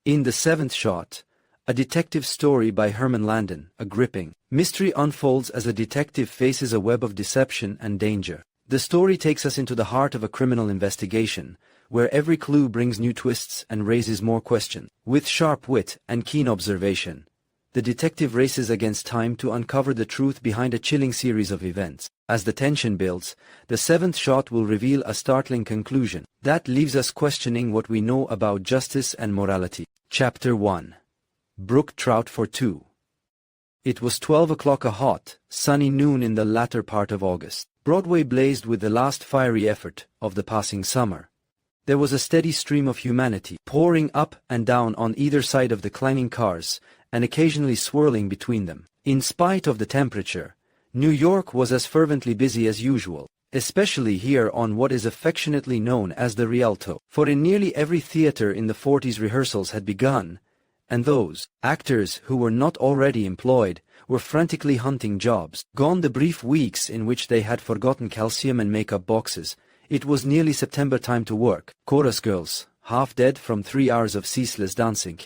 In The Seventh Shot, a detective story by Herman Landon, a gripping mystery unfolds as a detective faces a web of deception and danger. The story takes us into the heart of a criminal investigation, where every clue brings new twists and raises more questions. With sharp wit and keen observation, the detective races against time to uncover the truth behind a chilling series of events. As the tension builds, The Seventh Shot will reveal a startling conclusion that leaves us questioning what we know about justice and morality. Chapter 1. Brook Trout for Two. It was 12 o'clock, a hot, sunny noon in the latter part of August. Broadway blazed with the last fiery effort of the passing summer. There was a steady stream of humanity pouring up and down on either side of the clanging cars, and occasionally swirling between them. In spite of the temperature, New York was as fervently busy as usual, especially here on what is affectionately known as the Rialto. For in nearly every theater in the 40s rehearsals had begun, and those actors who were not already employed were frantically hunting jobs. Gone the brief weeks in which they had forgotten calcium and makeup boxes, it was nearly September time to work. Chorus girls, half dead from 3 hours of ceaseless dancing,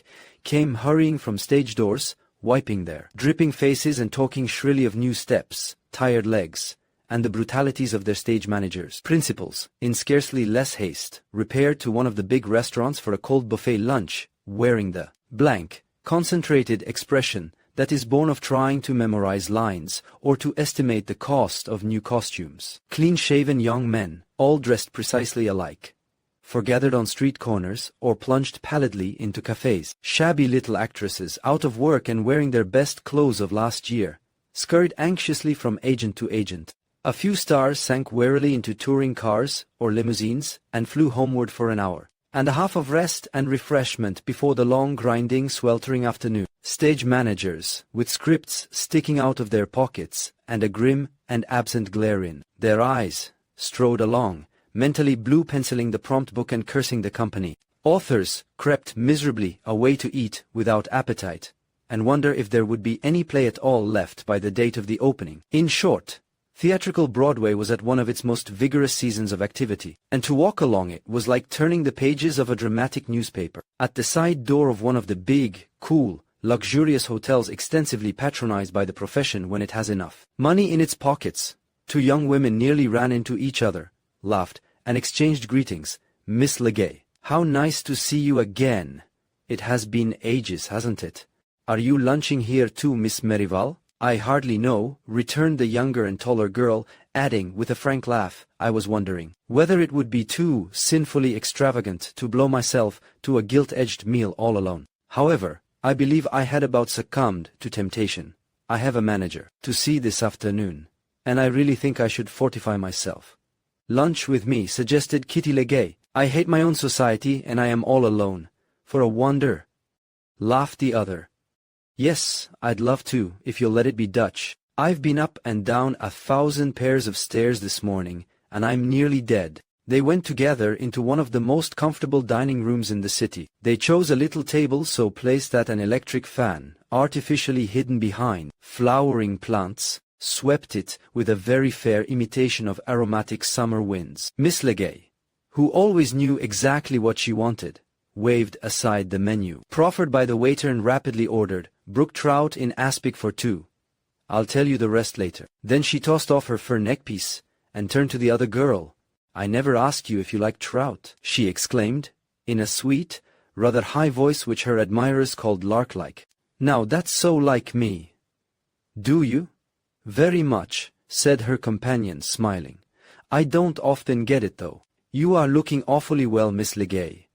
came hurrying from stage doors, wiping their dripping faces and talking shrilly of new steps, tired legs, and the brutalities of their stage managers. Principals, in scarcely less haste, repaired to one of the big restaurants for a cold buffet lunch, wearing the blank, concentrated expression that is born of trying to memorize lines or to estimate the cost of new costumes. Clean-shaven young men, all dressed precisely alike, forgathered on street corners or plunged pallidly into cafes. Shabby little actresses, out of work and wearing their best clothes of last year, scurried anxiously from agent to agent. A few stars sank wearily into touring cars or limousines and flew homeward for an hour and a half of rest and refreshment before the long, grinding, sweltering afternoon. Stage managers, with scripts sticking out of their pockets and a grim and absent glare in their eyes, strode along, mentally blue-penciling the prompt book and cursing the company. Authors crept miserably away to eat without appetite, and wonder if there would be any play at all left by the date of the opening. In short, theatrical Broadway was at one of its most vigorous seasons of activity, and to walk along it was like turning the pages of a dramatic newspaper. At the side door of one of the big, cool, luxurious hotels extensively patronized by the profession when it has enough money in its pockets, two young women nearly ran into each other, laughed, and exchanged greetings. "Miss Legay, how nice to see you again. It has been ages, hasn't it? Are you lunching here too, Miss Merival?" "I hardly know," returned the younger and taller girl, adding with a frank laugh, "I was wondering whether it would be too sinfully extravagant to blow myself to a gilt-edged meal all alone. However, I believe I had about succumbed to temptation. I have a manager to see this afternoon, and I really think I should fortify myself." "Lunch with me," suggested Kitty Legay. "I hate my own society and I am all alone, for a wonder," laughed the other. "Yes, I'd love to, if you'll let it be Dutch. I've been up and down 1,000 pairs of stairs this morning, and I'm nearly dead." They went together into one of the most comfortable dining rooms in the city. They chose a little table so placed that an electric fan, artificially hidden behind flowering plants, swept it with a very fair imitation of aromatic summer winds. Miss Legay, who always knew exactly what she wanted, waved aside the menu proffered by the waiter and rapidly ordered, "Brook trout in aspic for two. I'll tell you the rest later." Then she tossed off her fur neckpiece and turned to the other girl. "I never asked you if you like trout," she exclaimed, in a sweet, rather high voice which her admirers called lark-like. "Now that's so like me." "Do you?" "Very much," said her companion, smiling. "I don't often get it, though. You are looking awfully well, Miss Legay."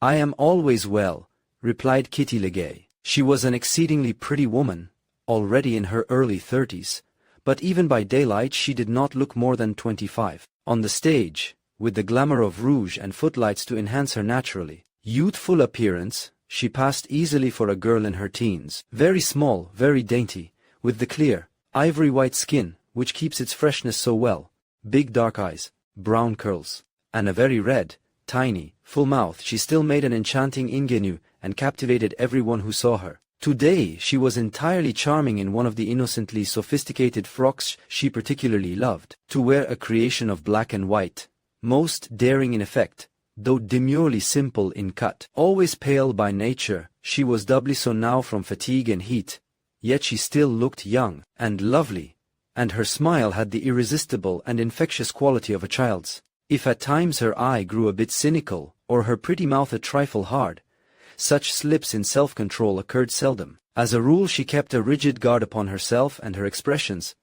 "I am always well," replied Kitty Legay. She was an exceedingly pretty woman, already in her early 30s, but even by daylight she did not look more than 25. On the stage, with the glamour of rouge and footlights to enhance her naturally youthful appearance, she passed easily for a girl in her teens. Very small, very dainty, with the clear, ivory-white skin which keeps its freshness so well, big dark eyes, brown curls, and a very red, tiny, full mouth, she still made an enchanting ingenue and captivated everyone who saw her. Today she was entirely charming in one of the innocently sophisticated frocks she particularly loved to wear, a creation of black and white, most daring in effect, though demurely simple in cut. Always pale by nature, she was doubly so now from fatigue and heat, yet she still looked young and lovely, and her smile had the irresistible and infectious quality of a child's. If at times her eye grew a bit cynical, or her pretty mouth a trifle hard, such slips in self-control occurred seldom. As a rule she kept a rigid guard upon herself and her expressions,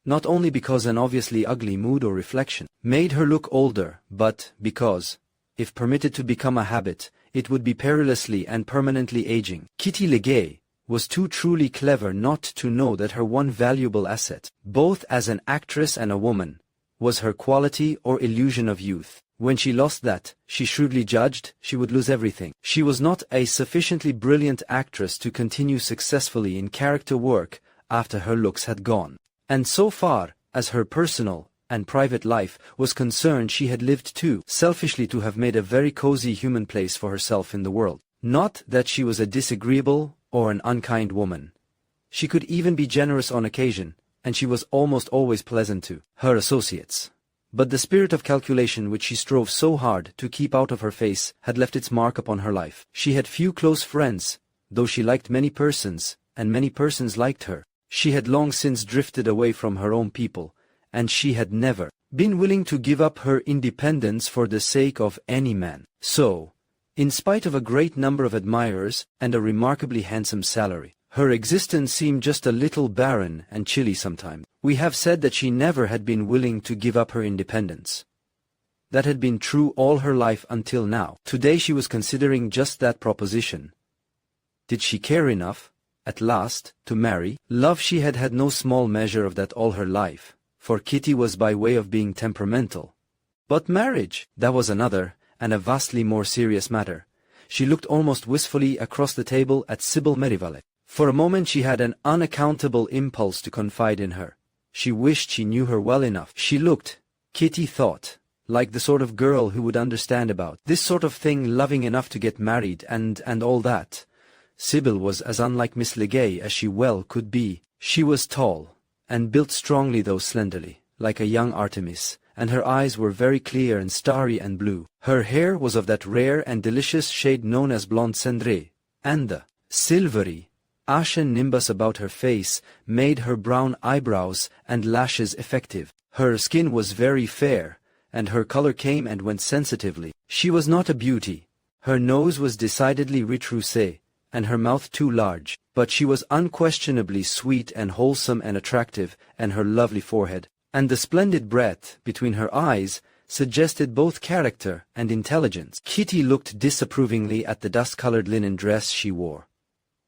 not only because an obviously ugly mood or reflection made her look older, but because, if permitted to become a habit, it would be perilously and permanently aging. Kitty Legay was too truly clever not to know that her one valuable asset, both as an actress and a woman, was her quality or illusion of youth. When she lost that, she shrewdly judged, she would lose everything. She was not a sufficiently brilliant actress to continue successfully in character work after her looks had gone. And so far as her personal and private life was concerned, she had lived too selfishly to have made a very cozy human place for herself in the world. Not that she was a disagreeable or an unkind woman. She could even be generous on occasion, and she was almost always pleasant to her associates. But the spirit of calculation which she strove so hard to keep out of her face had left its mark upon her life. She had few close friends, though she liked many persons, and many persons liked her. She had long since drifted away from her own people, and she had never been willing to give up her independence for the sake of any man. So, in spite of a great number of admirers and a remarkably handsome salary, her existence seemed just a little barren and chilly sometimes. We have said that she never had been willing to give up her independence. That had been true all her life until now. Today she was considering just that proposition. Did she care enough, at last, to marry? Love, she had had no small measure of that all her life, for Kitty was by way of being temperamental. But marriage, that was another, and a vastly more serious matter. She looked almost wistfully across the table at Sybil Merivale. For a moment she had an unaccountable impulse to confide in her. She wished she knew her well enough. She looked, Kitty thought, like the sort of girl who would understand about this sort of thing, loving enough to get married and all that. Sybil was as unlike Miss Legay as she well could be. She was tall, and built strongly though slenderly, like a young Artemis, and her eyes were very clear and starry and blue. Her hair was of that rare and delicious shade known as blonde cendrée, and the silvery, ashen nimbus about her face made her brown eyebrows and lashes effective. Her skin was very fair, and her color came and went sensitively. She was not a beauty. Her nose was decidedly retroussé, and her mouth too large, but she was unquestionably sweet and wholesome and attractive, and her lovely forehead, and the splendid breadth between her eyes, suggested both character and intelligence. Kitty looked disapprovingly at the dust-colored linen dress she wore.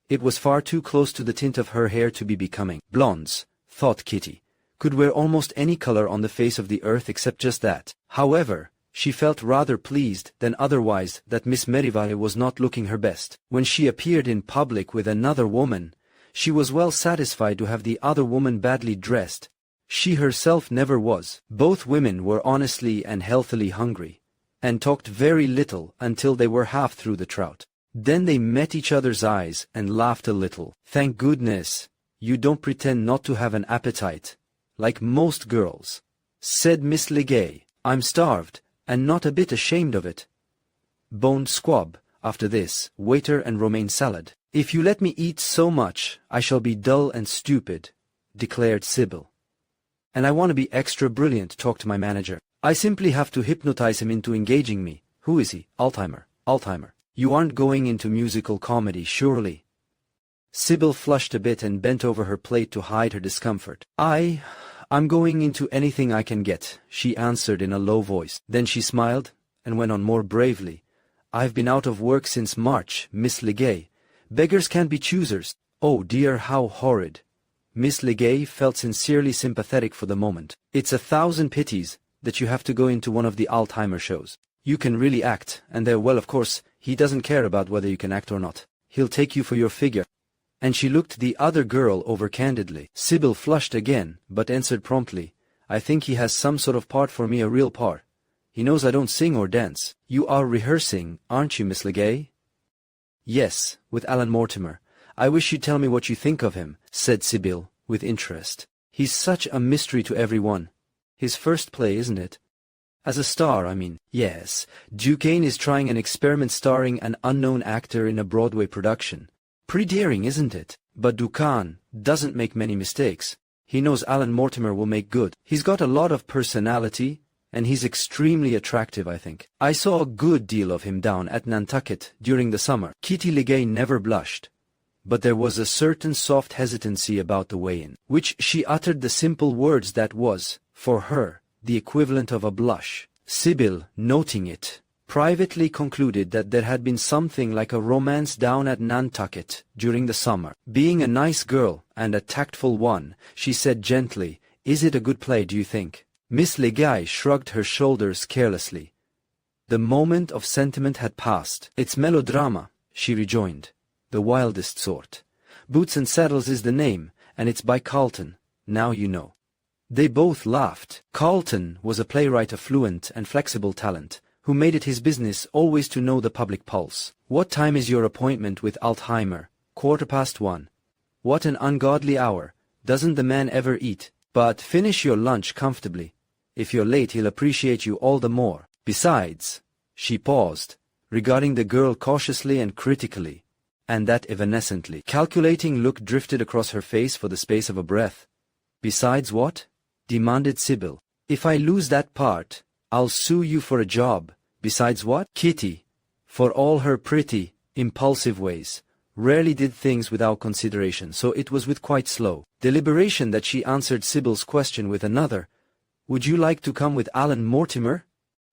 It was far too close to the tint of her hair to be becoming. Blondes, thought Kitty, could wear almost any color on the face of the earth except just that. However, she felt rather pleased than otherwise that Miss Merivale was not looking her best. When she appeared in public with another woman, she was well satisfied to have the other woman badly dressed. She herself never was. Both women were honestly and healthily hungry, and talked very little until they were half through the trout. Then they met each other's eyes and laughed a little. "Thank goodness, you don't pretend not to have an appetite, like most girls," said Miss Legay. "I'm starved, and not a bit ashamed of it. Boned squab, after this, waiter and romaine salad." "If you let me eat so much, I shall be dull and stupid," declared Sybil. "And I want to be extra brilliant to talk to my manager. I simply have to hypnotize him into engaging me." "Who is he?" Altheimer. "You aren't going into musical comedy, surely?" Sybil flushed a bit and bent over her plate to hide her discomfort. I'm going into anything I can get," she answered in a low voice. Then she smiled, and went on more bravely. "I've been out of work since March, Miss Legay. Beggars can't be choosers." "Oh dear, how horrid." Miss Legay felt sincerely sympathetic for the moment. "It's 1,000 pities that you have to go into one of the Altheimer shows. You can really act, and well, of course, he doesn't care about whether you can act or not. He'll take you for your figure." And she looked the other girl over candidly. Sybil flushed again, but answered promptly, "I think he has some sort of part for me, a real part. He knows I don't sing or dance." "You are rehearsing, aren't you, Miss Legay?" "Yes, with Alan Mortimer. I wish you'd tell me what you think of him," said Sybil, with interest. "He's such a mystery to everyone. His first play, isn't it?" As a star, I mean. Yes, Duquesne is trying an experiment starring an unknown actor in a Broadway production. Pretty daring, isn't it? But Duquesne doesn't make many mistakes. He knows Alan Mortimer will make good. He's got a lot of personality, and he's extremely attractive, I think. I saw a good deal of him down at Nantucket during the summer. Kitty Legay never blushed, but there was a certain soft hesitancy about the way in which she uttered the simple words that was, for her, the equivalent of a blush. Sybil, noting it, privately concluded that there had been something like a romance down at Nantucket during the summer. Being a nice girl, and a tactful one, she said gently, "Is it a good play, do you think?" Miss Legay shrugged her shoulders carelessly. The moment of sentiment had passed. "It's melodrama," she rejoined. "The wildest sort. Boots and Saddles is the name, and it's by Carlton. Now you know." They both laughed. Carlton was a playwright of fluent and flexible talent, who made it his business always to know the public pulse. "What time is your appointment with Altheimer?" "1:15. "What an ungodly hour. Doesn't the man ever eat? But finish your lunch comfortably. If you're late, he'll appreciate you all the more. Besides," she paused, regarding the girl cautiously and critically, and that evanescently calculating look drifted across her face for the space of a breath. "Besides what?" demanded Sybil. "If I lose that part, I'll sue you for a job." "Besides what?" Kitty, for all her pretty, impulsive ways, rarely did things without consideration, so it was with quite slow deliberation that she answered Sybil's question with another. "Would you like to come with Alan Mortimer?"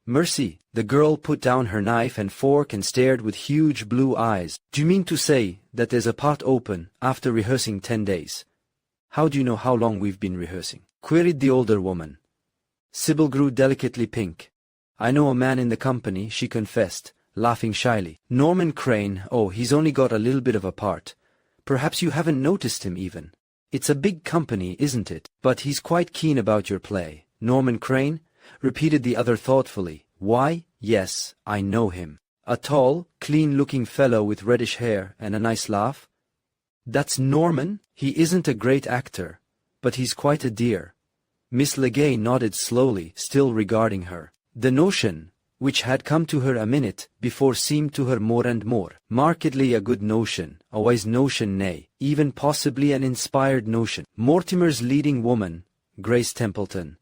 "Mercy." The girl put down her knife and fork and stared with huge blue eyes. "Do you mean to say that there's a part open after rehearsing 10 days? "How do you know how long we've been rehearsing?" queried the older woman. Sybil grew delicately pink. "I know a man in the company," she confessed, laughing shyly. "Norman Crane. Oh, he's only got a little bit of a part. Perhaps you haven't noticed him even. It's a big company, isn't it? But he's quite keen about your play." "Norman Crane?" repeated the other thoughtfully. "Why, yes, I know him. A tall, clean-looking fellow with reddish hair and a nice laugh." "That's Norman? He isn't a great actor, but he's quite a dear." Miss Legay nodded slowly, still regarding her. The notion, which had come to her a minute before, seemed to her more and more markedly a good notion, a wise notion, nay, even possibly an inspired notion. Mortimer's leading woman, Grace Templeton,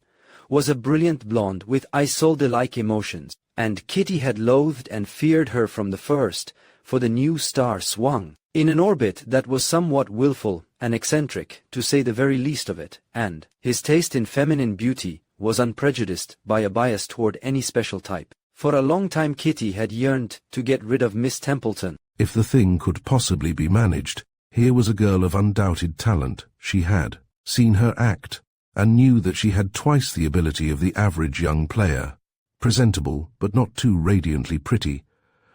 was a brilliant blonde with Isolde-like emotions, and Kitty had loathed and feared her from the first, for the new star swung in an orbit that was somewhat willful and eccentric, to say the very least of it, and his taste in feminine beauty was unprejudiced by a bias toward any special type. For a long time Kitty had yearned to get rid of Miss Templeton. If the thing could possibly be managed, here was a girl of undoubted talent. She had seen her act, and knew that she had twice the ability of the average young player. Presentable, but not too radiantly pretty,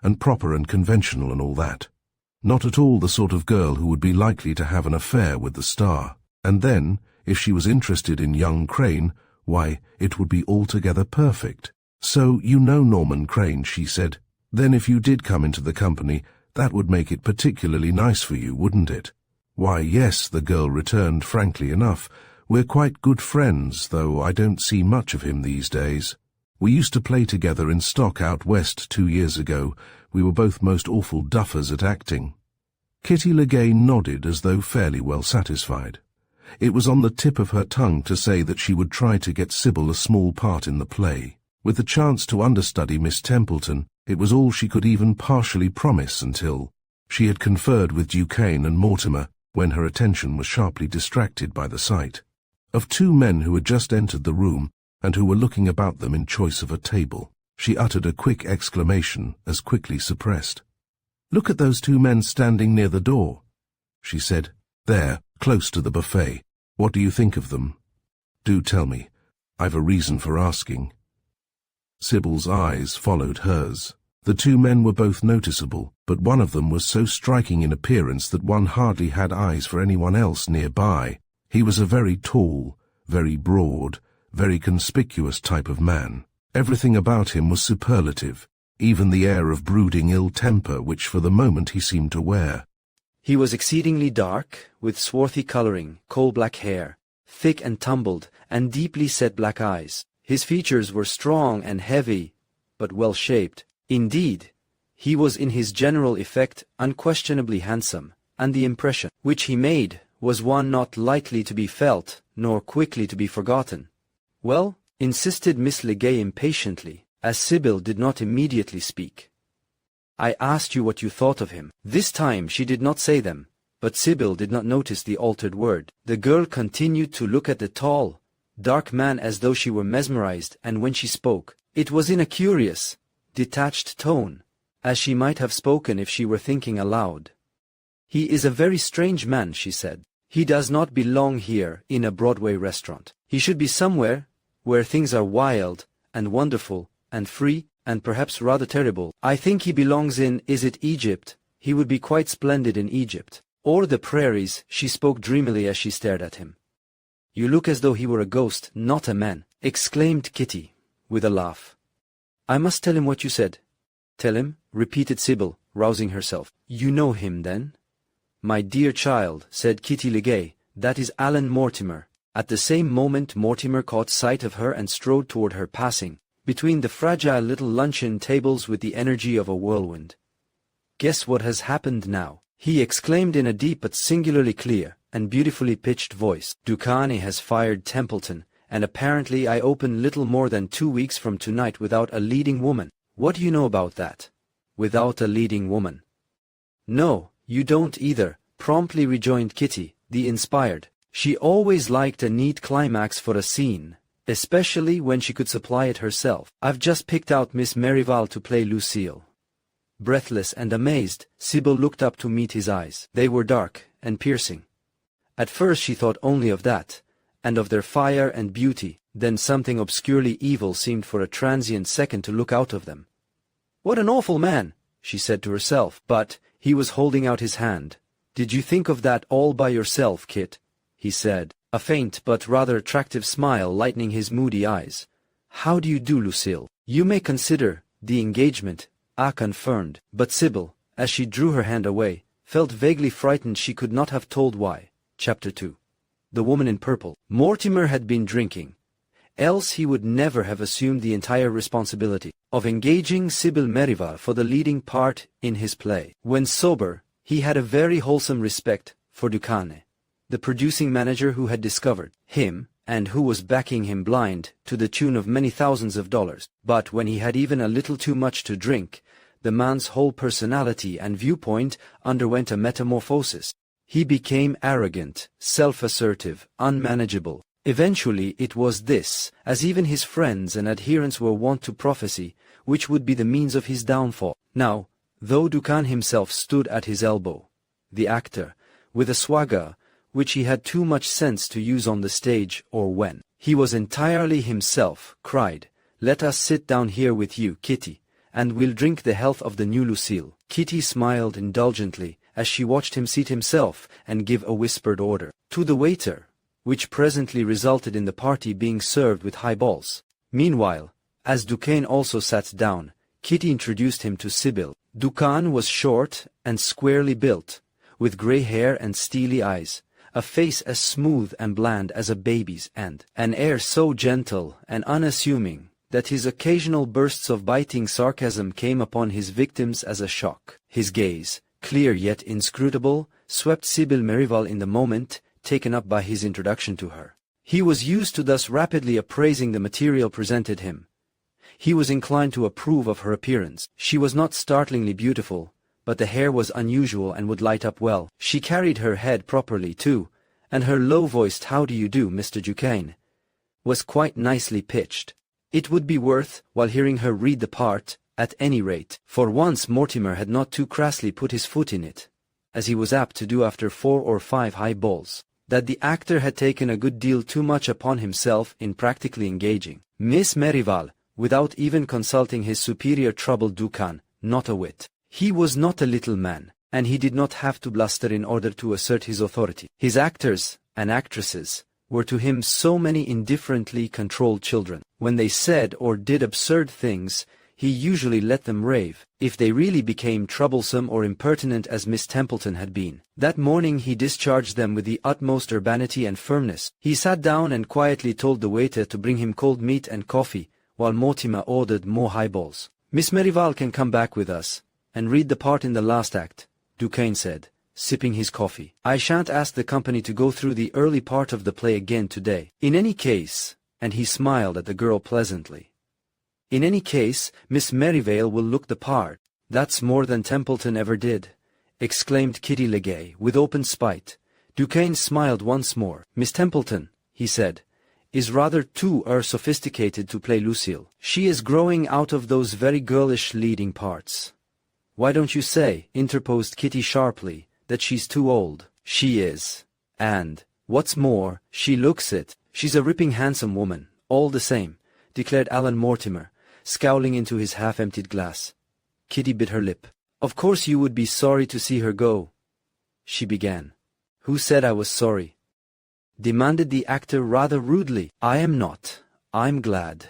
and proper and conventional and all that. Not at all the sort of girl who would be likely to have an affair with the star. And then, if she was interested in young Crane, why, it would be altogether perfect. "So you know Norman Crane," she said. "Then if you did come into the company, that would make it particularly nice for you, wouldn't it?" "Why, yes," the girl returned frankly enough. "We're quite good friends, though I don't see much of him these days. We used to play together in stock out west 2 years ago. We were both most awful duffers at acting." Kitty Legay nodded as though fairly well satisfied. It was on the tip of her tongue to say that she would try to get Sybil a small part in the play. With the chance to understudy Miss Templeton, it was all she could even partially promise until she had conferred with Duquesne and Mortimer, when her attention was sharply distracted by the sight of 2 men who had just entered the room and who were looking about them in choice of a table. She uttered a quick exclamation, as quickly suppressed. "Look at those 2 men standing near the door," she said. "There, close to the buffet. What do you think of them? Do tell me. I've a reason for asking." Sybil's eyes followed hers. The 2 men were both noticeable, but one of them was so striking in appearance that one hardly had eyes for anyone else nearby. He was a very tall, very broad, very conspicuous type of man. Everything about him was superlative, even the air of brooding ill temper which for the moment he seemed to wear. He was exceedingly dark, with swarthy coloring, coal-black hair, thick and tumbled, and deeply set black eyes. His features were strong and heavy, but well-shaped. Indeed, he was in his general effect unquestionably handsome, and the impression which he made was one not lightly to be felt, nor quickly to be forgotten. "Well?" insisted Miss Legay impatiently, as Sybil did not immediately speak. "I asked you what you thought of him." This time she did not say them, but Sybil did not notice the altered word. The girl continued to look at the tall, dark man as though she were mesmerized, and when she spoke, it was in a curious, detached tone, as she might have spoken if she were thinking aloud. "He is a very strange man," she said. "He does not belong here in a Broadway restaurant. He should be somewhere where things are wild, and wonderful, and free, and perhaps rather terrible. I think he belongs in, is it Egypt? He would be quite splendid in Egypt. Or the prairies." She spoke dreamily as she stared at him. "You look as though he were a ghost, not a man," exclaimed Kitty, with a laugh. "I must tell him what you said." "Tell him?" repeated Sybil, rousing herself. "You know him, then?" "My dear child," said Kitty Legay, "that is Alan Mortimer." At the same moment Mortimer caught sight of her and strode toward her, passing between the fragile little luncheon tables with the energy of a whirlwind. "Guess what has happened now?" he exclaimed in a deep but singularly clear and beautifully pitched voice. "Ducane has fired Templeton, and apparently I open little more than 2 weeks from tonight without a leading woman. What do you know about that? Without a leading woman?" "No, you don't either," promptly rejoined Kitty, the inspired. She always liked a neat climax for a scene, especially when she could supply it herself. "I've just picked out Miss Merrival to play Lucille." Breathless and amazed, Sybil looked up to meet his eyes. They were dark and piercing. At first she thought only of that, and of their fire and beauty, then something obscurely evil seemed for a transient second to look out of them. "What an awful man!" she said to herself, but he was holding out his hand. "Did you think of that all by yourself, Kit?" he said, a faint but rather attractive smile lightening his moody eyes. "How do you do, Lucille? You may consider the engagement confirmed." But Sybil, as she drew her hand away, felt vaguely frightened, she could not have told why. Chapter 2. The Woman in Purple. Mortimer had been drinking, else he would never have assumed the entire responsibility of engaging Sybil Merrival for the leading part in his play. When sober, he had a very wholesome respect for Ducane, the producing manager who had discovered him, and who was backing him blind to the tune of many thousands of dollars. But when he had even a little too much to drink, the man's whole personality and viewpoint underwent a metamorphosis. He became arrogant, self-assertive, unmanageable. Eventually it was this, as even his friends and adherents were wont to prophesy, which would be the means of his downfall. Now, though Ducane himself stood at his elbow, the actor, with a swagger which he had too much sense to use on the stage or when he was entirely himself, cried, "Let us sit down here with you, Kitty, and we'll drink the health of the new Lucille." Kitty smiled indulgently as she watched him seat himself and give a whispered order to the waiter, which presently resulted in the party being served with highballs. Meanwhile, as Ducane also sat down, Kitty introduced him to Sybil. Ducane was short and squarely built, with grey hair and steely eyes, a face as smooth and bland as a baby's, and an air so gentle and unassuming that his occasional bursts of biting sarcasm came upon his victims as a shock. His gaze, clear yet inscrutable, swept Sybil Merrival in the moment, taken up by his introduction to her. He was used to thus rapidly appraising the material presented him. He was inclined to approve of her appearance. She was not startlingly beautiful, but the hair was unusual and would light up well. She carried her head properly, too, and her low-voiced "How do you do, Mr. Ducane?" was quite nicely pitched. It would be worth while hearing her read the part, at any rate. For once Mortimer had not too crassly put his foot in it, as he was apt to do after 4 or 5 high balls, that the actor had taken a good deal too much upon himself in practically engaging Miss Merrival, without even consulting his superior troubled Ducane, not a whit. He was not a little man, and he did not have to bluster in order to assert his authority. His actors and actresses were to him so many indifferently controlled children. When they said or did absurd things, he usually let them rave, if they really became troublesome or impertinent as Miss Templeton had been. That morning he discharged them with the utmost urbanity and firmness. He sat down and quietly told the waiter to bring him cold meat and coffee, while Mortimer ordered more highballs. Miss Merival can come back with us, and read the part in the last act, Duquesne said, sipping his coffee. I shan't ask the company to go through the early part of the play again today. In any case, and he smiled at the girl pleasantly. In any case, Miss Merivale will look the part. That's more than Templeton ever did, exclaimed Kitty Legay, with open spite. Duquesne smiled once more. Miss Templeton, he said, is rather too sophisticated to play Lucille. She is growing out of those very girlish leading parts. Why don't you say, interposed Kitty sharply, that she's too old? She is. And, what's more, she looks it. She's a ripping handsome woman, all the same, declared Alan Mortimer, scowling into his half-emptied glass. Kitty bit her lip. Of course you would be sorry to see her go, she began. Who said I was sorry? Demanded the actor rather rudely. I am not. I'm glad.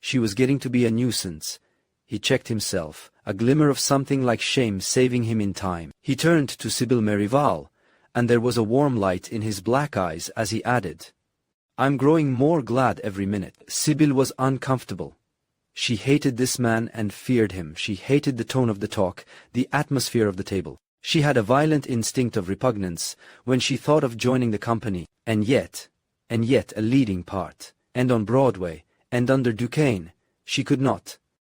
She was getting to be a nuisance. He checked himself, a glimmer of something like shame saving him in time. He turned to Sybil Merival, and there was a warm light in his black eyes as he added, I'm growing more glad every minute. Sybil was uncomfortable. She hated this man and feared him. She hated the tone of the talk, the atmosphere of the table. She had a violent instinct of repugnance when she thought of joining the company, and yet a leading part, and on Broadway, and under Duquesne, she could not.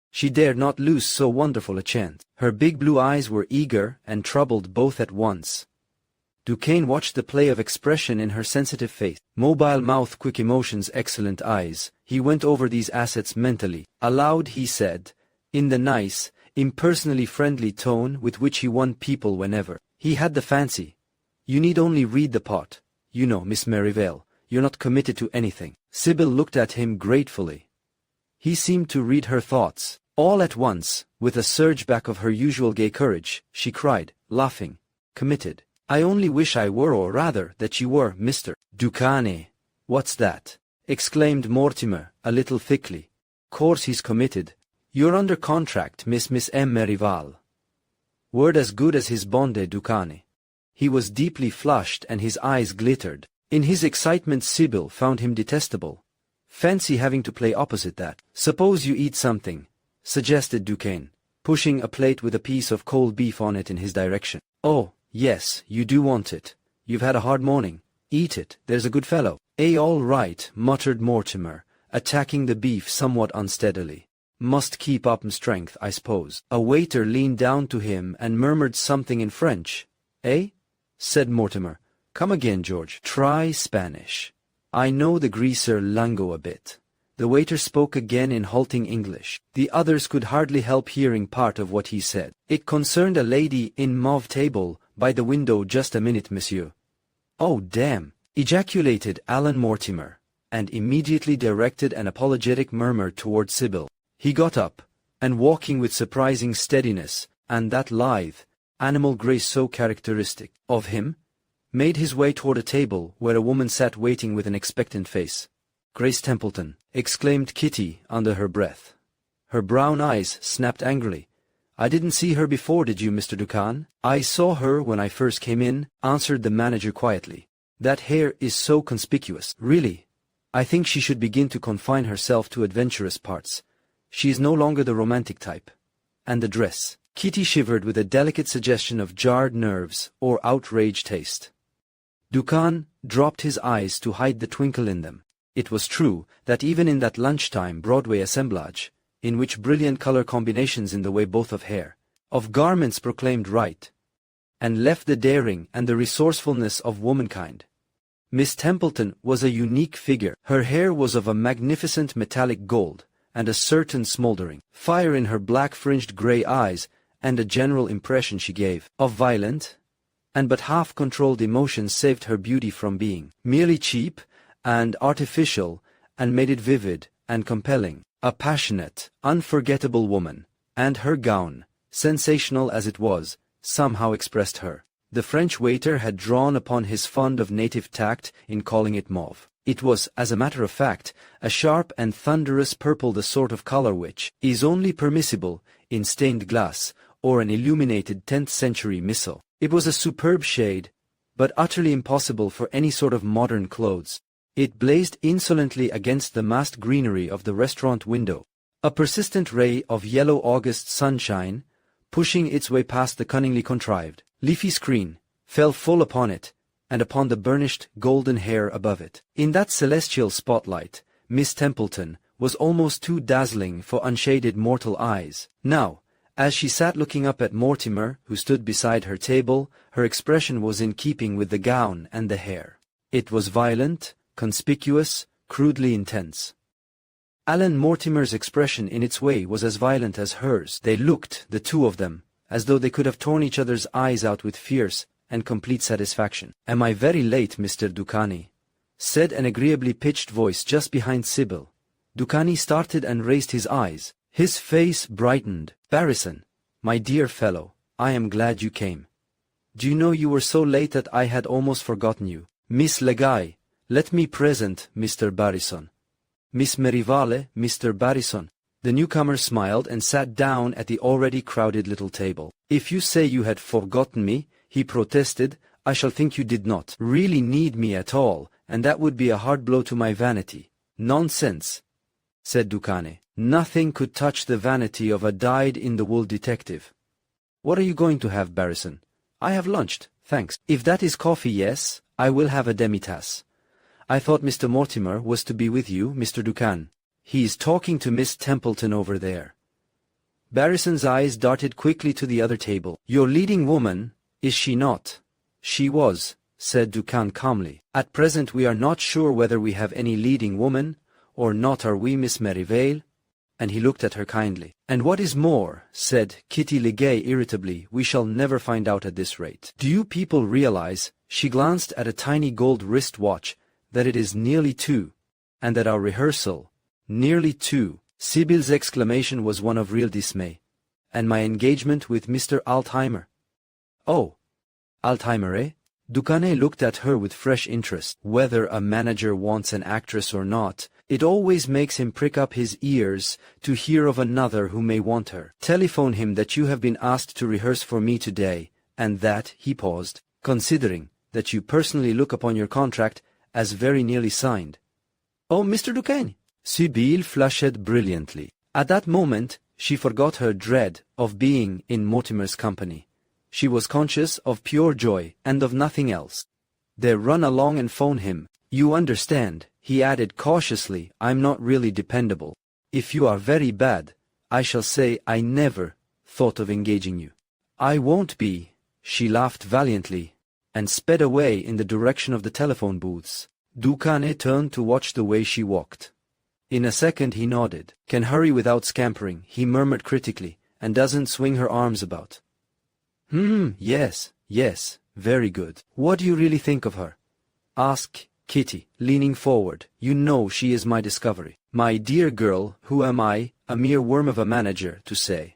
She dared not lose so wonderful a chance. Her big blue eyes were eager and troubled both at once. Duquesne watched the play of expression in her sensitive face. Mobile mouth, quick emotions, excellent eyes. He went over these assets mentally. Aloud he said, in the nice, impersonally friendly tone with which he won people whenever he had the fancy. You need only read the part. You know, Miss Merivale, you're not committed to anything. Sybil looked at him gratefully. He seemed to read her thoughts. All at once, with a surge back of her usual gay courage, she cried, laughing, committed. I only wish I were, or rather, that you were, Mr. Duquesne. What's that? Exclaimed Mortimer, a little thickly. Course he's committed. You're under contract, Miss M. Merival. Word as good as his bonde Duquesne. He was deeply flushed and his eyes glittered. In his excitement Sybil found him detestable. Fancy having to play opposite that. Suppose you eat something, suggested Duquesne, pushing a plate with a piece of cold beef on it in his direction. Oh, yes, you do want it. You've had a hard morning. Eat it, there's a good fellow. All right, muttered Mortimer, attacking the beef somewhat unsteadily. Must keep up strength, I suppose. A waiter leaned down to him and murmured something in French. Eh? Said Mortimer. Come again, George. Try Spanish. I know the greaser lingo a bit. The waiter spoke again in halting English. The others could hardly help hearing part of what he said. It concerned a lady in mauve table by the window. Just a minute, monsieur. Oh, damn! Ejaculated Alan Mortimer, and immediately directed an apologetic murmur toward Sybil. He got up, and walking with surprising steadiness, and that lithe, animal grace so characteristic of him, made his way toward a table where a woman sat waiting with an expectant face. Grace Templeton, exclaimed Kitty under her breath. Her brown eyes snapped angrily. I didn't see her before, did you, Mr. Duquesne? I saw her when I first came in, answered the manager quietly. That hair is so conspicuous. Really, I think she should begin to confine herself to adventurous parts. She is no longer the romantic type. And the dress. Kitty shivered with a delicate suggestion of jarred nerves or outraged taste. Duquesne dropped his eyes to hide the twinkle in them. It was true that even in that lunchtime Broadway assemblage, in which brilliant color combinations in the way both of hair, of garments proclaimed right, and left the daring and the resourcefulness of womankind, Miss Templeton was a unique figure. Her hair was of a magnificent metallic gold, and a certain smoldering fire in her black-fringed grey eyes, and a general impression she gave of violent and but half-controlled emotion saved her beauty from being merely cheap and artificial, and made it vivid and compelling. A passionate, unforgettable woman, and her gown, sensational as it was, somehow expressed her. The French waiter had drawn upon his fund of native tact in calling it mauve. It was, as a matter of fact, a sharp and thunderous purple, the sort of color which is only permissible in stained glass or an illuminated 10th century missal. It was a superb shade, but utterly impossible for any sort of modern clothes. It blazed insolently against the massed greenery of the restaurant window. A persistent ray of yellow August sunshine, pushing its way past the cunningly contrived leafy screen, fell full upon it, and upon the burnished golden hair above it. In that celestial spotlight, Miss Templeton was almost too dazzling for unshaded mortal eyes. Now, as she sat looking up at Mortimer, who stood beside her table, her expression was in keeping with the gown and the hair. It was violent, conspicuous, crudely intense. Alan Mortimer's expression in its way was as violent as hers. They looked, the two of them, as though they could have torn each other's eyes out with fierce and complete satisfaction. "Am I very late, Mr. Ducani?" said an agreeably pitched voice just behind Sybil. Ducani started and raised his eyes. His face brightened. "Barrison, my dear fellow, I am glad you came. Do you know you were so late that I had almost forgotten you? Miss Legay, let me present Mr. Barrison. Miss Merivale, Mr. Barrison." The newcomer smiled and sat down at the already crowded little table. "If you say you had forgotten me," he protested, "I shall think you did not really need me at all, and that would be a hard blow to my vanity." "Nonsense," said Ducani. "Nothing could touch the vanity of a dyed-in-the-wool detective. What are you going to have, Barrison?" "I have lunched, thanks." "If that is coffee, yes, I will have a demitasse. I thought Mr. Mortimer was to be with you, Mr. Ducan. He is talking to Miss Templeton over there." Barrison's eyes darted quickly to the other table. "Your leading woman, is she not?" "She was," said Ducan calmly. "At present we are not sure whether we have any leading woman, or not, are we, Miss Merivale?" And he looked at her kindly. "And what is more," said Kitty Legay irritably, "we shall never find out at this rate. Do you people realize," she glanced at a tiny gold wrist watch, "that it is nearly 2, and that our rehearsal—" "Nearly 2. Sibyl's exclamation was one of real dismay. "And my engagement with Mr. Altheimer." "Oh, Altheimer, eh?" Ducannet looked at her with fresh interest. Whether a manager wants an actress or not, it always makes him prick up his ears to hear of another who may want her. "Telephone him that you have been asked to rehearse for me today, and that," he paused, "considering that you personally look upon your contract as very nearly signed." "Oh, Mr. Duquesne!" Sibyl flushed brilliantly. At that moment, she forgot her dread of being in Mortimer's company. She was conscious of pure joy and of nothing else. "There, run along and phone him. You understand," he added cautiously, "I'm not really dependable. If you are very bad, I shall say I never thought of engaging you." "I won't be," she laughed valiantly, and sped away in the direction of the telephone booths. Ducane turned to watch the way she walked. In a second he nodded. "Can hurry without scampering," he murmured critically, "and doesn't swing her arms about." Yes, very good. What do you really think of her?" asked Kitty, leaning forward. "You know she is my discovery." "My dear girl, who am I, a mere worm of a manager, to say?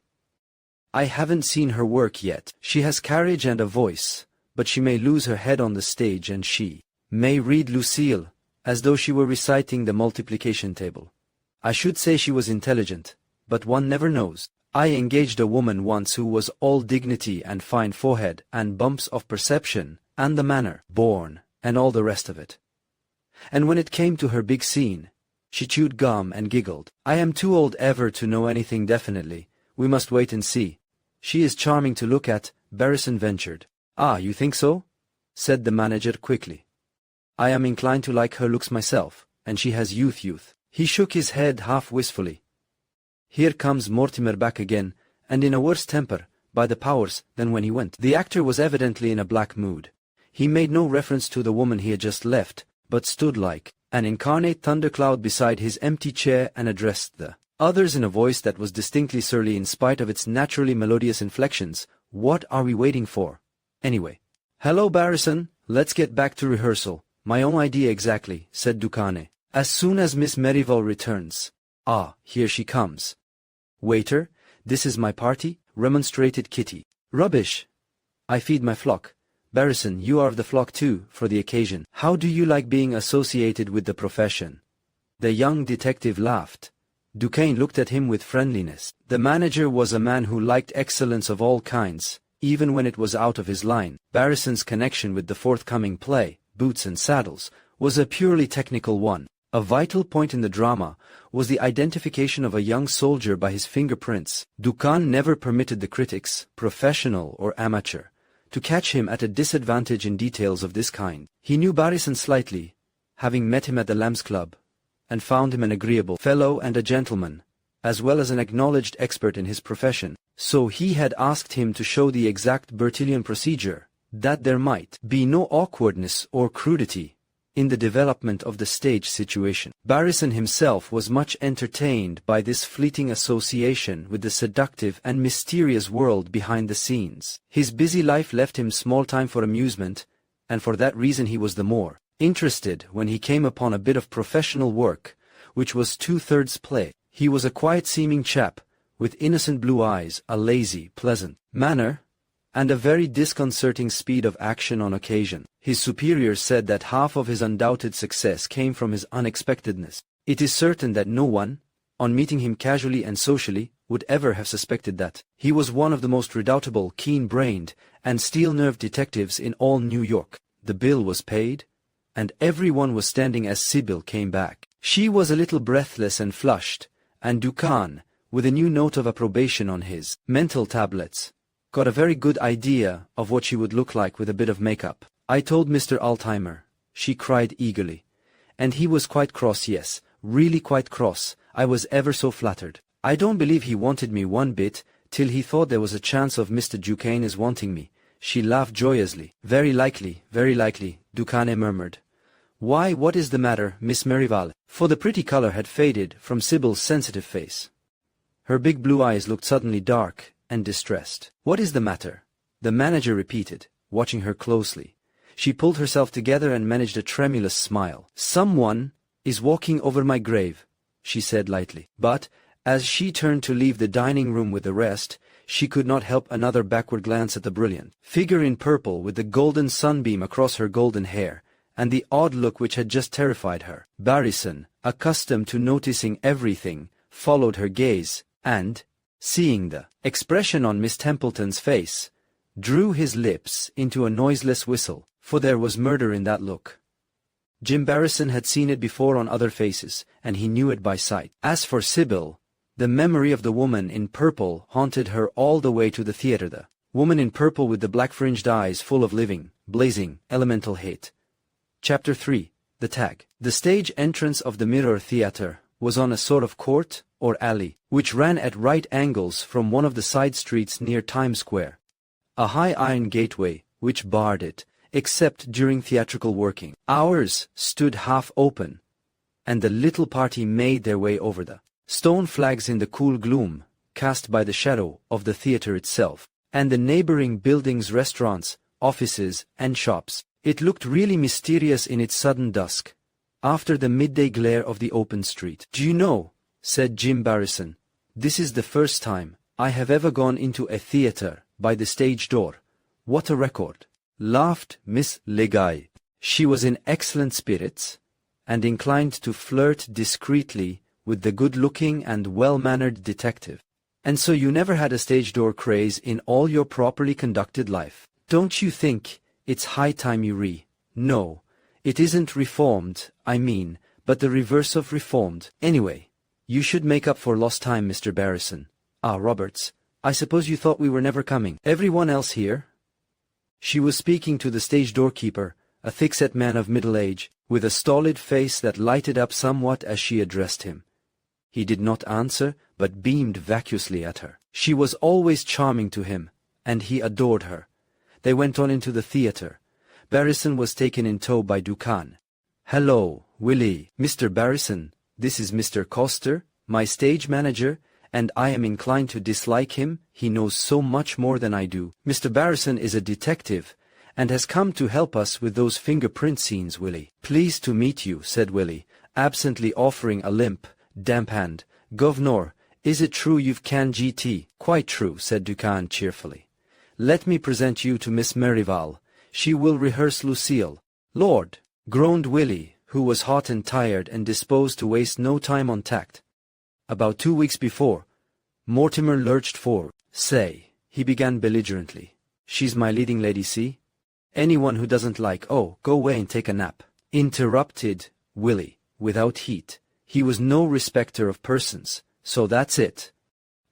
I haven't seen her work yet. She has carriage and a voice, but she may lose her head on the stage, and she may read Lucille as though she were reciting the multiplication table. I should say she was intelligent, but one never knows. I engaged a woman once who was all dignity and fine forehead and bumps of perception and the manner born and all the rest of it. And when it came to her big scene, she chewed gum and giggled. I am too old ever to know anything definitely. We must wait and see. She is charming to look at," Barrison ventured. "Ah, you think so?" said the manager quickly. "I am inclined to like her looks myself, and she has youth. He shook his head half wistfully. "Here comes Mortimer back again, and in a worse temper, by the powers, than when he went." The actor was evidently in a black mood. He made no reference to the woman he had just left, but stood like an incarnate thundercloud beside his empty chair and addressed the others in a voice that was distinctly surly in spite of its naturally melodious inflections. "What are we waiting for, anyway?" "Hello, Barrison, let's get back to rehearsal." "My own idea exactly," said Ducane. "As soon as Miss Merivale returns." "Ah, here she comes." "Waiter, this is my party," remonstrated Kitty. "Rubbish. I feed my flock. Barrison, you are of the flock too, for the occasion. How do you like being associated with the profession? The young detective laughed. Duquesne looked at him with friendliness. The manager was a man who liked excellence of all kinds, even when it was out of his line. Barrison's connection with the forthcoming play, Boots and Saddles, was a purely technical one. A vital point in the drama was the identification of a young soldier by his fingerprints. Duquesne never permitted the critics, professional or amateur, to catch him at a disadvantage in details of this kind. He knew Barrison slightly, having met him at the Lambs Club, and found him an agreeable fellow and a gentleman, as well as an acknowledged expert in his profession. So he had asked him to show the exact Bertillon procedure, that there might be no awkwardness or crudity in the development of the stage situation. Barrison himself was much entertained by this fleeting association with the seductive and mysterious world behind the scenes. His busy life left him small time for amusement, and for that reason he was the more interested when he came upon a bit of professional work, which was 2/3 play. He was a quiet-seeming chap, with innocent blue eyes, a lazy, pleasant manner, and a very disconcerting speed of action on occasion. His superiors said that half of his undoubted success came from his unexpectedness. It is certain that no one, on meeting him casually and socially, would ever have suspected that. He was one of the most redoubtable, keen-brained, and steel-nerved detectives in all New York. The bill was paid, and everyone was standing as Sybil came back. She was a little breathless and flushed, and Duquesne, with a new note of approbation on his mental tablets, got a very good idea of what she would look like with a bit of makeup. I told Mr. Altimer, she cried eagerly. And he was quite cross, yes, really quite cross. I was ever so flattered. I don't believe he wanted me one bit, till he thought there was a chance of Mr. Duquesne's wanting me. She laughed joyously. Very likely, Duquesne murmured. Why, what is the matter, Miss Merrival? For the pretty color had faded from Sybil's sensitive face. Her big blue eyes looked suddenly dark and distressed. What is the matter? The manager repeated, watching her closely. She pulled herself together and managed a tremulous smile. Someone is walking over my grave, she said lightly. But, as she turned to leave the dining room with the rest, she could not help another backward glance at the brilliant figure in purple with the golden sunbeam across her golden hair, and the odd look which had just terrified her. Barrison, accustomed to noticing everything, followed her gaze, and, seeing the expression on Miss Templeton's face, drew his lips into a noiseless whistle, for there was murder in that look. Jim Barrison had seen it before on other faces, and he knew it by sight. As for Sybil, the memory of the woman in purple haunted her all the way to the theater. The woman in purple with the black-fringed eyes full of living, blazing, elemental hate. Chapter 3. The Tag. The stage entrance of the Mirror Theatre was on a sort of court, or alley, which ran at right angles from one of the side streets near Times Square. A high iron gateway, which barred it, except during theatrical working hours, stood half open, and the little party made their way over the stone flags in the cool gloom, cast by the shadow of the theater itself, and the neighboring buildings, restaurants, offices, and shops. It looked really mysterious in its sudden dusk, after the midday glare of the open street. Do you know, said Jim Barrison, this is the first time I have ever gone into a theater by the stage door. What a record! Laughed Miss Legay. She was in excellent spirits, and inclined to flirt discreetly with the good-looking and well-mannered detective. And so you never had a stage door craze in all your properly conducted life. Don't you think it's high time you No, it isn't reformed, I mean, but the reverse of reformed. Anyway, you should make up for lost time, Mr. Barrison. Ah, Roberts, I suppose you thought we were never coming. Everyone else here? She was speaking to the stage doorkeeper, a thick-set man of middle age, with a stolid face that lighted up somewhat as she addressed him. He did not answer, but beamed vacuously at her. She was always charming to him, and he adored her. They went on into the theater. Barrison was taken in tow by Duquesne. Hello, Willie. Mr. Barrison, this is Mr. Coster, my stage manager, and I am inclined to dislike him. He knows so much more than I do. Mr. Barrison is a detective, and has come to help us with those fingerprint scenes, Willie. Pleased to meet you, said Willie, absently offering a limp, damp hand. Governor, is it true you've canned GT? Quite true, said Duquesne cheerfully. Let me present you to Miss Merrival. She will rehearse Lucille. Lord, groaned Willie, who was hot and tired and disposed to waste no time on tact. About 2 weeks before, Mortimer lurched forward. Say, he began belligerently. She's my leading lady, see? Anyone who doesn't like, oh, go away and take a nap. Interrupted Willie, without heat. He was no respecter of persons, so that's it.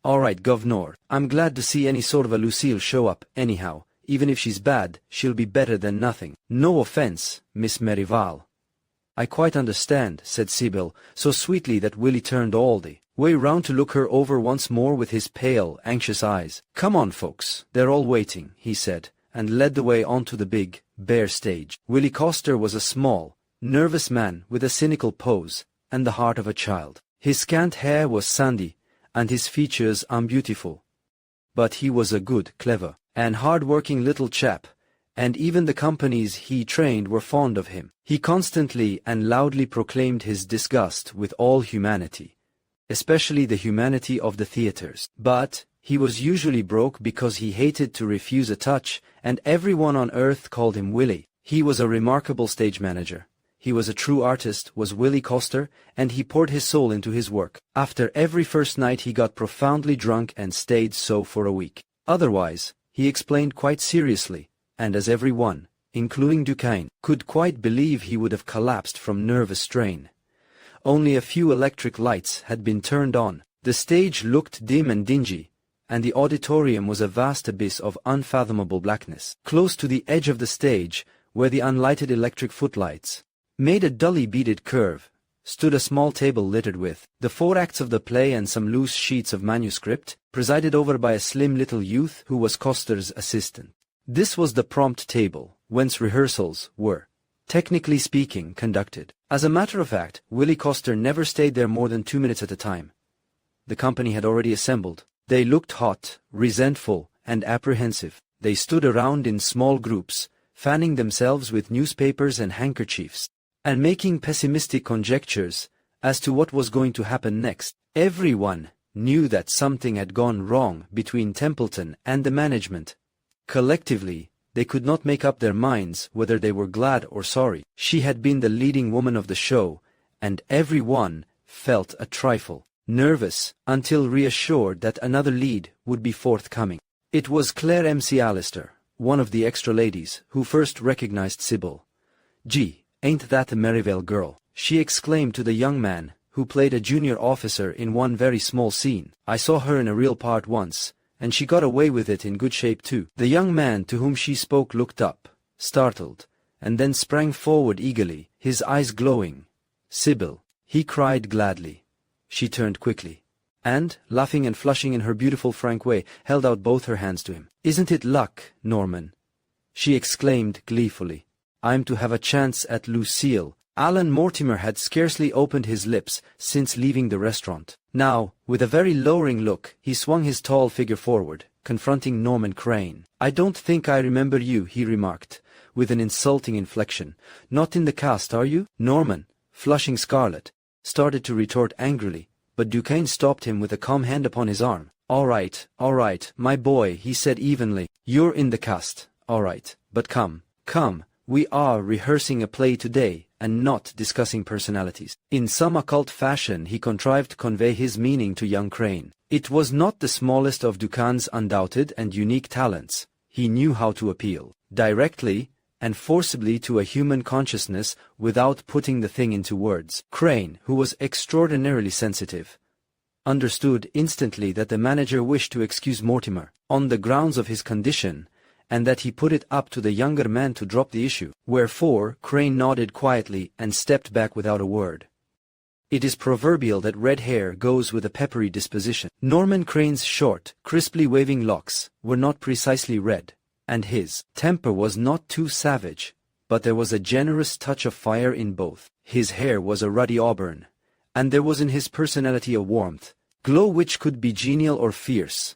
All right, governor, I'm glad to see any sort of a Lucille show up, anyhow. Even if she's bad, she'll be better than nothing. No offense, Miss Merivale. I quite understand, said Sybil, so sweetly that Willie turned all the way round to look her over once more with his pale, anxious eyes. Come on, folks, they're all waiting, he said, and led the way onto the big, bare stage. Willie Coster was a small, nervous man with a cynical pose, and the heart of a child. His scant hair was sandy, and his features unbeautiful. But he was a good, clever, and hard-working little chap, and even the companies he trained were fond of him. He constantly and loudly proclaimed his disgust with all humanity, especially the humanity of the theaters. But he was usually broke because he hated to refuse a touch, and everyone on earth called him Willie. He was a remarkable stage manager. He was a true artist, was Willie Coster, and he poured his soul into his work. After every first night he got profoundly drunk and stayed so for a week. Otherwise, he explained quite seriously, and as everyone, including Duquesne, could quite believe, he would have collapsed from nervous strain. Only a few electric lights had been turned on. The stage looked dim and dingy, and the auditorium was a vast abyss of unfathomable blackness. Close to the edge of the stage, where the unlighted electric footlights made a dully beaded curve, stood a small table littered with the 4 acts of the play and some loose sheets of manuscript, presided over by a slim little youth who was Coster's assistant. This was the prompt table, whence rehearsals were, technically speaking, conducted. As a matter of fact, Willie Coster never stayed there more than 2 minutes at a time. The company had already assembled. They looked hot, resentful, and apprehensive. They stood around in small groups, fanning themselves with newspapers and handkerchiefs, and making pessimistic conjectures as to what was going to happen next. Everyone knew that something had gone wrong between Templeton and the management. Collectively, they could not make up their minds whether they were glad or sorry. She had been the leading woman of the show, and everyone felt a trifle nervous until reassured that another lead would be forthcoming. It was Claire M.C. Allister, one of the extra ladies, who first recognized Sybil. "Gee, ain't that a Merivale girl?" she exclaimed to the young man, who played a junior officer in one very small scene. "I saw her in a real part once, and she got away with it in good shape too." The young man to whom she spoke looked up, startled, and then sprang forward eagerly, his eyes glowing. "Sybil," he cried gladly. She turned quickly, and, laughing and flushing in her beautiful frank way, held out both her hands to him. "Isn't it luck, Norman?" she exclaimed gleefully. "I'm to have a chance at Lucille." Alan Mortimer had scarcely opened his lips since leaving the restaurant. Now, with a very lowering look, he swung his tall figure forward, confronting Norman Crane. "I don't think I remember you," he remarked, with an insulting inflection. "Not in the cast, are you?" Norman, flushing scarlet, started to retort angrily, but Duquesne stopped him with a calm hand upon his arm. All right, my boy," he said evenly. "You're in the cast, all right, but come, we are rehearsing a play today, and not discussing personalities." In some occult fashion he contrived to convey his meaning to young Crane. It was not the smallest of Duquesne's undoubted and unique talents. He knew how to appeal, directly and forcibly, to a human consciousness without putting the thing into words. Crane, who was extraordinarily sensitive, understood instantly that the manager wished to excuse Mortimer, on the grounds of his condition, and that he put it up to the younger man to drop the issue. Wherefore, Crane nodded quietly and stepped back without a word. It is proverbial that red hair goes with a peppery disposition. Norman Crane's short, crisply waving locks were not precisely red, and his temper was not too savage, but there was a generous touch of fire in both. His hair was a ruddy auburn, and there was in his personality a warmth, glow which could be genial or fierce,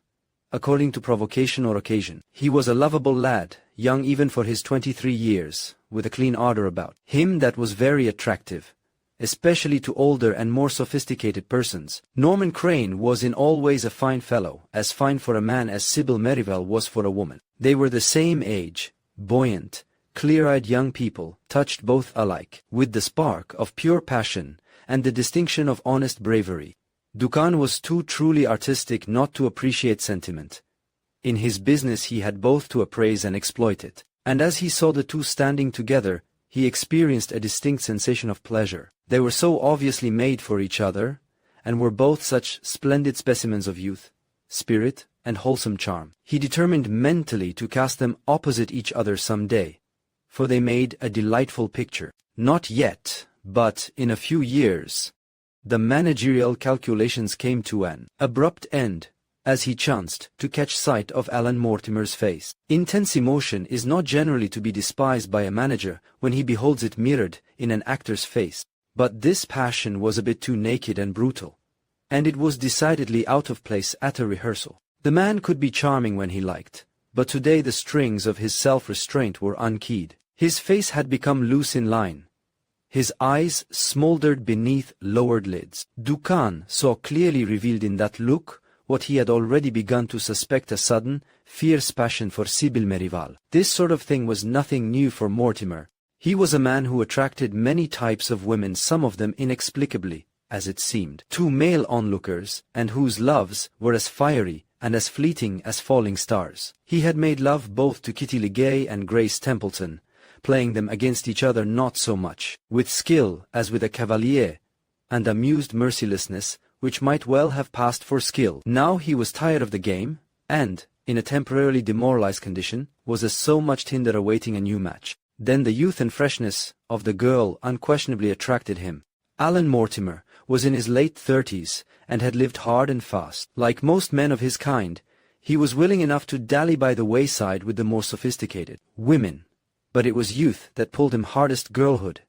according to provocation or occasion. He was a lovable lad, young even for his 23 years, with a clean ardor about him that was very attractive, especially to older and more sophisticated persons. Norman Crane was in all ways a fine fellow, as fine for a man as Sybil Merivale was for a woman. They were the same age, buoyant, clear-eyed young people, touched both alike, with the spark of pure passion and the distinction of honest bravery. Dukan was too truly artistic not to appreciate sentiment. In his business he had both to appraise and exploit it, and as he saw the two standing together, he experienced a distinct sensation of pleasure. They were so obviously made for each other, and were both such splendid specimens of youth, spirit, and wholesome charm. He determined mentally to cast them opposite each other some day, for they made a delightful picture. Not yet, but in a few years. The managerial calculations came to an abrupt end, as he chanced to catch sight of Alan Mortimer's face. Intense emotion is not generally to be despised by a manager when he beholds it mirrored in an actor's face, but this passion was a bit too naked and brutal, and it was decidedly out of place at a rehearsal. The man could be charming when he liked, but today the strings of his self-restraint were unkeyed. His face had become loose in line. His eyes smoldered beneath lowered lids. Dukan saw clearly revealed in that look what he had already begun to suspect, a sudden, fierce passion for Sybil Merival. This sort of thing was nothing new for Mortimer. He was a man who attracted many types of women, some of them inexplicably, as it seemed, to male onlookers, and whose loves were as fiery and as fleeting as falling stars. He had made love both to Kitty Legay and Grace Templeton, playing them against each other not so much with skill as with a cavalier, and amused mercilessness which might well have passed for skill. Now he was tired of the game, and, in a temporarily demoralized condition, was as so much tinder awaiting a new match. Then the youth and freshness of the girl unquestionably attracted him. Alan Mortimer was in his late 30s, and had lived hard and fast. Like most men of his kind, he was willing enough to dally by the wayside with the more sophisticated women. But it was youth that pulled him hardest, girlhood,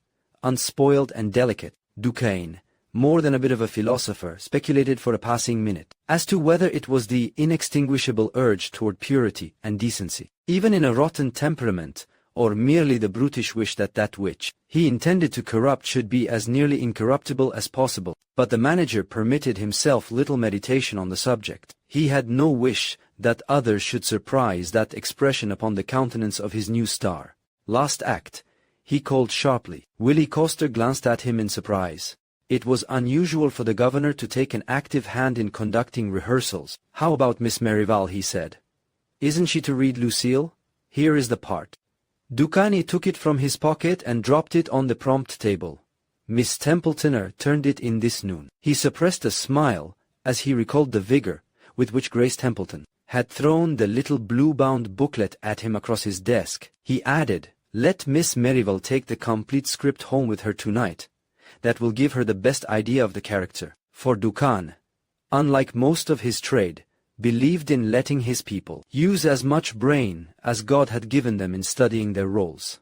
unspoiled and delicate. Duquesne, more than a bit of a philosopher, speculated for a passing minute as to whether it was the inextinguishable urge toward purity and decency, even in a rotten temperament, or merely the brutish wish that that which he intended to corrupt should be as nearly incorruptible as possible. But the manager permitted himself little meditation on the subject. He had no wish that others should surprise that expression upon the countenance of his new star. Last act, he called sharply. Willie Coster glanced at him in surprise. It was unusual for the governor to take an active hand in conducting rehearsals. "How about Miss Merival?" he said. "Isn't she to read Lucille? Here is the part." Ducani took it from his pocket and dropped it on the prompt table. Miss Templetoner turned it in this noon. He suppressed a smile as he recalled the vigor with which Grace Templeton had thrown the little blue-bound booklet at him across his desk. He added, "Let Miss Merival take the complete script home with her tonight. That will give her the best idea of the character." For Dukan, unlike most of his trade, believed in letting his people use as much brain as God had given them in studying their roles.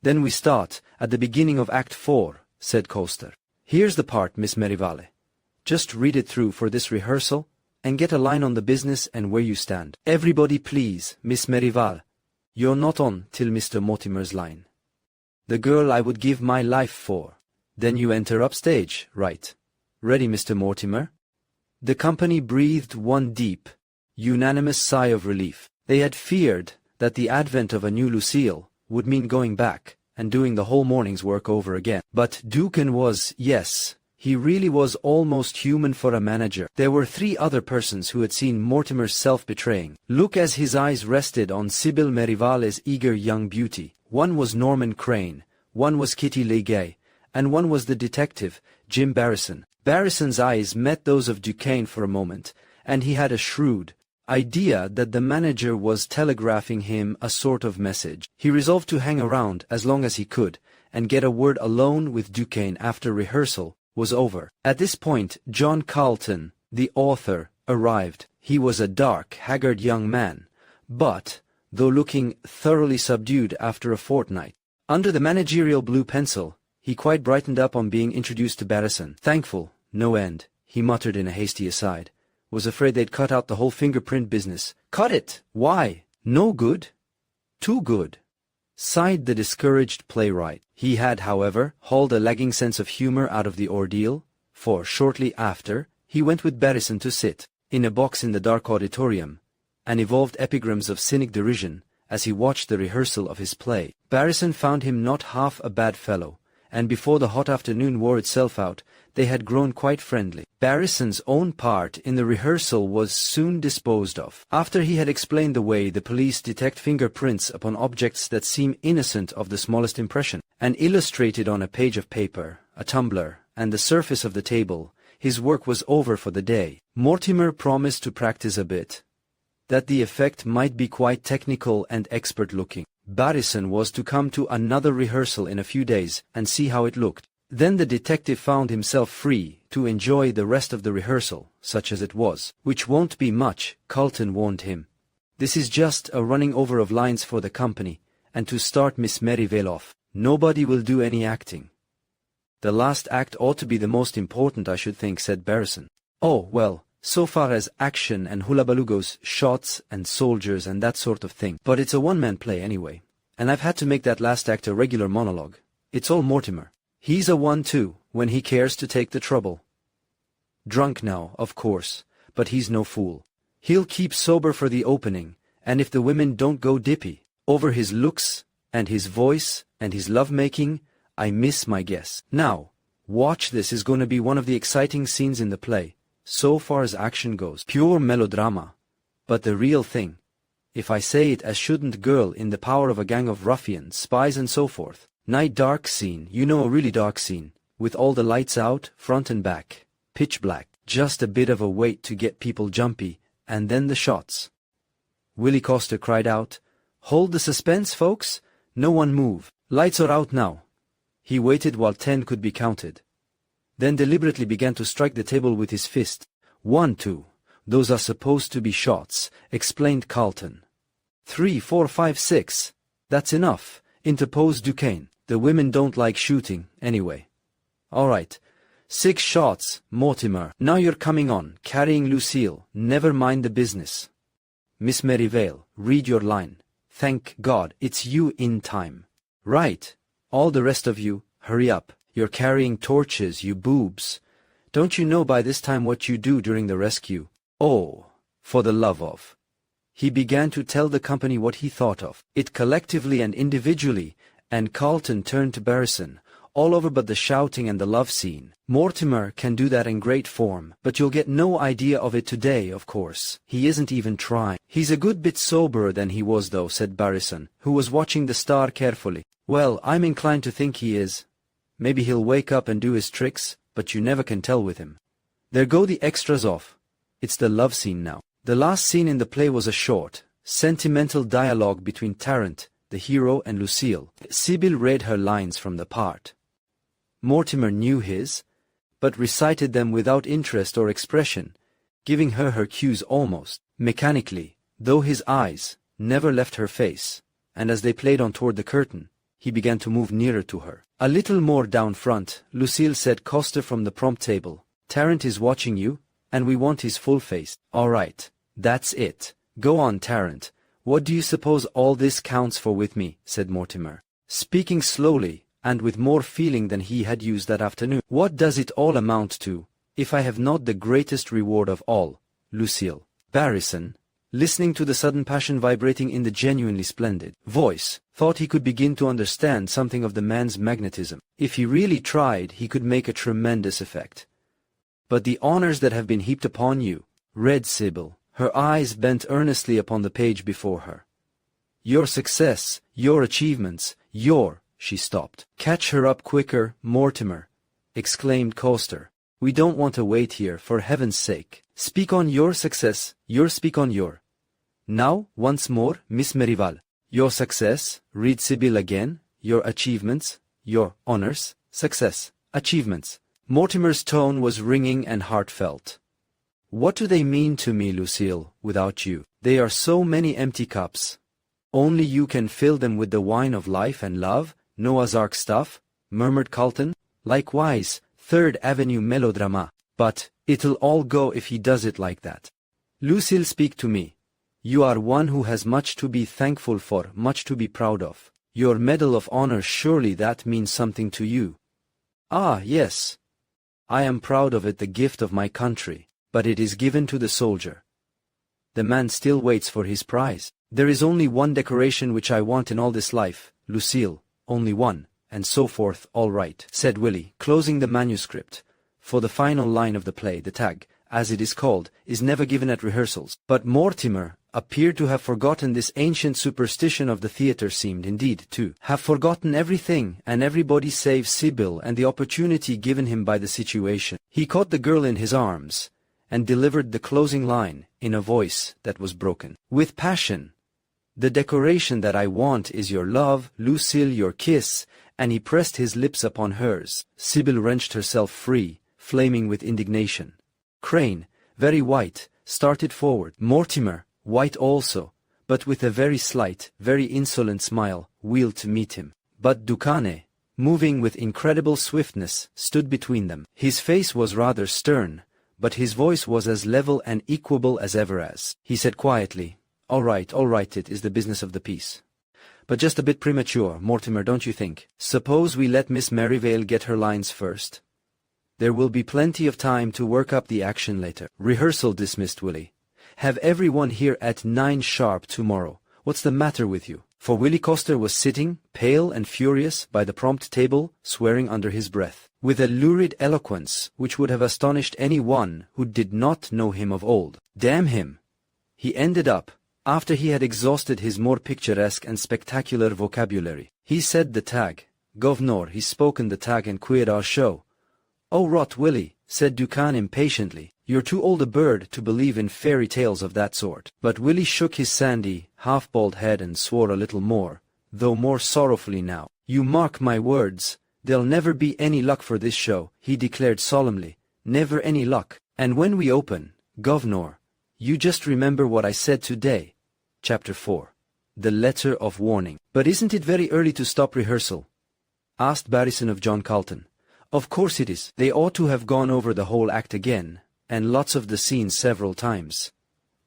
"Then we start at the beginning of Act 4, said Coster. "Here's the part, Miss Merivale. Just read it through for this rehearsal, and get a line on the business and where you stand. Everybody please, Miss Merival. You're not on till Mr. Mortimer's line. The girl I would give my life for." Then you enter upstage, right? "Ready, Mr. Mortimer?" The company breathed one deep, unanimous sigh of relief. They had feared that the advent of a new Lucille would mean going back and doing the whole morning's work over again. But Ducan was, yes, he really was almost human for a manager. There were three other persons who had seen Mortimer's self-betraying look as his eyes rested on Sybil Merivale's eager young beauty. One was Norman Crane, one was Kitty Legay, and one was the detective, Jim Barrison. Barrison's eyes met those of Duquesne for a moment, and he had a shrewd idea that the manager was telegraphing him a sort of message. He resolved to hang around as long as he could, and get a word alone with Duquesne after rehearsal was over. At this point, John Carlton, the author, arrived. He was a dark, haggard young man, but, though looking thoroughly subdued after a fortnight, under the managerial blue pencil, he quite brightened up on being introduced to Barrison. "Thankful, no end," he muttered in a hasty aside. "Was afraid they'd cut out the whole fingerprint business." "Cut it? Why? No good?" "Too good," sighed the discouraged playwright. He had, however, hauled a lagging sense of humor out of the ordeal, for shortly after, he went with Barrison to sit, in a box in the dark auditorium, and evolved epigrams of cynic derision as he watched the rehearsal of his play. Barrison found him not half a bad fellow, and before the hot afternoon wore itself out, they had grown quite friendly. Barrison's own part in the rehearsal was soon disposed of. After he had explained the way the police detect fingerprints upon objects that seem innocent of the smallest impression, and illustrated on a page of paper, a tumbler, and the surface of the table, his work was over for the day. Mortimer promised to practice a bit, that the effect might be quite technical and expert-looking. Barrison was to come to another rehearsal in a few days and see how it looked. Then the detective found himself free to enjoy the rest of the rehearsal, such as it was. Which won't be much, Carlton warned him. This is just a running over of lines for the company, and to start Miss Merivale off. Nobody will do any acting. The last act ought to be the most important, I should think, said Barrison. Oh, well, so far as action and hullabaloo goes, shots and soldiers and that sort of thing. But it's a one-man play anyway, and I've had to make that last act a regular monologue. It's all Mortimer. He's a one too, when he cares to take the trouble. Drunk now, of course, but he's no fool. He'll keep sober for the opening, and if the women don't go dippy over his looks, and his voice, and his love-making, I miss my guess. Now, watch, this is going to be one of the exciting scenes in the play, so far as action goes. Pure melodrama, but the real thing. If I say it as shouldn't girl in the power of a gang of ruffians, spies and so forth. Night dark scene, you know, a really dark scene, with all the lights out, front and back, pitch black, just a bit of a wait to get people jumpy, and then the shots. Willie Coster cried out, "Hold the suspense, folks, no one move, lights are out now." He waited while 10 could be counted, then deliberately began to strike the table with his fist. 1, 2, those are supposed to be shots, explained Carlton. 3, 4, 5, 6, that's enough, interposed Duquesne. The women don't like shooting, anyway. All right. 6 shots, Mortimer. Now you're coming on, carrying Lucille. Never mind the business. Miss Merivale, read your line. Thank God, it's you in time. Right. All the rest of you, hurry up. You're carrying torches, you boobs. Don't you know by this time what you do during the rescue? Oh, for the love of. He began to tell the company what he thought of it collectively and individually, and Carlton turned to Barrison, all over but the shouting and the love scene. Mortimer can do that in great form, but you'll get no idea of it today, of course. He isn't even trying. He's a good bit soberer than he was, though, said Barrison, who was watching the star carefully. Well, I'm inclined to think he is. Maybe he'll wake up and do his tricks, but you never can tell with him. There go the extras off. It's the love scene now. The last scene in the play was a short, sentimental dialogue between Tarrant, the hero, and Lucille. Sybil read her lines from the part. Mortimer knew his, but recited them without interest or expression, giving her her cues almost mechanically, though his eyes never left her face, and as they played on toward the curtain, he began to move nearer to her. A little more down front, Lucille said, Coster from the prompt table. Tarrant is watching you, and we want his full face. All right, that's it. Go on, Tarrant. What do you suppose all this counts for with me? Said Mortimer, speaking slowly, and with more feeling than he had used that afternoon. What does it all amount to, if I have not the greatest reward of all, Lucille? Barrison, listening to the sudden passion vibrating in the genuinely splendid voice, thought he could begin to understand something of the man's magnetism. If he really tried, he could make a tremendous effect. But the honors that have been heaped upon you, read Sybil, her eyes bent earnestly upon the page before her. Your success, your achievements, she stopped. Catch her up quicker, Mortimer, exclaimed Coster. We don't want to wait here, for heaven's sake. Speak on your success, speak on your. Now, once more, Miss Merivale. Your success, read Sybil again, your achievements, your honors, success, achievements. Mortimer's tone was ringing and heartfelt. What do they mean to me, Lucille, without you? They are so many empty cups. Only you can fill them with the wine of life and love, Noah's Ark stuff, murmured Carlton. Likewise, Third Avenue melodrama. But it'll all go if he does it like that. Lucille, speak to me. You are one who has much to be thankful for, much to be proud of. Your Medal of Honor, surely that means something to you. Ah, yes. I am proud of it, the gift of my country, but it is given to the soldier. The man still waits for his prize. There is only one decoration which I want in all this life, Lucille, only one, and so forth. All right, said Willie, closing the manuscript. For the final line of the play, the tag, as it is called, is never given at rehearsals. But Mortimer appeared to have forgotten this ancient superstition of the theatre, seemed indeed to have forgotten everything and everybody save Sybil and the opportunity given him by the situation. He caught the girl in his arms and delivered the closing line in a voice that was broken with passion. The decoration that I want is your love, Lucille, your kiss, and he pressed his lips upon hers. Sybil wrenched herself free, flaming with indignation. Crane, very white, started forward. Mortimer, white also, but with a very slight, very insolent smile, wheeled to meet him. But Ducane, moving with incredible swiftness, stood between them. His face was rather stern, but his voice was as level and equable as ever as. He said quietly, all right, it is the business of the piece. But just a bit premature, Mortimer, don't you think? Suppose we let Miss Merivale get her lines first? There will be plenty of time to work up the action later. Rehearsal dismissed, Willie. Have everyone here at 9 sharp tomorrow. What's the matter with you? For Willie Coster was sitting, pale and furious, by the prompt table, swearing under his breath, with a lurid eloquence which would have astonished any one who did not know him of old. Damn him! He ended up, after he had exhausted his more picturesque and spectacular vocabulary. He said the tag. Governor, he's spoken the tag and queered our show. Oh rot, Willie, said Ducan impatiently. You're too old a bird to believe in fairy tales of that sort. But Willie shook his sandy, half-bald head and swore a little more, though more sorrowfully now. You mark my words, there'll never be any luck for this show, he declared solemnly. Never any luck. And when we open, Governor, you just remember what I said today. Chapter 4. The Letter of Warning. But isn't it very early to stop rehearsal? Asked Barrison of John Carlton. Of course it is. They ought to have gone over the whole act again, and lots of the scenes several times.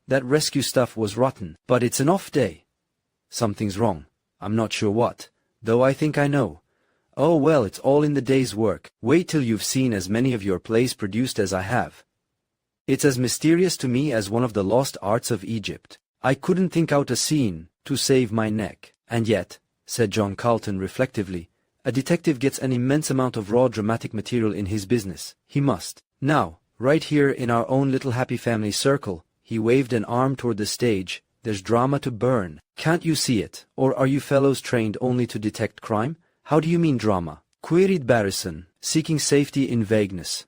That rescue stuff was rotten, but it's an off day. Something's wrong. I'm not sure what, though I think I know. Oh well, it's all in the day's work. Wait till you've seen as many of your plays produced as I have. It's as mysterious to me as one of the lost arts of Egypt. I couldn't think out a scene to save my neck. And yet, said John Carlton reflectively, a detective gets an immense amount of raw dramatic material in his business. He must. Now, right here in our own little happy family circle, he waved an arm toward the stage, there's drama to burn. Can't you see it? Or are you fellows trained only to detect crime? How do you mean drama? Queried Barrison, seeking safety in vagueness.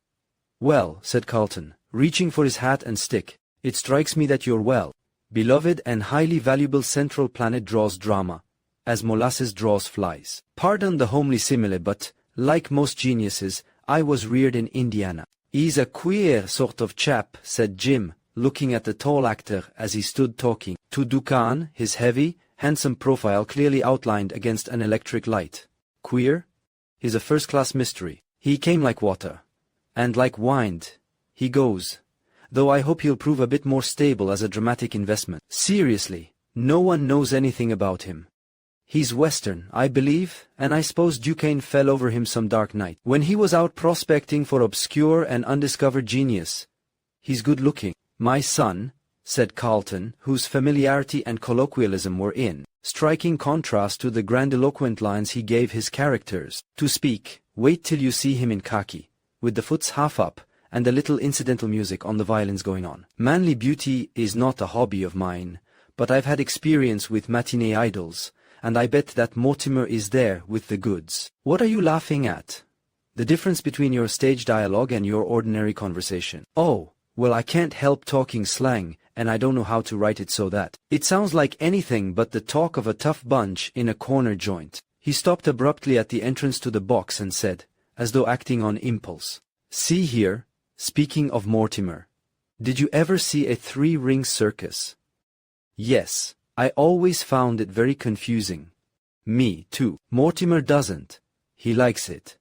Well, said Carlton, reaching for his hat and stick, it strikes me that your beloved and highly valuable central planet draws drama, as molasses draws flies. Pardon the homely simile, but, like most geniuses, I was reared in Indiana. He's a queer sort of chap, said Jim, looking at the tall actor as he stood talking to Ducan, his heavy, handsome profile clearly outlined against an electric light. Queer? He's a first-class mystery. He came like water. And like wind, he goes. Though I hope he'll prove a bit more stable as a dramatic investment. Seriously, no one knows anything about him. He's Western, I believe, and I suppose Duquesne fell over him some dark night when he was out prospecting for obscure and undiscovered genius. He's good-looking. My son, said Carlton, whose familiarity and colloquialism were in striking contrast to the grandiloquent lines he gave his characters. To speak, wait till you see him in khaki, with the foots half up, and a little incidental music on the violins going on. Manly beauty is not a hobby of mine, but I've had experience with matinee idols, and I bet that Mortimer is there with the goods. What are you laughing at? The difference between your stage dialogue and your ordinary conversation. Oh, well, I can't help talking slang, and I don't know how to write it so that it sounds like anything but the talk of a tough bunch in a corner joint. He stopped abruptly at the entrance to the box and said, as though acting on impulse, see here, speaking of Mortimer, did you ever see a 3-ring circus? Yes, I always found it very confusing. Me too. Mortimer doesn't. He likes it.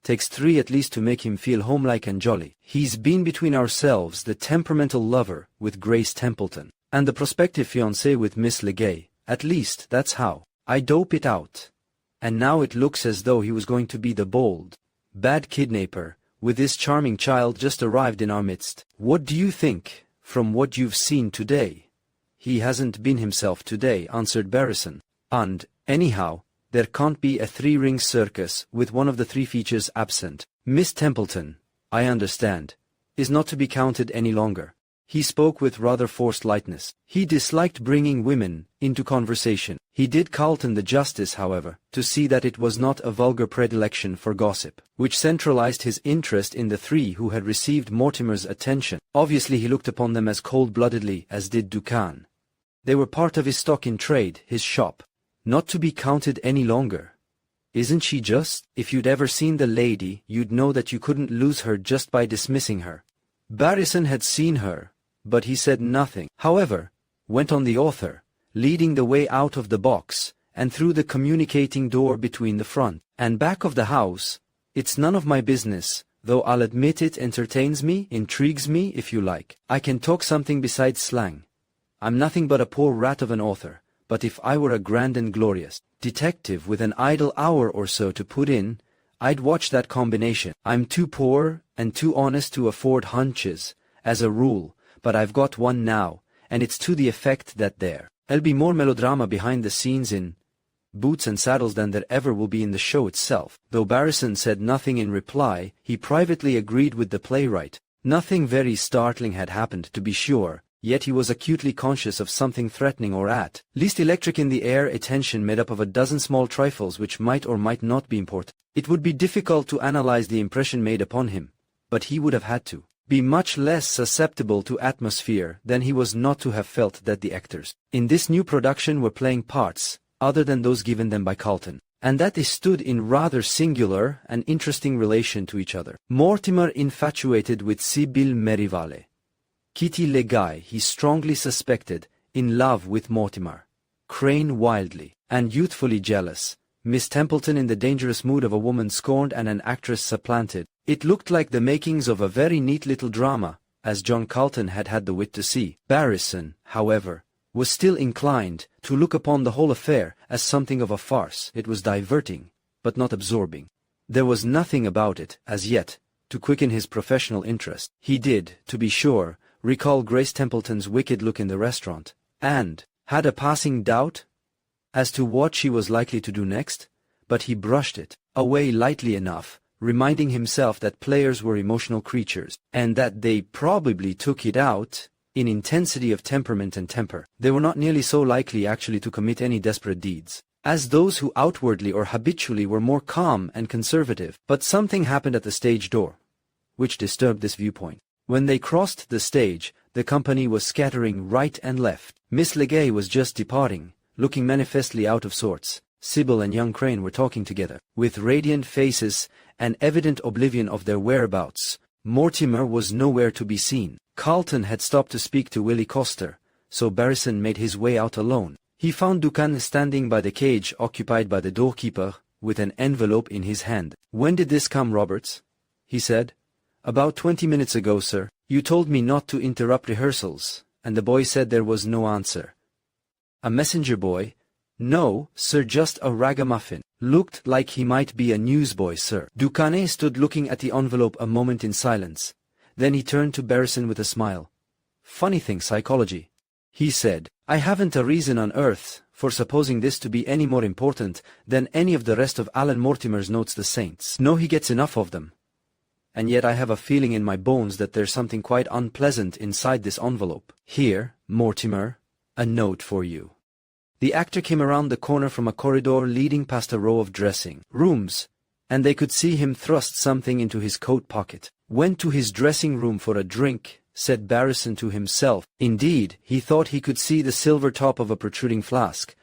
Takes 3 at least to make him feel homelike and jolly. He's been between ourselves the temperamental lover with Grace Templeton, and the prospective fiancé with Miss Legay. At least, that's how I dope it out. And now it looks as though he was going to be the bold, bad kidnapper, with this charming child just arrived in our midst. What do you think, from what you've seen today? he hasn't been himself today, answered Barrison. And, anyhow, there can't be a three-ring circus with one of the three features absent. Miss Templeton, I understand, is not to be counted any longer. He spoke with rather forced lightness. He disliked bringing women into conversation. He did Carlton the justice, however, to see that it was not a vulgar predilection for gossip, which centralized his interest in the three who had received Mortimer's attention. Obviously he looked upon them as cold-bloodedly as did Duncan. They were part of his stock in trade, his shop. Not to be counted any longer. Isn't she just? If you'd ever seen the lady, you'd know that you couldn't lose her just by dismissing her. Barrison had seen her, but he said nothing. However, went on the author, leading the way out of the box, and through the communicating door between the front and back of the house. It's none of my business, though I'll admit it entertains me, intrigues me if you like. I can talk something besides slang. I'm nothing but a poor rat of an author, but if I were a grand and glorious detective with an idle hour or so to put in, I'd watch that combination. I'm too poor and too honest to afford hunches, as a rule, but I've got one now, and it's to the effect that there'll be more melodrama behind the scenes in Boots and Saddles than there ever will be in the show itself. Though Barrison said nothing in reply, he privately agreed with the playwright. Nothing very startling had happened, to be sure, yet he was acutely conscious of something threatening or at least electric in the air, a tension made up of a dozen small trifles which might or might not be important. It would be difficult to analyze the impression made upon him, but he would have had to be much less susceptible to atmosphere than he was not to have felt that the actors in this new production were playing parts other than those given them by Carlton, and that they stood in rather singular and interesting relation to each other. Mortimer infatuated with Sibylle Merivale. Kitty Legay, he strongly suspected, in love with Mortimer. Crane wildly and youthfully jealous. Miss Templeton in the dangerous mood of a woman scorned and an actress supplanted. It looked like the makings of a very neat little drama, as John Carlton had had the wit to see. Barrison, however, was still inclined to look upon the whole affair as something of a farce. It was diverting, but not absorbing. There was nothing about it, as yet, to quicken his professional interest. He did, to be sure, recall Grace Templeton's wicked look in the restaurant, and had a passing doubt as to what she was likely to do next, but he brushed it away lightly enough, reminding himself that players were emotional creatures, and that they probably took it out in intensity of temperament and temper. They were not nearly so likely actually to commit any desperate deeds as those who outwardly or habitually were more calm and conservative. But something happened at the stage door, which disturbed this viewpoint. When they crossed the stage, the company was scattering right and left. Miss Legay was just departing, looking manifestly out of sorts. Sybil and young Crane were talking together, with radiant faces and evident oblivion of their whereabouts. Mortimer was nowhere to be seen. Carlton had stopped to speak to Willie Coster, so Barrison made his way out alone. He found Duncan standing by the cage occupied by the doorkeeper, with an envelope in his hand. "When did this come, Roberts?" he said. "About 20 minutes ago, sir. You told me not to interrupt rehearsals, and the boy said there was no answer." "A messenger boy?" "No, sir, just a ragamuffin. Looked like he might be a newsboy, sir." Duncan stood looking at the envelope a moment in silence. Then he turned to Barrison with a smile. "Funny thing, psychology," he said. "I haven't a reason on earth for supposing this to be any more important than any of the rest of Alan Mortimer's notes the Saints. No, he gets enough of them. And yet I have a feeling in my bones that there's something quite unpleasant inside this envelope. Here, Mortimer, a note for you." The actor came around the corner from a corridor leading past a row of dressing rooms, and they could see him thrust something into his coat pocket. "Went to his dressing room for a drink," said Barrison to himself. Indeed, he thought he could see the silver top of a protruding flask.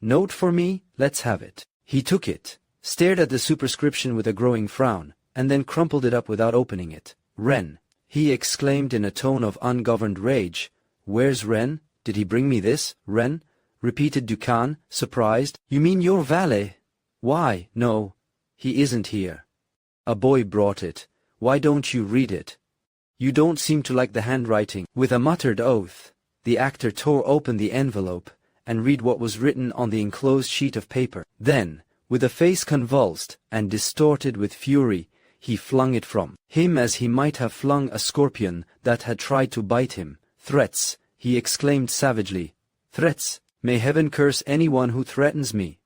"Note for me? Let's have it." He took it, stared at the superscription with a growing frown, and then crumpled it up without opening it. "Wren," he exclaimed in a tone of ungoverned rage. "Where's Wren? Did he bring me this? Wren?" repeated Duncan, surprised. "You mean your valet?" "Why, no, he isn't here. A boy brought it. Why don't you read it? You don't seem to like the handwriting." With a muttered oath, the actor tore open the envelope and read what was written on the enclosed sheet of paper. Then, with a face convulsed and distorted with fury, he flung it from him as he might have flung a scorpion that had tried to bite him. Threats, he exclaimed savagely. Threats! May heaven curse anyone who threatens me.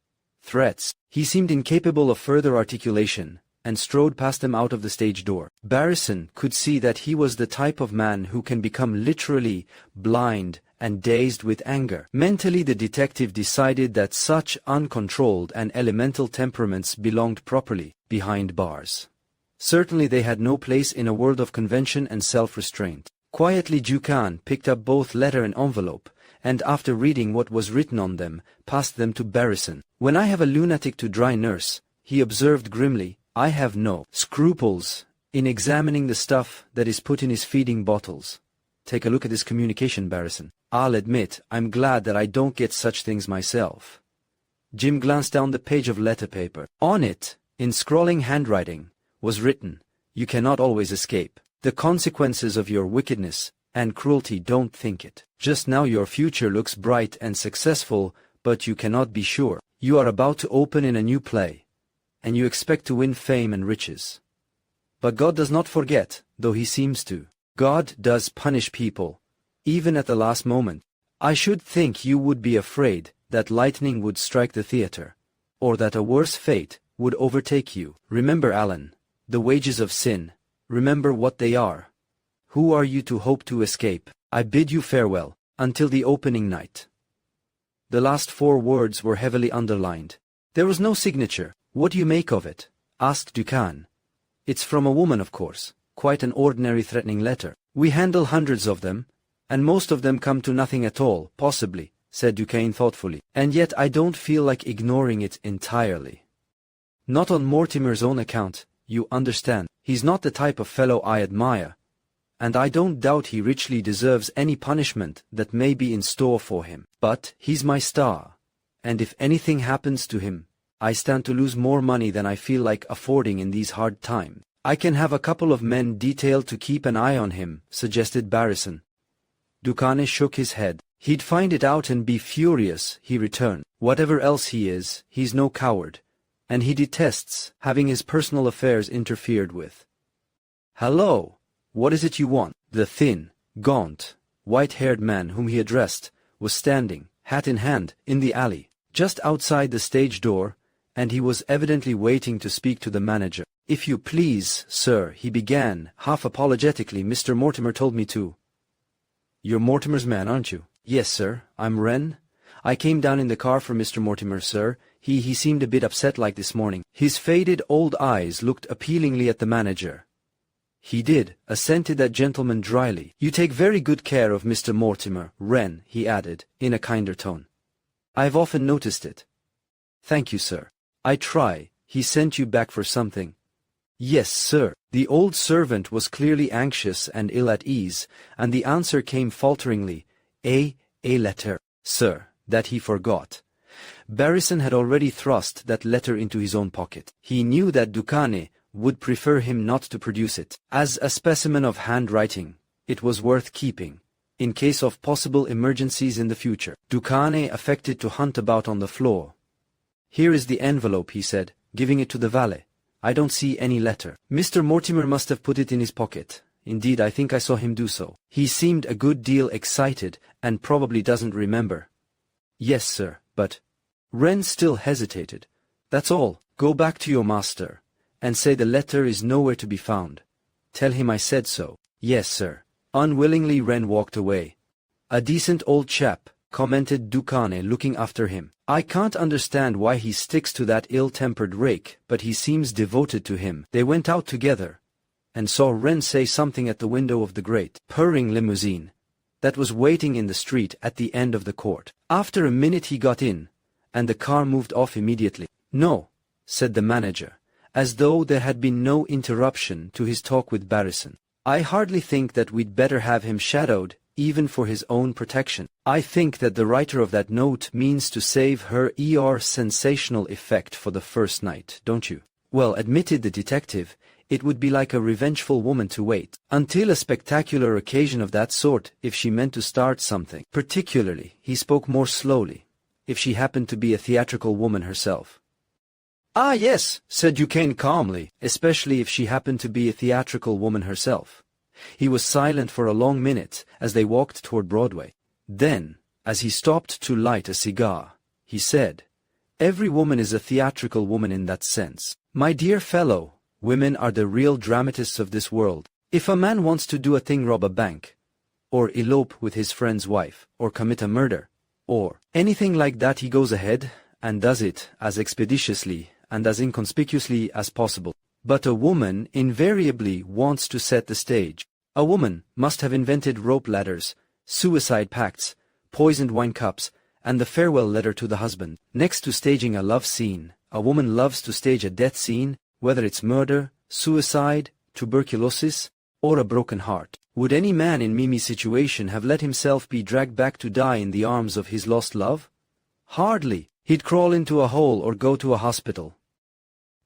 Threats! He seemed incapable of further articulation, and strode past them out of the stage door. Barrison could see that he was the type of man who can become literally blind and dazed with anger. Mentally, the detective decided that such uncontrolled and elemental temperaments belonged properly behind bars. Certainly they had no place in a world of convention and self-restraint. Quietly, Duncan picked up both letter and envelope, and after reading what was written on them, passed them to Barrison. When I have a lunatic to dry nurse, he observed grimly, I have no scruples in examining the stuff that is put in his feeding bottles. Take a look at this communication, Barrison. I'll admit, I'm glad that I don't get such things myself. Jim glanced down the page of letter paper. On it, in scrawling handwriting, was written, You cannot always escape the consequences of your wickedness and cruelty, don't think it. Just now your future looks bright and successful, but you cannot be sure. You are about to open in a new play, and you expect to win fame and riches. But God does not forget, though he seems to. God does punish people, even at the last moment. I should think you would be afraid that lightning would strike the theater, or that a worse fate would overtake you. Remember, Alan, the wages of sin. Remember what they are. Who are you to hope to escape? I bid you farewell, until the opening night. The last 4 words were heavily underlined. There was no signature. What do you make of it? Asked Duncan. It's from a woman, of course. Quite an ordinary threatening letter. We handle hundreds of them, and most of them come to nothing at all, possibly, said Duncan thoughtfully. And yet I don't feel like ignoring it entirely. Not on Mortimer's own account, you understand. He's not the type of fellow I admire, and I don't doubt he richly deserves any punishment that may be in store for him. But he's my star, and if anything happens to him, I stand to lose more money than I feel like affording in these hard times. I can have a couple of men detailed to keep an eye on him, suggested Barrison. Duncan shook his head. He'd find it out and be furious, he returned. Whatever else he is, he's no coward, and he detests having his personal affairs interfered with. Hello, what is it you want? The thin, gaunt, white-haired man whom he addressed was standing, hat in hand, in the alley, just outside the stage door, and he was evidently waiting to speak to the manager. If you please, sir, he began, half apologetically. Mr. Mortimer told me to. You're Mortimer's man, aren't you? Yes, sir, I'm Wren. I came down in the car for Mr. Mortimer, sir. He seemed a bit upset like this morning. His faded old eyes looked appealingly at the manager. He did, assented that gentleman dryly. You take very good care of Mr. Mortimer, Wren, he added, in a kinder tone. I've often noticed it. Thank you, sir. I try. He sent you back for something. Yes, sir. The old servant was clearly anxious and ill at ease, and the answer came falteringly. A letter, sir, that he forgot. Barrison had already thrust that letter into his own pocket. He knew that Duncan would prefer him not to produce it. As a specimen of handwriting, it was worth keeping, in case of possible emergencies in the future. Duncan affected to hunt about on the floor. Here is the envelope, he said, giving it to the valet. I don't see any letter. Mr. Mortimer must have put it in his pocket. Indeed, I think I saw him do so. He seemed a good deal excited, and probably doesn't remember. Yes, sir, but... Wren still hesitated. That's all. Go back to your master, and say the letter is nowhere to be found. Tell him I said so. Yes, sir. Unwillingly Wren walked away. A decent old chap, commented Duncan, looking after him. I can't understand why he sticks to that ill-tempered rake, but he seems devoted to him. They went out together, and saw Wren say something at the window of the great, purring limousine that was waiting in the street at the end of the court. After a minute he got in, and the car moved off immediately. No, said the manager, as though there had been no interruption to his talk with Barrison. I hardly think that we'd better have him shadowed, even for his own protection. I think that the writer of that note means to save her sensational effect for the first night, don't you? Well, admitted the detective, it would be like a revengeful woman to wait until a spectacular occasion of that sort if she meant to start something. Particularly, he spoke more slowly, if she happened to be a theatrical woman herself. Ah, yes, said Duncan calmly, especially if she happened to be a theatrical woman herself. He was silent for a long minute as they walked toward Broadway. Then, as he stopped to light a cigar, he said, "Every woman is a theatrical woman in that sense. My dear fellow, women are the real dramatists of this world. If a man wants to do a thing, rob a bank, or elope with his friend's wife, or commit a murder, or anything like that, he goes ahead and does it as expeditiously and as inconspicuously as possible. But a woman invariably wants to set the stage. A woman must have invented rope ladders, suicide pacts, poisoned wine cups, and the farewell letter to the husband. Next to staging a love scene, a woman loves to stage a death scene, whether it's murder, suicide, tuberculosis, or a broken heart. Would any man in Mimi's situation have let himself be dragged back to die in the arms of his lost love? Hardly. He'd crawl into a hole or go to a hospital.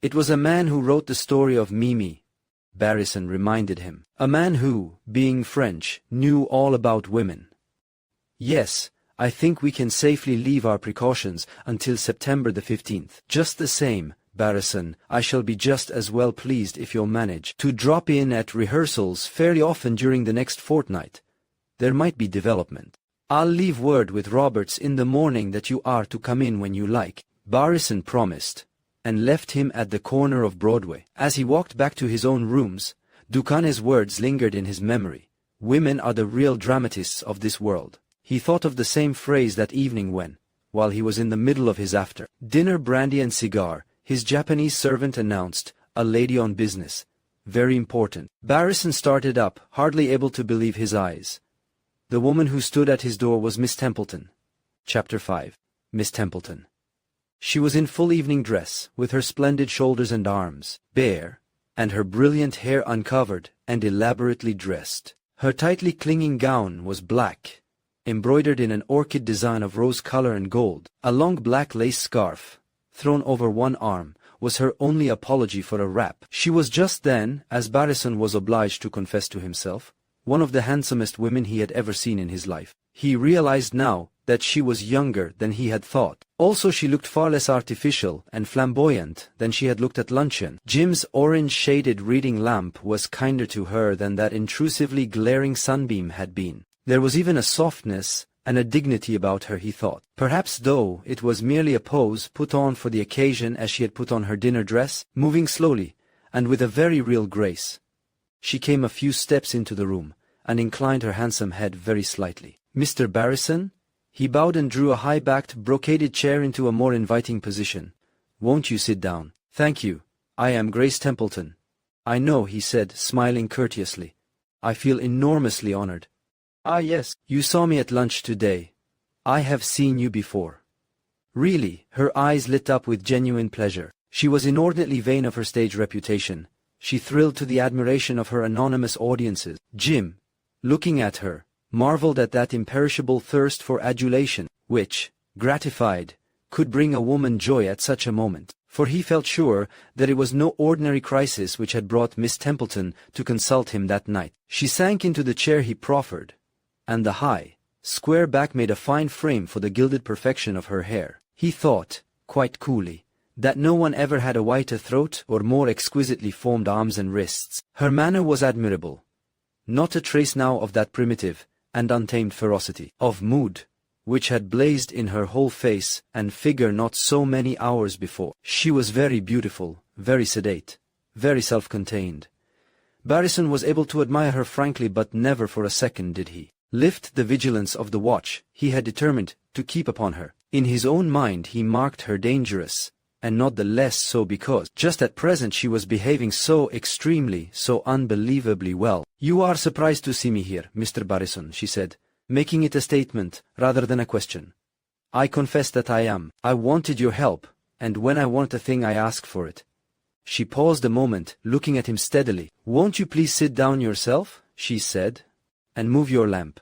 It was a man who wrote the story of Mimi, Barrison reminded him. A man who, being French, knew all about women. Yes, I think we can safely leave our precautions until September the 15th. Just the same, Barrison, I shall be just as well pleased if you'll manage to drop in at rehearsals fairly often during the next fortnight. There might be development. I'll leave word with Roberts in the morning that you are to come in when you like. Barrison promised, and left him at the corner of Broadway. As he walked back to his own rooms, Ducan's words lingered in his memory. Women are the real dramatists of this world. He thought of the same phrase that evening when, while he was in the middle of his after-dinner brandy and cigar, his Japanese servant announced, "A lady on business. Very important." Barrison started up, hardly able to believe his eyes. The woman who stood at his door was Miss Templeton. Chapter 5. Miss Templeton. She was in full evening dress, with her splendid shoulders and arms bare, and her brilliant hair uncovered and elaborately dressed. Her tightly clinging gown was black, embroidered in an orchid design of rose color and gold. A long black lace scarf, thrown over one arm, was her only apology for a wrap. She was just then, as Barrison was obliged to confess to himself, one of the handsomest women he had ever seen in his life. He realized now that she was younger than he had thought. Also, she looked far less artificial and flamboyant than she had looked at luncheon. Jim's orange-shaded reading lamp was kinder to her than that intrusively glaring sunbeam had been. There was even a softness and a dignity about her, he thought. Perhaps, though, it was merely a pose put on for the occasion as she had put on her dinner dress. Moving slowly, and with a very real grace, she came a few steps into the room, and inclined her handsome head very slightly. "Mr. Barrison?" He bowed and drew a high-backed, brocaded chair into a more inviting position. "Won't you sit down?" "Thank you. I am Grace Templeton." "I know," he said, smiling courteously. "I feel enormously honored." "Ah, yes, you saw me at lunch today. I have seen you before." Really, her eyes lit up with genuine pleasure. She was inordinately vain of her stage reputation. She thrilled to the admiration of her anonymous audiences. Jim, looking at her, marveled at that imperishable thirst for adulation, which, gratified, could bring a woman joy at such a moment. For he felt sure that it was no ordinary crisis which had brought Miss Templeton to consult him that night. She sank into the chair he proffered, and the high, square back made a fine frame for the gilded perfection of her hair. He thought, quite coolly, that no one ever had a whiter throat or more exquisitely formed arms and wrists. Her manner was admirable. Not a trace now of that primitive and untamed ferocity of mood which had blazed in her whole face and figure not so many hours before. She was very beautiful, very sedate, very self-contained. Barrison was able to admire her frankly, but never for a second did he lift the vigilance of the watch he had determined to keep upon her. In his own mind he marked her dangerous, and not the less so because, just at present, she was behaving so extremely, so unbelievably well. "You are surprised to see me here, Mr. Barrison," she said, making it a statement rather than a question. "I confess that I am. I wanted your help, and when I want a thing I ask for it." She paused a moment, looking at him steadily. "Won't you please sit down yourself," she said, "and move your lamp?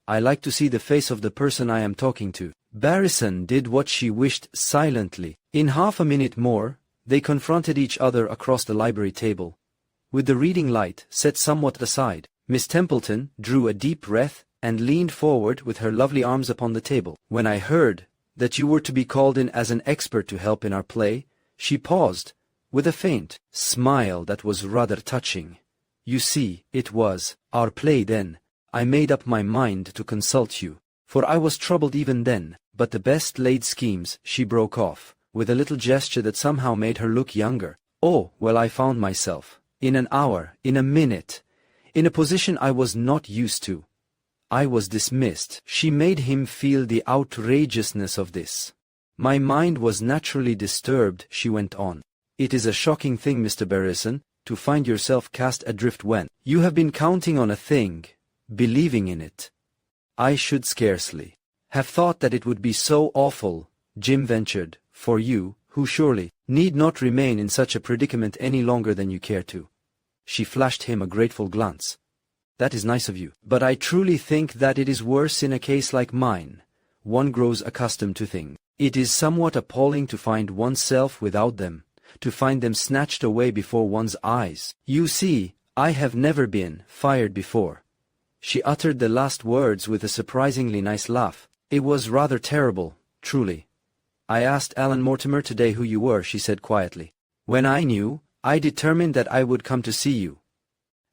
I like to see the face of the person I am talking to." Barrison did what she wished silently. In half a minute more, they confronted each other across the library table, with the reading light set somewhat aside. Miss Templeton drew a deep breath and leaned forward with her lovely arms upon the table. "When I heard that you were to be called in as an expert to help in our play," she paused, with a faint smile that was rather touching. "You see, it was our play then. I made up my mind to consult you. for I was troubled even then, but the best laid schemes, she broke off, with a little gesture that somehow made her look younger. Oh, well, I found myself, in an hour, in a minute, in a position I was not used to. I was dismissed. She made him feel the outrageousness of this. My mind was naturally disturbed, she went on. It is a shocking thing, Mr. Barrison, to find yourself cast adrift when you have been counting on a thing, believing in it. I should scarcely have thought that it would be so awful, Jim ventured, for you, who surely need not remain in such a predicament any longer than you care to. She flashed him a grateful glance. That is nice of you, but I truly think that it is worse in a case like mine. One grows accustomed to things. It is somewhat appalling to find oneself without them, to find them snatched away before one's eyes. You see, I have never been fired before. She uttered the last words with a surprisingly nice laugh. It was rather terrible, truly. I asked Alan Mortimer today who you were, she said quietly. When I knew, I determined that I would come to see you.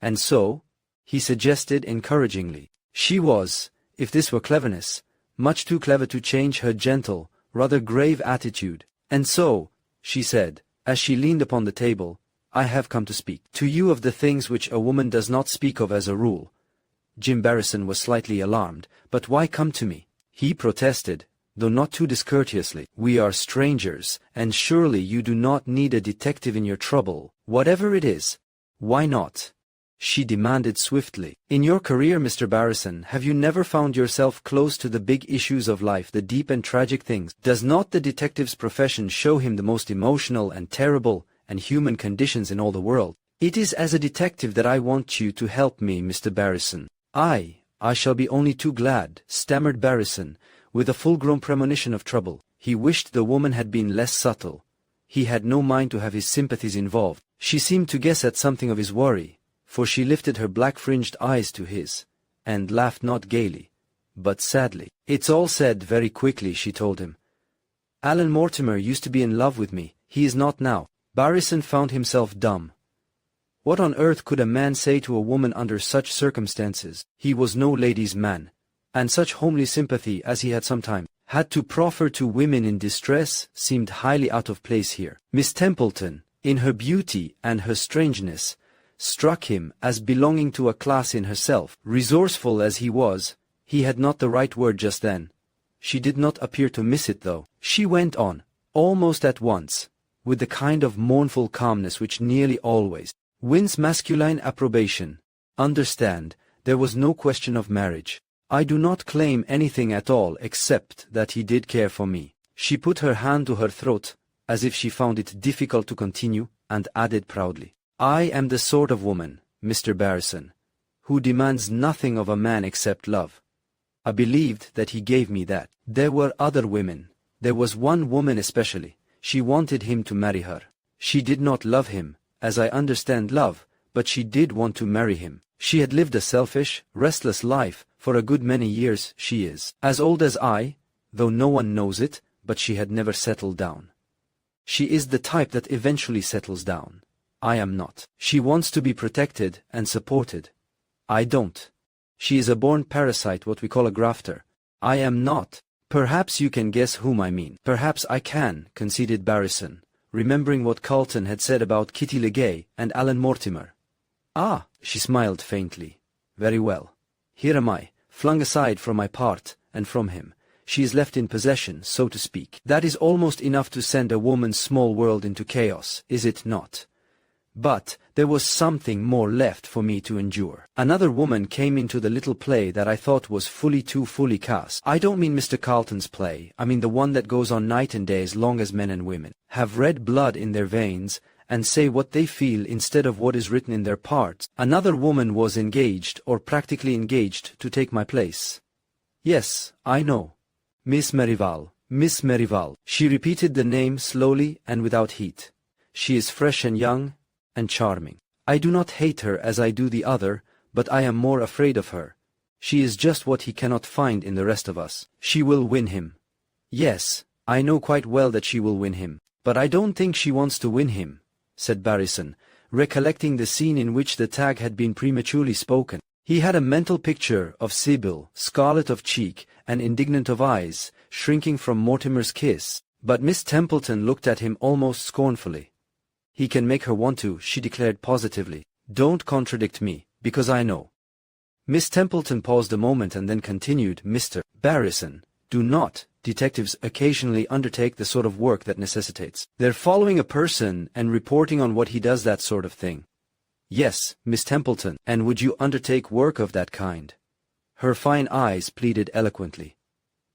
And so? He suggested encouragingly. She was, if this were cleverness, much too clever to change her gentle, rather grave attitude. And so, she said, as she leaned upon the table, I have come to speak to you of the things which a woman does not speak of as a rule. Jim Barrison was slightly alarmed. But why come to me? He protested, though not too discourteously. We are strangers, and surely you do not need a detective in your trouble, whatever it is. Why not? She demanded swiftly. In your career, Mr. Barrison, have you never found yourself close to the big issues of life, the deep and tragic things? Does not the detective's profession show him the most emotional and terrible and human conditions in all the world? It is as a detective that I want you to help me, Mr. Barrison. I shall be only too glad, stammered Barrison, with a full-grown premonition of trouble. He wished the woman had been less subtle. He had no mind to have his sympathies involved. She seemed to guess at something of his worry, for she lifted her black-fringed eyes to his, and laughed not gaily, but sadly. It's all said very quickly, she told him. Alan Mortimer used to be in love with me. He is not now. Barrison found himself dumb. What on earth could a man say to a woman under such circumstances? He was no lady's man, and such homely sympathy as he had sometimes had to proffer to women in distress seemed highly out of place here. Miss Templeton, in her beauty and her strangeness, struck him as belonging to a class in herself. Resourceful as he was, he had not the right word just then. She did not appear to miss it, though. She went on, almost at once, with the kind of mournful calmness which nearly always wins masculine approbation. Understand, there was no question of marriage. I do not claim anything at all except that he did care for me. She put her hand to her throat, as if she found it difficult to continue, and added proudly, I am the sort of woman, Mr. Barrison, who demands nothing of a man except love. I believed that he gave me that. There were other women. There was one woman especially. She wanted him to marry her. She did not love him, as I understand love, but she did want to marry him. She had lived a selfish, restless life for a good many years. She is as old as I, though no one knows it, but she had never settled down. She is the type that eventually settles down. I am not. She wants to be protected and supported. I don't. She is a born parasite, what we call a grafter. I am not. Perhaps you can guess whom I mean. Perhaps I can, conceded Barrison, remembering what Carlton had said about Kitty Legay and Alan Mortimer. Ah, she smiled faintly. Very well. Here am I, flung aside from my part, and from him. She is left in possession, so to speak. That is almost enough to send a woman's small world into chaos, is it not? But there was something more left for me to endure. Another woman came into the little play that I thought was too fully cast. I don't mean Mr. Carlton's play, I mean the one that goes on night and day as long as men and women have red blood in their veins and say what they feel instead of what is written in their parts. Another woman was engaged, or practically engaged, to take my place. Yes, I know. Miss Merrival, Miss Merrival. She repeated the name slowly and without heat. She is fresh and young, and charming. I do not hate her as I do the other, but I am more afraid of her. She is just what he cannot find in the rest of us. She will win him. Yes, I know quite well that she will win him, but I don't think she wants to win him, said Barrison, recollecting the scene in which the tag had been prematurely spoken. He had a mental picture of Sybil, scarlet of cheek, and indignant of eyes, shrinking from Mortimer's kiss, but Miss Templeton looked at him almost scornfully. "He can make her want to," she declared positively. "Don't contradict me, because I know." Miss Templeton paused a moment and then continued, "Mr. Barrison, do not. Detectives occasionally undertake the sort of work that necessitates their following a person and reporting on what he does, that sort of thing." "Yes, Miss Templeton, and would you undertake work of that kind?" Her fine eyes pleaded eloquently.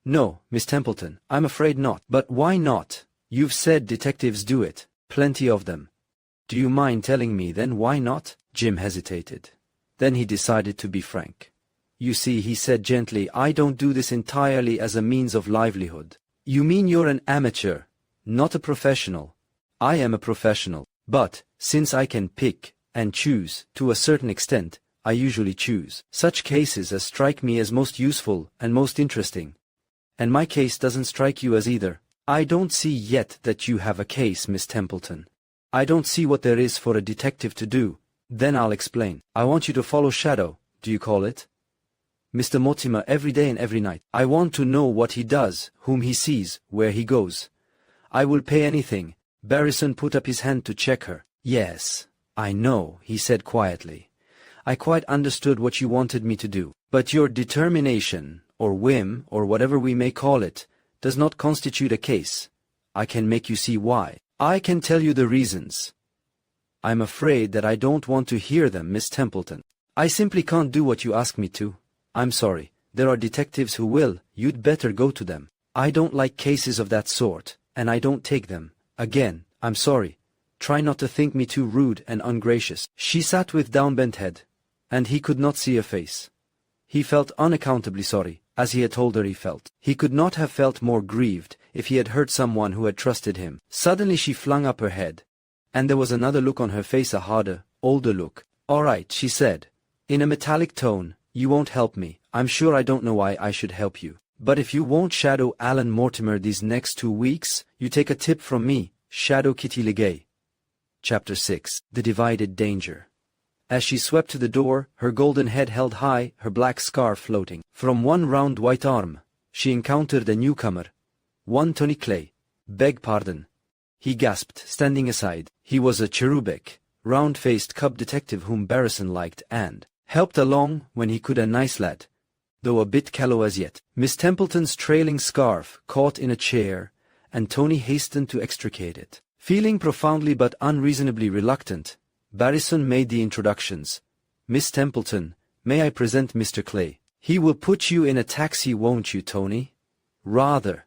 "No, Miss Templeton, I'm afraid not." "But why not? You've said detectives do it, plenty of them. Do you mind telling me then why not?" Jim hesitated. Then he decided to be frank. "You see," he said gently, "I don't do this entirely as a means of livelihood." "You mean you're an amateur, not a professional?" "I am a professional, but, since I can pick and choose, to a certain extent, I usually choose such cases as strike me as most useful and most interesting. And my case doesn't strike you as either." "I don't see yet that you have a case, Miss Templeton. I don't see what there is for a detective to do." "Then I'll explain. I want you to follow Shadow, do you call it? Mr. Mortimer, every day and every night. I want to know what he does, whom he sees, where he goes. I will pay anything." Barrison put up his hand to check her. "Yes, I know," he said quietly. "I quite understood what you wanted me to do. But your determination, or whim, or whatever we may call it, does not constitute a case. I can make you see why. I can tell you the reasons." "I'm afraid that I don't want to hear them, Miss Templeton. I simply can't do what you ask me to. I'm sorry. There are detectives who will. You'd better go to them. I don't like cases of that sort, and I don't take them. Again, I'm sorry. Try not to think me too rude and ungracious." She sat with downbent head, and he could not see her face. He felt unaccountably sorry, as he had told her he felt. He could not have felt more grieved if he had hurt someone who had trusted him. Suddenly she flung up her head, and there was another look on her face, a harder, older look. "All right," she said, in a metallic tone, "you won't help me. I'm sure I don't know why I should help you. But if you won't shadow Alan Mortimer these next 2 weeks, you take a tip from me, shadow Kitty Legay." Chapter 6. The Divided Danger. As she swept to the door, her golden head held high, her black scarf floating from one round white arm, she encountered a newcomer. One Tony Clay. "Beg pardon," he gasped, standing aside. He was a cherubic, round-faced cub detective whom Barrison liked and helped along when he could, a nice lad, though a bit callow as yet. Miss Templeton's trailing scarf caught in a chair, and Tony hastened to extricate it. Feeling profoundly but unreasonably reluctant, Barrison made the introductions. "Miss Templeton, may I present Mr. Clay? He will put you in a taxi, won't you, Tony?" "Rather,"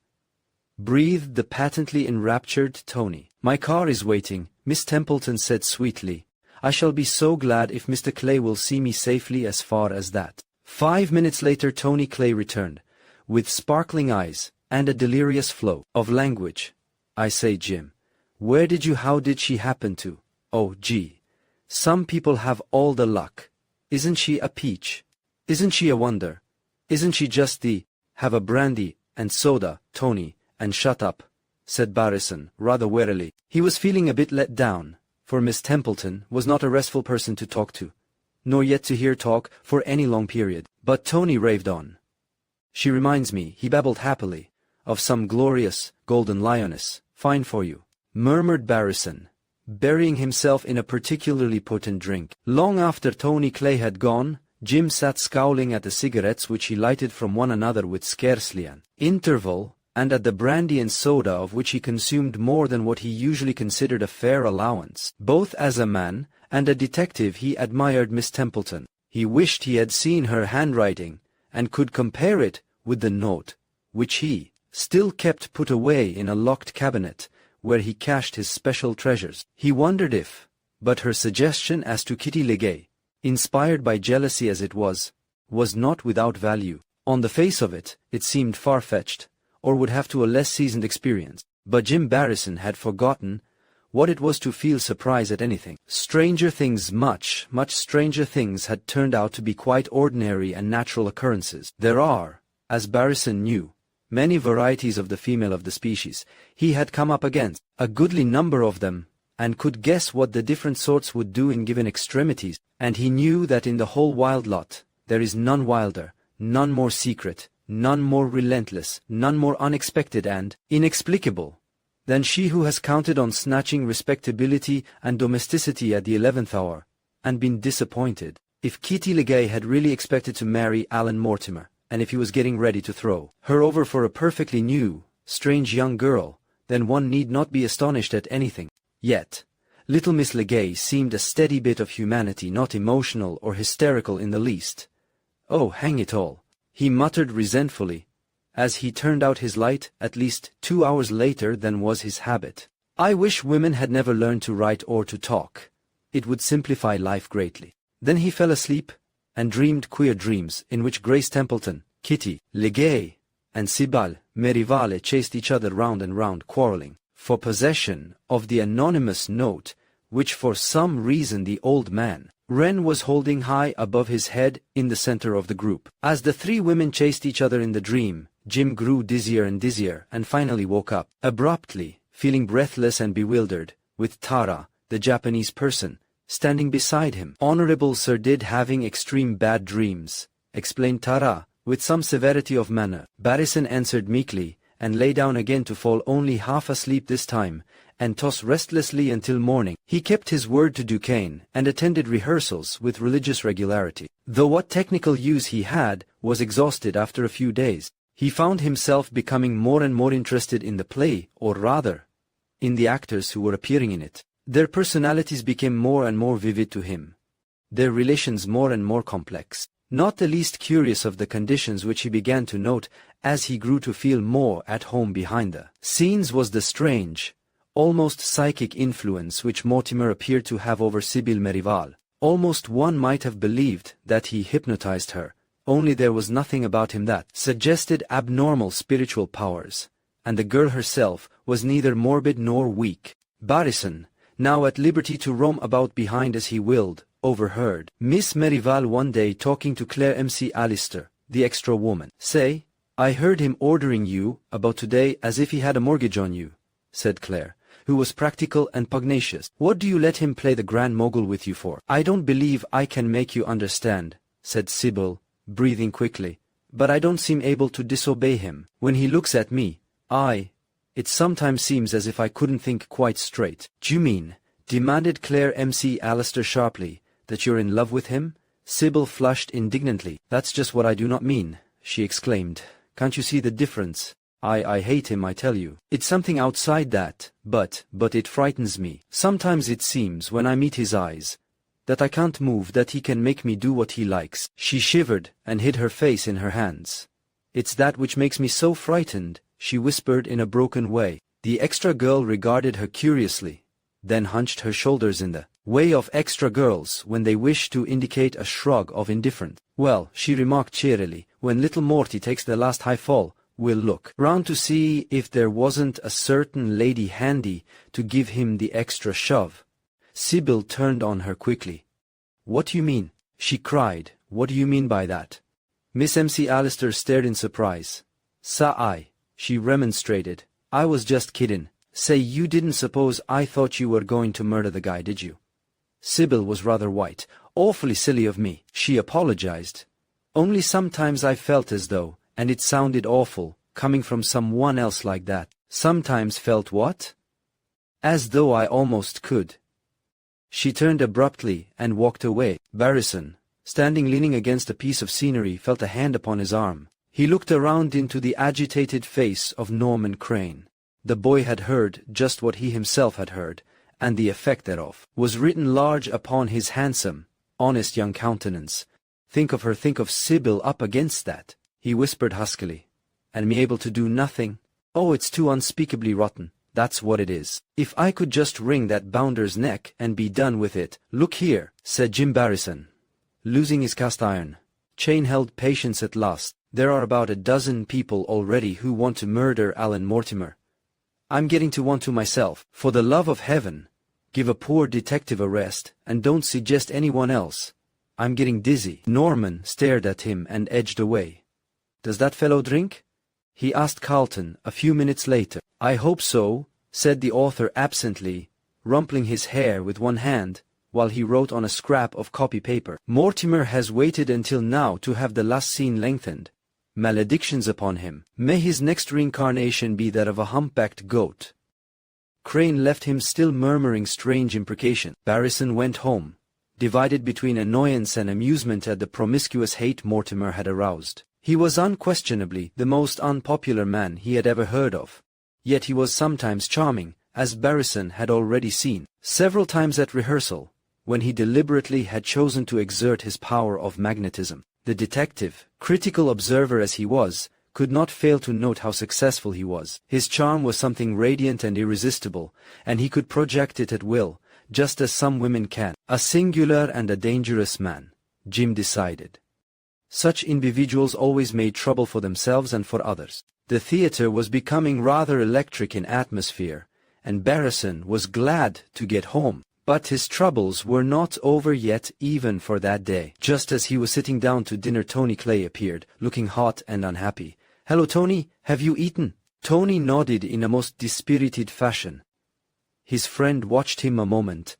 breathed the patently enraptured Tony. "My car is waiting," Miss Templeton said sweetly. "I shall be so glad if Mr. Clay will see me safely as far as that." 5 minutes later Tony Clay returned, with sparkling eyes, and a delirious flow of language. "I say, Jim, how did she happen to? Oh, gee. Some people have all the luck. Isn't she a peach? Isn't she a wonder? Isn't she just the, have a brandy and soda, Tony, and shut up," said Barrison, rather wearily. He was feeling a bit let down, for Miss Templeton was not a restful person to talk to, nor yet to hear talk for any long period. But Tony raved on. "She reminds me," he babbled happily, "of some glorious, golden lioness. Fine for you," murmured Barrison, burying himself in a particularly potent drink. Long after Tony Clay had gone, Jim sat scowling at the cigarettes which he lighted from one another with scarcely an interval, and at the brandy and soda of which he consumed more than what he usually considered a fair allowance. Both as a man and a detective he admired Miss Templeton. He wished he had seen her handwriting, and could compare it with the note, which he still kept put away in a locked cabinet, where he cached his special treasures. He wondered if, but her suggestion as to Kitty Legay, inspired by jealousy as it was not without value. On the face of it, it seemed far-fetched, or would have to a less seasoned experience. But Jim Barrison had forgotten what it was to feel surprise at anything. Stranger things, much stranger things had turned out to be quite ordinary and natural occurrences. There are, as Barrison knew, many varieties of the female of the species. He had come up against a goodly number of them, and could guess what the different sorts would do in given extremities, and he knew that in the whole wild lot, there is none wilder, none more secret, none more relentless, none more unexpected and inexplicable than she who has counted on snatching respectability and domesticity at the 11th hour, and been disappointed. If Kitty Legay had really expected to marry Alan Mortimer, and if he was getting ready to throw her over for a perfectly new, strange young girl, then one need not be astonished at anything. Yet, little Miss Legay seemed a steady bit of humanity, not emotional or hysterical in the least. "Oh, hang it all," he muttered resentfully, as he turned out his light at least 2 hours later than was his habit. "I wish women had never learned to write or to talk. It would simplify life greatly." Then he fell asleep, and dreamed queer dreams in which Grace Templeton, Kitty Legay, and Sybil Merivale chased each other round and round, quarreling for possession of the anonymous note, which for some reason the old man Wren was holding high above his head in the center of the group. As the three women chased each other in the dream, Jim grew dizzier and finally woke up, abruptly, feeling breathless and bewildered, with Tara, the Japanese person, standing beside him. "Honorable Sir did having extreme bad dreams," explained Tara, with some severity of manner. Barrison answered meekly, and lay down again to fall only half asleep this time, and toss restlessly until morning. He kept his word to Duquesne, and attended rehearsals with religious regularity. Though what technical use he had was exhausted after a few days, he found himself becoming more and more interested in the play, or rather, in the actors who were appearing in it. Their personalities became more and more vivid to him, their relations more and more complex. Not the least curious of the conditions which he began to note as he grew to feel more at home behind the scenes was the strange, almost psychic influence which Mortimer appeared to have over Sybil Merivale. Almost one might have believed that he hypnotized her, only there was nothing about him that suggested abnormal spiritual powers, and the girl herself was neither morbid nor weak. Barrison, now at liberty to roam about behind as he willed, overheard Miss Merivale one day talking to Claire McAllister, the extra woman. "Say, I heard him ordering you about today as if he had a mortgage on you," said Claire, who was practical and pugnacious. "What do you let him play the Grand Mogul with you for?" "I don't believe I can make you understand," said Sybil, breathing quickly, "but I don't seem able to disobey him. When he looks at me, it sometimes seems as if I couldn't think quite straight." "Do you mean," demanded Claire McAllister sharply, "that you're in love with him?" Sybil flushed indignantly. "That's just what I do not mean," she exclaimed. "Can't you see the difference? I hate him, I tell you. It's something outside that, but it frightens me. Sometimes it seems, when I meet his eyes, that I can't move, that he can make me do what he likes." She shivered and hid her face in her hands. "It's that which makes me so frightened," she whispered in a broken way. The extra girl regarded her curiously, then hunched her shoulders in the way of extra girls when they wish to indicate a shrug of indifference. "Well," she remarked cheerily, "when little Morty takes the last high fall, we'll look round to see if there wasn't a certain lady handy to give him the extra shove." Sybil turned on her quickly. "What do you mean?" she cried. "What do you mean by that?" Miss McAllister stared in surprise. "Sa-I," she remonstrated. "I was just kiddin'. Say, you didn't suppose I thought you were going to murder the guy, did you?" Sybil was rather white. "Awfully silly of me," she apologized. "Only sometimes I felt as though, and it sounded awful, coming from someone else like that." "Sometimes felt what?" "As though I almost could." She turned abruptly and walked away. Barrison, standing leaning against a piece of scenery, felt a hand upon his arm. He looked around into the agitated face of Norman Crane. The boy had heard just what he himself had heard, and the effect thereof was written large upon his handsome, honest young countenance. Think of Sybil up against that," he whispered huskily. "And me able to do nothing? Oh, it's too unspeakably rotten, that's what it is. If I could just wring that bounder's neck and be done with it." "Look here," said Jim Barrison, losing his cast iron chain held patience at last. "There are about a dozen people already who want to murder Alan Mortimer. I'm getting to want to myself. For the love of heaven, give a poor detective a rest, and don't suggest anyone else. I'm getting dizzy." Norman stared at him and edged away. "Does that fellow drink?" he asked Carlton a few minutes later. "I hope so," said the author absently, rumpling his hair with one hand, while he wrote on a scrap of copy paper. "Mortimer has waited until now to have the last scene lengthened. Maledictions upon him. May his next reincarnation be that of a humpbacked goat. Crane left him still murmuring strange imprecations. Barristan went home, divided between annoyance and amusement at the promiscuous hate Mortimer had aroused. He was unquestionably the most unpopular man he had ever heard of. Yet he was sometimes charming, as Barristan had already seen, several times at rehearsal, when he deliberately had chosen to exert his power of magnetism. The detective, critical observer as he was, could not fail to note how successful he was. His charm was something radiant and irresistible, and he could project it at will, just as some women can. A singular and a dangerous man, Jim decided. Such individuals always made trouble for themselves and for others. The theater was becoming rather electric in atmosphere, and Barristan was glad to get home. But his troubles were not over yet even for that day. Just as he was sitting down to dinner, Tony Clay appeared, looking hot and unhappy. "Hello, Tony, have you eaten?" Tony nodded in a most dispirited fashion. His friend watched him a moment,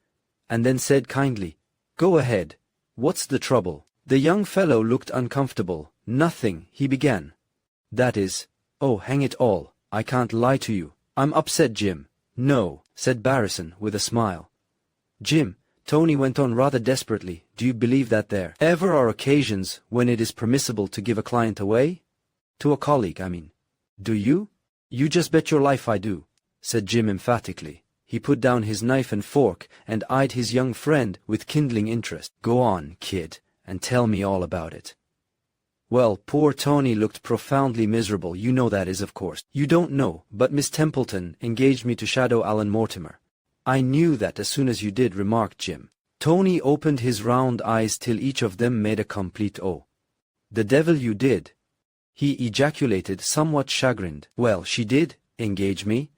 and then said kindly, "Go ahead. What's the trouble?" The young fellow looked uncomfortable. "Nothing," he began. "That is, oh, hang it all, I can't lie to you. I'm upset, Jim." "No," said Barristan with a smile. "Jim," Tony went on rather desperately, "do you believe that there ever are occasions when it is permissible to give a client away? To a colleague, I mean. Do you?" "You just bet your life I do," said Jim emphatically. He put down his knife and fork and eyed his young friend with kindling interest. "Go on, kid, and tell me all about it." Well, poor Tony looked profoundly miserable. "You know that is, of course." "You don't know, but Miss Templeton engaged me to shadow Alan Mortimer." "I knew that as soon as you did," remarked Jim. Tony opened his round eyes till each of them made a complete O. "The devil you did," he ejaculated, somewhat chagrined. "Well, she did engage me,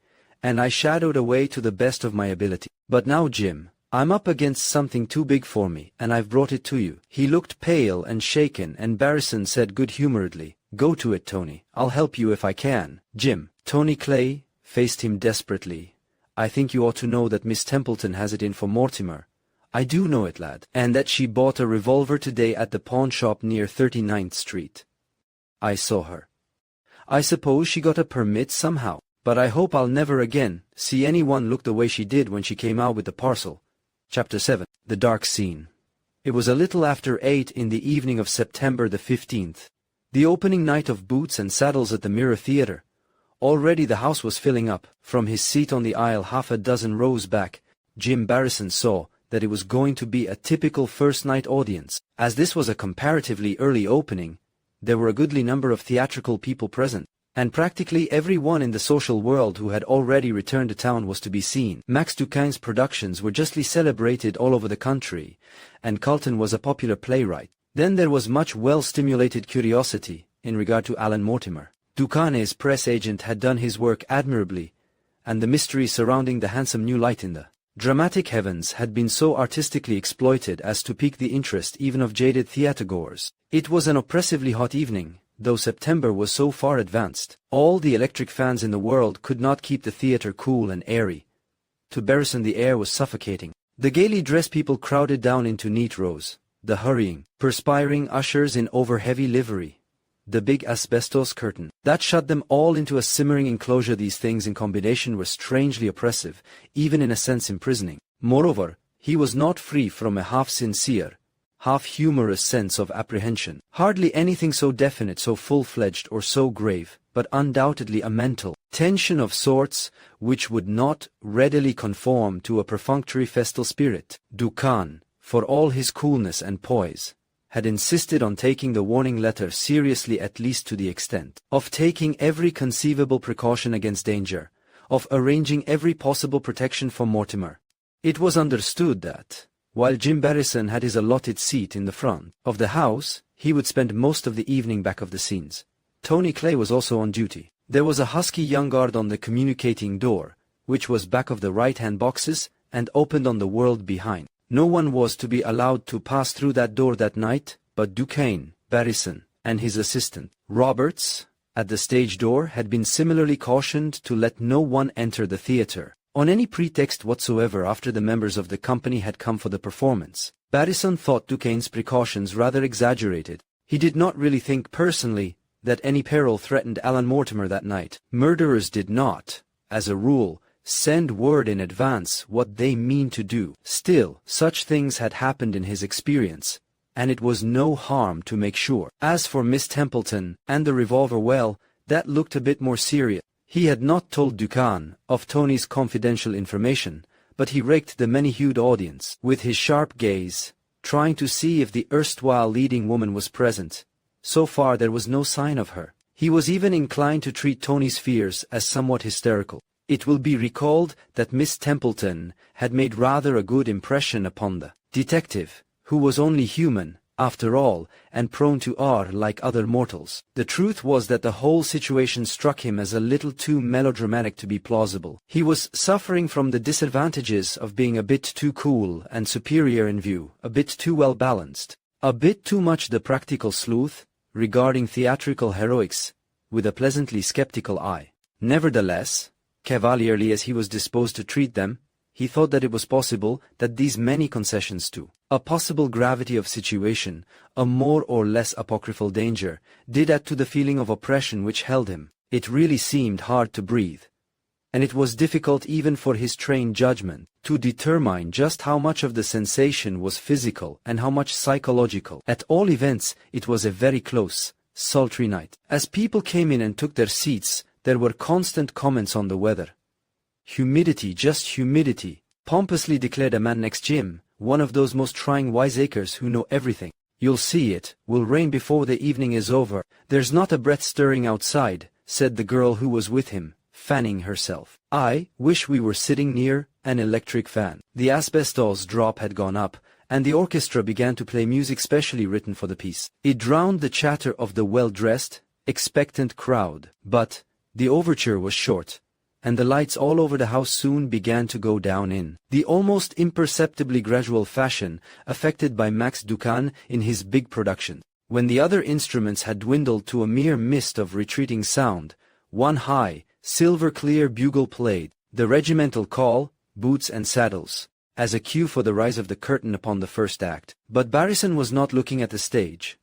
and I shadowed away to the best of my ability. But now, Jim, I'm up against something too big for me, and I've brought it to you." He looked pale and shaken, and Barristan said good-humoredly, "Go to it, Tony. I'll help you if I can." "Jim," Tony Clay faced him desperately, "I think you ought to know that Miss Templeton has it in for Mortimer." "I do know it, lad. And that she bought a revolver today at the pawn shop near 39th Street. I saw her. I suppose she got a permit somehow, but I hope I'll never again see anyone look the way she did when she came out with the parcel." Chapter 7. The Dark Scene. It was a little after 8 in the evening of September the 15th, the opening night of Boots and Saddles at the Mirror Theatre. Already the house was filling up. From his seat on the aisle half a dozen rows back, Jim Barristan saw that it was going to be a typical first-night audience. As this was a comparatively early opening, there were a goodly number of theatrical people present, and practically everyone in the social world who had already returned to town was to be seen. Max Duquesne's productions were justly celebrated all over the country, and Carlton was a popular playwright. Then there was much well-stimulated curiosity in regard to Alan Mortimer. Duquesne's press agent had done his work admirably, and the mystery surrounding the handsome new light in the dramatic heavens had been so artistically exploited as to pique the interest even of jaded theatergoers. It was an oppressively hot evening, though September was so far advanced. All the electric fans in the world could not keep the theater cool and airy. To Barristan the air was suffocating. The gaily dressed people crowded down into neat rows, the hurrying, perspiring ushers in over-heavy livery, the big asbestos curtain that shut them all into a simmering enclosure. These things in combination were strangely oppressive, even in a sense imprisoning. Moreover, he was not free from a half-sincere, half-humorous sense of apprehension. Hardly anything so definite, so full-fledged, or so grave, but undoubtedly a mental tension of sorts which would not readily conform to a perfunctory festal spirit. Duquesne, for all his coolness and poise, had insisted on taking the warning letter seriously, at least to the extent of taking every conceivable precaution against danger, of arranging every possible protection for Mortimer. It was understood that, while Jim Barristan had his allotted seat in the front of the house, he would spend most of the evening back of the scenes. Tony Clay was also on duty. There was a husky young guard on the communicating door, which was back of the right-hand boxes and opened on the world behind. No one was to be allowed to pass through that door that night but Duquesne, Barristan, and his assistant. Roberts, at the stage door, had been similarly cautioned to let no one enter the theatre on any pretext whatsoever after the members of the company had come for the performance. Barristan thought Duquesne's precautions rather exaggerated. He did not really think personally that any peril threatened Alan Mortimer that night. Murderers did not, as a rule, send word in advance what they mean to do. Still, such things had happened in his experience, and it was no harm to make sure. As for Miss Templeton and the revolver, well, that looked a bit more serious. He had not told Duncan of Tony's confidential information, but he raked the many-hued audience with his sharp gaze, trying to see if the erstwhile leading woman was present. So far there was no sign of her. He was even inclined to treat Tony's fears as somewhat hysterical. It will be recalled that Miss Templeton had made rather a good impression upon the detective, who was only human, after all, and prone to err like other mortals. The truth was that the whole situation struck him as a little too melodramatic to be plausible. He was suffering from the disadvantages of being a bit too cool and superior in view, a bit too well balanced, a bit too much the practical sleuth, regarding theatrical heroics with a pleasantly skeptical eye. Nevertheless, cavalierly as he was disposed to treat them, he thought that it was possible that these many concessions to a possible gravity of situation, a more or less apocryphal danger, did add to the feeling of oppression which held him. It really seemed hard to breathe, and it was difficult even for his trained judgment to determine just how much of the sensation was physical and how much psychological. At all events, it was a very close, sultry night. As people came in and took their seats, there were constant comments on the weather. Humidity, just humidity, pompously declared a man next Jim, one of those most trying wiseacres who know everything. You'll see it will rain before the evening is over. There's not a breath stirring outside, said the girl who was with him, fanning herself. I wish we were sitting near an electric fan. The asbestos drop had gone up, and the orchestra began to play music specially written for the piece. It drowned the chatter of the well-dressed, expectant crowd, but the overture was short, and the lights all over the house soon began to go down in the almost imperceptibly gradual fashion affected by Max Duncan in his big production. When the other instruments had dwindled to a mere mist of retreating sound, one high, silver-clear bugle played the regimental call, Boots and Saddles, as a cue for the rise of the curtain upon the first act. But Barrison was not looking at the stage.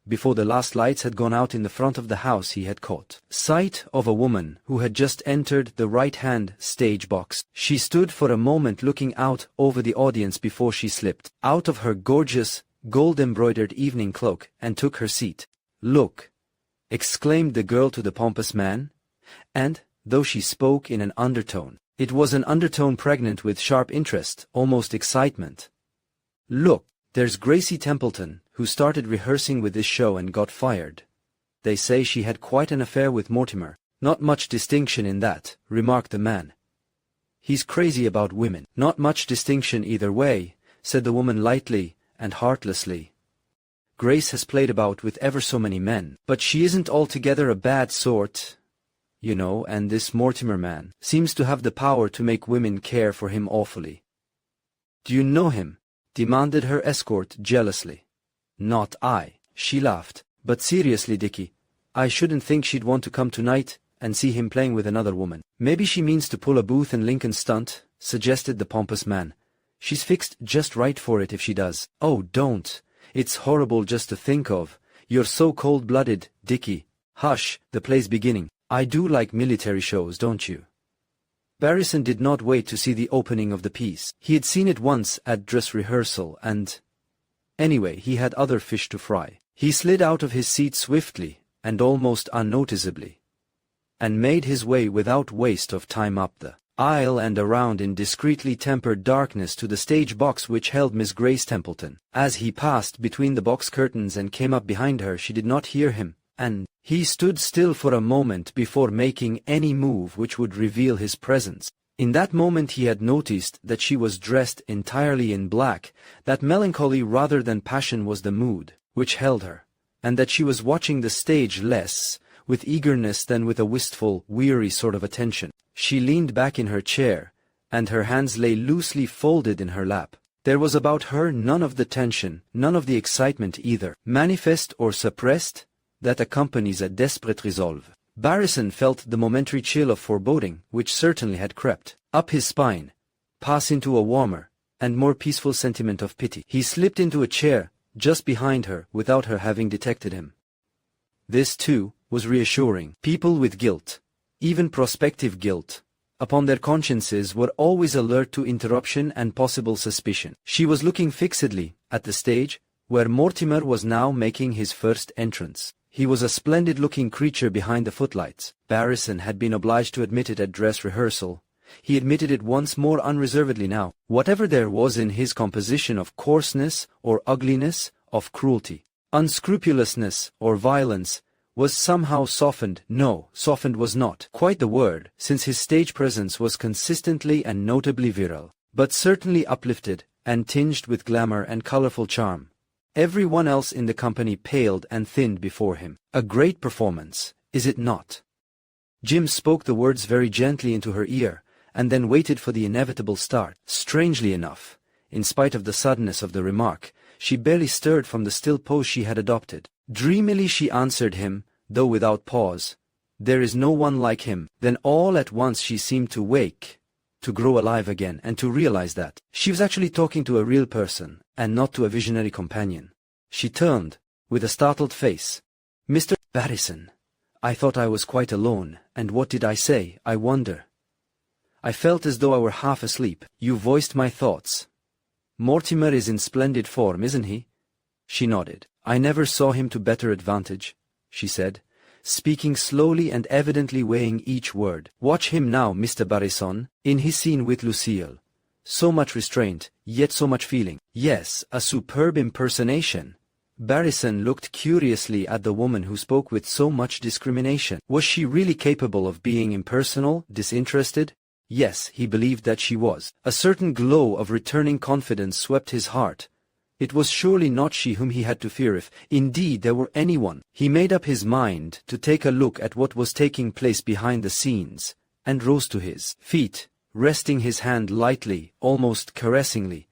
Before the last lights had gone out in the front of the house, he had caught sight of a woman who had just entered the right-hand stage box. She stood for a moment looking out over the audience before she slipped out of her gorgeous, gold-embroidered evening cloak and took her seat. "Look!" exclaimed the girl to the pompous man, and, though she spoke in an undertone, it was an undertone pregnant with sharp interest, almost excitement. "Look, there's Gracie Templeton, who started rehearsing with this show and got fired. They say she had quite an affair with Mortimer." "Not much distinction in that," remarked the man. "He's crazy about women." "Not much distinction either way," said the woman lightly and heartlessly. "Grace has played about with ever so many men, but she isn't altogether a bad sort, you know, and this Mortimer man seems to have the power to make women care for him awfully." "Do you know him?" demanded her escort jealously. "Not I," she laughed. "But seriously, Dickie, I shouldn't think she'd want to come tonight and see him playing with another woman." "Maybe she means to pull a Booth and Lincoln stunt," suggested the pompous man. "She's fixed just right for it if she does." "Oh, don't. It's horrible just to think of. You're so cold-blooded, Dickie." "Hush, the play's beginning. I do like military shows, don't you?" Barrison did not wait to see the opening of the piece. He had seen it once at dress rehearsal and... Anyway, he had other fish to fry. He slid out of his seat swiftly and almost unnoticeably, and made his way without waste of time up the aisle and around in discreetly tempered darkness to the stage box which held Miss Grace Templeton. As he passed between the box curtains and came up behind her, she did not hear him, and he stood still for a moment before making any move which would reveal his presence. In that moment he had noticed that she was dressed entirely in black, that melancholy rather than passion was the mood which held her, and that she was watching the stage less with eagerness than with a wistful, weary sort of attention. She leaned back in her chair, and her hands lay loosely folded in her lap. There was about her none of the tension, none of the excitement either, manifest or suppressed, that accompanies a desperate resolve. Barrison felt the momentary chill of foreboding which certainly had crept up his spine, pass into a warmer and more peaceful sentiment of pity. He slipped into a chair just behind her without her having detected him. This, too, was reassuring. People with guilt, even prospective guilt, upon their consciences were always alert to interruption and possible suspicion. She was looking fixedly at the stage, where Mortimer was now making his first entrance. He was a splendid-looking creature behind the footlights. Barrison had been obliged to admit it at dress rehearsal. He admitted it once more unreservedly now. Whatever there was in his composition of coarseness or ugliness, of cruelty, unscrupulousness or violence, was somehow softened. No, softened was not quite the word, since his stage presence was consistently and notably virile, but certainly uplifted, and tinged with glamour and colorful charm. Everyone else in the company paled and thinned before him. A great performance, is it not? Jim spoke the words very gently into her ear, and then waited for the inevitable start. Strangely enough, in spite of the suddenness of the remark, she barely stirred from the still pose she had adopted. Dreamily she answered him, though without pause, "There is no one like him." Then all at once she seemed to wake, to grow alive again, and to realize that she was actually talking to a real person, and not to a visionary companion. She turned, with a startled face. "Mr. Barrison, I thought I was quite alone, and what did I say, I wonder? I felt as though I were half asleep." "You voiced my thoughts. Mortimer is in splendid form, isn't he?" She nodded. "I never saw him to better advantage," she said, speaking slowly and evidently weighing each word. "Watch him now, Mr. Barrison, in his scene with Lucille. So much restraint, yet so much feeling. Yes, a superb impersonation." Barrison looked curiously at the woman who spoke with so much discrimination. Was she really capable of being impersonal, disinterested? Yes, he believed that she was. A certain glow of returning confidence swept his heart. It was surely not she whom he had to fear if, indeed, there were anyone. He made up his mind to take a look at what was taking place behind the scenes, and rose to his feet, resting his hand lightly, almost caressingly,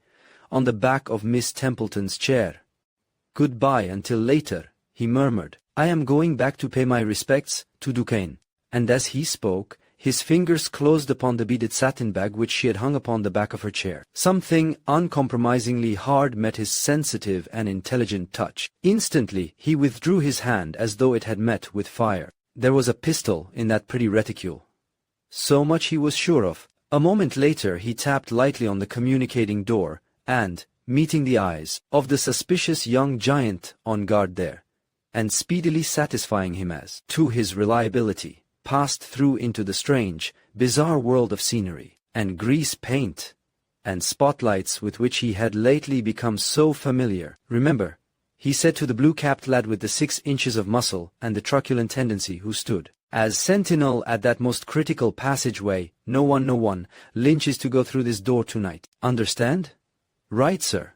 on the back of Miss Templeton's chair. "Goodbye until later," he murmured. "I am going back to pay my respects to Duquesne." And as he spoke, his fingers closed upon the beaded satin bag which she had hung upon the back of her chair. Something uncompromisingly hard met his sensitive and intelligent touch. Instantly he withdrew his hand as though it had met with fire. There was a pistol in that pretty reticule. So much he was sure of. A moment later he tapped lightly on the communicating door, and, meeting the eyes of the suspicious young giant on guard there, and speedily satisfying him as to his reliability, passed through into the strange, bizarre world of scenery, and grease paint, and spotlights with which he had lately become so familiar. "Remember," he said to the blue-capped lad with the 6 inches of muscle and the truculent tendency who stood as sentinel at that most critical passageway, no one, Lynch is to go through this door tonight. Understand?" "Right, sir."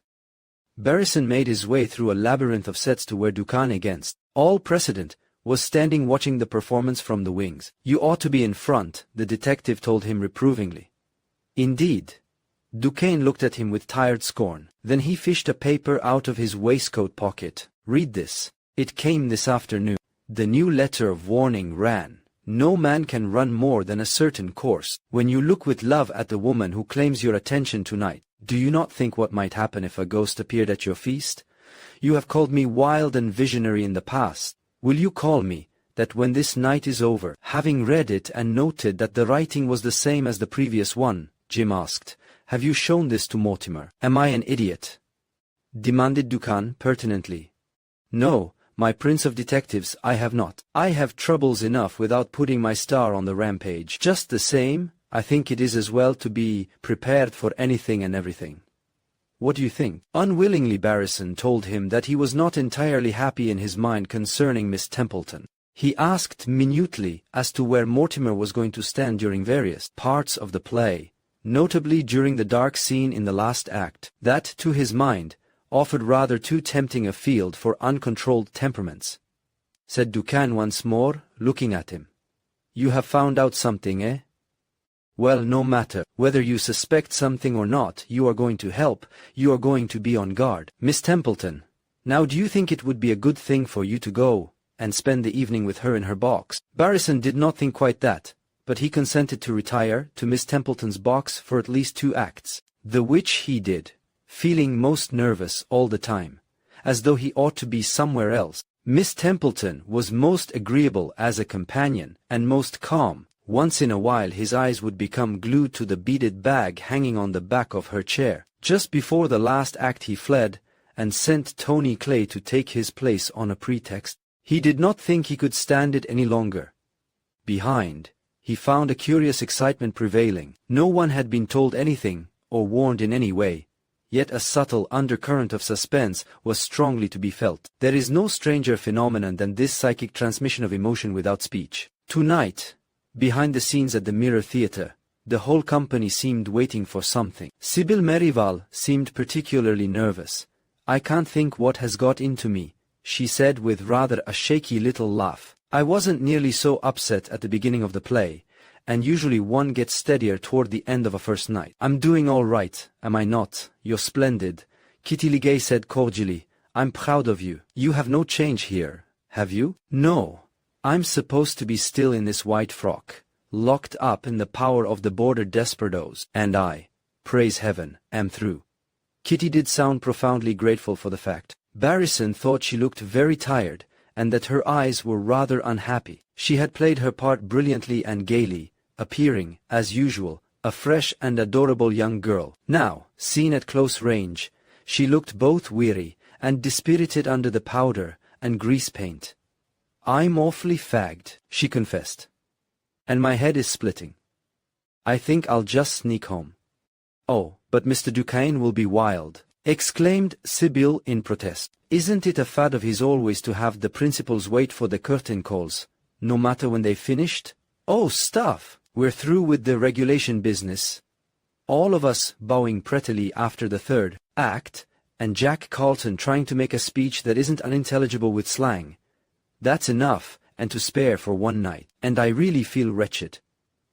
Barrison made his way through a labyrinth of sets to where Duquesne, against all precedent, was standing watching the performance from the wings. "You ought to be in front," the detective told him reprovingly. "Indeed?" Duquesne looked at him with tired scorn. Then he fished a paper out of his waistcoat pocket. "Read this. It came this afternoon." The new letter of warning ran, "No man can run more than a certain course. When you look with love at the woman who claims your attention tonight, do you not think what might happen if a ghost appeared at your feast? You have called me wild and visionary in the past. Will you call me that when this night is over?" "Having read it and noted that the writing was the same as the previous one," Jim asked, "have you shown this to Mortimer?" "Am I an idiot?" demanded Duquesne pertinently. "No, my prince of detectives, I have not. I have troubles enough without putting my star on the rampage. Just the same, I think it is as well to be prepared for anything and everything. What do you think?" Unwillingly Barrison told him that he was not entirely happy in his mind concerning Miss Templeton. He asked minutely as to where Mortimer was going to stand during various parts of the play, notably during the dark scene in the last act, that, to his mind, offered rather too tempting a field for uncontrolled temperaments. Said Duquesne once more, looking at him. "You have found out something, eh? Well, no matter whether you suspect something or not, you are going to help, you are going to be on guard. Miss Templeton, now do you think it would be a good thing for you to go and spend the evening with her in her box?" Barrison did not think quite that, but he consented to retire to Miss Templeton's box for at least 2 acts, the which he did, feeling most nervous all the time, as though he ought to be somewhere else. Miss Templeton was most agreeable as a companion, and most calm. Once in a while his eyes would become glued to the beaded bag hanging on the back of her chair. Just before the last act he fled, and sent Tony Clay to take his place on a pretext. He did not think he could stand it any longer. Behind, he found a curious excitement prevailing. No one had been told anything, or warned in any way, yet a subtle undercurrent of suspense was strongly to be felt. There is no stranger phenomenon than this psychic transmission of emotion without speech. Tonight, behind the scenes at the Mirror Theatre, the whole company seemed waiting for something. Sybil Merrival seemed particularly nervous. "I can't think what has got into me," she said with rather a shaky little laugh. "I wasn't nearly so upset at the beginning of the play, and usually one gets steadier toward the end of a first night." "I'm doing all right, am I not? You're splendid," Kitty Ligay said cordially. "I'm proud of you. You have no change here, have you?" "No. I'm supposed to be still in this white frock, locked up in the power of the border desperadoes, and I, praise heaven, am through." Kitty did sound profoundly grateful for the fact. Barrison thought she looked very tired, and that her eyes were rather unhappy. She had played her part brilliantly and gaily, appearing, as usual, a fresh and adorable young girl. Now, seen at close range, she looked both weary and dispirited under the powder and grease paint. "I'm awfully fagged," she confessed. "And my head is splitting. I think I'll just sneak home." "Oh, but Mr. Duquesne will be wild," exclaimed Sybil in protest. "Isn't it a fad of his always to have the principals wait for the curtain calls, no matter when they've finished? Oh, stuff! We're through with the regulation business." All of us bowing prettily after the third act, and Jack Carlton trying to make a speech that isn't unintelligible with slang. That's enough, and to spare for one night. And I really feel wretched.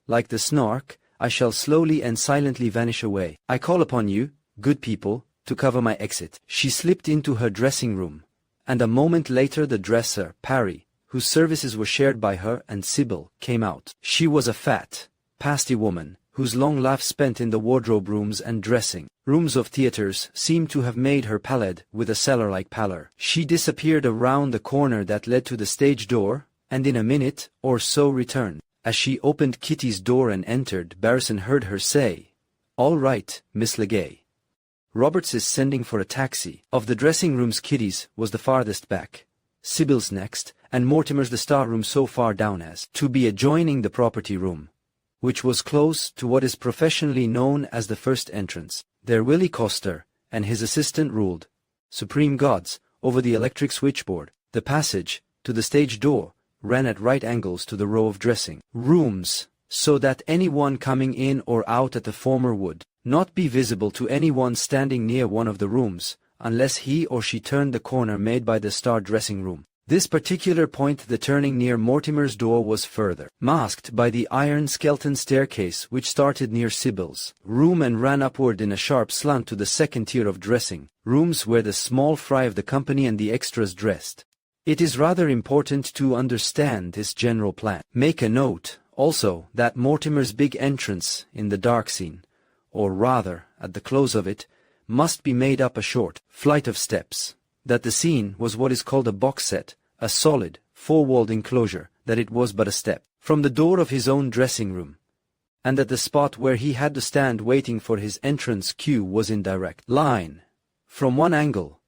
Like the Snark, I shall slowly and silently vanish away. I call upon you, good people, to cover my exit. She slipped into her dressing room, and a moment later the dresser, Parry, whose services were shared by her and Sybil, came out. She was a fat, pasty woman, whose long life spent in the wardrobe rooms and dressing rooms of theaters seemed to have made her pallid with a cellar-like pallor. She disappeared around the corner that led to the stage door, and in a minute or so returned. As she opened Kitty's door and entered, Barrison heard her say, "All right, Miss Ligay. Roberts is sending for a taxi." Of the dressing rooms, Kitty's was the farthest back, Sybil's next, and Mortimer's the star room so far down as to be adjoining the property room, which was close to what is professionally known as the first entrance. There Willie Coster and his assistant ruled, supreme gods, over the electric switchboard. The passage to the stage door ran at right angles to the row of dressing rooms, so that anyone coming in or out at the former would not be visible to anyone standing near one of the rooms, unless he or she turned the corner made by the star dressing room. This particular point, the turning near Mortimer's door, was further masked by the iron skeleton staircase which started near Sybil's room and ran upward in a sharp slant to the second tier of dressing rooms where the small fry of the company and the extras dressed. It is rather important to understand this general plan. Make a note, also, that Mortimer's big entrance in the dark scene, or rather, at the close of it, must be made up a short flight of steps. That the scene was what is called a box set, a solid, four-walled enclosure, that it was but a step from the door of his own dressing room, and that the spot where he had to stand waiting for his entrance cue was in direct line, from one angle,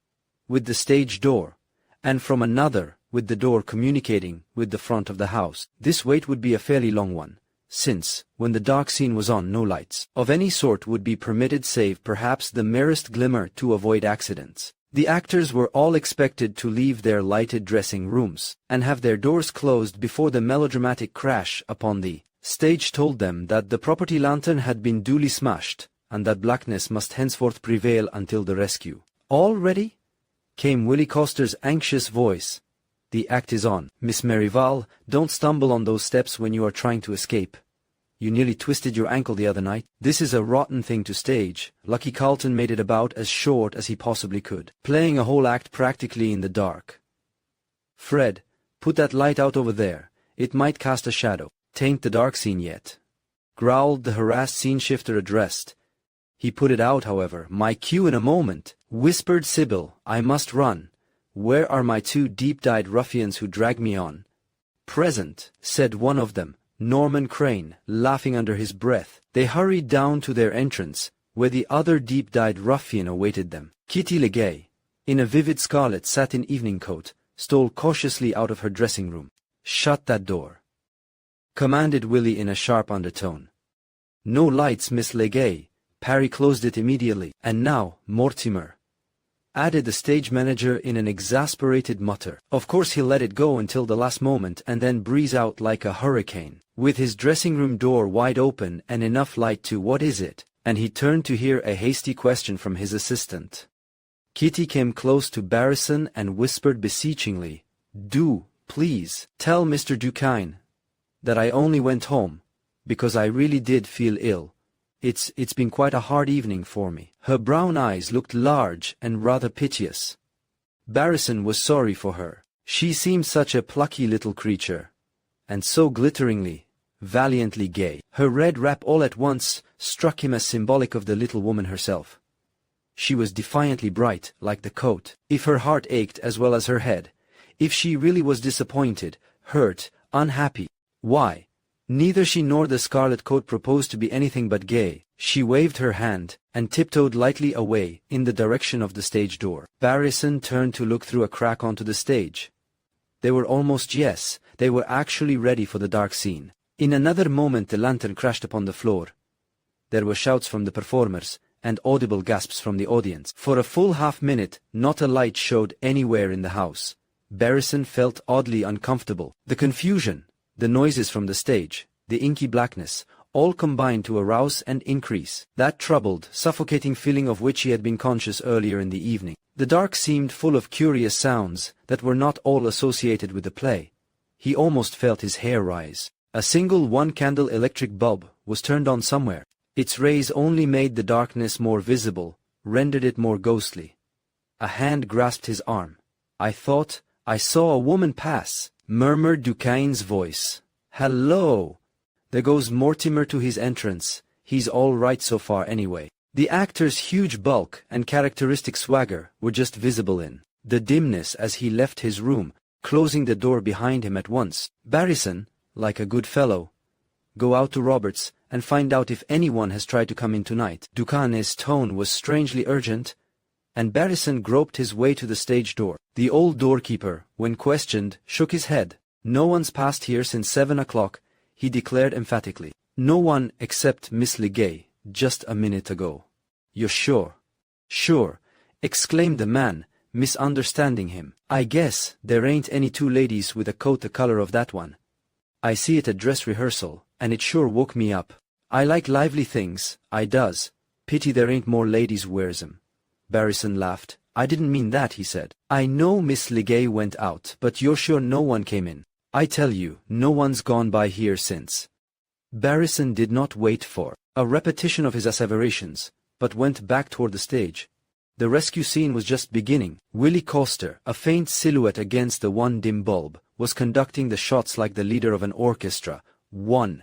with the stage door, and from another, with the door communicating with the front of the house. This wait would be a fairly long one, since, when the dark scene was on, no lights of any sort would be permitted save perhaps the merest glimmer to avoid accidents. The actors were all expected to leave their lighted dressing rooms, and have their doors closed before the melodramatic crash upon the stage told them that the property lantern had been duly smashed, and that blackness must henceforth prevail until the rescue. "All ready?" came Willie Coster's anxious voice. "The act is on. Miss Merrival, don't stumble on those steps when you are trying to escape. You nearly twisted your ankle the other night. This is a rotten thing to stage." Lucky Carlton made it about as short as he possibly could, playing a whole act practically in the dark. "Fred, put that light out over there. It might cast a shadow." "'Tain't the dark scene yet," growled the harassed scene-shifter addressed. He put it out, however. "My cue in a moment," whispered Sybil. "I must run. Where are my two deep-dyed ruffians who dragged me on? Present, said one of them, Norman Crane, laughing under his breath. They hurried down to their entrance, where the other deep-dyed ruffian awaited them. Kitty Legay, in a vivid scarlet satin evening coat, stole cautiously out of her dressing room. Shut that door, commanded Willie in a sharp undertone. No lights, Miss Legay. Parry closed it immediately. And now, Mortimer, added the stage manager in an exasperated mutter. Of course he'll let it go until the last moment and then breeze out like a hurricane. With his dressing room door wide open and enough light to what is it? And he turned to hear a hasty question from his assistant. Kitty came close to Barrison and whispered beseechingly, Do, please, tell Mr. Duquesne that I only went home because I really did feel ill. It's been quite a hard evening for me. Her brown eyes looked large and rather piteous. Barrison was sorry for her. She seemed such a plucky little creature, and so glitteringly, valiantly gay. Her red wrap all at once struck him as symbolic of the little woman herself. She was defiantly bright, like the coat. If her heart ached as well as her head, if she really was disappointed, hurt, unhappy, why, neither she nor the scarlet coat proposed to be anything but gay. She waved her hand, and tiptoed lightly away, in the direction of the stage door. Barrison turned to look through a crack onto the stage. They were they were actually ready for the dark scene. In another moment the lantern crashed upon the floor. There were shouts from the performers, and audible gasps from the audience. For a full half-minute, not a light showed anywhere in the house. Barrison felt oddly uncomfortable. The confusion, the noises from the stage, the inky blackness, all combined to arouse and increase that troubled, suffocating feeling of which he had been conscious earlier in the evening. The dark seemed full of curious sounds that were not all associated with the play. He almost felt his hair rise. A single one-candle electric bulb was turned on somewhere. Its rays only made the darkness more visible, rendered it more ghostly. A hand grasped his arm. I thought I saw a woman pass, murmured Duquesne's voice. Hello! There goes Mortimer to his entrance. He's all right so far anyway. The actor's huge bulk and characteristic swagger were just visible in the dimness as he left his room, closing the door behind him at once. Barrison, like a good fellow, go out to Roberts and find out if anyone has tried to come in tonight. Duquesne's tone was strangely urgent, and Barrison groped his way to the stage door. The old doorkeeper, when questioned, shook his head. No one's passed here since 7 o'clock, he declared emphatically. No one except Miss Legay, just a minute ago. You're sure? Sure, exclaimed the man, misunderstanding him. I guess there ain't any two ladies with a coat the color of that one. I see it at dress rehearsal, and it sure woke me up. I like lively things, I does. Pity there ain't more ladies wears 'em. Barrison laughed. I didn't mean that, he said. I know Miss Legay went out, but you're sure no one came in? I tell you, no one's gone by here since. Barrison did not wait for a repetition of his asseverations, but went back toward the stage. The rescue scene was just beginning. Willie Coster, a faint silhouette against the one dim bulb, was conducting the shots like the leader of an orchestra. 1,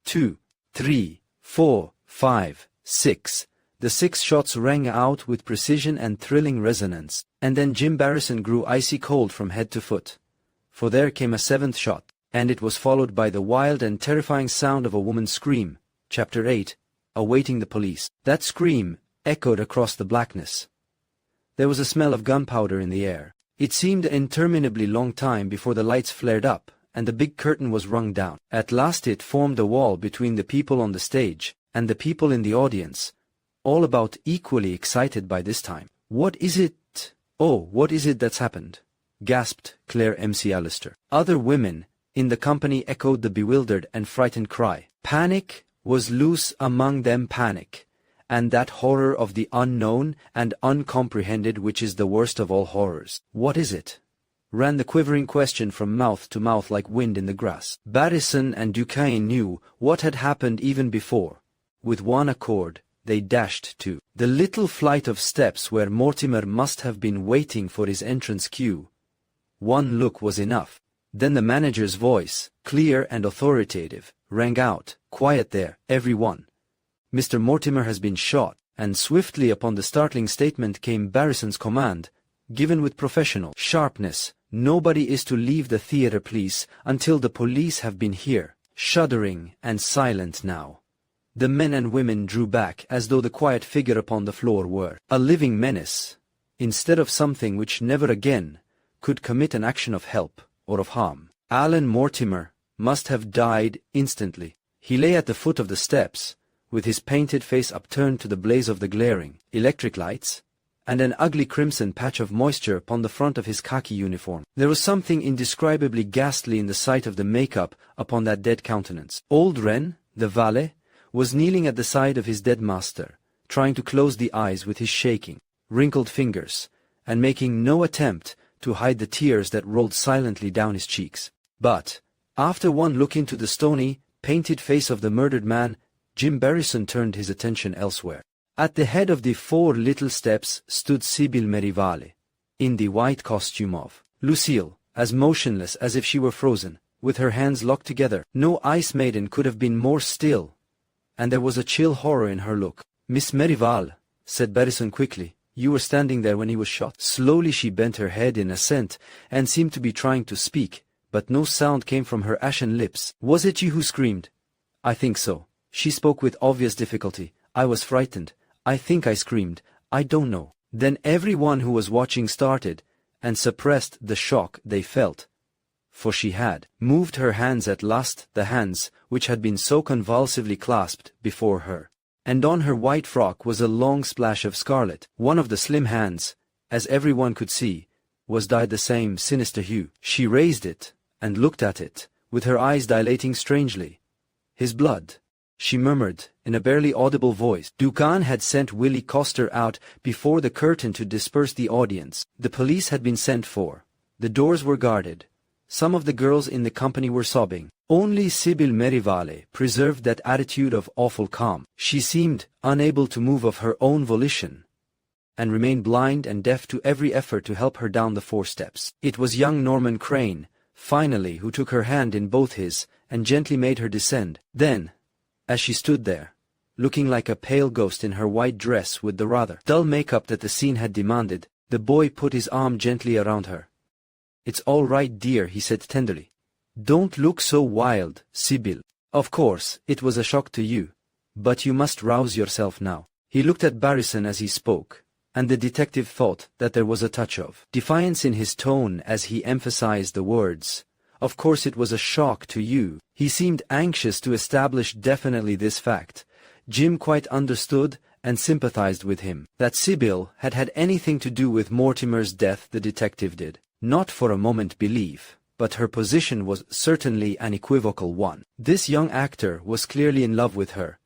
2, 3, 4, 5, 6. The 6 shots rang out with precision and thrilling resonance, and then Jim Barrison grew icy cold from head to foot. For there came a 7th shot, and it was followed by the wild and terrifying sound of a woman's scream. Chapter 8. Awaiting the police. That scream echoed across the blackness. There was a smell of gunpowder in the air. It seemed an interminably long time before the lights flared up, and the big curtain was rung down. At last it formed a wall between the people on the stage and the people in the audience, all about equally excited by this time. What is it? Oh, what is it that's happened? Gasped Claire McAllister. Other women in the company echoed the bewildered and frightened cry. Panic was loose among them, panic, and that horror of the unknown and uncomprehended which is the worst of all horrors. What is it? Ran the quivering question from mouth to mouth like wind in the grass. Barrison and Duquesne knew what had happened even before. With one accord, they dashed to the little flight of steps where Mortimer must have been waiting for his entrance cue. One look was enough. Then the manager's voice, clear and authoritative, rang out, Quiet there, everyone. Mr. Mortimer has been shot. And swiftly upon the startling statement came Barrison's command, given with professional sharpness. Nobody is to leave the theater, please, until the police have been here. Shuddering and silent now, the men and women drew back as though the quiet figure upon the floor were a living menace, instead of something which never again could commit an action of help or of harm. Alan Mortimer must have died instantly. He lay at the foot of the steps, with his painted face upturned to the blaze of the glaring electric lights, and an ugly crimson patch of moisture upon the front of his khaki uniform. There was something indescribably ghastly in the sight of the makeup upon that dead countenance. Old Wren, the valet, was kneeling at the side of his dead master, trying to close the eyes with his shaking, wrinkled fingers, and making no attempt to hide the tears that rolled silently down his cheeks. But, after one look into the stony, painted face of the murdered man, Jim Barrison turned his attention elsewhere. At the head of the 4 little steps stood Sybil Merivale, in the white costume of Lucille, as motionless as if she were frozen, with her hands locked together. No ice maiden could have been more still, and there was a chill horror in her look. "Miss Merivale," said Barrison quickly, "you were standing there when he was shot." Slowly she bent her head in assent, and seemed to be trying to speak, but no sound came from her ashen lips. "Was it you who screamed?" "I think so." She spoke with obvious difficulty. "I was frightened. I think I screamed. I don't know." Then everyone who was watching started, and suppressed the shock they felt. For she had moved her hands at last, the hands which had been so convulsively clasped before her. And on her white frock was a long splash of scarlet. One of the slim hands, as everyone could see, was dyed the same sinister hue. She raised it, and looked at it, with her eyes dilating strangely. "His blood," she murmured, in a barely audible voice. Duncan had sent Willie Coster out before the curtain to disperse the audience. The police had been sent for. The doors were guarded. Some of the girls in the company were sobbing. Only Sybil Merivale preserved that attitude of awful calm. She seemed unable to move of her own volition, and remained blind and deaf to every effort to help her down the 4 steps. It was young Norman Crane, finally, who took her hand in both his, and gently made her descend. Then, as she stood there, looking like a pale ghost in her white dress with the rather dull makeup that the scene had demanded, the boy put his arm gently around her. "It's all right, dear," he said tenderly. "Don't look so wild, Sybil. Of course, it was a shock to you, but you must rouse yourself now." He looked at Barrison as he spoke, and the detective thought that there was a touch of defiance in his tone as he emphasized the words. "Of course it was a shock to you." He seemed anxious to establish definitely this fact. Jim quite understood and sympathized with him. That Sybil had had anything to do with Mortimer's death the detective did not for a moment believe, but her position was certainly an equivocal one. This young actor was clearly in love with her,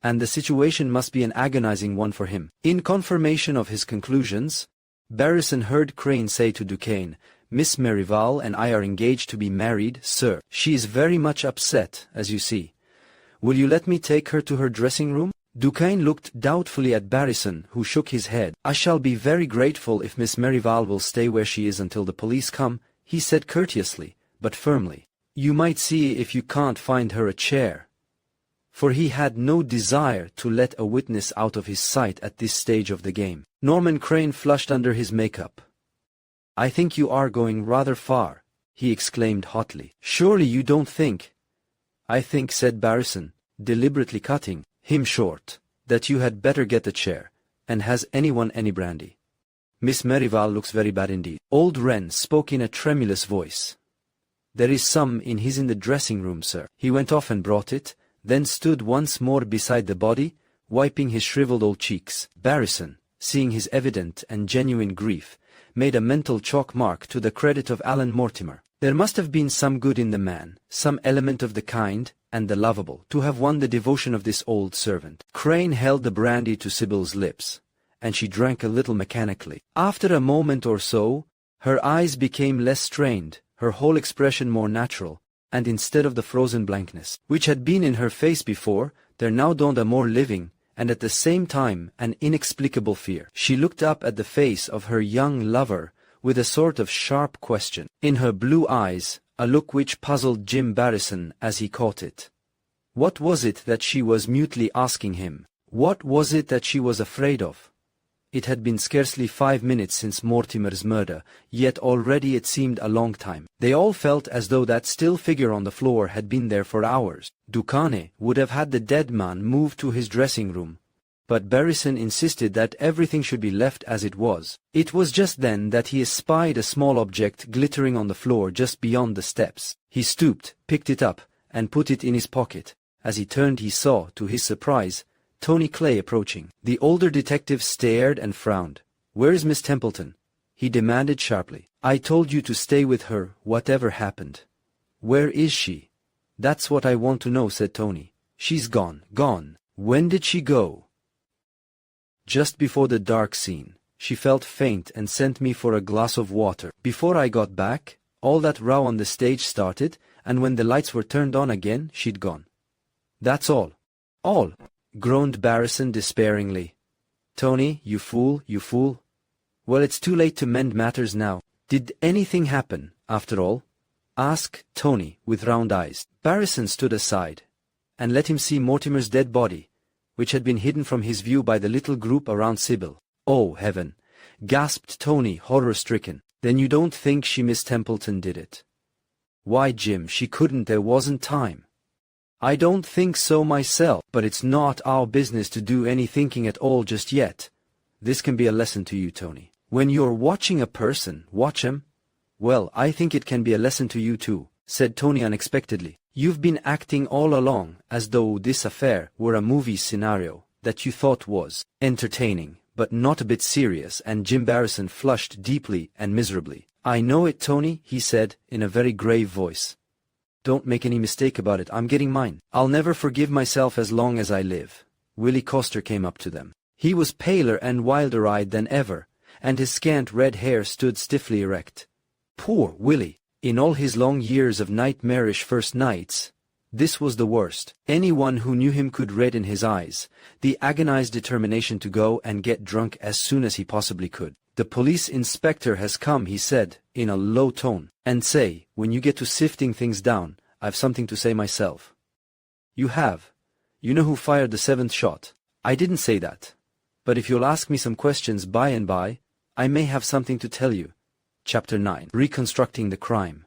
and the situation must be an agonizing one for him. In confirmation of his conclusions, Barrison heard Crane say to Duquesne, "Miss Merivale and I are engaged to be married, sir. She is very much upset, as you see. Will you let me take her to her dressing room?" Duquesne looked doubtfully at Barrison, who shook his head. "I shall be very grateful if Miss Merivale will stay where she is until the police come," he said courteously, but firmly. "You might see if you can't find her a chair." For he had no desire to let a witness out of his sight at this stage of the game. Norman Crane flushed under his makeup. "I think you are going rather far," he exclaimed hotly. "Surely you don't think—" "I think," said Barrison, deliberately cutting him short, "that you had better get a chair. And has anyone any brandy? Miss Merivale looks very bad indeed." Old Wren spoke in a tremulous voice. "There is some in the dressing room, sir." He went off and brought it, then stood once more beside the body, wiping his shriveled old cheeks. Barrison, seeing his evident and genuine grief, made a mental chalk mark to the credit of Alan Mortimer. There must have been some good in the man, some element of the kind and the lovable, to have won the devotion of this old servant. Crane held the brandy to Sybil's lips, and she drank a little mechanically. After a moment or so, her eyes became less strained, her whole expression more natural, and instead of the frozen blankness which had been in her face before, there now dawned a more living, and at the same time an inexplicable fear. She looked up at the face of her young lover with a sort of sharp question in her blue eyes, a look which puzzled Jim Barrison as he caught it. What was it that she was mutely asking him? What was it that she was afraid of? It had been scarcely 5 minutes since Mortimer's murder, yet already it seemed a long time. They all felt as though that still figure on the floor had been there for hours. Ducane would have had the dead man moved to his dressing room, but Barrison insisted that everything should be left as it was. It was just then that he espied a small object glittering on the floor just beyond the steps. He stooped, picked it up, and put it in his pocket. As he turned he saw, to his surprise, Tony Clay approaching. The older detective stared and frowned. "Where is Miss Templeton?" he demanded sharply. "I told you to stay with her, whatever happened." "Where is she?" "That's what I want to know," said Tony. "She's gone." "Gone? When did she go?" "Just before the dark scene. She felt faint and sent me for a glass of water. Before I got back, all that row on the stage started, and when the lights were turned on again, she'd gone. That's all." "All?" groaned Barrison despairingly. "Tony, you fool, you fool. Well, it's too late to mend matters now. Did anything happen, after all?" asked Tony, with round eyes. Barrison stood aside, and let him see Mortimer's dead body, which had been hidden from his view by the little group around Sybil. "Oh, heaven!" gasped Tony, horror-stricken. "Then you don't think Miss Templeton did it?" "Why, Jim, she couldn't, there wasn't time." "I don't think so myself, but it's not our business to do any thinking at all just yet. This can be a lesson to you, Tony. When you're watching a person, watch 'em. Well, I think it can be a lesson to you too," said Tony unexpectedly. "You've been acting all along as though this affair were a movie scenario that you thought was entertaining, but not a bit serious," and Jim Barrison flushed deeply and miserably. "I know it, Tony," he said, in a very grave voice. "Don't make any mistake about it, I'm getting mine. I'll never forgive myself as long as I live." Willie Coster came up to them. He was paler and wilder-eyed than ever, and his scant red hair stood stiffly erect. Poor Willie! In all his long years of nightmarish first nights, this was the worst. Anyone who knew him could read in his eyes the agonized determination to go and get drunk as soon as he possibly could. "The police inspector has come," he said, in a low tone. "And say, when you get to sifting things down, I've something to say myself." "You have? You know who fired the 7th shot?" "I didn't say that. But if you'll ask me some questions by and by, I may have something to tell you." Chapter 9. Reconstructing the Crime.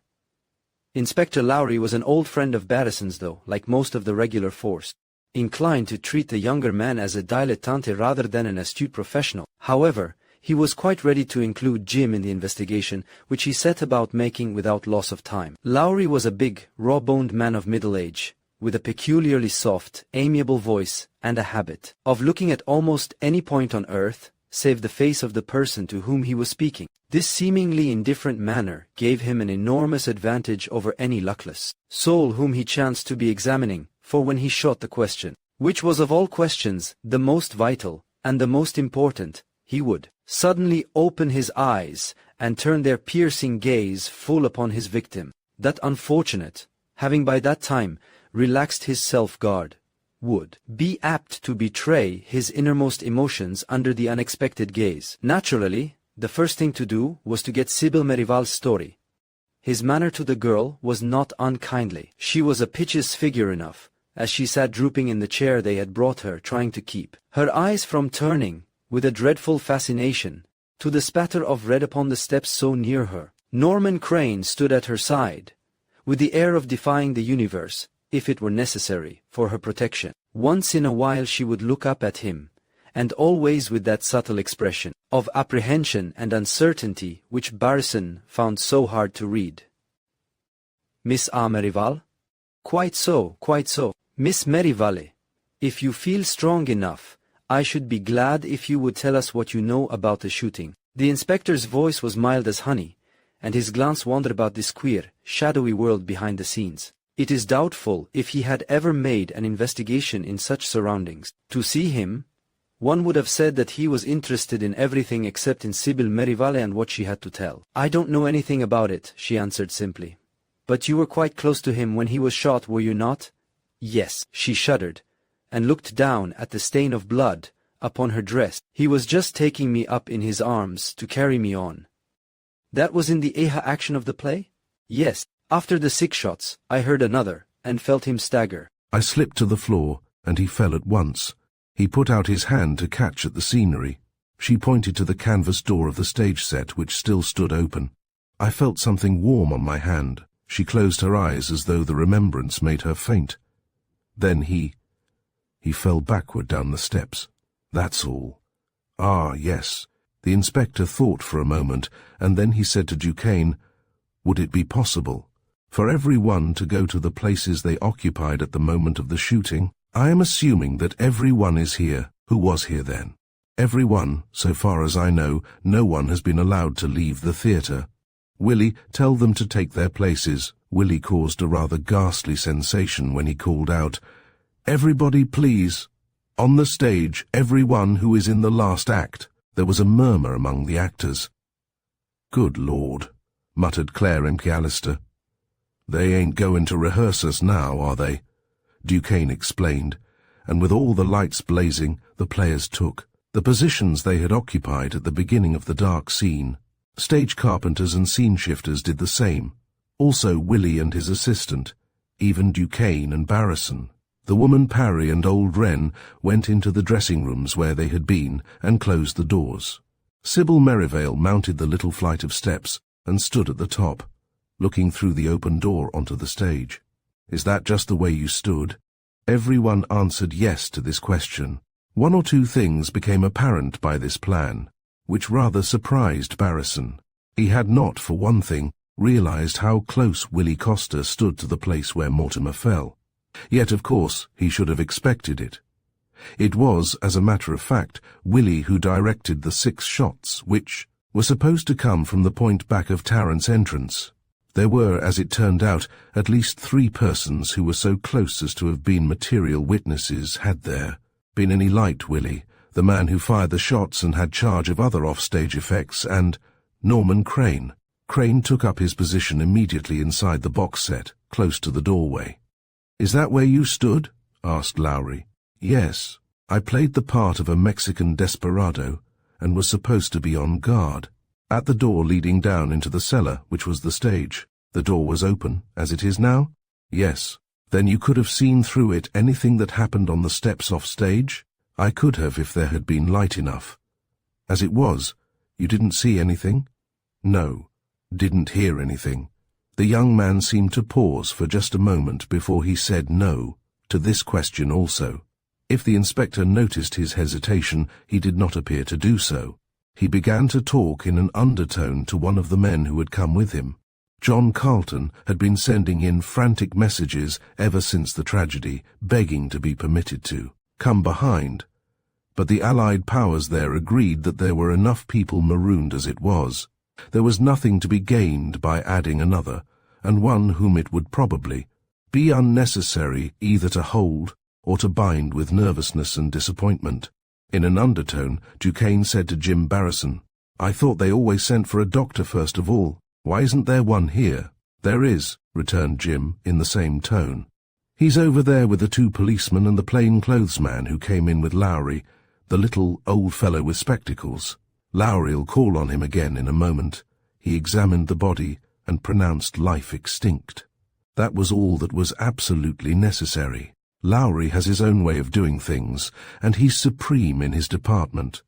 Inspector Lowry was an old friend of Barrison's, though, like most of the regular force, inclined to treat the younger man as a dilettante rather than an astute professional. However, he was quite ready to include Jim in the investigation, which he set about making without loss of time. Lowry was a big, raw-boned man of middle age, with a peculiarly soft, amiable voice and a habit of looking at almost any point on earth, save the face of the person to whom he was speaking. This seemingly indifferent manner gave him an enormous advantage over any luckless soul whom he chanced to be examining, for when he shot the question, which was of all questions the most vital and the most important, he would suddenly open his eyes and turn their piercing gaze full upon his victim. That unfortunate, having by that time relaxed his self-guard, would be apt to betray his innermost emotions under the unexpected gaze. Naturally, the first thing to do was to get Sybil Merrival's story. His manner to the girl was not unkindly. She was a piteous figure enough, as she sat drooping in the chair they had brought her, trying to keep her eyes from turning, with a dreadful fascination, to the spatter of red upon the steps so near her. Norman Crane stood at her side, with the air of defying the universe, if it were necessary, for her protection. Once in a while she would look up at him, and always with that subtle expression of apprehension and uncertainty which Barrison found so hard to read. "Miss Merrival?" "Quite so, quite so. Miss Merrivale, if you feel strong enough, I should be glad if you would tell us what you know about the shooting." The inspector's voice was mild as honey, and his glance wandered about this queer, shadowy world behind the scenes. It is doubtful if he had ever made an investigation in such surroundings. To see him, one would have said that he was interested in everything except in Sybil Merrivale and what she had to tell. "I don't know anything about it," she answered simply. "But you were quite close to him when he was shot, were you not?" "Yes." She shuddered, and looked down at the stain of blood upon her dress. "He was just taking me up in his arms to carry me on." "That was in the Eha action of the play?" "Yes. After the 6 shots, I heard another, and felt him stagger." I slipped to the floor, and he fell at once. He put out his hand to catch at the scenery. She pointed to the canvas door of the stage set, which still stood open. I felt something warm on my hand. She closed her eyes as though the remembrance made her faint. Then he fell backward down the steps. That's all. Ah, yes. The inspector thought for a moment, and then he said to Duquesne, "Would it be possible for everyone to go to the places they occupied at the moment of the shooting? I am assuming that everyone is here who was here then. Everyone, so far as I know, no one has been allowed to leave the theatre. Willie, tell them to take their places." Willie caused a rather ghastly sensation when he called out, "Everybody, please. On the stage, everyone who is in the last act." There was a murmur among the actors. "Good Lord," muttered Claire McAllister. "They ain't going to rehearse us now, are they?" Duquesne explained, and with all the lights blazing, the players took the positions they had occupied at the beginning of the dark scene. Stage carpenters and scene shifters did the same, also Willie and his assistant, even Duquesne and Barrison. The woman Parry and old Wren went into the dressing rooms where they had been and closed the doors. Sybil Merivale mounted the little flight of steps and stood at the top, looking through the open door onto the stage. "Is that just the way you stood?" Everyone answered yes to this question. One or two things became apparent by this plan, which rather surprised Barrison. He had not, for one thing, realized how close Willie Coster stood to the place where Mortimer fell. Yet, of course, he should have expected it. It was, as a matter of fact, Willie who directed the 6 shots, which were supposed to come from the point back of Tarrant's entrance. There were, as it turned out, at least 3 persons who were so close as to have been material witnesses. Had there been any light, Willie, the man who fired the shots and had charge of other off-stage effects, and Norman Crane. Crane took up his position immediately inside the box set, close to the doorway. "Is that where you stood?" asked Lowry. "Yes. I played the part of a Mexican desperado and was supposed to be on guard. At the door leading down into the cellar, which was the stage. The door was open, as it is now?" "Yes." "Then you could have seen through it anything that happened on the steps off stage?" "I could have if there had been light enough." "As it was, you didn't see anything?" "No. Didn't hear anything." The young man seemed to pause for just a moment before he said no to this question also. If the inspector noticed his hesitation, he did not appear to do so. He began to talk in an undertone to one of the men who had come with him. John Carlton had been sending in frantic messages ever since the tragedy, begging to be permitted to come behind. But the Allied powers there agreed that there were enough people marooned as it was. There was nothing to be gained by adding another, and one whom it would probably be unnecessary either to hold or to bind with nervousness and disappointment. In an undertone, Duquesne said to Jim Barrison, "I thought they always sent for a doctor first of all. Why isn't there one here?" "There is," returned Jim in the same tone. "He's over there with the 2 policemen and the plain-clothes man who came in with Lowry, the little old fellow with spectacles. Lowry'll call on him again in a moment." He examined the body and pronounced life extinct. That was all that was absolutely necessary. Lowry has his own way of doing things, and he's supreme in his department.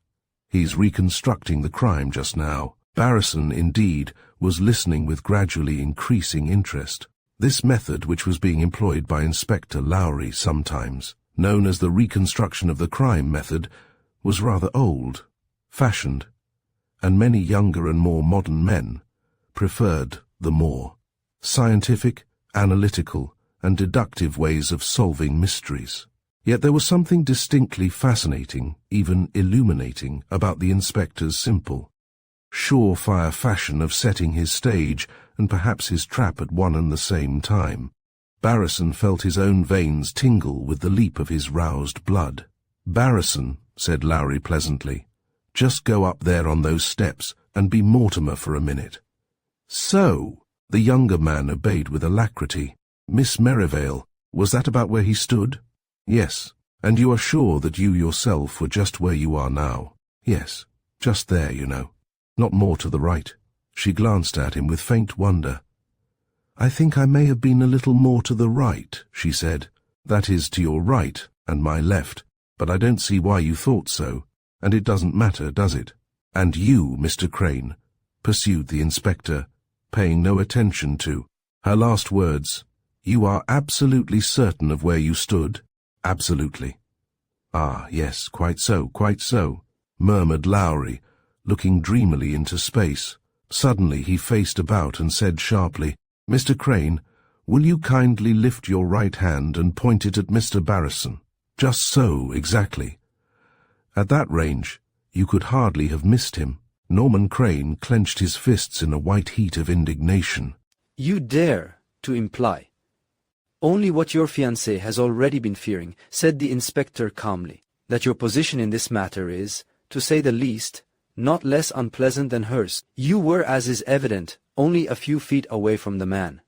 He's reconstructing the crime just now. Barrison, indeed, was listening with gradually increasing interest. This method, which was being employed by Inspector Lowry sometimes, known as the reconstruction of the crime method, was rather old, fashioned, and many younger and more modern men preferred the more scientific, analytical, and deductive ways of solving mysteries. Yet there was something distinctly fascinating, even illuminating, about the inspector's simple, sure-fire fashion of setting his stage and perhaps his trap at one and the same time. Barrison felt his own veins tingle with the leap of his roused blood. "Barrison," said Lowry pleasantly, "just go up there on those steps and be Mortimer for a minute." "So," the younger man obeyed with alacrity. "Miss Merivale, was that about where he stood?" "Yes." "And you are sure that you yourself were just where you are now?" "Yes, just there, you know. Not more to the right." She glanced at him with faint wonder. "I think I may have been a little more to the right," she said. "That is, to your right and my left, but I don't see why you thought so." and it doesn't matter, does it? And you, Mr. Crane, pursued the inspector, paying no attention to her last words. You are absolutely certain of where you stood? Absolutely. Ah, yes, quite so, murmured Lowry, looking dreamily into space. Suddenly he faced about and said sharply, Mr. Crane, will you kindly lift your right hand and point it at Mr. Barrison? Just so, exactly. At that range, you could hardly have missed him. Norman Crane clenched his fists in a white heat of indignation. You dare to imply only what your fiancé has already been fearing, said the inspector calmly, that your position in this matter is, to say the least, not less unpleasant than hers. You were, as is evident, only a few feet away from the man.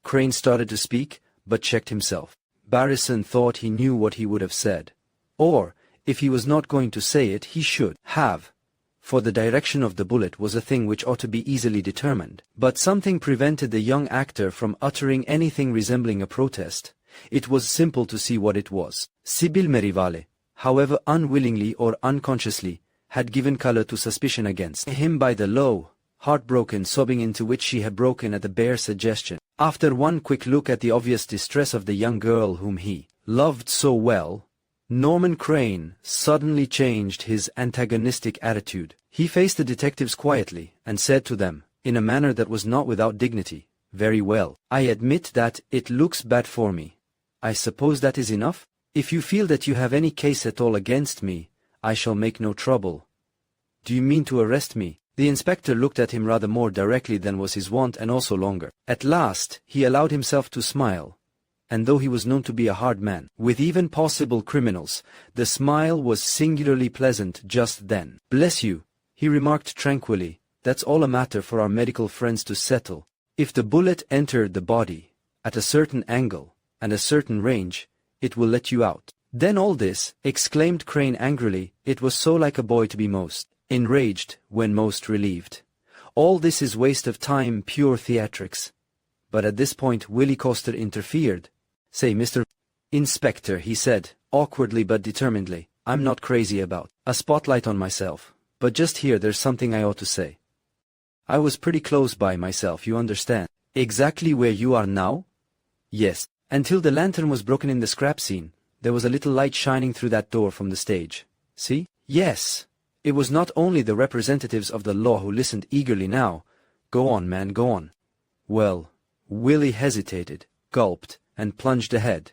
Crane started to speak, but checked himself. Barrison thought he knew what he would have said. Or, if he was not going to say it, he should have. For the direction of the bullet was a thing which ought to be easily determined. But something prevented the young actor from uttering anything resembling a protest. It was simple to see what it was. Sybil Merivale, however unwillingly or unconsciously, had given color to suspicion against him by the low, heartbroken sobbing into which she had broken at the bare suggestion. After one quick look at the obvious distress of the young girl whom he loved so well, Norman Crane suddenly changed his antagonistic attitude. He faced the detectives quietly and said to them, in a manner that was not without dignity, "Very well, I admit that it looks bad for me. I suppose that is enough? If you feel that you have any case at all against me, I shall make no trouble." "Do you mean to arrest me?" The inspector looked at him rather more directly than was his wont, and also longer. At last he allowed himself to smile. And though he was known to be a hard man, with even possible criminals, the smile was singularly pleasant just then. "Bless you," he remarked tranquilly, "that's all a matter for our medical friends to settle. If the bullet entered the body, at a certain angle, and a certain range, it will let you out." "Then all this," exclaimed Crane angrily, it was so like a boy to be most enraged when most relieved. "All this is waste of time, pure theatrics." But at this point Willie Coster interfered. "Say, Mr. Inspector," he said, awkwardly but determinedly, "I'm not crazy about a spotlight on myself, but just here there's something I ought to say. I was pretty close by myself, you understand." "Exactly where you are now?" "Yes, until the lantern was broken in the scrap scene. There was a little light shining through that door from the stage. See?" "Yes." It was not only the representatives of the law who listened eagerly now. "Go on, man, go on." "Well," Willie hesitated, gulped, and plunged ahead.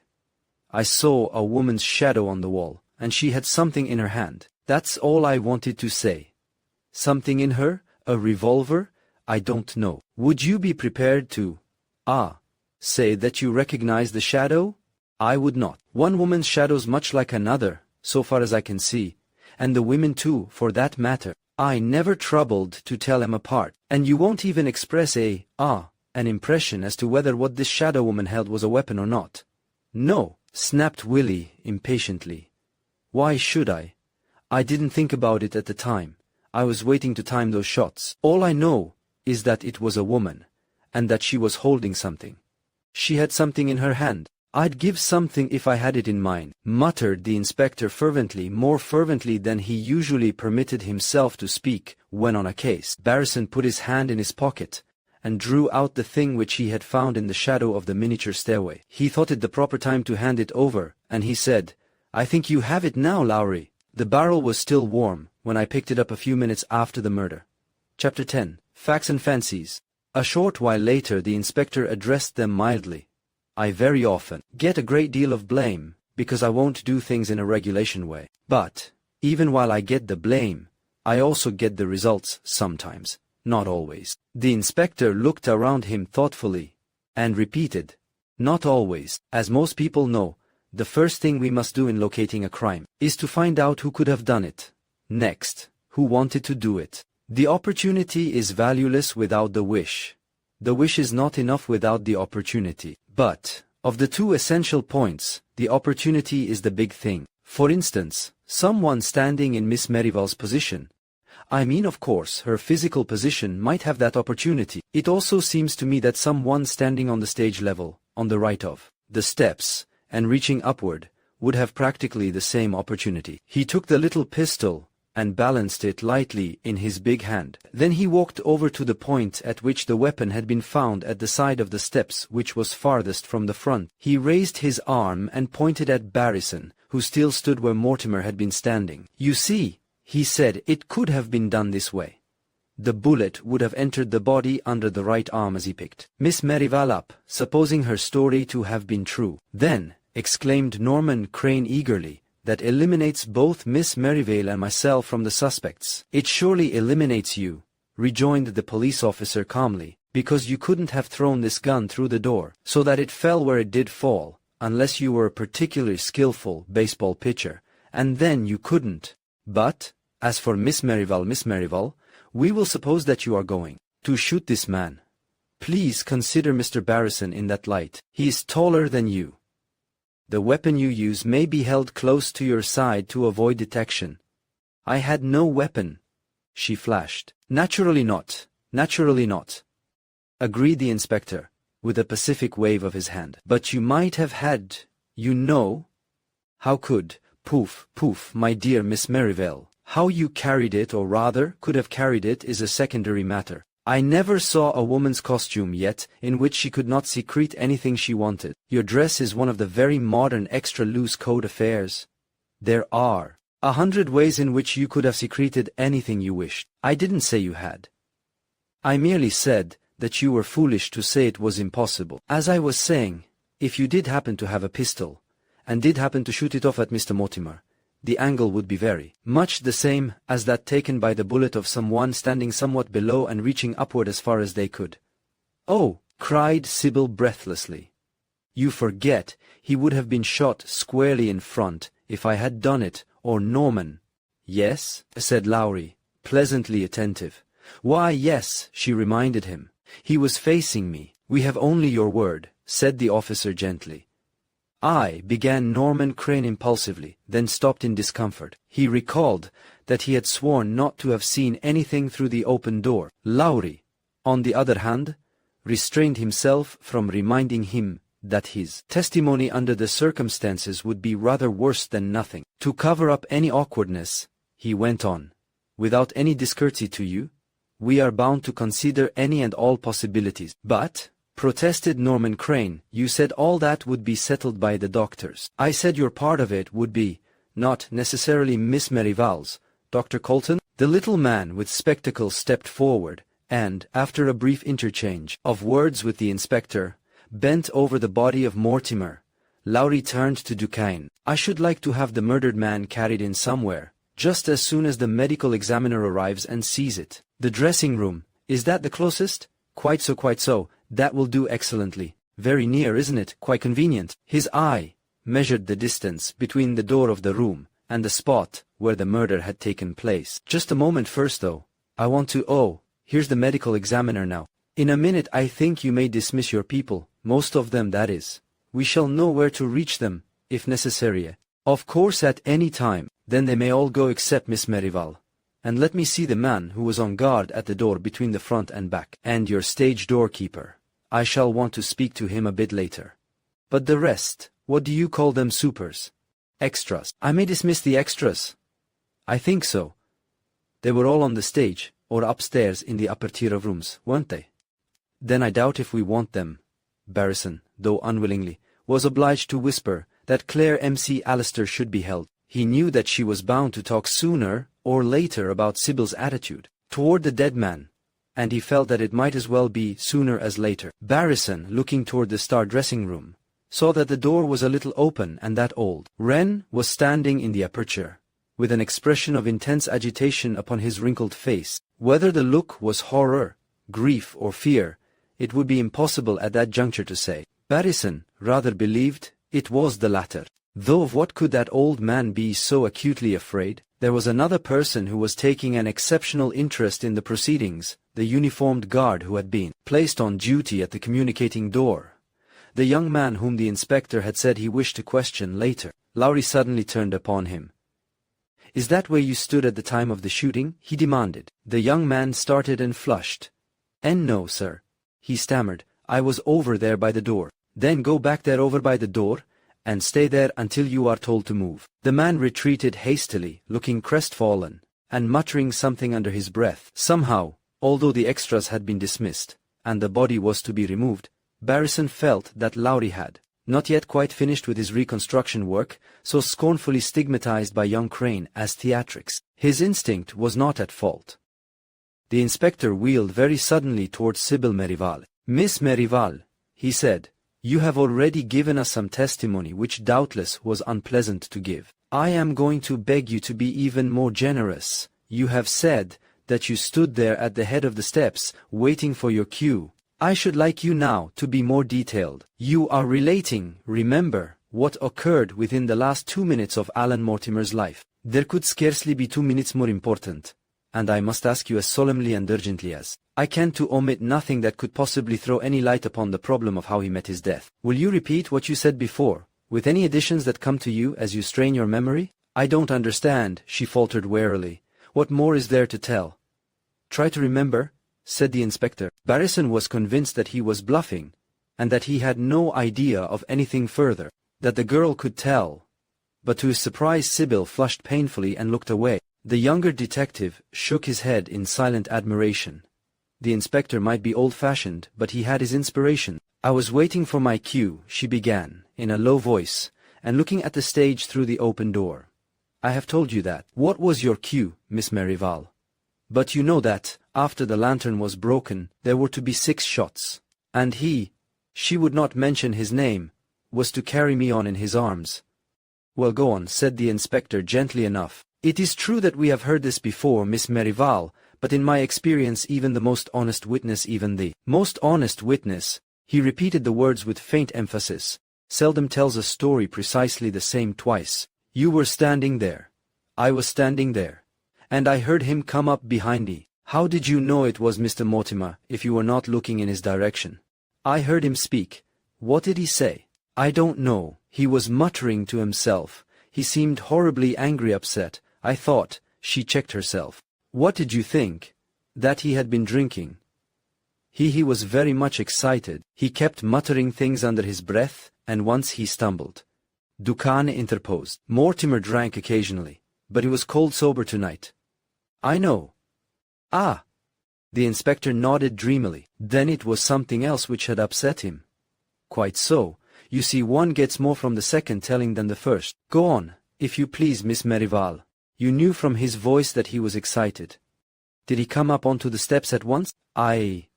"I saw a woman's shadow on the wall, and she had something in her hand. That's all I wanted to say." "Something in her? A revolver? I don't know." "Would you be prepared to, say that you recognize the shadow?" "I would not. One woman's shadow's much like another, so far as I can see, and the women too, for that matter. I never troubled to tell 'em apart. And you won't even express an impression as to whether what this shadow woman held was a weapon or not?" "No," snapped Willie impatiently. "Why should I? I didn't think about it at the time. I was waiting to time those shots. All I know is that it was a woman, and that she was holding something. She had something in her hand. I'd give something if I had it in mine," muttered the inspector fervently, more fervently than he usually permitted himself to speak when on a case. Barrison put his hand in his pocket and drew out the thing which he had found in the shadow of the miniature stairway. He thought it the proper time to hand it over, and he said, "I think you have it now, Lowry. The barrel was still warm when I picked it up a few minutes after the murder." Chapter 10. Facts and Fancies. A short while later the inspector addressed them mildly. "I very often get a great deal of blame, because I won't do things in a regulation way. But, even while I get the blame, I also get the results sometimes. Not always." The inspector looked around him thoughtfully, and repeated, "Not always. As most people know, the first thing we must do in locating a crime is to find out who could have done it. Next, who wanted to do it. The opportunity is valueless without the wish. The wish is not enough without the opportunity. But, of the two essential points, the opportunity is the big thing. For instance, someone standing in Miss Merivale's position, I mean, of course, her physical position, might have that opportunity. It also seems to me that someone standing on the stage level, on the right of the steps, and reaching upward, would have practically the same opportunity." He took the little pistol and balanced it lightly in his big hand. Then he walked over to the point at which the weapon had been found at the side of the steps, which was farthest from the front. He raised his arm and pointed at Barrison, who still stood where Mortimer had been standing. "You see," he said, "it could have been done this way. The bullet would have entered the body under the right arm as he picked Miss Merivale up, supposing her story to have been true." "Then," exclaimed Norman Crane eagerly, "that eliminates both Miss Merivale and myself from the suspects." "It surely eliminates you," rejoined the police officer calmly, "because you couldn't have thrown this gun through the door so that it fell where it did fall, unless you were a particularly skillful baseball pitcher, and then you couldn't. But, as for Miss Merivale, we will suppose that you are going to shoot this man. Please consider Mr. Barrison in that light. He is taller than you. The weapon you use may be held close to your side to avoid detection." "I had no weapon," she flashed. Naturally not," agreed the inspector, with a pacific wave of his hand. "But you might have had, you know." "How could? Poof, my dear Miss Merivale. How you carried it, or rather, could have carried it, is a secondary matter. I never saw a woman's costume yet in which she could not secrete anything she wanted. Your dress is one of the very modern extra-loose code affairs. There are 100 ways in which you could have secreted anything you wished. I didn't say you had. I merely said that you were foolish to say it was impossible. As I was saying, if you did happen to have a pistol, and did happen to shoot it off at Mr. Mortimer, the angle would be very much the same as that taken by the bullet of someone standing somewhat below and reaching upward as far as they could." "Oh," cried Sybil breathlessly. "You forget he would have been shot squarely in front if I had done it, or Norman." "Yes," said Lowry, pleasantly attentive. "Why, yes," she reminded him. "He was facing me." "We have only your word," said the officer gently. Began Norman Crane impulsively, then stopped in discomfort. He recalled that he had sworn not to have seen anything through the open door. Lowry, on the other hand, restrained himself from reminding him that his testimony under the circumstances would be rather worse than nothing. "To cover up any awkwardness," he went on, "without any discourtesy to you, we are bound to consider any and all possibilities." "But," protested Norman Crane, "you said all that would be settled by the doctors." "I said your part of it would be, not necessarily Miss Merivale's. Dr. Colton." The little man with spectacles stepped forward, and, after a brief interchange of words with the inspector, bent over the body of Mortimer. Lowry turned to Duquesne. "I should like to have the murdered man carried in somewhere, just as soon as the medical examiner arrives and sees it." "The dressing room, is that the closest?" Quite so. That will do excellently. Very near, isn't it? Quite convenient." His eye measured the distance between the door of the room and the spot where the murder had taken place. "Just a moment first, though. I want to— here's the medical examiner now. In a minute I think you may dismiss your people, most of them, that is. We shall know where to reach them, if necessary. Of course, at any time. Then they may all go except Miss Merivale. And let me see the man who was on guard at the door between the front and back. And your stage doorkeeper. I shall want to speak to him a bit later. But the rest, what do you call them, supers? Extras. I may dismiss the extras." "I think so. They were all on the stage, or upstairs in the upper tier of rooms, weren't they?" "Then I doubt if we want them." Barrison, though unwillingly, was obliged to whisper that Claire M.C. Allister should be held. He knew that she was bound to talk sooner or later about Sybil's attitude toward the dead man, and he felt that it might as well be sooner as later. Barrison, looking toward the star dressing room, saw that the door was a little open and that old Wren was standing in the aperture, with an expression of intense agitation upon his wrinkled face. Whether the look was horror, grief, or fear, it would be impossible at that juncture to say. Barrison rather believed it was the latter. Though of what could that old man be so acutely afraid? There was another person who was taking an exceptional interest in the proceedings, the uniformed guard who had been placed on duty at the communicating door. The young man whom the inspector had said he wished to question later. Lowry suddenly turned upon him. "Is that where you stood at the time of the shooting?" he demanded. The young man started and flushed. "No, sir," he stammered. "I was over there by the door." "Then go back there over by the door, and stay there until you are told to move." The man retreated hastily, looking crestfallen, and muttering something under his breath. Somehow, although the extras had been dismissed, and the body was to be removed, Barrison felt that Lowry had not yet quite finished with his reconstruction work, so scornfully stigmatized by young Crane as theatrics. His instinct was not at fault. The inspector wheeled very suddenly towards Sybil Merival. "Miss Merival," he said, "you have already given us some testimony which doubtless was unpleasant to give. I am going to beg you to be even more generous. You have said that you stood there at the head of the steps, waiting for your cue. I should like you now to be more detailed. You are relating, remember, what occurred within the last 2 minutes of Alan Mortimer's life. There could scarcely be 2 minutes more important, and I must ask you as solemnly and urgently as I can to omit nothing that could possibly throw any light upon the problem of how he met his death. Will you repeat what you said before, with any additions that come to you as you strain your memory?" "I don't understand," she faltered warily. "What more is there to tell?" "Try to remember," said the inspector. Barrison was convinced that he was bluffing, and that he had no idea of anything further that the girl could tell. But to his surprise Sybil flushed painfully and looked away. The younger detective shook his head in silent admiration. The inspector might be old-fashioned, but he had his inspiration. "I was waiting for my cue," she began, in a low voice, and looking at the stage through the open door. "I have told you that." "What was your cue, Miss Merival?" "But you know that, after the lantern was broken, there were to be 6 shots. And he," she would not mention his name, "was to carry me on in his arms." "Well, go on," said the inspector gently enough. "It is true that we have heard this before, Miss Merival, but in my experience even the most honest witness, even the most honest witness," he repeated the words with faint emphasis, "seldom tells a story precisely the same twice. You were standing there. I was standing there. And I heard him come up behind me. How did you know it was Mr. Mortimer, if you were not looking in his direction?" "I heard him speak." "What did he say?" "I don't know. He was muttering to himself. He seemed horribly angry, upset. I thought," she checked herself. "What did you think?" "That he had been drinking. He was very much excited. He kept muttering things under his breath, and once he stumbled." Ducane interposed. "Mortimer drank occasionally, but he was cold sober tonight." "I know." "Ah!" The inspector nodded dreamily. "Then it was something else which had upset him." "Quite so. You see, one gets more from the second telling than the first. Go on, if you please, Miss Merival." "You knew from his voice that he was excited. Did he come up onto the steps at once?" I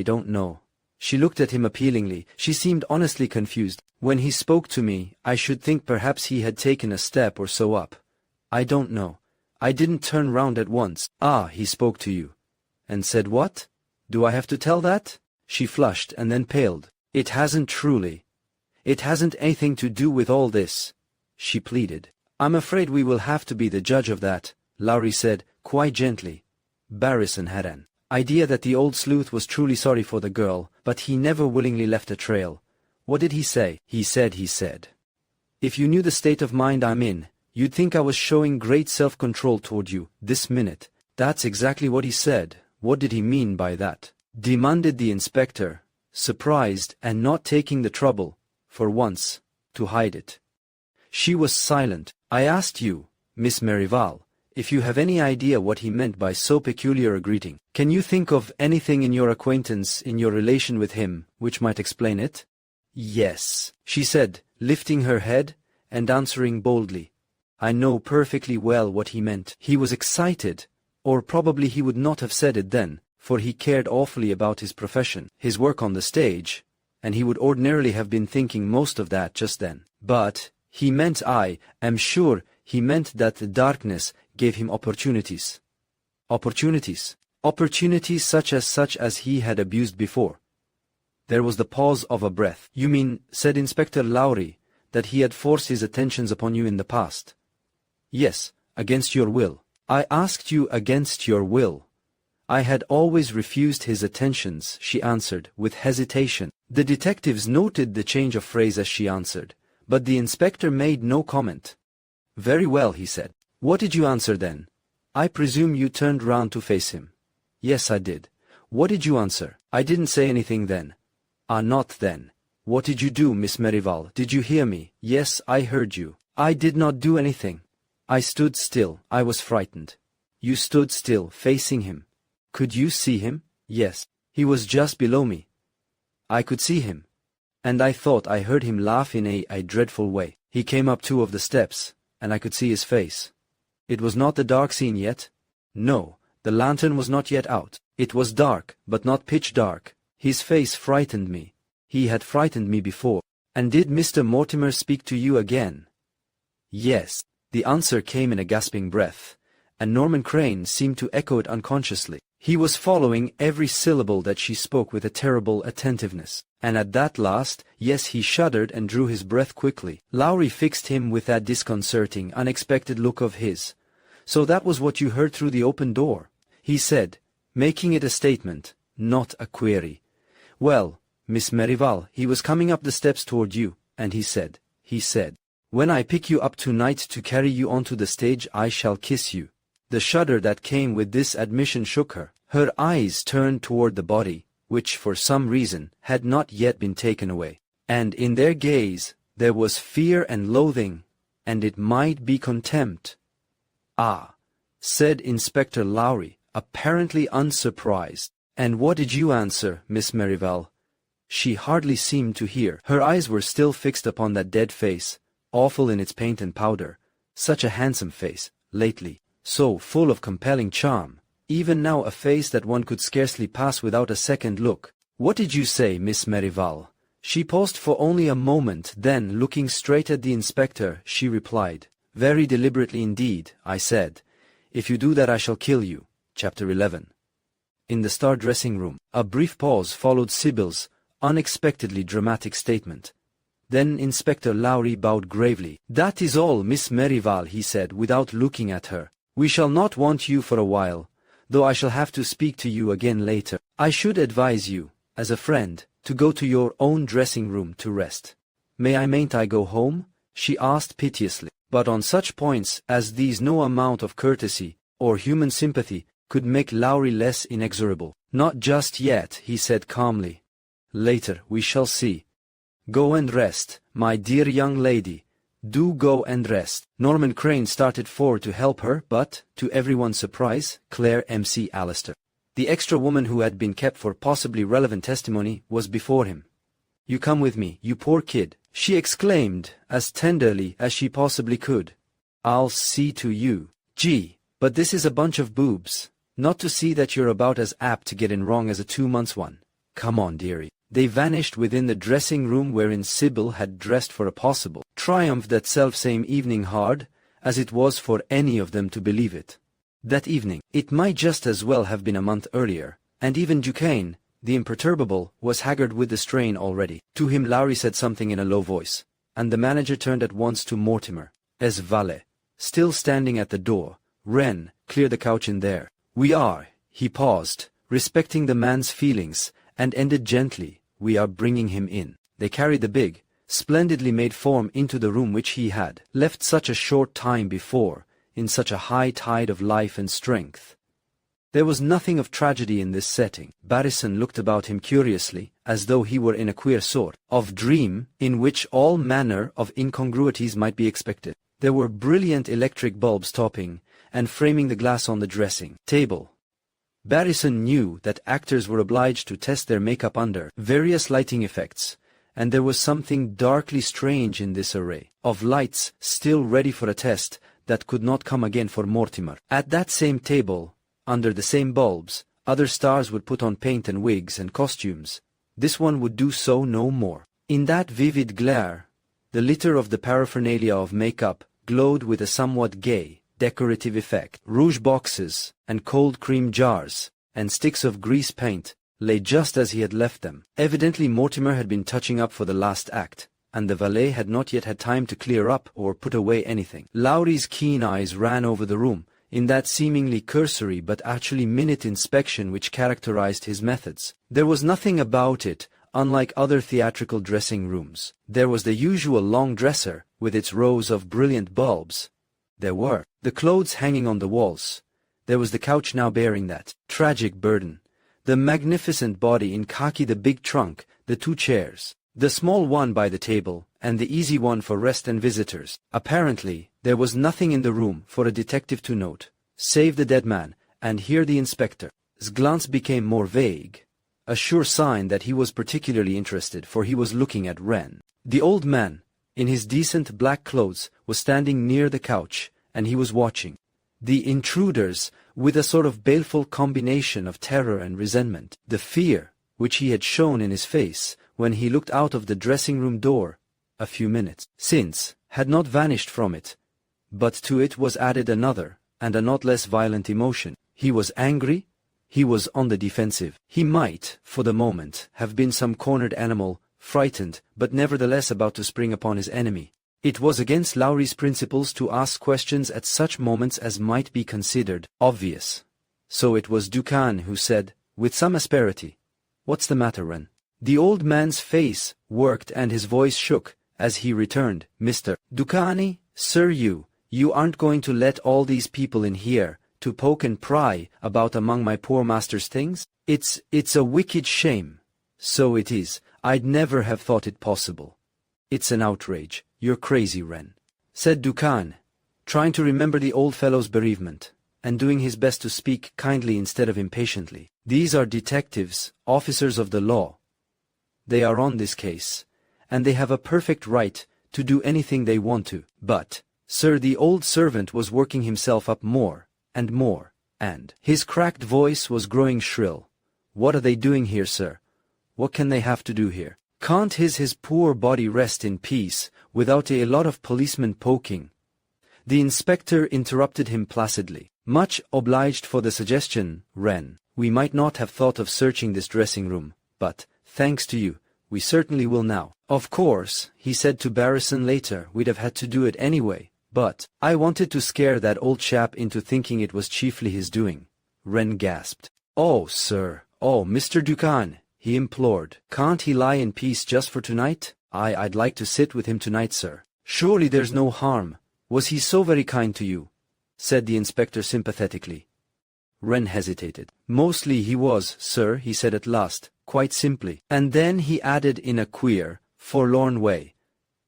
don't know." She looked at him appealingly. She seemed honestly confused. "When he spoke to me, I should think perhaps he had taken a step or so up. I don't know. I didn't turn round at once." "Ah, he spoke to you. And said what? Do I have to tell that?" She flushed and then paled. "It hasn't truly. It hasn't anything to do with all this," she pleaded. "I'm afraid we will have to be the judge of that," Lowry said, quite gently. Barrison had an idea that the old sleuth was truly sorry for the girl, but he never willingly left a trail. "What did he say?" He said, "If you knew the state of mind I'm in, you'd think I was showing great self-control toward you, this minute." "That's exactly what he said." "What did he mean by that?" demanded the inspector, surprised and not taking the trouble, for once, to hide it. She was silent. "I asked you, Miss Merival, if you have any idea what he meant by so peculiar a greeting. Can you think of anything in your acquaintance, in your relation with him, which might explain it?" "Yes," she said, lifting her head and answering boldly. "I know perfectly well what he meant. He was excited, or probably he would not have said it then, for he cared awfully about his profession, his work on the stage, and he would ordinarily have been thinking most of that just then. But he meant, I am sure he meant that the darkness gave him opportunities. Opportunities such as he had abused before." There was the pause of a breath. "You mean," said Inspector Lowry, "that he had forced his attentions upon you in the past?" "Yes, against your will." "I asked you against your will." "I had always refused his attentions," she answered, with hesitation. The detectives noted the change of phrase as she answered, but the inspector made no comment. "Very well," he said. "What did you answer then? I presume you turned round to face him." "Yes, I did." "What did you answer?" "I didn't say anything then." "Ah, not then. What did you do, Miss Merival? Did you hear me?" "Yes, I heard you." "I did not do anything. I stood still. I was frightened." You stood still, facing him. Could you see him? Yes. He was just below me. I could see him. And I thought I heard him laugh in a dreadful way. He came up 2 of the steps, and I could see his face. It was not the dark scene yet. No, the lantern was not yet out. It was dark, but not pitch dark. His face frightened me. He had frightened me before. And did Mr. Mortimer speak to you again? Yes. The answer came in a gasping breath, and Norman Crane seemed to echo it unconsciously. He was following every syllable that she spoke with a terrible attentiveness. And at that last, yes, he shuddered and drew his breath quickly. Lowry fixed him with that disconcerting, unexpected look of his. So that was what you heard through the open door, he said, making it a statement, not a query. Well, Miss Merrival, he was coming up the steps toward you, and he said, when I pick you up tonight to carry you onto the stage, I shall kiss you. The shudder that came with this admission shook her. Her eyes turned toward the body, which for some reason had not yet been taken away. And in their gaze there was fear and loathing, and it might be contempt. Ah, said Inspector Lowry, apparently unsurprised. And what did you answer, Miss Merrival? She hardly seemed to hear. Her eyes were still fixed upon that dead face, awful in its paint and powder. Such a handsome face, lately, so full of compelling charm. Even now a face that one could scarcely pass without a second look. What did you say, Miss Merrival? She paused for only a moment, then, looking straight at the inspector, she replied, very deliberately indeed, I said, if you do that I shall kill you. Chapter 11. In the star dressing room, a brief pause followed Sybil's unexpectedly dramatic statement. Then Inspector Lowry bowed gravely. That is all, Miss Merrival, he said, without looking at her. We shall not want you for a while, though I shall have to speak to you again later. I should advise you, as a friend, to go to your own dressing room to rest. Mayn't I go home? She asked piteously. But on such points as these no amount of courtesy or human sympathy could make Lowry less inexorable. Not just yet, he said calmly. Later we shall see. Go and rest, my dear young lady. Do go and rest. Norman Crane started forward to help her, but, to everyone's surprise, Claire M.C. Allister, the extra woman who had been kept for possibly relevant testimony, was before him. You come with me, you poor kid, she exclaimed, as tenderly as she possibly could. I'll see to you. Gee, but this is a bunch of boobs. Not to see that you're about as apt to get in wrong as a 2-month one. Come on, dearie. They vanished within the dressing room wherein Sybil had dressed for a possible triumph that selfsame evening, hard as it was for any of them to believe it. That evening, it might just as well have been a month earlier, and even Duquesne, the imperturbable, was haggard with the strain already. To him Lowry said something in a low voice, and the manager turned at once to Mortimer, as valet, still standing at the door. Wren, clear the couch in there. We are, he paused, respecting the man's feelings, and ended gently, we are bringing him in. They carried the big, splendidly made form into the room which he had left such a short time before, in such a high tide of life and strength. There was nothing of tragedy in this setting. Barrison looked about him curiously, as though he were in a queer sort of dream, in which all manner of incongruities might be expected. There were brilliant electric bulbs topping and framing the glass on the dressing table. Barrison knew that actors were obliged to test their makeup under various lighting effects, and there was something darkly strange in this array of lights still ready for a test that could not come again for Mortimer. At that same table, under the same bulbs, other stars would put on paint and wigs and costumes. This one would do so no more. In that vivid glare, the litter of the paraphernalia of makeup glowed with a somewhat gay, decorative effect. Rouge boxes, and cold cream jars, and sticks of grease paint, lay just as he had left them. Evidently Mortimer had been touching up for the last act, and the valet had not yet had time to clear up or put away anything. Lowry's keen eyes ran over the room, in that seemingly cursory but actually minute inspection which characterized his methods. There was nothing about it unlike other theatrical dressing rooms. There was the usual long dresser, with its rows of brilliant bulbs. There were the clothes hanging on the walls. There was the couch now bearing that tragic burden. The magnificent body in khaki, the big trunk, the 2 chairs, the small one by the table, and the easy one for rest and visitors. Apparently, there was nothing in the room for a detective to note, save the dead man, and here the inspector's glance became more vague, a sure sign that he was particularly interested, for he was looking at Wren. The old man, in his decent black clothes, was standing near the couch, and he was watching the intruders with a sort of baleful combination of terror and resentment. The fear which he had shown in his face when he looked out of the dressing-room door a few minutes since had not vanished from it, but to it was added another, and a not less violent emotion. He was angry, he was on the defensive. He might, for the moment, have been some cornered animal, frightened, but nevertheless about to spring upon his enemy. It was against Lowry's principles to ask questions at such moments as might be considered obvious. So it was Duncan who said, with some asperity, "What's the matter, Wren?" The old man's face worked and his voice shook as he returned, "Mr. Duncan, sir, you aren't going to let all these people in here to poke and pry about among my poor master's things? It's a wicked shame." "So it is. I'd never have thought it possible." "It's an outrage. You're crazy, Wren," said Duncan, trying to remember the old fellow's bereavement, and doing his best to speak kindly instead of impatiently. "These are detectives, officers of the law. They are on this case, and they have a perfect right to do anything they want to. But, sir," the old servant was working himself up more, and his cracked voice was growing shrill. "What are they doing here, sir? What can they have to do here? Can't his poor body rest in peace without a lot of policemen poking?" The inspector interrupted him placidly. "Much obliged for the suggestion, Wren. We might not have thought of searching this dressing room, but, thanks to you, we certainly will now. Of course," he said to Barrison later, "we'd have had to do it anyway, but I wanted to scare that old chap into thinking it was chiefly his doing." Wren gasped. "Oh, sir, oh, Mr. Duncan," he implored. "Can't he lie in peace just for tonight? I'd like to sit with him tonight, sir." "Surely there's no harm. Was he so very kind to you?" said the inspector sympathetically. Wren hesitated. "Mostly he was, sir," he said at last, quite simply. And then he added in a queer, forlorn way,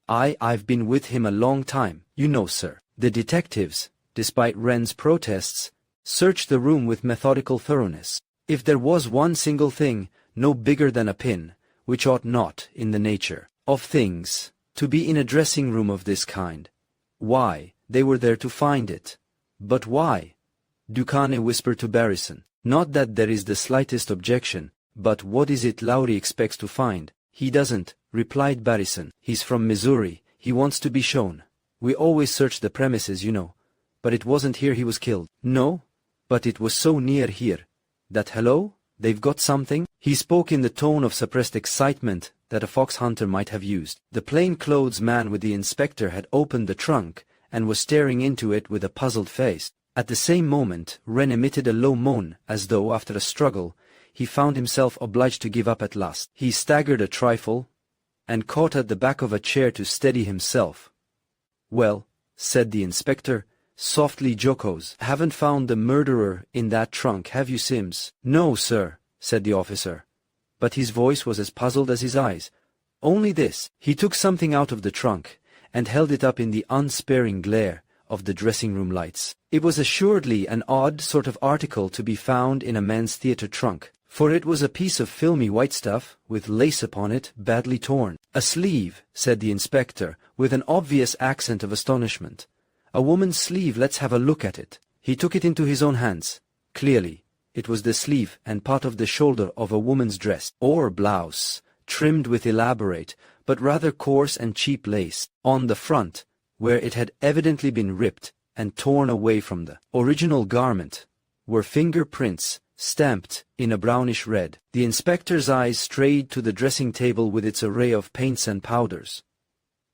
I've been with him a long time, you know, sir." The detectives, despite Wren's protests, searched the room with methodical thoroughness. If there was one single thing, no bigger than a pin, which ought not, in the nature of things, to be in a dressing-room of this kind, why, they were there to find it. "But why?" Duncan whispered to Barrison. "Not that there is the slightest objection, but what is it Lowry expects to find?" "He doesn't," replied Barrison. "He's from Missouri. He wants to be shown. We always search the premises, you know. But it wasn't here he was killed." "No, but it was so near here. That hello? They've got something?" He spoke in the tone of suppressed excitement that a fox hunter might have used. The plain-clothes man with the inspector had opened the trunk and was staring into it with a puzzled face. At the same moment, Wren emitted a low moan, as though, after a struggle, he found himself obliged to give up at last. He staggered a trifle, and caught at the back of a chair to steady himself. "Well," said the inspector, softly jocose, "haven't found the murderer in that trunk, have you, Sims?" "No, sir," said the officer. But his voice was as puzzled as his eyes. "Only this." He took something out of the trunk, and held it up in the unsparing glare of the dressing-room lights. It was assuredly an odd sort of article to be found in a men's theatre trunk, for it was a piece of filmy white stuff, with lace upon it, badly torn. "A sleeve," said the inspector, with an obvious accent of astonishment. "A woman's sleeve, let's have a look at it." He took it into his own hands. Clearly, it was the sleeve and part of the shoulder of a woman's dress, or blouse, trimmed with elaborate, but rather coarse and cheap lace. On the front, where it had evidently been ripped and torn away from the original garment, were fingerprints, stamped in a brownish red. The inspector's eyes strayed to the dressing table with its array of paints and powders.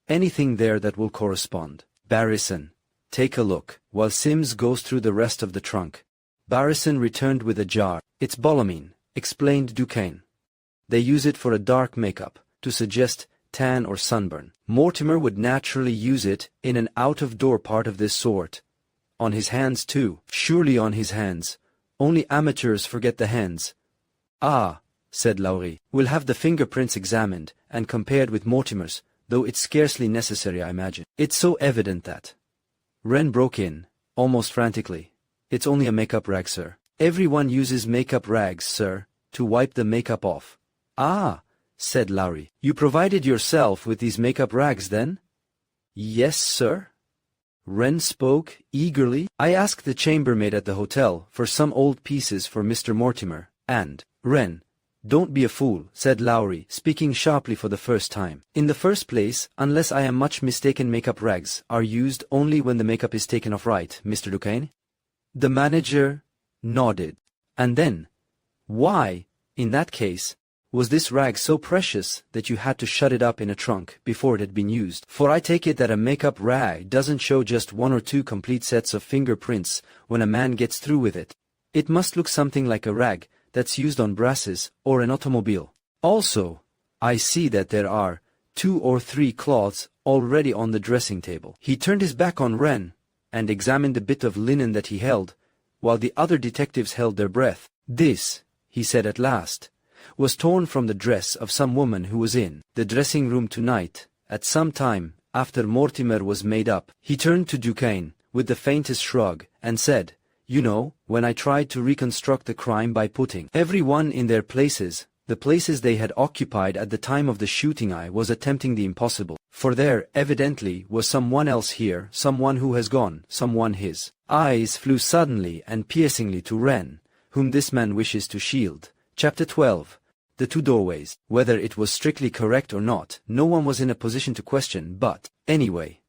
"Anything there that will correspond? Barrison, take a look, while Sims goes through the rest of the trunk." Barrison returned with a jar. "It's Bolomine," explained Duncan. "They use it for a dark makeup, to suggest tan or sunburn. Mortimer would naturally use it in an out-of-door part of this sort. On his hands, too." "Surely on his hands. Only amateurs forget the hands." "Ah," said Lowry. "We'll have the fingerprints examined and compared with Mortimer's, though it's scarcely necessary, I imagine. It's so evident that—" Wren broke in, almost frantically. It's only a makeup rag, sir. Everyone uses makeup rags, sir, to wipe the makeup off. Ah, said Lowry. You provided yourself with these makeup rags then? Yes, sir. Wren spoke eagerly. I asked the chambermaid at the hotel for some old pieces for Mr. Mortimer, and, Wren, don't be a fool, said Lowry, speaking sharply for the first time. In the first place, unless I am much mistaken, makeup rags are used only when the makeup is taken off, right, Mr. Duquesne? The manager nodded. And then, why, in that case, was this rag so precious that you had to shut it up in a trunk before it had been used? For I take it that a makeup rag doesn't show just 1 or 2 complete sets of fingerprints when a man gets through with it. It must look something like a rag that's used on brasses or an automobile. Also, I see that there are 2 or 3 cloths already on the dressing table. He turned his back on Wren and examined the bit of linen that he held, while the other detectives held their breath. This, he said at last, was torn from the dress of some woman who was in the dressing room tonight, at some time after Mortimer was made up. He turned to Duquesne, with the faintest shrug, and said, You know, when I tried to reconstruct the crime by putting everyone in their places, the places they had occupied at the time of the shooting, I was attempting the impossible. For there, evidently, was someone else here, someone who has gone, someone. His eyes flew suddenly and piercingly to Wren, whom this man wishes to shield. Chapter 12. The Two Doorways. Whether it was strictly correct or not, no one was in a position to question, but, anyway,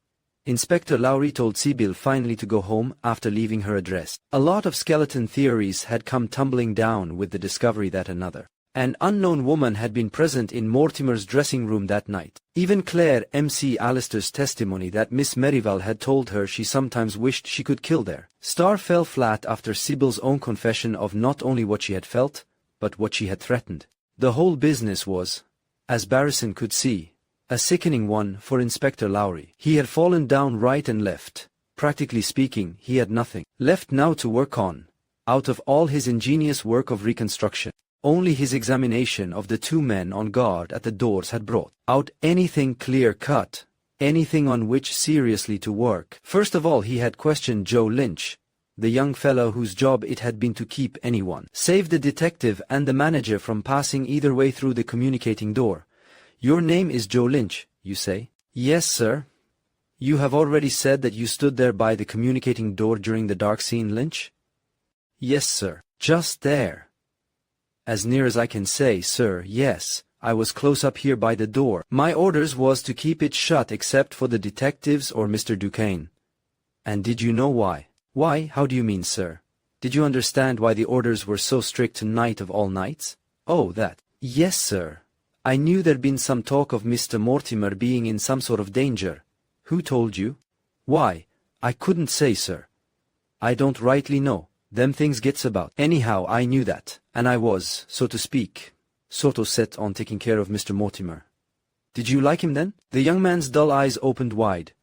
Inspector Lowry told Sybil finally to go home after leaving her address. A lot of skeleton theories had come tumbling down with the discovery that an unknown woman had been present in Mortimer's dressing room that night. Even Claire M.C. Allister's testimony that Miss Merivale had told her she sometimes wished she could kill there. Star fell flat after Sybil's own confession of not only what she had felt, but what she had threatened. The whole business was, as Barrison could see, a sickening one for Inspector Lowry. He had fallen down right and left. Practically speaking, he had nothing left now to work on, out of all his ingenious work of reconstruction. Only his examination of the 2 men on guard at the doors had brought out anything clear-cut, anything on which seriously to work. First of all, he had questioned Joe Lynch, the young fellow whose job it had been to keep anyone, save the detective and the manager, from passing either way through the communicating door. Your name is Joe Lynch, you say? Yes, sir. You have already said that you stood there by the communicating door during the dark scene, Lynch? Yes, sir. Just there. As near as I can say, sir, yes. I was close up here by the door. My orders was to keep it shut except for the detectives or Mr. Duquesne. And did you know why? Why, how do you mean, sir? Did you understand why the orders were so strict tonight of all nights? Oh, that. Yes, sir. I knew there'd been some talk of Mr. Mortimer being in some sort of danger. Who told you? Why, I couldn't say, sir. I don't rightly know. Them things gets about. Anyhow, I knew that, and I was, so to speak, sort of set on taking care of Mr. Mortimer. Did you like him then? The young man's dull eyes opened wide.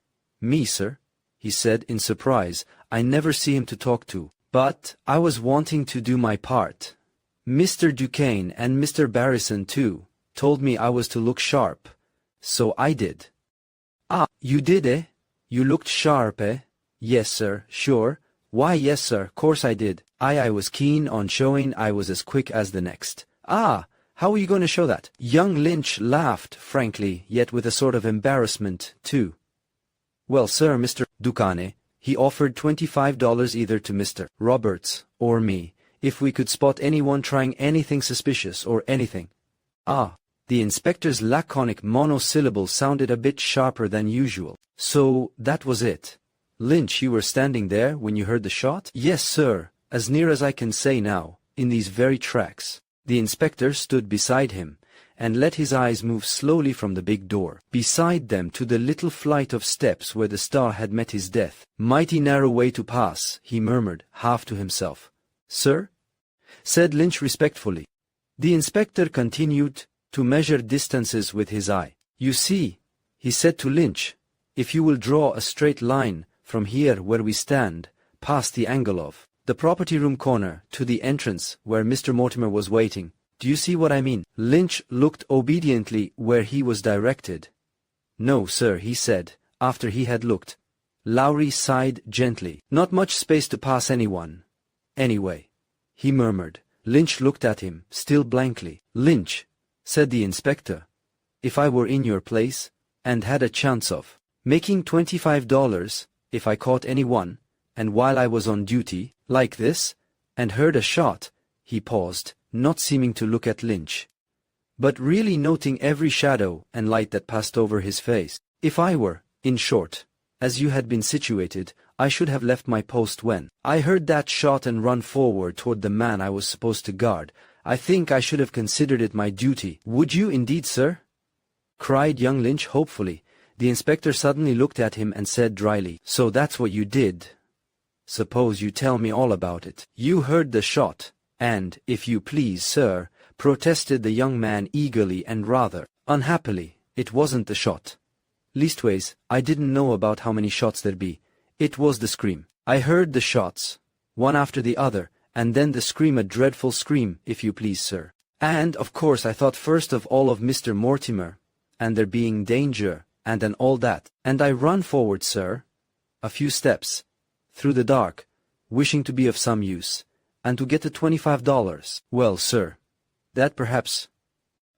Me, sir? He said in surprise. I never see him to talk to. But I was wanting to do my part. Mr. Duquesne and Mr. Barrison, too, told me I was to look sharp. So I did. Ah, you did, eh? You looked sharp, eh? Yes, sir, sure. Why, yes, sir, course I did. I was keen on showing I was as quick as the next. Ah, how are you going to show that? Young Lynch laughed, frankly, yet with a sort of embarrassment, too. Well, sir, Mr. Duquesne, he offered $25 either to Mr. Roberts or me, if we could spot anyone trying anything suspicious or anything. Ah, the inspector's laconic monosyllable sounded a bit sharper than usual. So, that was it. Lynch, you were standing there when you heard the shot? Yes, sir, as near as I can say now, in these very tracks. The inspector stood beside him, and let his eyes move slowly from the big door, beside them to the little flight of steps where the Star had met his death. Mighty narrow way to pass, he murmured, half to himself. Sir? Said Lynch respectfully. The inspector continued to measure distances with his eye. You see, he said to Lynch, if you will draw a straight line from here where we stand, past the angle of the property room corner to the entrance where Mr. Mortimer was waiting. Do you see what I mean? Lynch looked obediently where he was directed. No, sir, he said, after he had looked. Lowry sighed gently. Not much space to pass anyone, Anyway, he murmured. Lynch looked at him, still blankly. Lynch, said the inspector, if I were in your place, and had a chance of making $25, if I caught anyone, and while I was on duty, like this, and heard a shot, he paused, not seeming to look at Lynch, but really noting every shadow and light that passed over his face. If I were, in short, as you had been situated, I should have left my post when I heard that shot and run forward toward the man I was supposed to guard. I think I should have considered it my duty. Would you indeed, sir? Cried young Lynch hopefully. The inspector suddenly looked at him and said dryly, So that's what you did. Suppose you tell me all about it. You heard the shot, and, if you please, sir, protested the young man eagerly and rather unhappily, it wasn't the shot. Leastways, I didn't know about how many shots there'd be. It was the scream. I heard the shots, one after the other, and then the scream, a dreadful scream, if you please, sir. And, of course, I thought first of all of Mr. Mortimer, and there being danger, and then all that. And I run forward, sir, a few steps, through the dark, wishing to be of some use, and to get the $25. Well, sir, that perhaps...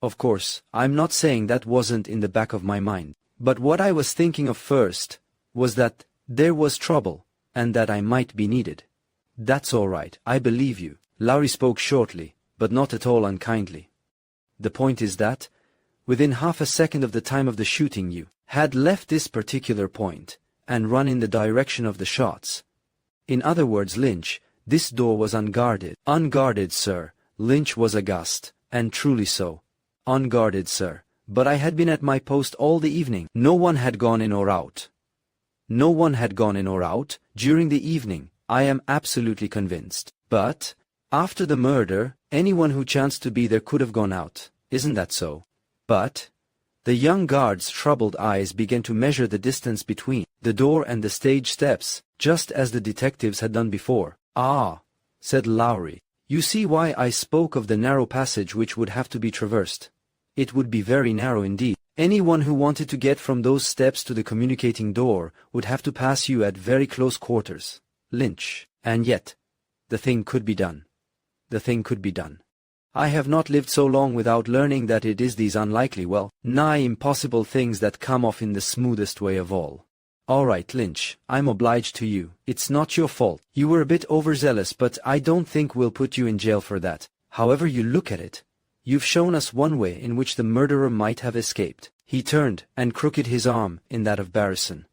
Of course, I'm not saying that wasn't in the back of my mind, but what I was thinking of first was that there was trouble, and that I might be needed. That's all right, I believe you. Lowry spoke shortly, but not at all unkindly. The point is that, within half a second of the time of the shooting, you had left this particular point, and run in the direction of the shots. In other words, Lynch, this door was unguarded. Unguarded, sir. Lynch was aghast, and truly so. Unguarded, sir. But I had been at my post all the evening. No one had gone in or out. No one had gone in or out during the evening, I am absolutely convinced. But, after the murder, anyone who chanced to be there could have gone out. Isn't that so? But, the young guard's troubled eyes began to measure the distance between the door and the stage steps, just as the detectives had done before. Ah, said Lowry, you see why I spoke of the narrow passage which would have to be traversed. It would be very narrow indeed. Anyone who wanted to get from those steps to the communicating door would have to pass you at very close quarters, Lynch. And yet, the thing could be done. The thing could be done. I have not lived so long without learning that it is these unlikely, well, nigh impossible things that come off in the smoothest way of all. All right, Lynch, I'm obliged to you. It's not your fault. You were a bit overzealous, but I don't think we'll put you in jail for that. However you look at it, you've shown us one way in which the murderer might have escaped. He turned and crooked his arm in that of Barrison.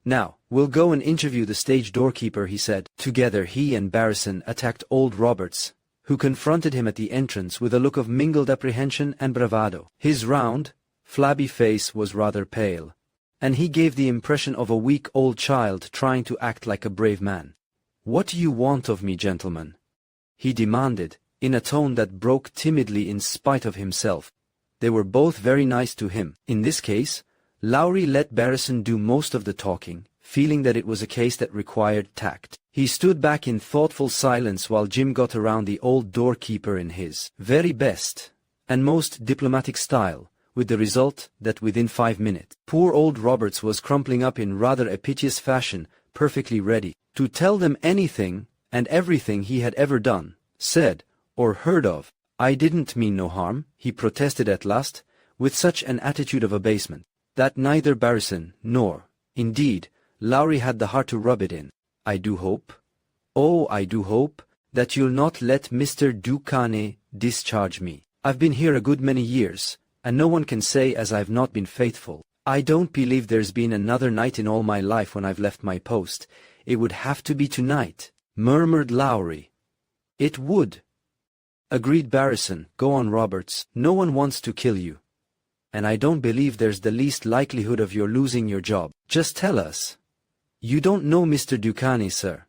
Now, we'll go and interview the stage doorkeeper, he said. Together he and Barrison attacked old Roberts, who confronted him at the entrance with a look of mingled apprehension and bravado. His round, flabby face was rather pale, and he gave the impression of a weak old child trying to act like a brave man. What do you want of me, gentlemen? He demanded, in a tone that broke timidly in spite of himself. They were both very nice to him. In this case, Lowry let Barrison do most of the talking, feeling that it was a case that required tact. He stood back in thoughtful silence while Jim got around the old doorkeeper in his very best and most diplomatic style, with the result that within 5 minutes, poor old Roberts was crumpling up in rather a piteous fashion, perfectly ready to tell them anything and everything he had ever done, said, or heard of. I didn't mean no harm, he protested at last, with such an attitude of abasement, that neither Barrison nor, indeed, Lowry had the heart to rub it in. I do hope, oh, I do hope, that you'll not let Mr. Ducane discharge me. I've been here a good many years, and no one can say as I've not been faithful. I don't believe there's been another night in all my life when I've left my post. It would have to be tonight, murmured Lowry. It would, agreed Barrison. Go on, Roberts. No one wants to kill you. And I don't believe there's the least likelihood of your losing your job. Just tell us. You don't know Mr. Ducane, sir.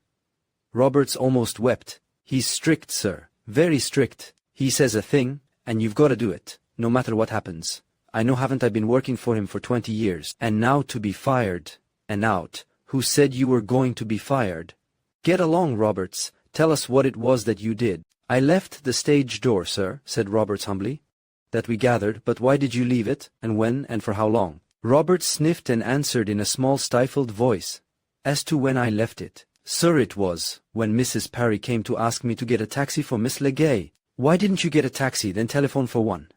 Roberts almost wept. He's strict, sir. Very strict. He says a thing, and you've got to do it, no matter what happens. I know, haven't I been working for him for 20 years, and now to be fired, and out. Who said you were going to be fired? Get along, Roberts. Tell us what it was that you did. I left the stage door, sir, said Roberts humbly. That we gathered, but why did you leave it, and when, and for how long? Roberts sniffed and answered in a small stifled voice. As to when I left it, Sir, it was, when Mrs. Parry came to ask me to get a taxi for Miss Legay. Why didn't you get a taxi, then telephone for one?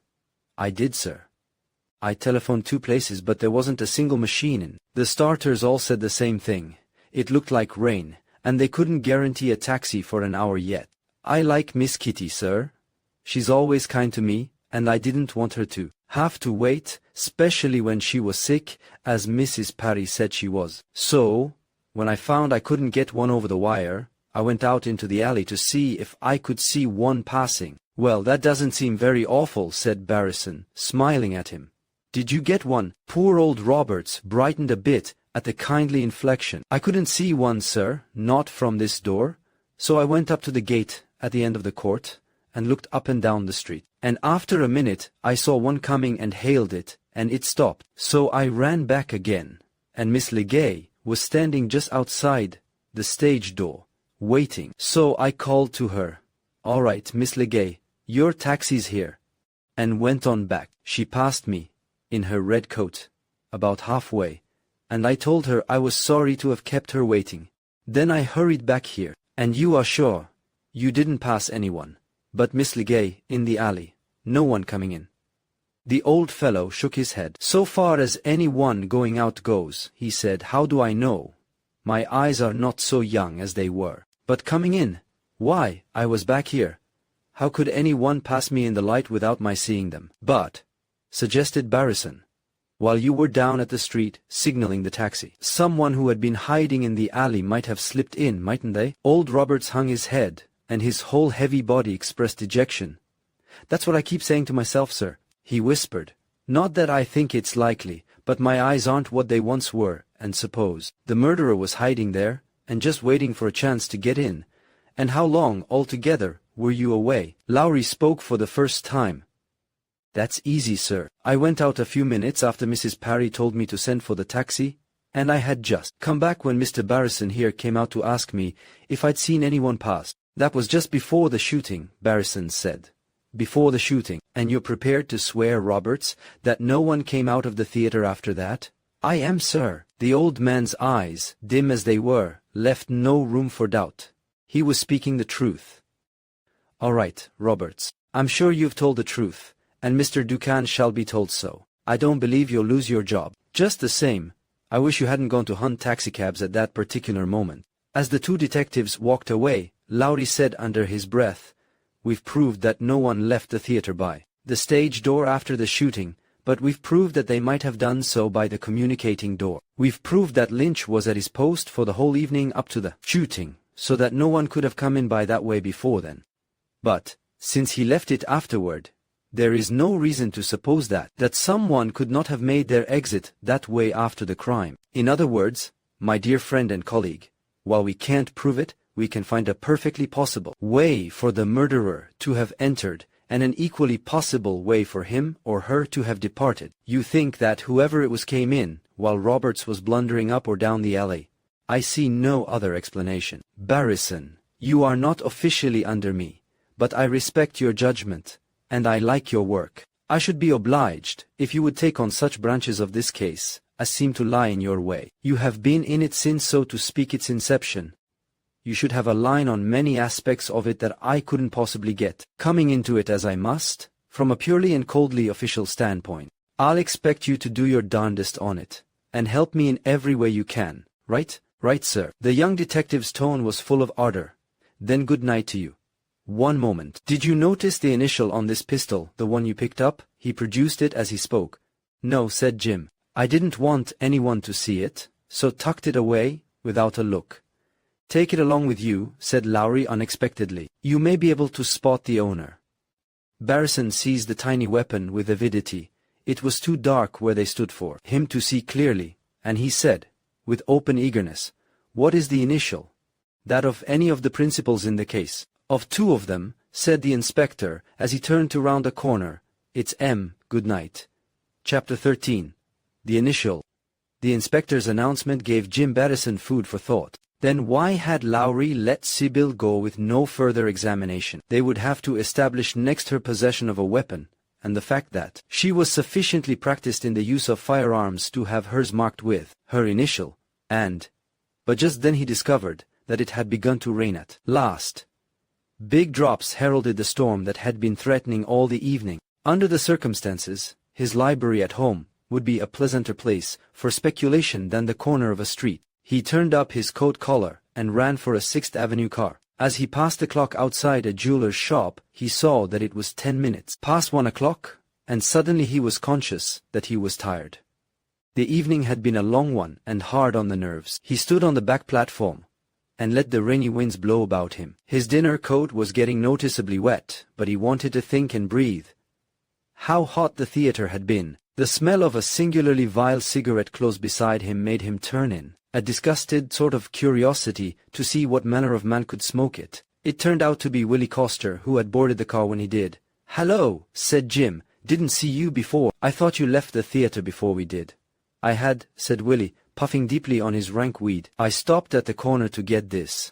I did, sir. I telephoned 2 places, but there wasn't a single machine in. The starters all said the same thing. It looked like rain, and they couldn't guarantee a taxi for an hour yet. I like Miss Kitty, sir. She's always kind to me, and I didn't want her to have to wait, especially when she was sick, as Mrs. Parry said she was. So, when I found I couldn't get one over the wire, I went out into the alley to see if I could see one passing. Well, that doesn't seem very awful, said Barrison, smiling at him. Did you get one? Poor old Roberts brightened a bit at the kindly inflection. I couldn't see one, sir, not from this door. So I went up to the gate at the end of the court and looked up and down the street. And after a minute I saw one coming and hailed it, and it stopped. So I ran back again, and Miss Legay was standing just outside the stage door, waiting. So I called to her, "All right, Miss Legay, your taxi's here," and went on back. She passed me, in her red coat, about halfway, and I told her I was sorry to have kept her waiting. Then I hurried back here. And you are sure you didn't pass anyone but Miss Legay in the alley? No one coming in? The old fellow shook his head. So far as any one going out goes, he said, how do I know? My eyes are not so young as they were. But coming in? Why, I was back here. How could any one pass me in the light without my seeing them? But, suggested Barrison, while you were down at the street, signaling the taxi, someone who had been hiding in the alley might have slipped in, mightn't they? Old Roberts hung his head, and his whole heavy body expressed dejection. That's what I keep saying to myself, sir, he whispered. Not that I think it's likely, but my eyes aren't what they once were, and suppose the murderer was hiding there, and just waiting for a chance to get in. And how long, altogether, were you away? Lowry spoke for the first time. That's easy, sir. I went out a few minutes after Mrs. Parry told me to send for the taxi, and I had just come back when Mr. Barrison here came out to ask me if I'd seen anyone pass. That was just before the shooting, Barrison said. Before the shooting. And you're prepared to swear, Roberts, that no one came out of the theater after that? I am, sir. The old man's eyes, dim as they were, left no room for doubt. He was speaking the truth. All right, Roberts. I'm sure you've told the truth, and Mr. Duncan shall be told so. I don't believe you'll lose your job. Just the same, I wish you hadn't gone to hunt taxicabs at that particular moment. As the 2 detectives walked away, Lowry said under his breath, "We've proved that no one left the theater by the stage door after the shooting, but we've proved that they might have done so by the communicating door. We've proved that Lynch was at his post for the whole evening up to the shooting, so that no one could have come in by that way before then. But, since he left it afterward, there is no reason to suppose that someone could not have made their exit that way after the crime. In other words, my dear friend and colleague, while we can't prove it, we can find a perfectly possible way for the murderer to have entered, and an equally possible way for him or her to have departed. You think that whoever it was came in, while Roberts was blundering up or down the alley. I see no other explanation. Barrison, you are not officially under me, but I respect your judgment, and I like your work. I should be obliged if you would take on such branches of this case as seem to lie in your way. You have been in it since, so to speak, its inception. You should have a line on many aspects of it that I couldn't possibly get. Coming into it as I must, from a purely and coldly official standpoint, I'll expect you to do your darndest on it, and help me in every way you can, right? Right, sir. The young detective's tone was full of ardor. Then good night to you. One moment. Did you notice the initial on this pistol, the one you picked up? He produced it as he spoke. No, said Jim. I didn't want anyone to see it, so tucked it away, without a look. Take it along with you, said Lowry unexpectedly. You may be able to spot the owner. Barrison seized the tiny weapon with avidity. It was too dark where they stood for him to see clearly, and he said, with open eagerness, "What is the initial?" "That of any of the principals in the case." "Of 2 of them," said the inspector as he turned to round a corner. "It's M. Good night." Chapter 13. The initial. The inspector's announcement gave Jim Barrison food for thought. Then why had Lowry let Sybil go with no further examination? They would have to establish next her possession of a weapon, and the fact that she was sufficiently practiced in the use of firearms to have hers marked with her initial, but just then he discovered that it had begun to rain at last. Big drops heralded the storm that had been threatening all the evening. Under the circumstances, his library at home would be a pleasanter place for speculation than the corner of a street. He turned up his coat collar and ran for a 6th Avenue car. As he passed the clock outside a jeweler's shop, he saw that it was 10 minutes past 1 o'clock, and suddenly he was conscious that he was tired. The evening had been a long one and hard on the nerves. He stood on the back platform and let the rainy winds blow about him. His dinner coat was getting noticeably wet, but he wanted to think and breathe. How hot the theater had been. The smell of a singularly vile cigarette close beside him made him turn in, a disgusted sort of curiosity to see what manner of man could smoke it. It turned out to be Willie Coster, who had boarded the car when he did. "Hello," said Jim. "Didn't see you before. I thought you left the theater before we did." "I had," said Willie, puffing deeply on his rank weed. "I stopped at the corner to get this."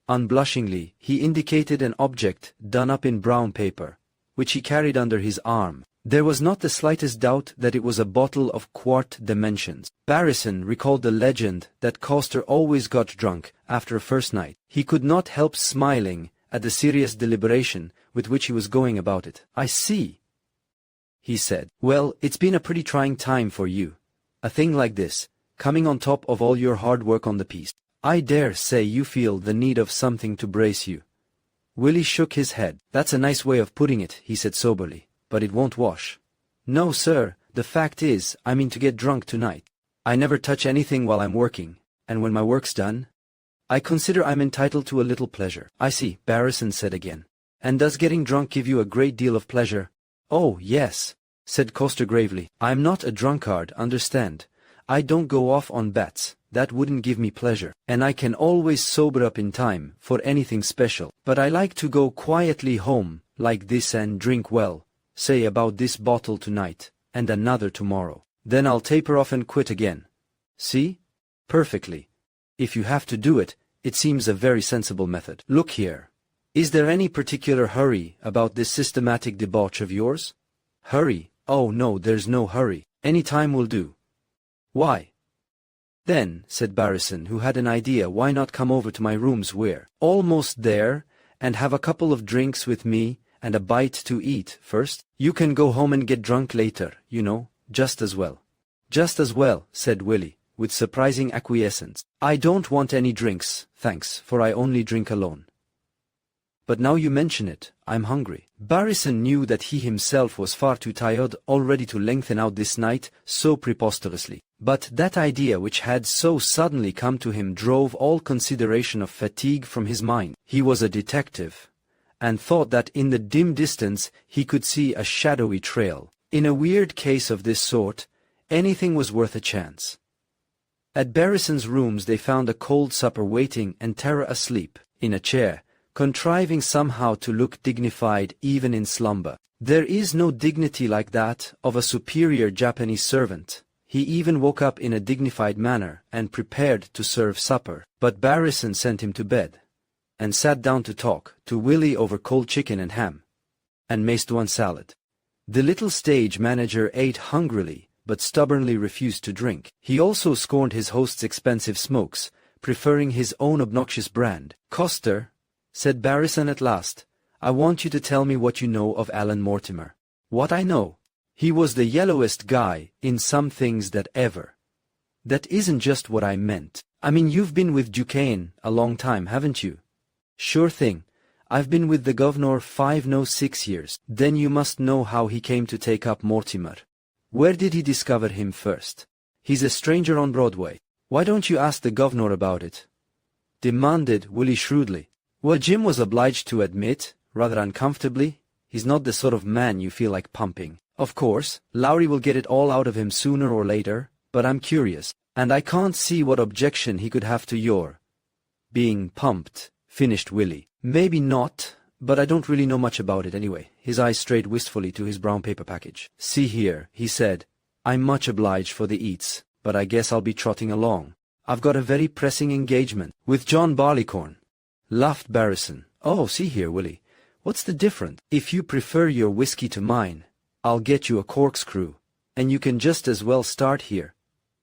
Unblushingly, he indicated an object done up in brown paper, which he carried under his arm. There was not the slightest doubt that it was a bottle of quart dimensions. Barrison recalled the legend that Coster always got drunk after a first night. He could not help smiling at the serious deliberation with which he was going about it. "I see," he said. "Well, it's been a pretty trying time for you. A thing like this, coming on top of all your hard work on the piece. I dare say you feel the need of something to brace you." Willie shook his head. "That's a nice way of putting it," he said soberly. "But it won't wash." "No, sir, the fact is, I mean to get drunk tonight. I never touch anything while I'm working, and when my work's done, I consider I'm entitled to a little pleasure." "I see," Barrison said again. "And does getting drunk give you a great deal of pleasure?" "Oh, yes," said Coster gravely. "I'm not a drunkard, understand. I don't go off on bets. That wouldn't give me pleasure, and I can always sober up in time for anything special. But I like to go quietly home like this and drink well. Say about this bottle tonight, and another tomorrow. Then I'll taper off and quit again. See? Perfectly. If you have to do it, it seems a very sensible method. Look here. Is there any particular hurry about this systematic debauch of yours?" "Hurry? Oh no, there's no hurry. Any time will do." "Why?" "Then," said Barrison, who had an idea, "why not come over to my rooms? We're almost there, and have a couple of drinks with me, and a bite to eat first. You can go home and get drunk later, you know, just as well." "Just as well," said Willie, with surprising acquiescence. "I don't want any drinks, thanks, for I only drink alone. But now you mention it, I'm hungry." Barrison knew that he himself was far too tired already to lengthen out this night so preposterously. But that idea which had so suddenly come to him drove all consideration of fatigue from his mind. He was a detective, and thought that in the dim distance he could see a shadowy trail. In a weird case of this sort, anything was worth a chance. At Barrison's rooms they found a cold supper waiting and Tara asleep, in a chair, contriving somehow to look dignified even in slumber. There is no dignity like that of a superior Japanese servant. He even woke up in a dignified manner and prepared to serve supper, but Barrison sent him to bed, and sat down to talk to Willie over cold chicken and ham, and Macedoine salad. The little stage manager ate hungrily, but stubbornly refused to drink. He also scorned his host's expensive smokes, preferring his own obnoxious brand. "Coster," said Barrison at last, "I want you to tell me what you know of Alan Mortimer." "What I know? He was the yellowest guy in some things that ever." "That isn't just what I meant. I mean, you've been with Duquesne a long time, haven't you?" "Sure thing. I've been with the governor 6 years. Then you must know how he came to take up Mortimer. Where did he discover him first? He's a stranger on Broadway. Why don't you ask the governor about it?" demanded Willie shrewdly. Well, Jim was obliged to admit, rather uncomfortably, he's not the sort of man you feel like pumping. "Of course, Lowry will get it all out of him sooner or later, but I'm curious, and I can't see what objection he could have to your being pumped," finished Willie. "Maybe not, but I don't really know much about it anyway." His eyes strayed wistfully to his brown paper package. "See here," he said, "I'm much obliged for the eats, but I guess I'll be trotting along. I've got a very pressing engagement." "With John Barleycorn," laughed Barrison. "Oh, see here, Willie, what's the difference? If you prefer your whiskey to mine, I'll get you a corkscrew, and you can just as well start here.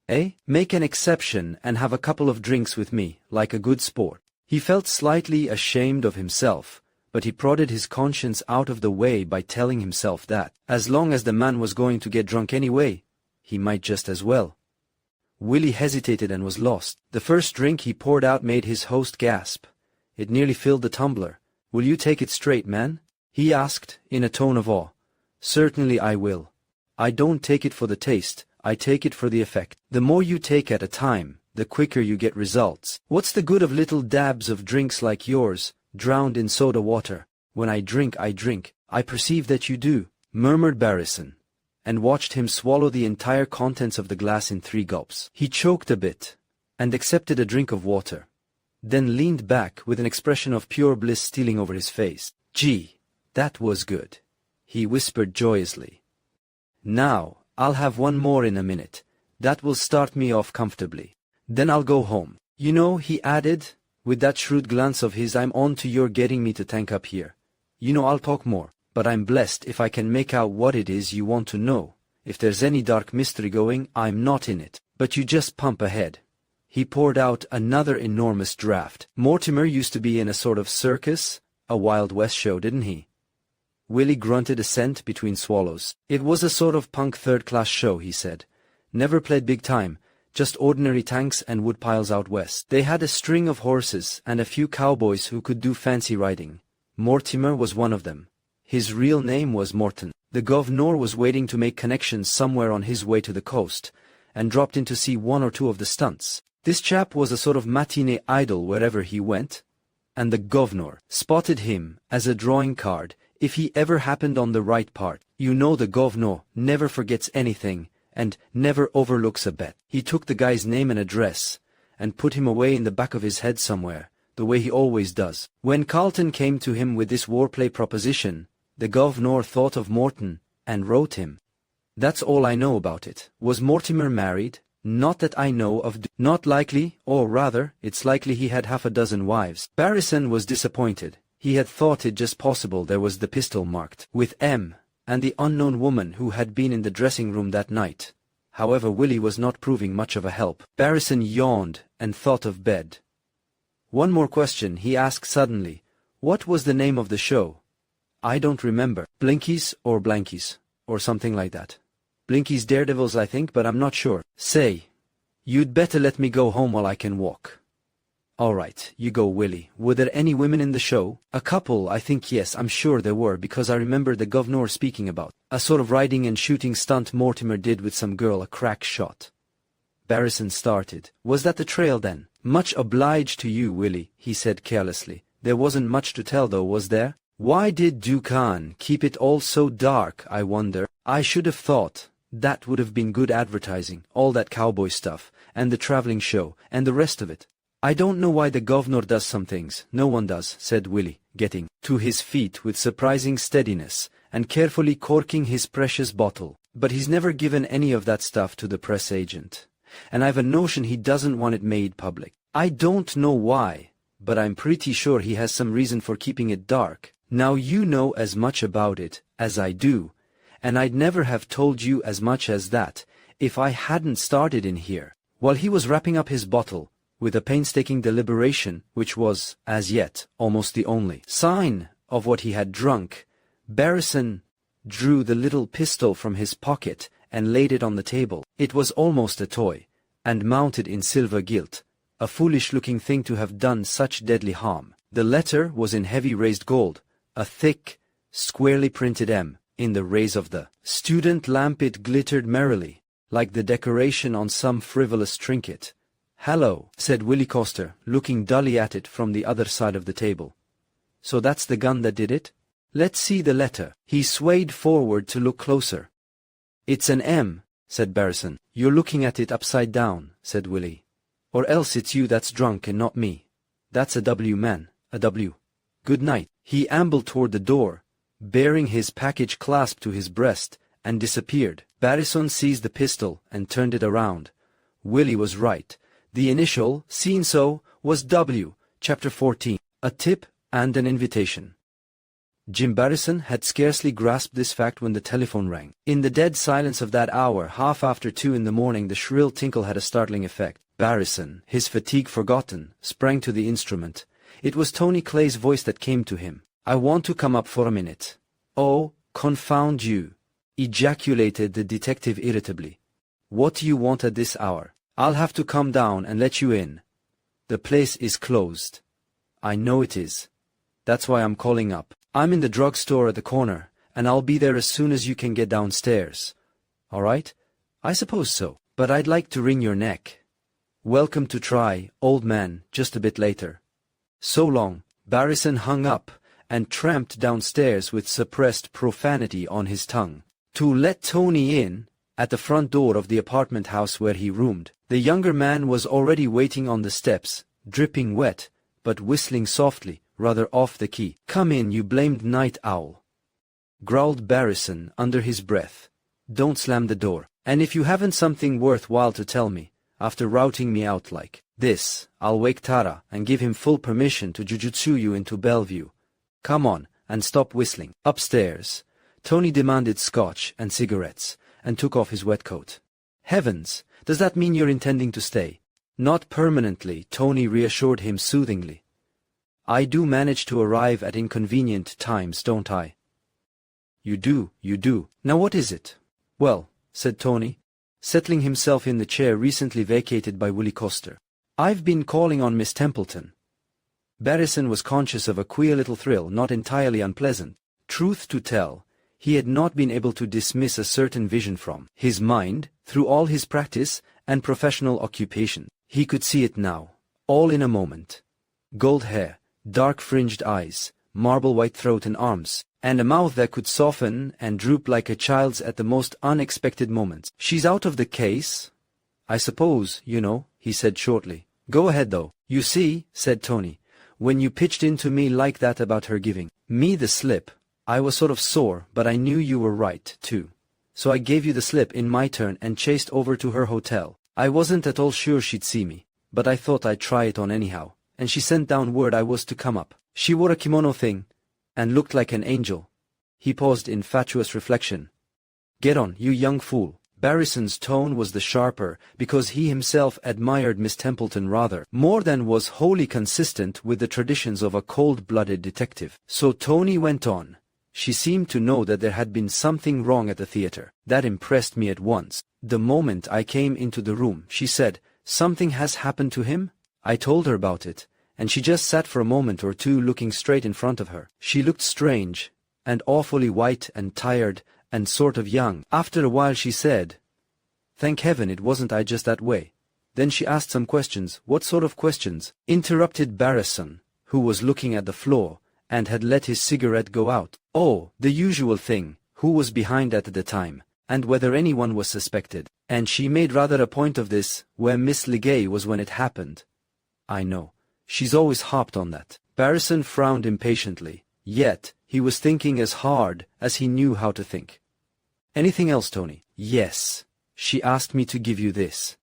Eh? Make an exception and have a couple of drinks with me, like a good sport." He felt slightly ashamed of himself, but he prodded his conscience out of the way by telling himself that, as long as the man was going to get drunk anyway, he might just as well. Willie hesitated and was lost. The first drink he poured out made his host gasp. It nearly filled the tumbler. "Will you take it straight, man?" he asked, in a tone of awe. "Certainly I will. I don't take it for the taste, I take it for the effect. The more you take at a time, the quicker you get results. What's the good of little dabs of drinks like yours, drowned in soda water? When I drink, I perceive that you do," murmured Barrison, and watched him swallow the entire contents of the glass in 3 gulps. He choked a bit, and accepted a drink of water, then leaned back with an expression of pure bliss stealing over his face. "Gee, that was good," he whispered joyously. "Now, I'll have one more in a minute. That will start me off comfortably. Then I'll go home. You know," he added, with that shrewd glance of his, "I'm on to your getting me to tank up here. You know I'll talk more, but I'm blessed if I can make out what it is you want to know. If there's any dark mystery going, I'm not in it. But you just pump ahead." He poured out another enormous draft. "Mortimer used to be in a sort of circus, a Wild West show, didn't he?" Willie grunted assent between swallows. "It was a sort of punk third-class show," he said. "Never played big time, just ordinary tanks and woodpiles out west. They had a string of horses and a few cowboys who could do fancy riding. Mortimer was one of them. His real name was Morton. The governor was waiting to make connections somewhere on his way to the coast, and dropped in to see 1 or 2 of the stunts. This chap was a sort of matinee idol wherever he went, and the governor spotted him as a drawing card if he ever happened on the right part. You know the governor never forgets anything, and never overlooks a bet. He took the guy's name and address, and put him away in the back of his head somewhere, the way he always does. When Carlton came to him with this warplay proposition, the governor thought of Morton, and wrote him. That's all I know about it. Was Mortimer married? Not that I know of. Not likely, or rather, it's likely he had 6 wives. Barrison was disappointed. He had thought it just possible there was the pistol marked with M, and the unknown woman who had been in the dressing room that night. However, Willie was not proving much of a help. Barrison yawned and thought of bed. "One more question," he asked suddenly. "What was the name of the show?" "I don't remember. Blinkies or Blankies, or something like that. Blinky's Daredevils, I think, but I'm not sure. Say, you'd better let me go home while I can walk." "All right, you go, Willie. Were there any women in the show?" "A couple, I think, yes, I'm sure there were, because I remember the governor speaking about a sort of riding and shooting stunt Mortimer did with some girl, a crack shot." Barrison started. "Was that the trail then?" "Much obliged to you, Willie," he said carelessly. "There wasn't much to tell though, was there? Why did Duncan keep it all so dark, I wonder? I should have thought that would have been good advertising, all that cowboy stuff, and the traveling show, and the rest of it." "I don't know why the governor does some things, no one does," said Willie, getting to his feet with surprising steadiness, and carefully corking his precious bottle. "But he's never given any of that stuff to the press agent, and I've a notion he doesn't want it made public. I don't know why, but I'm pretty sure he has some reason for keeping it dark. Now you know as much about it as I do, and I'd never have told you as much as that if I hadn't started in here." While he was wrapping up his bottle, with a painstaking deliberation, which was, as yet, almost the only sign of what he had drunk, Barrison drew the little pistol from his pocket and laid it on the table. It was almost a toy, and mounted in silver gilt, a foolish-looking thing to have done such deadly harm. The letter was in heavy raised gold, a thick, squarely printed M. In the rays of the student lamp it glittered merrily, like the decoration on some frivolous trinket. "Hello," said Willie Coster, looking dully at it from the other side of the table. "So that's the gun that did it? Let's see the letter." He swayed forward to look closer. "It's an M," said Barrison. "You're looking at it upside down," said Willie. "Or else it's you that's drunk and not me. That's a W, man, a W. Good night." He ambled toward the door, bearing his package clasped to his breast, and disappeared. Barrison seized the pistol and turned it around. Willie was right. The initial, seen so, was W, Chapter 14, a tip and an invitation. Jim Barrison had scarcely grasped this fact when the telephone rang. In the dead silence of that hour, half after 2 in the morning, the shrill tinkle had a startling effect. Barrison, his fatigue forgotten, sprang to the instrument, It was Tony Clay's voice that came to him. "I want to come up for a minute." "Oh, confound you," ejaculated the detective irritably. "What do you want at this hour? I'll have to come down and let you in. The place is closed." "I know it is. That's why I'm calling up. I'm in the drugstore at the corner, and I'll be there as soon as you can get downstairs." "All right? I suppose so. But I'd like to wring your neck." "Welcome to try, old man, just a bit later." "So long." Barrison hung up and tramped downstairs with suppressed profanity on his tongue. To let Tony in, at the front door of the apartment house where he roomed, the younger man was already waiting on the steps, dripping wet, but whistling softly, rather off the key. "Come in, you blamed night owl," growled Barrison under his breath. "Don't slam the door. And if you haven't something worthwhile to tell me, after routing me out like this, I'll wake Tara and give him full permission to jujutsu you into Bellevue. Come on, and stop whistling." Upstairs, Tony demanded scotch and cigarettes, and took off his wet coat. "Heavens, does that mean you're intending to stay?" "Not permanently," Tony reassured him soothingly. "I do manage to arrive at inconvenient times, don't I?" You do. Now what is it?" "Well," said Tony, settling himself in the chair recently vacated by Willie Coster, "I've been calling on Miss Templeton." Barrison was conscious of a queer little thrill, not entirely unpleasant. Truth to tell, he had not been able to dismiss a certain vision from his mind through all his practice and professional occupation. He could see it now, all in a moment. Gold hair, dark fringed eyes, marble white throat and arms, and a mouth that could soften and droop like a child's at the most unexpected moments. "She's out of the case, I suppose, you know," he said shortly. "Go ahead though." "You see," said Tony, "when you pitched into me like that about her giving me the slip, I was sort of sore, but I knew you were right, too. So I gave you the slip in my turn and chased over to her hotel. I wasn't at all sure she'd see me, but I thought I'd try it on anyhow, and she sent down word I was to come up. She wore a kimono thing, and looked like an angel." He paused in fatuous reflection. "Get on, you young fool." Barrison's tone was the sharper because he himself admired Miss Templeton rather more than was wholly consistent with the traditions of a cold-blooded detective. So Tony went on. "She seemed to know that there had been something wrong at the theater. That impressed me at once. The moment I came into the room, she said, 'Something has happened to him?' I told her about it, and she just sat for a moment or two looking straight in front of her. She looked strange, and awfully white and tired, and sort of young. After a while she said, 'Thank heaven it wasn't I just that way.' Then she asked some questions." "What sort of questions?" interrupted Barrison, who was looking at the floor, and had let his cigarette go out. "Oh, the usual thing, who was behind at the time, and whether anyone was suspected. And she made rather a point of this, where Miss Legay was when it happened." "I know. She's always harped on that." Barrison frowned impatiently, yet he was thinking as hard as he knew how to think. "Anything else, Tony?" "Yes. She asked me to give you this."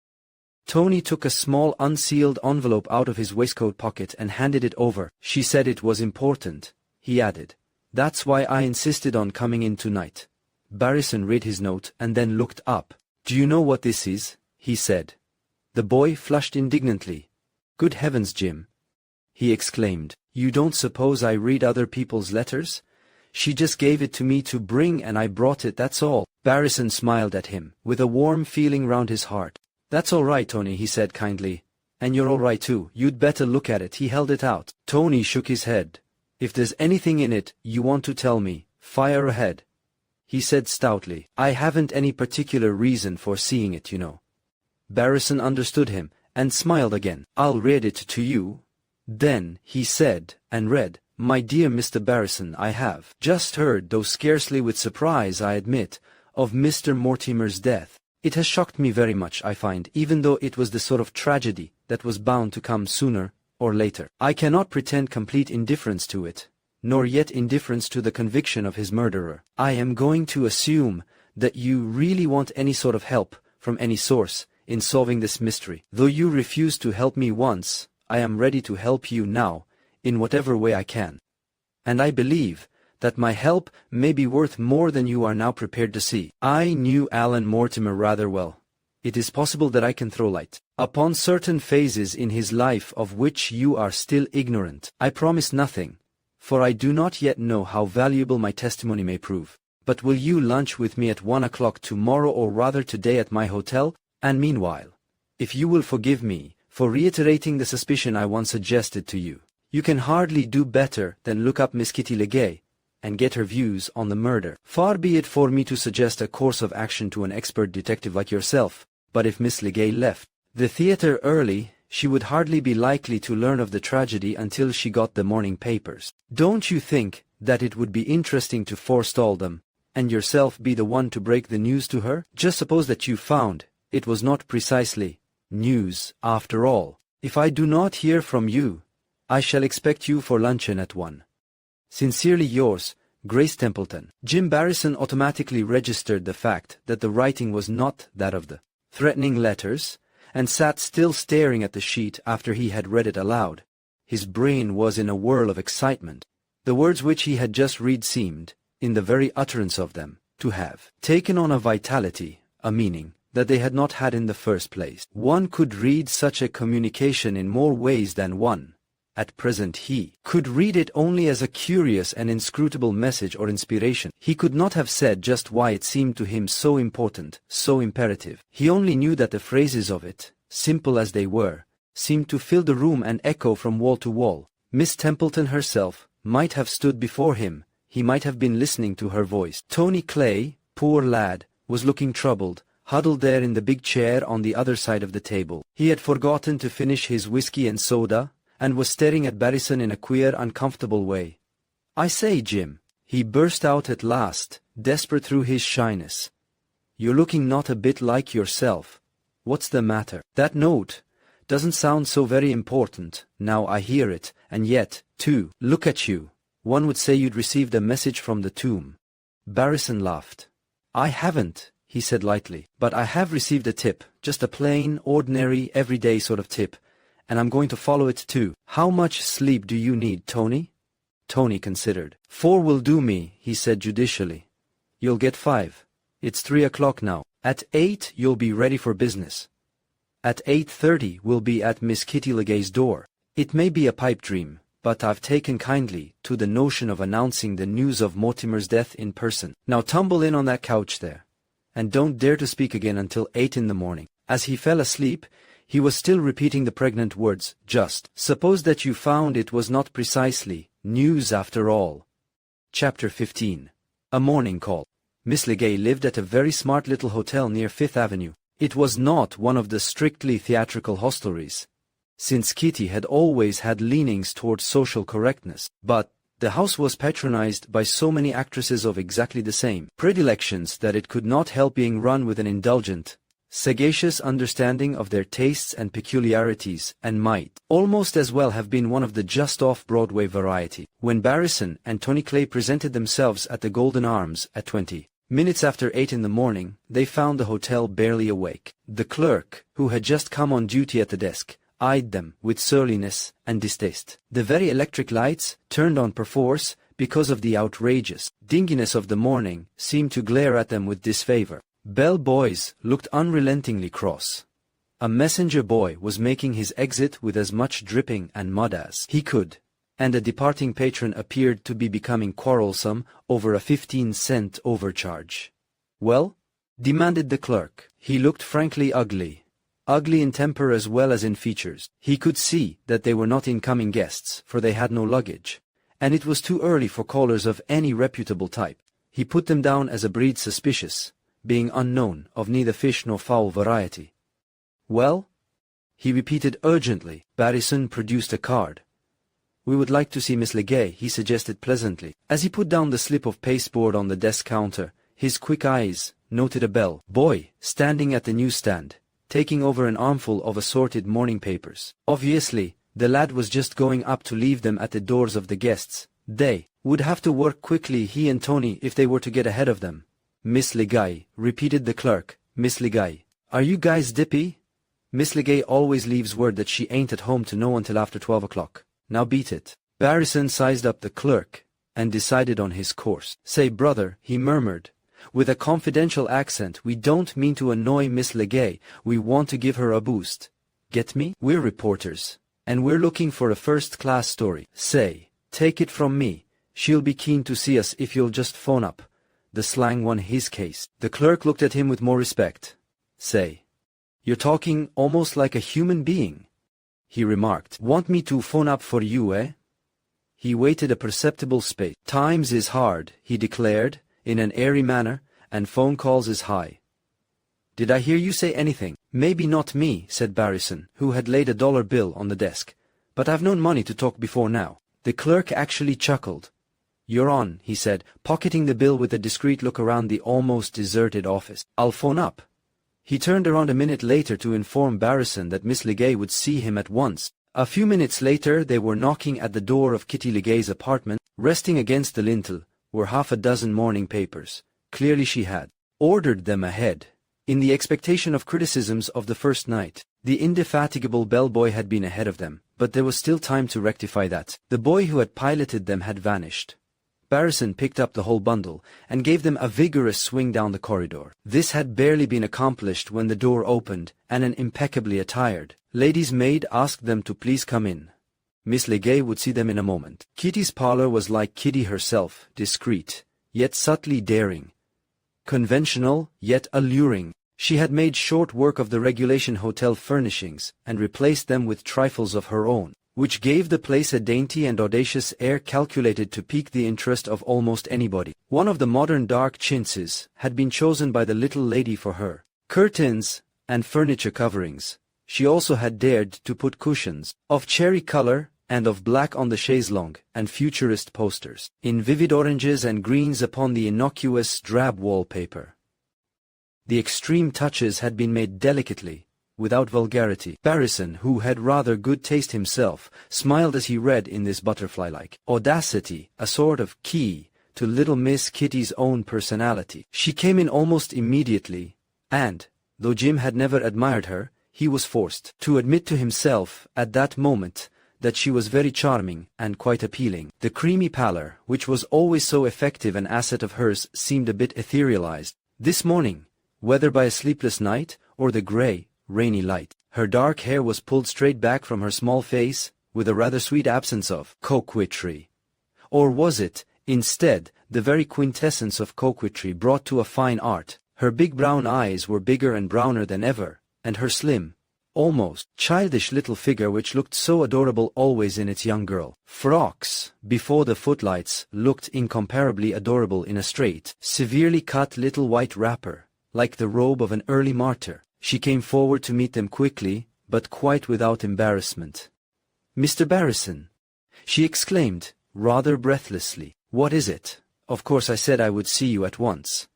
Tony took a small unsealed envelope out of his waistcoat pocket and handed it over. "She said it was important," he added. "That's why I insisted on coming in tonight." Barrison read his note and then looked up. "Do you know what this is?" he said. The boy flushed indignantly. "Good heavens, Jim!" he exclaimed. "You don't suppose I read other people's letters? She just gave it to me to bring and I brought it, that's all." Barrison smiled at him, with a warm feeling round his heart. "That's all right, Tony," he said kindly. "And you're all right too. You'd better look at it." He held it out. Tony shook his head. "If there's anything in it you want to tell me, fire ahead," he said stoutly. "I haven't any particular reason for seeing it, you know." Barrison understood him, and smiled again. "I'll read it to you." Then he said, and read, "My dear Mr. Barrison, I have just heard, though scarcely with surprise, I admit, of Mr. Mortimer's death. It has shocked me very much, I find, even though it was the sort of tragedy that was bound to come sooner or later. I cannot pretend complete indifference to it, nor yet indifference to the conviction of his murderer. I am going to assume that you really want any sort of help, from any source, in solving this mystery. Though you refused to help me once, I am ready to help you now, in whatever way I can. And I believe that my help may be worth more than you are now prepared to see." I knew Alan Mortimer rather well. it is possible that I can throw light upon certain phases in his life of which you are still ignorant. I promise nothing, for I do not yet know how valuable my testimony may prove. But will you lunch with me at 1 o'clock tomorrow, or rather today, at my hotel? And meanwhile, if you will forgive me for reiterating the suspicion I once suggested to you, you can hardly do better than look up Miss Kitty Legay and get her views on the murder. Far be it for me to suggest a course of action to an expert detective like yourself, but if Miss Legay left the theater early, she would hardly be likely to learn of the tragedy until she got the morning papers. Don't you think that it would be interesting to forestall them, and yourself be the one to break the news to her? Just suppose that you found it was not precisely news after all. If I do not hear from you, I shall expect you for luncheon at 1. Sincerely yours, Grace Templeton. Jim Barrison automatically registered the fact that the writing was not that of the threatening letters, and sat still staring at the sheet after he had read it aloud. His brain was in a whirl of excitement. The words which he had just read seemed, in the very utterance of them, to have taken on a vitality, a meaning, that they had not had in the first place. One could read such a communication in more ways than one. At present he could read it only as a curious and inscrutable message or inspiration. He could not have said just why it seemed to him so important, so imperative. He only knew that the phrases of it, simple as they were, seemed to fill the room and echo from wall to wall. Miss Templeton herself might have stood before him. He might have been listening to her voice. Tony Clay, poor lad, was looking troubled, huddled there in the big chair on the other side of the table. He had forgotten to finish his whiskey and soda, and was staring at Barrison in a queer, uncomfortable way. "I say, Jim," he burst out at last, desperate through his shyness. "You're looking not a bit like yourself. What's the matter? That note doesn't sound so very important, now I hear it, and yet, too, look at you. One would say you'd received a message from the tomb." Barrison laughed. "I haven't," he said lightly, "but I have received a tip, just a plain, ordinary, everyday sort of tip, and I'm going to follow it too. How much sleep do you need, Tony?" Tony considered. 4 will do me," he said judicially. "You'll get 5. It's 3 o'clock now. At 8 you'll be ready for business. At 8:30 we'll be at Miss Kitty Legay's door. It may be a pipe dream, but I've taken kindly to the notion of announcing the news of Mortimer's death in person. Now tumble in on that couch there, and don't dare to speak again until 8 in the morning." As he fell asleep, he was still repeating the pregnant words, "Just suppose that you found it was not precisely news after all." Chapter 15. A morning call. Miss Legay lived at a very smart little hotel near Fifth Avenue. It was not one of the strictly theatrical hostelries, since Kitty had always had leanings towards social correctness, but the house was patronized by so many actresses of exactly the same predilections that it could not help being run with an indulgent, sagacious understanding of their tastes and peculiarities, and might almost as well have been one of the just off-Broadway variety. When Barrison and Tony Clay presented themselves at the Golden Arms at 20 minutes after 8 in the morning, they found the hotel barely awake. The clerk, who had just come on duty at the desk, eyed them with surliness and distaste. The very electric lights, turned on perforce because of the outrageous dinginess of the morning, seemed to glare at them with disfavor. Bell boys looked unrelentingly cross. A messenger boy was making his exit with as much dripping and mud as he could, and a departing patron appeared to be becoming quarrelsome over a 15-cent overcharge. "Well?" demanded the clerk. He looked frankly ugly in temper as well as in features. He could see that they were not incoming guests, for they had no luggage, and it was too early for callers of any reputable type. He put them down as a breed suspicious, being unknown, of neither fish nor fowl variety. "Well?" he repeated urgently. Barrison produced a card. "We would like to see Miss Legay," he suggested pleasantly. As he put down the slip of pasteboard on the desk counter, his quick eyes noted a bell boy standing at the newsstand, taking over an armful of assorted morning papers. Obviously, the lad was just going up to leave them at the doors of the guests. They would have to work quickly, he and Tony, if they were to get ahead of them. "Miss Legay," repeated the clerk. "Miss Legay. Are you guys dippy? Miss Legay always leaves word that she ain't at home to no until after 12 o'clock. Now beat it." Barrison sized up the clerk and decided on his course. "Say, brother," he murmured, with a confidential accent. "We don't mean to annoy Miss Legay, we want to give her a boost. Get me? We're reporters, and we're looking for a first-class story. Say, take it from me, she'll be keen to see us if you'll just phone up." The slang won his case. The clerk looked at him with more respect. "Say, you're talking almost like a human being," he remarked. "Want me to phone up for you, eh?" He waited a perceptible space. "Times is hard," he declared, in an airy manner, "and phone calls is high. Did I hear you say anything?" "Maybe not me," said Barrison, who had laid a dollar bill on the desk, "but I've known money to talk before now." The clerk actually chuckled. "You're on," he said, pocketing the bill with a discreet look around the almost deserted office. "I'll phone up." He turned around a minute later to inform Barrison that Miss Legay would see him at once. A few minutes later they were knocking at the door of Kitty Legay's apartment. Resting against the lintel were half a dozen morning papers. Clearly she had ordered them ahead, in the expectation of criticisms of the first night. The indefatigable bellboy had been ahead of them, but there was still time to rectify that. The boy who had piloted them had vanished. Barrison picked up the whole bundle and gave them a vigorous swing down the corridor. This had barely been accomplished when the door opened and an impeccably attired lady's maid asked them to please come in. Miss Legay would see them in a moment. Kitty's parlor was like Kitty herself, discreet, yet subtly daring. Conventional, yet alluring. She had made short work of the regulation hotel furnishings and replaced them with trifles of her own, which gave the place a dainty and audacious air calculated to pique the interest of almost anybody. One of the modern dark chintzes had been chosen by the little lady for her curtains and furniture coverings. She also had dared to put cushions of cherry color and of black on the chaise longue and futurist posters in vivid oranges and greens upon the innocuous drab wallpaper. The extreme touches had been made delicately, without vulgarity. Barrison, who had rather good taste himself, smiled as he read in this butterfly-like audacity a sort of key to little Miss Kitty's own personality. She came in almost immediately, and, though Jim had never admired her, he was forced to admit to himself at that moment that she was very charming and quite appealing. The creamy pallor, which was always so effective an asset of hers, seemed a bit etherealized this morning, whether by a sleepless night or the grey, rainy light. Her dark hair was pulled straight back from her small face, with a rather sweet absence of coquetry. Or was it, instead, the very quintessence of coquetry brought to a fine art? Her big brown eyes were bigger and browner than ever, and her slim, almost childish little figure, which looked so adorable always in its young girl frocks before the footlights, looked incomparably adorable in a straight, severely cut little white wrapper, like the robe of an early martyr. She came forward to meet them quickly, but quite without embarrassment. "Mr. Barrison," she exclaimed, rather breathlessly. "What is it? Of course I said I would see you at once.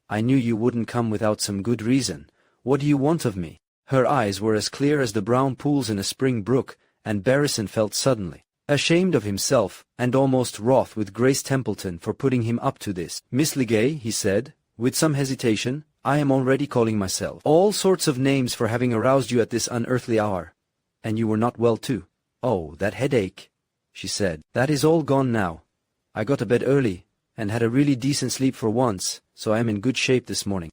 I knew you wouldn't come without some good reason. What do you want of me?" Her eyes were as clear as the brown pools in a spring brook, and Barrison felt suddenly ashamed of himself, and almost wroth with Grace Templeton for putting him up to this. "Miss Legay," he said, with some hesitation, "I am already calling myself all sorts of names for having aroused you at this unearthly hour. And you were not well too." "Oh, that headache," she said. "That is all gone now. I got to bed early, and had a really decent sleep for once, so I am in good shape this morning.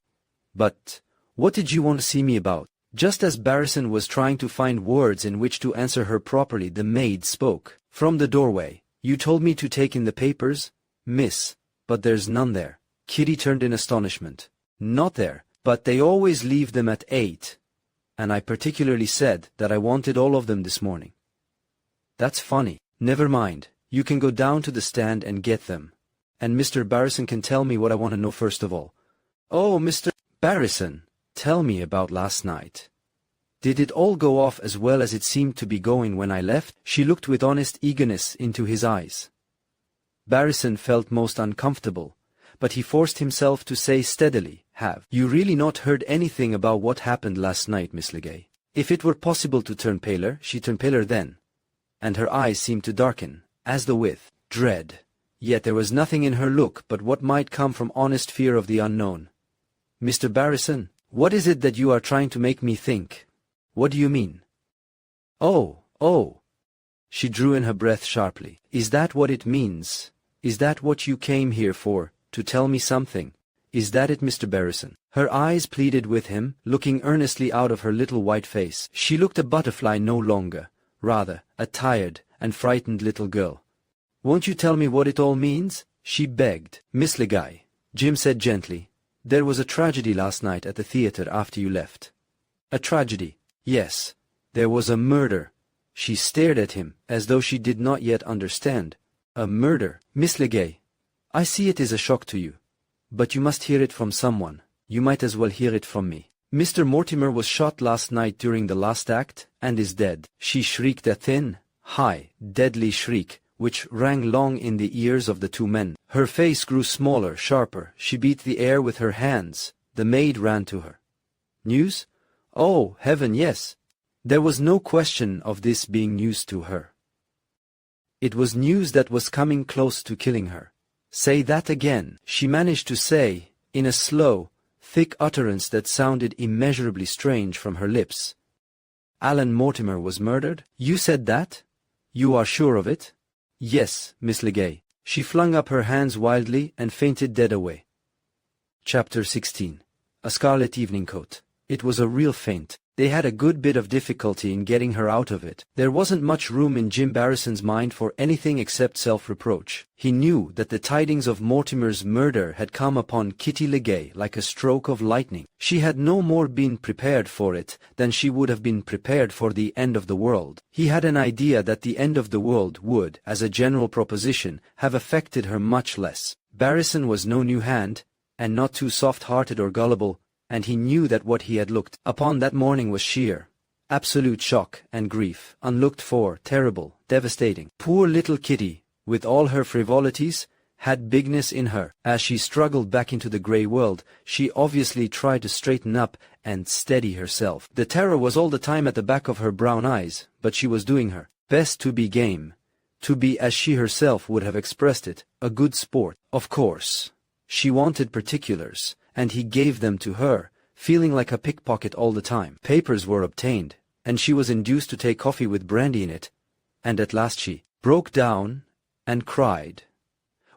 But what did you want to see me about?" Just as Barrison was trying to find words in which to answer her properly, the maid spoke from the doorway. "You told me to take in the papers, miss, but there's none there." Kitty turned in astonishment. "Not there, but they always leave them at 8. And I particularly said that I wanted all of them this morning." "That's funny. Never mind, you can go down to the stand and get them. And Mr. Barrison can tell me what I want to know first of all." "Oh, Mr. Barrison, tell me about last night. Did it all go off as well as it seemed to be going when I left?" She looked with honest eagerness into his eyes. Barrison felt most uncomfortable, but he forced himself to say steadily, "Have you really not heard anything about what happened last night, Miss Legay?" If it were possible to turn paler, she turned paler then, and her eyes seemed to darken, as though with dread. Yet there was nothing in her look but what might come from honest fear of the unknown. "Mr. Barrison, what is it that you are trying to make me think? What do you mean?" Oh. She drew in her breath sharply. "Is that what it means? Is that what you came here for, to tell me something? Is that it, Mr. Barrison? Her eyes pleaded with him, looking earnestly out of her little white face. She looked a butterfly no longer, rather, a tired and frightened little girl. Won't you tell me what it all means? She begged. Miss Legay, Jim said gently, there was a tragedy last night at the theater after you left. A tragedy? Yes. There was a murder. She stared at him, as though she did not yet understand. A murder? Miss Legay, I see it is a shock to you. But you must hear it from someone. You might as well hear it from me. Mr. Mortimer was shot last night during the last act, and is dead. She shrieked a thin, high, deadly shriek, which rang long in the ears of the two men. Her face grew smaller, sharper. She beat the air with her hands. The maid ran to her. News? Oh, heaven, yes. There was no question of this being news to her. It was news that was coming close to killing her. Say that again, she managed to say, in a slow, thick utterance that sounded immeasurably strange from her lips. Alan Mortimer was murdered? You said that? You are sure of it? Yes, Miss Legay. She flung up her hands wildly and fainted dead away. Chapter 16. A Scarlet Evening Coat. It was a real faint. They had a good bit of difficulty in getting her out of it. There wasn't much room in Jim Barrison's mind for anything except self-reproach. He knew that the tidings of Mortimer's murder had come upon Kitty Legay like a stroke of lightning. She had no more been prepared for it than she would have been prepared for the end of the world. He had an idea that the end of the world would, as a general proposition, have affected her much less. Barrison was no new hand, and not too soft-hearted or gullible, and he knew that what he had looked upon that morning was sheer, absolute shock and grief, unlooked for, terrible, devastating. Poor little Kitty, with all her frivolities, had bigness in her. As she struggled back into the grey world, she obviously tried to straighten up and steady herself. The terror was all the time at the back of her brown eyes, but she was doing her best to be game, to be, as she herself would have expressed it, a good sport. Of course, she wanted particulars, and he gave them to her, feeling like a pickpocket all the time. Papers were obtained, and she was induced to take coffee with brandy in it, and at last she broke down and cried,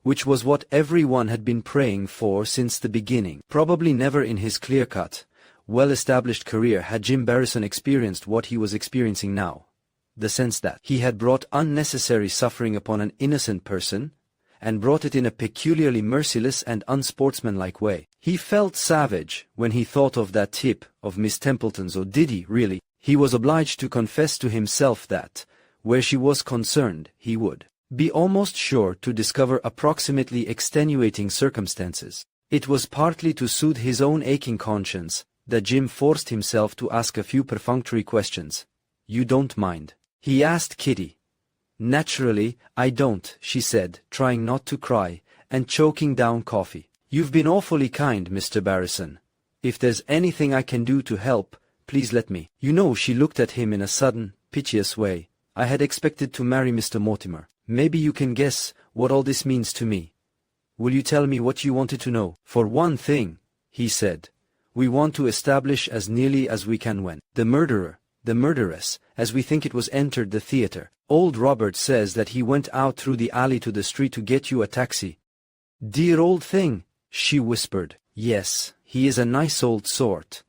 which was what everyone had been praying for since the beginning. Probably never in his clear-cut, well-established career had Jim Barrison experienced what he was experiencing now, the sense that he had brought unnecessary suffering upon an innocent person, and brought it in a peculiarly merciless and unsportsmanlike way. He felt savage when he thought of that tip of Miss Templeton's, or did he, really? He was obliged to confess to himself that, where she was concerned, he would be almost sure to discover approximately extenuating circumstances. It was partly to soothe his own aching conscience that Jim forced himself to ask a few perfunctory questions. You don't mind? He asked Kitty. Naturally, I don't, she said, trying not to cry, and choking down coffee. You've been awfully kind, Mr. Barrison. If there's anything I can do to help, please let me. You know, she looked at him in a sudden, piteous way. I had expected to marry Mr. Mortimer. Maybe you can guess what all this means to me. Will you tell me what you wanted to know? For one thing, he said, we want to establish as nearly as we can when the murderess, as we think it was, entered the theater. Old Robert says that he went out through the alley to the street to get you a taxi. Dear old thing, she whispered. Yes, he is a nice old sort.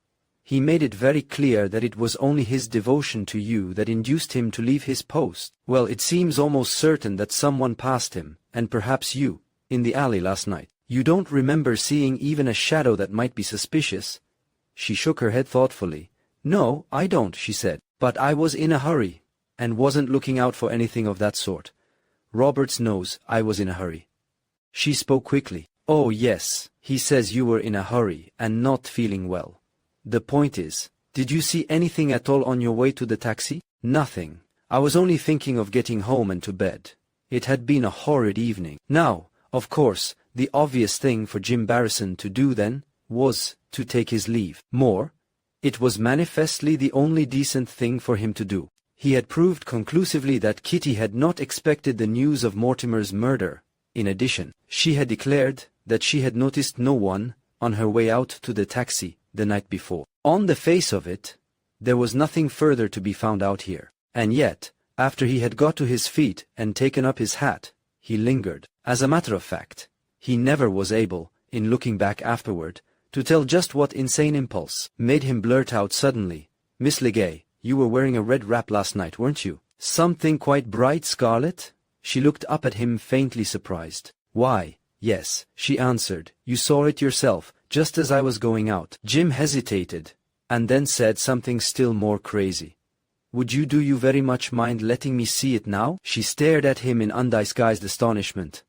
He made it very clear that it was only his devotion to you that induced him to leave his post. Well, it seems almost certain that someone passed him, and perhaps you, in the alley last night. You don't remember seeing even a shadow that might be suspicious? She shook her head thoughtfully. No, I don't, she said. But I was in a hurry, and wasn't looking out for anything of that sort. Roberts knows I was in a hurry. She spoke quickly. Oh yes, he says you were in a hurry and not feeling well. The point is, did you see anything at all on your way to the taxi? Nothing. I was only thinking of getting home and to bed. It had been a horrid evening. Now, of course, the obvious thing for Jim Barrison to do then was to take his leave. More, it was manifestly the only decent thing for him to do. He had proved conclusively that Kitty had not expected the news of Mortimer's murder. In addition, she had declared that she had noticed no one on her way out to the taxi the night before. On the face of it, there was nothing further to be found out here. And yet, after he had got to his feet and taken up his hat, he lingered. As a matter of fact, he never was able, in looking back afterward, to tell just what insane impulse made him blurt out suddenly, "Miss Legay, you were wearing a red wrap last night, weren't you? Something quite bright scarlet?" She looked up at him faintly surprised. "Why, yes," she answered. "You saw it yourself, just as I was going out." Jim hesitated, and then said something still more crazy. "Would you do you very much mind letting me see it now?" She stared at him in undisguised astonishment.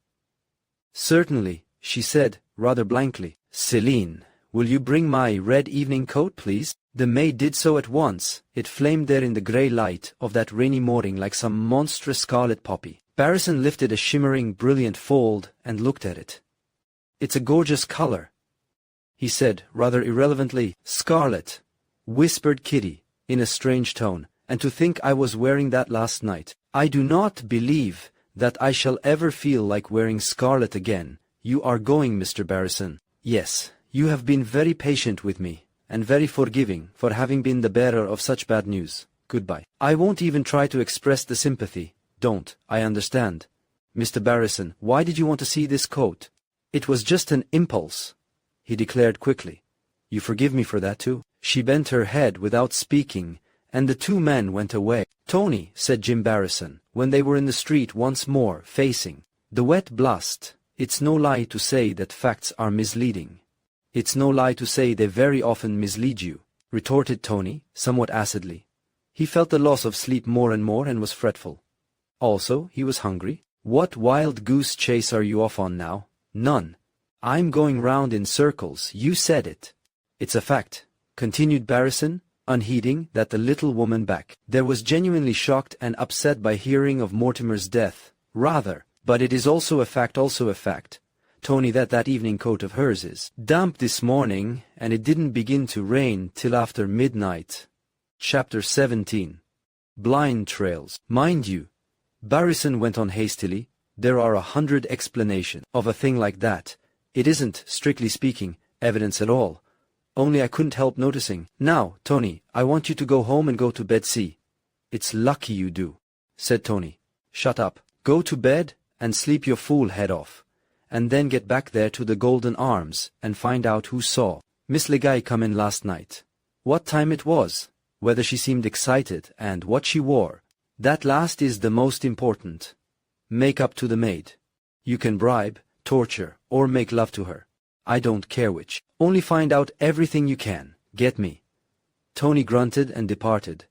"Certainly," she said, rather blankly. "Celine, will you bring my red evening coat, please?" The maid did so at once. It flamed there in the grey light of that rainy morning like some monstrous scarlet poppy. Barrison lifted a shimmering, brilliant fold and looked at it. "It's a gorgeous color," he said, rather irrelevantly. "Scarlet," whispered Kitty, in a strange tone, "and to think I was wearing that last night. I do not believe that I shall ever feel like wearing scarlet again. You are going, Mr. Barrison. Yes, you have been very patient with me, and very forgiving for having been the bearer of such bad news. Goodbye. I won't even try to express the sympathy. Don't, I understand. Mr. Barrison, why did you want to see this coat?" "It was just an impulse," he declared quickly. "You forgive me for that too?" She bent her head without speaking, and the two men went away. "Tony," said Jim Barrison, when they were in the street once more, facing the wet blast, "it's no lie to say that facts are misleading." "It's no lie to say they very often mislead you," retorted Tony, somewhat acidly. He felt the loss of sleep more and more and was fretful. Also, he was hungry. "What wild goose chase are you off on now?" "None. I'm going round in circles, you said it." "It's a fact," continued Barrison, unheeding that the little woman back there was genuinely shocked and upset by hearing of Mortimer's death. "Rather, but it is also a fact, Tony, that evening coat of hers is damp this morning, and it didn't begin to rain till after midnight." Chapter 17. Blind Trails. "Mind you," Barrison went on hastily, "there are 100 explanations of a thing like that. It isn't, strictly speaking, evidence at all. Only I couldn't help noticing. Now, Tony, I want you to go home and go to bed. See? It's lucky you do," said Tony. "Shut up. Go to bed and sleep your fool head off. And then get back there to the Golden Arms and find out who saw Miss Legay come in last night. What time it was, whether she seemed excited, and what she wore. That last is the most important. Make up to the maid. You can bribe, torture, or make love to her. I don't care which. Only find out everything you can. Get me?" Tony grunted and departed.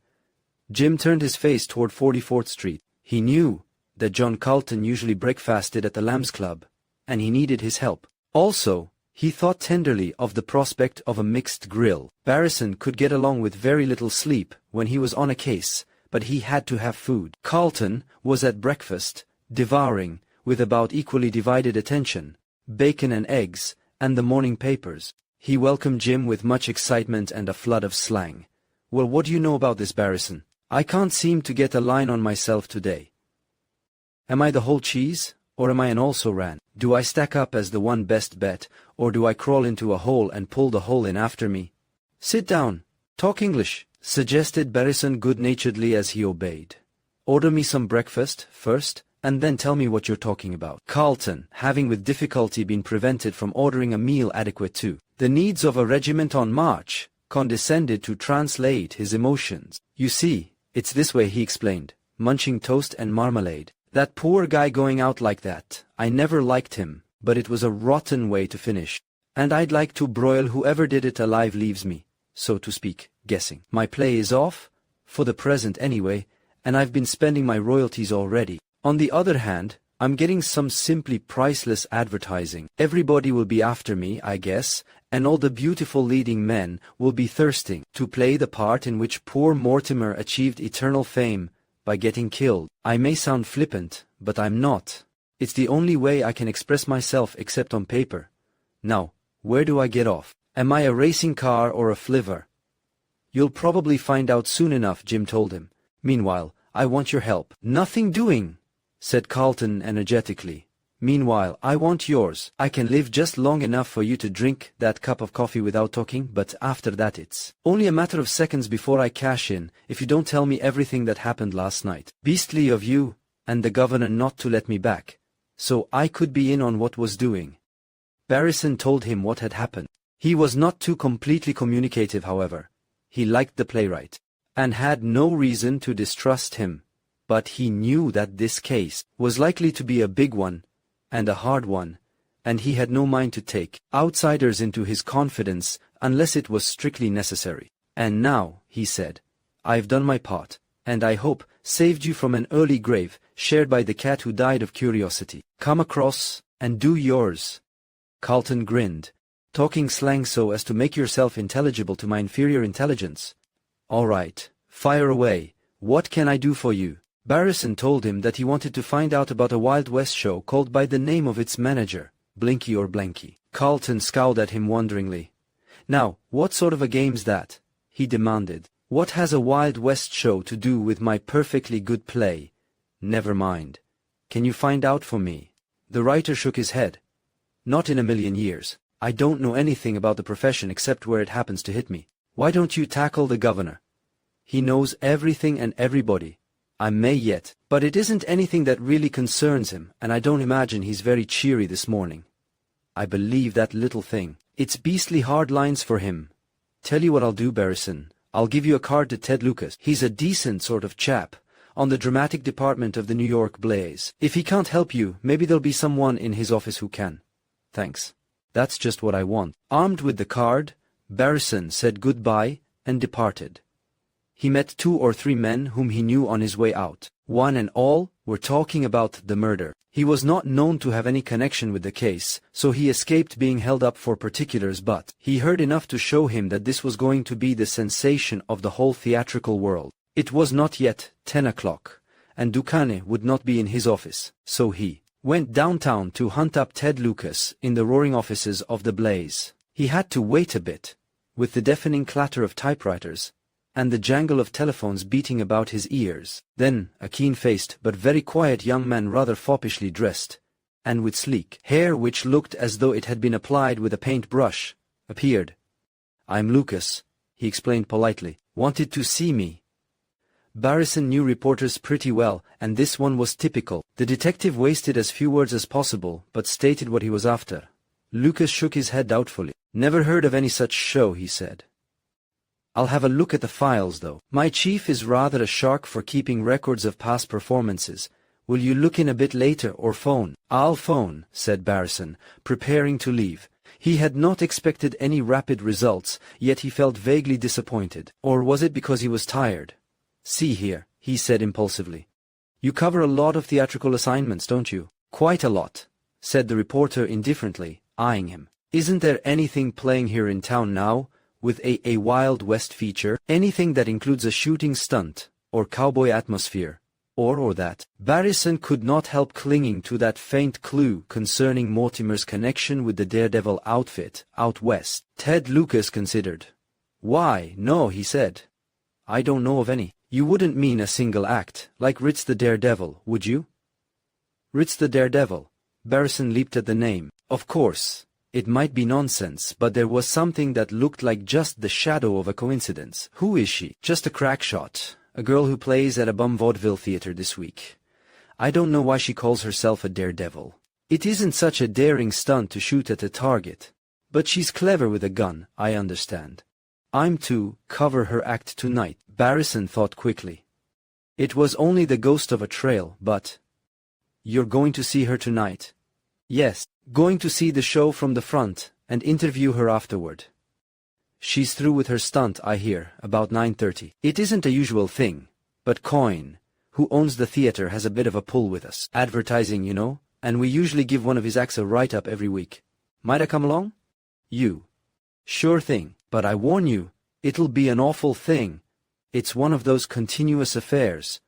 Jim turned his face toward 44th Street. He knew that John Carlton usually breakfasted at the Lambs Club, and he needed his help. Also, he thought tenderly of the prospect of a mixed grill. Barrison could get along with very little sleep when he was on a case, but he had to have food. Carlton was at breakfast, devouring, with about equally divided attention, bacon and eggs, and the morning papers. He welcomed Jim with much excitement and a flood of slang. "Well, what do you know about this, Barrison? I can't seem to get a line on myself today. Am I the whole cheese, or am I an also-ran? Do I stack up as the one best bet, or do I crawl into a hole and pull the hole in after me?" "Sit down. Talk English," suggested Barrison good-naturedly as he obeyed. "Order me some breakfast, first, and then tell me what you're talking about." Carlton, having with difficulty been prevented from ordering a meal adequate to the needs of a regiment on march, condescended to translate his emotions. "You see, it's this way," he explained, munching toast and marmalade. "That poor guy going out like that, I never liked him, but it was a rotten way to finish. And I'd like to broil whoever did it alive leaves me, so to speak, guessing. My play is off, for the present anyway, and I've been spending my royalties already. On the other hand, I'm getting some simply priceless advertising. Everybody will be after me, I guess, and all the beautiful leading men will be thirsting to play the part in which poor Mortimer achieved eternal fame by getting killed. I may sound flippant, but I'm not. It's the only way I can express myself except on paper. Now, where do I get off? Am I a racing car or a flivver?" "You'll probably find out soon enough," Jim told him. "Meanwhile, I want your help." "Nothing doing," said Carlton energetically. "Meanwhile, I want yours. I can live just long enough for you to drink that cup of coffee without talking, but after that it's only a matter of seconds before I cash in if you don't tell me everything that happened last night. Beastly of you and the governor not to let me back, so I could be in on what was doing." Barrison told him what had happened. He was not too completely communicative, however. He liked the playwright, and had no reason to distrust him, but he knew that this case was likely to be a big one, and a hard one, and he had no mind to take outsiders into his confidence unless it was strictly necessary. And now, he said, I've done my part, and I hope saved you from an early grave shared by the cat who died of curiosity. Come across, and do yours. Carlton grinned, talking slang so as to make yourself intelligible to my inferior intelligence. All right, fire away. What can I do for you? Barrison told him that he wanted to find out about a Wild West show called by the name of its manager, Blinky or Blanky. Carlton scowled at him wonderingly. Now, what sort of a game's that? He demanded. What has a Wild West show to do with my perfectly good play? Never mind. Can you find out for me? The writer shook his head. Not in a million years. I don't know anything about the profession except where it happens to hit me. Why don't you tackle the governor? He knows everything and everybody. I may yet, but it isn't anything that really concerns him, and I don't imagine he's very cheery this morning. I believe that little thing. It's beastly hard lines for him. Tell you what I'll do, Barrison. I'll give you a card to Ted Lucas. He's a decent sort of chap, on the dramatic department of the New York Blaze. If he can't help you, maybe there'll be someone in his office who can. Thanks. That's just what I want. Armed with the card, Barrison said goodbye and departed. He met 2 or 3 men whom he knew on his way out. One and all were talking about the murder. He was not known to have any connection with the case, so he escaped being held up for particulars, but he heard enough to show him that this was going to be the sensation of the whole theatrical world. It was not yet 10 o'clock, and Ducane would not be in his office, so he went downtown to hunt up Ted Lucas in the roaring offices of the Blaze. He had to wait a bit, with the deafening clatter of typewriters, and the jangle of telephones beating about his ears. Then, a keen-faced but very quiet young man rather foppishly dressed, and with sleek hair which looked as though it had been applied with a paint-brush, appeared. I'm Lucas, he explained politely. Wanted to see me. Barrison knew reporters pretty well, and this one was typical. The detective wasted as few words as possible, but stated what he was after. Lucas shook his head doubtfully. Never heard of any such show, he said. I'll have a look at the files, though. My chief is rather a shark for keeping records of past performances. Will you look in a bit later or phone? I'll phone, said Barrison, preparing to leave. He had not expected any rapid results, yet he felt vaguely disappointed. Or was it because he was tired? See here, he said impulsively. You cover a lot of theatrical assignments, don't you? Quite a lot, said the reporter indifferently, eyeing him. Isn't there anything playing here in town now, with a Wild West feature? Anything that includes a shooting stunt, or cowboy atmosphere, or that? Barrison could not help clinging to that faint clue concerning Mortimer's connection with the Daredevil outfit, out west. Ted Lucas considered. Why, no, he said. I don't know of any. You wouldn't mean a single act, like Ritz the Daredevil, would you? Ritz the Daredevil. Barrison leaped at the name. Of course. It might be nonsense, but there was something that looked like just the shadow of a coincidence. Who is she? Just a crack shot. A girl who plays at a bum vaudeville theater this week. I don't know why she calls herself a daredevil. It isn't such a daring stunt to shoot at a target. But she's clever with a gun, I understand. I'm to cover her act tonight, Barrison thought quickly. It was only the ghost of a trail, but... You're going to see her tonight? Yes. Going to see the show from the front, and interview her afterward. She's through with her stunt, I hear, about 9:30. It isn't a usual thing, but Coyne, who owns the theater, has a bit of a pull with us. Advertising, you know, and we usually give one of his acts a write-up every week. Might I come along? You. Sure thing, but I warn you, it'll be an awful thing. It's one of those continuous affairs.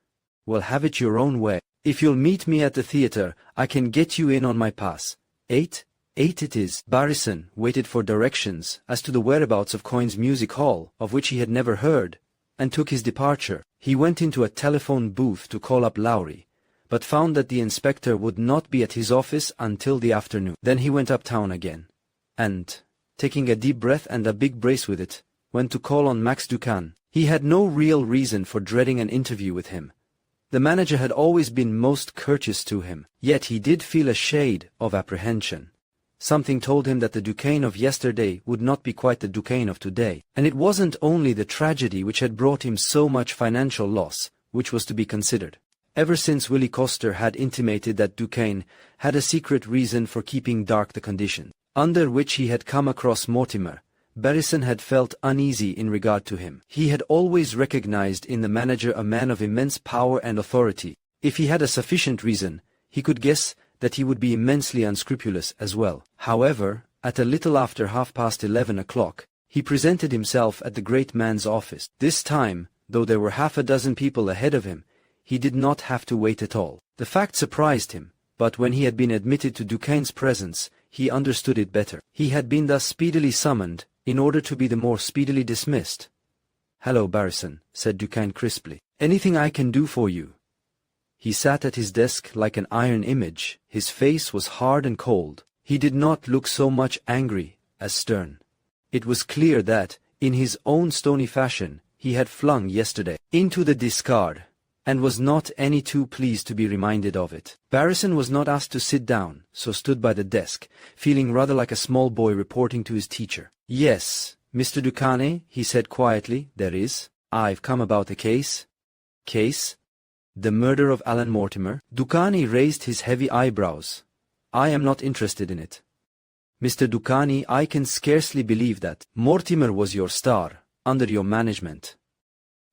Well, have it your own way. If you'll meet me at the theater, I can get you in on my pass. 8 it is. Barrison waited for directions as to the whereabouts of Coyne's music hall, of which he had never heard, and took his departure. He went into a telephone booth to call up Lowry, but found that the inspector would not be at his office until the afternoon. Then he went uptown again, and, taking a deep breath and a big brace with it, went to call on Max Ducane. He had no real reason for dreading an interview with him. The manager had always been most courteous to him, yet he did feel a shade of apprehension. Something told him that the Duquesne of yesterday would not be quite the Duquesne of today. And it wasn't only the tragedy which had brought him so much financial loss, which was to be considered. Ever since Willie Coster had intimated that Duquesne had a secret reason for keeping dark the condition under which he had come across Mortimer, Barrison had felt uneasy in regard to him. He had always recognized in the manager a man of immense power and authority. If he had a sufficient reason, he could guess that he would be immensely unscrupulous as well. However, at a little after 11:30, he presented himself at the great man's office. This time, though there were half a dozen people ahead of him, he did not have to wait at all. The fact surprised him, but when he had been admitted to Duquesne's presence, he understood it better. He had been thus speedily summoned, in order to be the more speedily dismissed. "Hello, Barrison," said Duquesne crisply. "Anything I can do for you?" He sat at his desk like an iron image. His face was hard and cold. He did not look so much angry as stern. It was clear that, in his own stony fashion, he had flung yesterday into the discard, and was not any too pleased to be reminded of it. Barrison was not asked to sit down, so stood by the desk, feeling rather like a small boy reporting to his teacher. "Yes, Mr. Duquesne," he said quietly, "there is. I've come about a case." "Case?" "The murder of Alan Mortimer." Duquesne raised his heavy eyebrows. "I am not interested in it." "Mr. Duquesne, I can scarcely believe that. Mortimer was your star, under your management.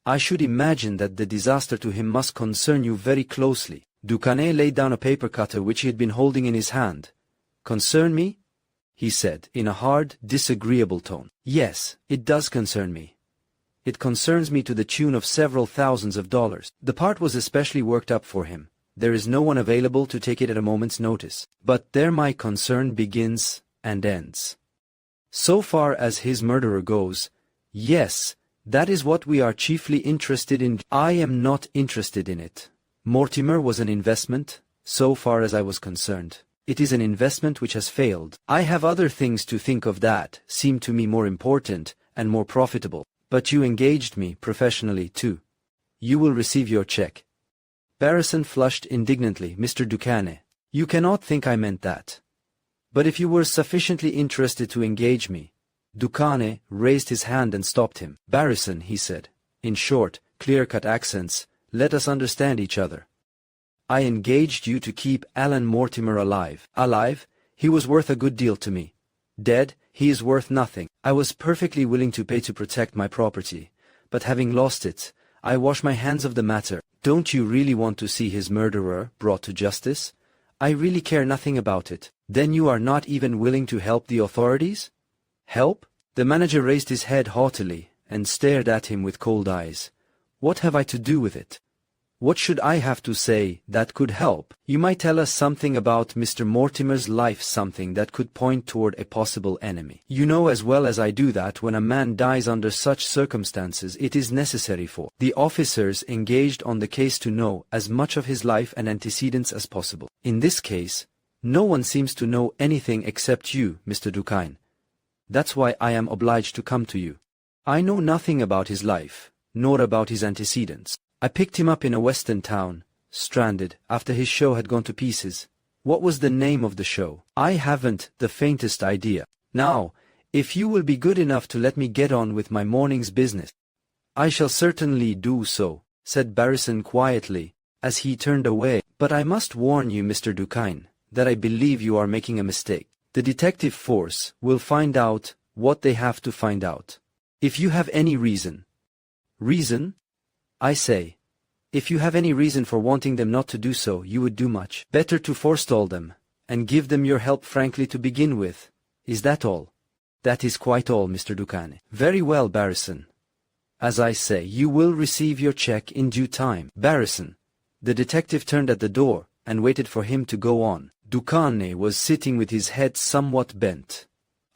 I should imagine that the disaster to him must concern you very closely." Duquesne laid down a paper cutter which he had been holding in his hand. "Concern me?" he said, in a hard, disagreeable tone. "Yes, it does concern me. It concerns me to the tune of several thousands of dollars. The part was especially worked up for him. There is no one available to take it at a moment's notice. But there my concern begins and ends. So far as his murderer goes, yes, that is what we are chiefly interested in. I am not interested in it. Mortimer was an investment, so far as I was concerned. It is an investment which has failed. I have other things to think of that seem to me more important and more profitable. But you engaged me professionally too. You will receive your check." Barrison flushed indignantly. "Mr. Duquesne, you cannot think I meant that. But if you were sufficiently interested to engage me—" Duquesne raised his hand and stopped him. "Barrison," he said, in short, clear-cut accents, "let us understand each other. I engaged you to keep Alan Mortimer alive." "Alive? He was worth a good deal to me. Dead, he is worth nothing. I was perfectly willing to pay to protect my property, but having lost it, I wash my hands of the matter. Don't you really want to see his murderer brought to justice?" "I really care nothing about it." "Then you are not even willing to help the authorities?" "Help?" The manager raised his head haughtily and stared at him with cold eyes. "What have I to do with it? What should I have to say that could help? You might tell us something about Mr. Mortimer's life, something that could point toward a possible enemy. You know as well as I do that when a man dies under such circumstances it is necessary for the officers engaged on the case to know as much of his life and antecedents as possible. In this case, no one seems to know anything except you, Mr. Duquesne. That's why I am obliged to come to you. I know nothing about his life, nor about his antecedents. I picked him up in a western town, stranded, after his show had gone to pieces. What was the name of the show? I haven't the faintest idea. Now, if you will be good enough to let me get on with my morning's business." "I shall certainly do so," said Barrison quietly, as he turned away. "But I must warn you, Mr. Duquesne, that I believe you are making a mistake. The detective force will find out what they have to find out. If you have any reason—" "Reason? I say, if you have any reason for wanting them not to do so, you would do much better to forestall them, and give them your help frankly to begin with. Is that all?" "That is quite all, Mr. Duquesne." "Very well, Barrison. As I say, you will receive your check in due time." "Barrison." The detective turned at the door, and waited for him to go on. Duquesne was sitting with his head somewhat bent.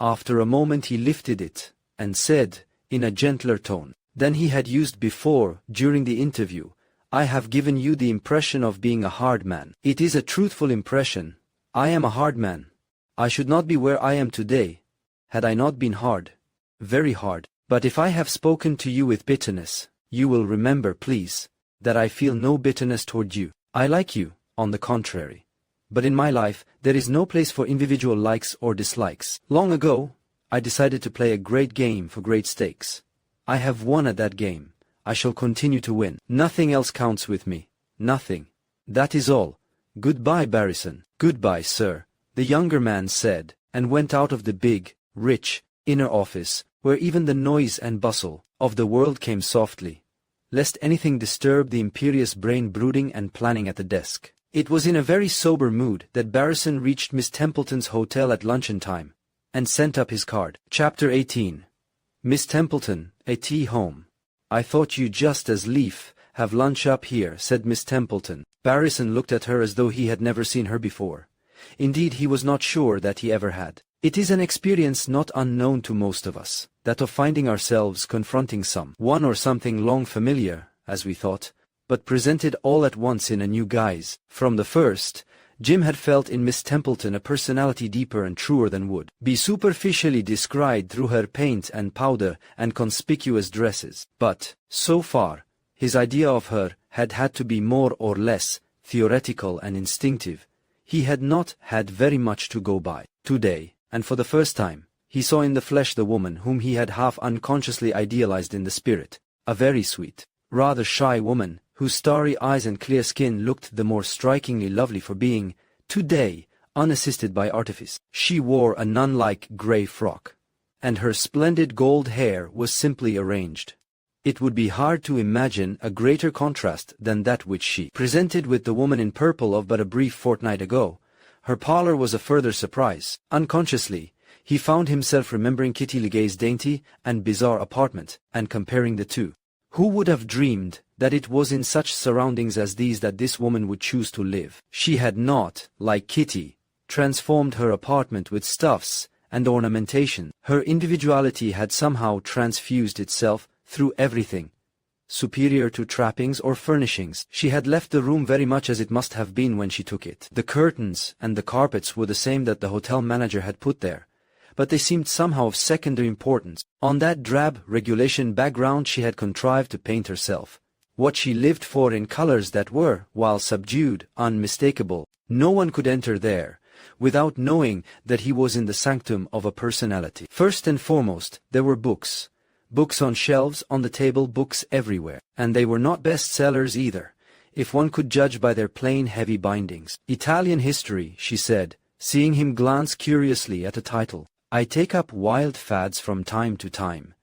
After a moment he lifted it, and said, in a gentler tone than he had used before during the interview, "I have given you the impression of being a hard man. It is a truthful impression. I am a hard man. I should not be where I am today, had I not been hard. Very hard. But if I have spoken to you with bitterness, you will remember, please, that I feel no bitterness toward you. I like you, on the contrary. But in my life, there is no place for individual likes or dislikes. Long ago, I decided to play a great game for great stakes. I have won at that game. I shall continue to win. Nothing else counts with me. Nothing. That is all. Goodbye, Barrison. Goodbye, sir, the younger man said, and went out of the big, rich, inner office, where even the noise and bustle of the world came softly, lest anything disturb the imperious brain brooding and planning at the desk. It was in a very sober mood that Barrison reached Miss Templeton's hotel at luncheon time, and sent up his card. Chapter 18. Miss Templeton, a tea home. I thought you just as lief have lunch up here, said Miss Templeton. Barrison looked at her as though he had never seen her before. Indeed, he was not sure that he ever had. It is an experience not unknown to most of us, that of finding ourselves confronting someone or something long familiar, as we thought, but presented all at once in a new guise. From the first, Jim had felt in Miss Templeton a personality deeper and truer than would be superficially described through her paint and powder and conspicuous dresses. But, so far, his idea of her had had to be more or less theoretical and instinctive. He had not had very much to go by. Today, and for the first time, he saw in the flesh the woman whom he had half unconsciously idealized in the spirit, a very sweet, rather shy woman, whose starry eyes and clear skin looked the more strikingly lovely for being, today, unassisted by artifice. She wore a nun-like grey frock, and her splendid gold hair was simply arranged. It would be hard to imagine a greater contrast than that which she presented with the woman in purple of but a brief fortnight ago. Her pallor was a further surprise. Unconsciously, he found himself remembering Kitty Legay's dainty and bizarre apartment, and comparing the two. Who would have dreamed that it was in such surroundings as these that this woman would choose to live? She had not, like Kitty, transformed her apartment with stuffs and ornamentation. Her individuality had somehow transfused itself through everything, superior to trappings or furnishings. She had left the room very much as it must have been when she took it. The curtains and the carpets were the same that the hotel manager had put there, but they seemed somehow of secondary importance. On that drab regulation background she had contrived to paint herself what she lived for in colors that were, while subdued, unmistakable. No one could enter there without knowing that he was in the sanctum of a personality. First and foremost, there were books. Books on shelves, on the table, books everywhere. And they were not bestsellers either, if one could judge by their plain heavy bindings. Italian history, she said, seeing him glance curiously at a title. I take up wild fads from time to time,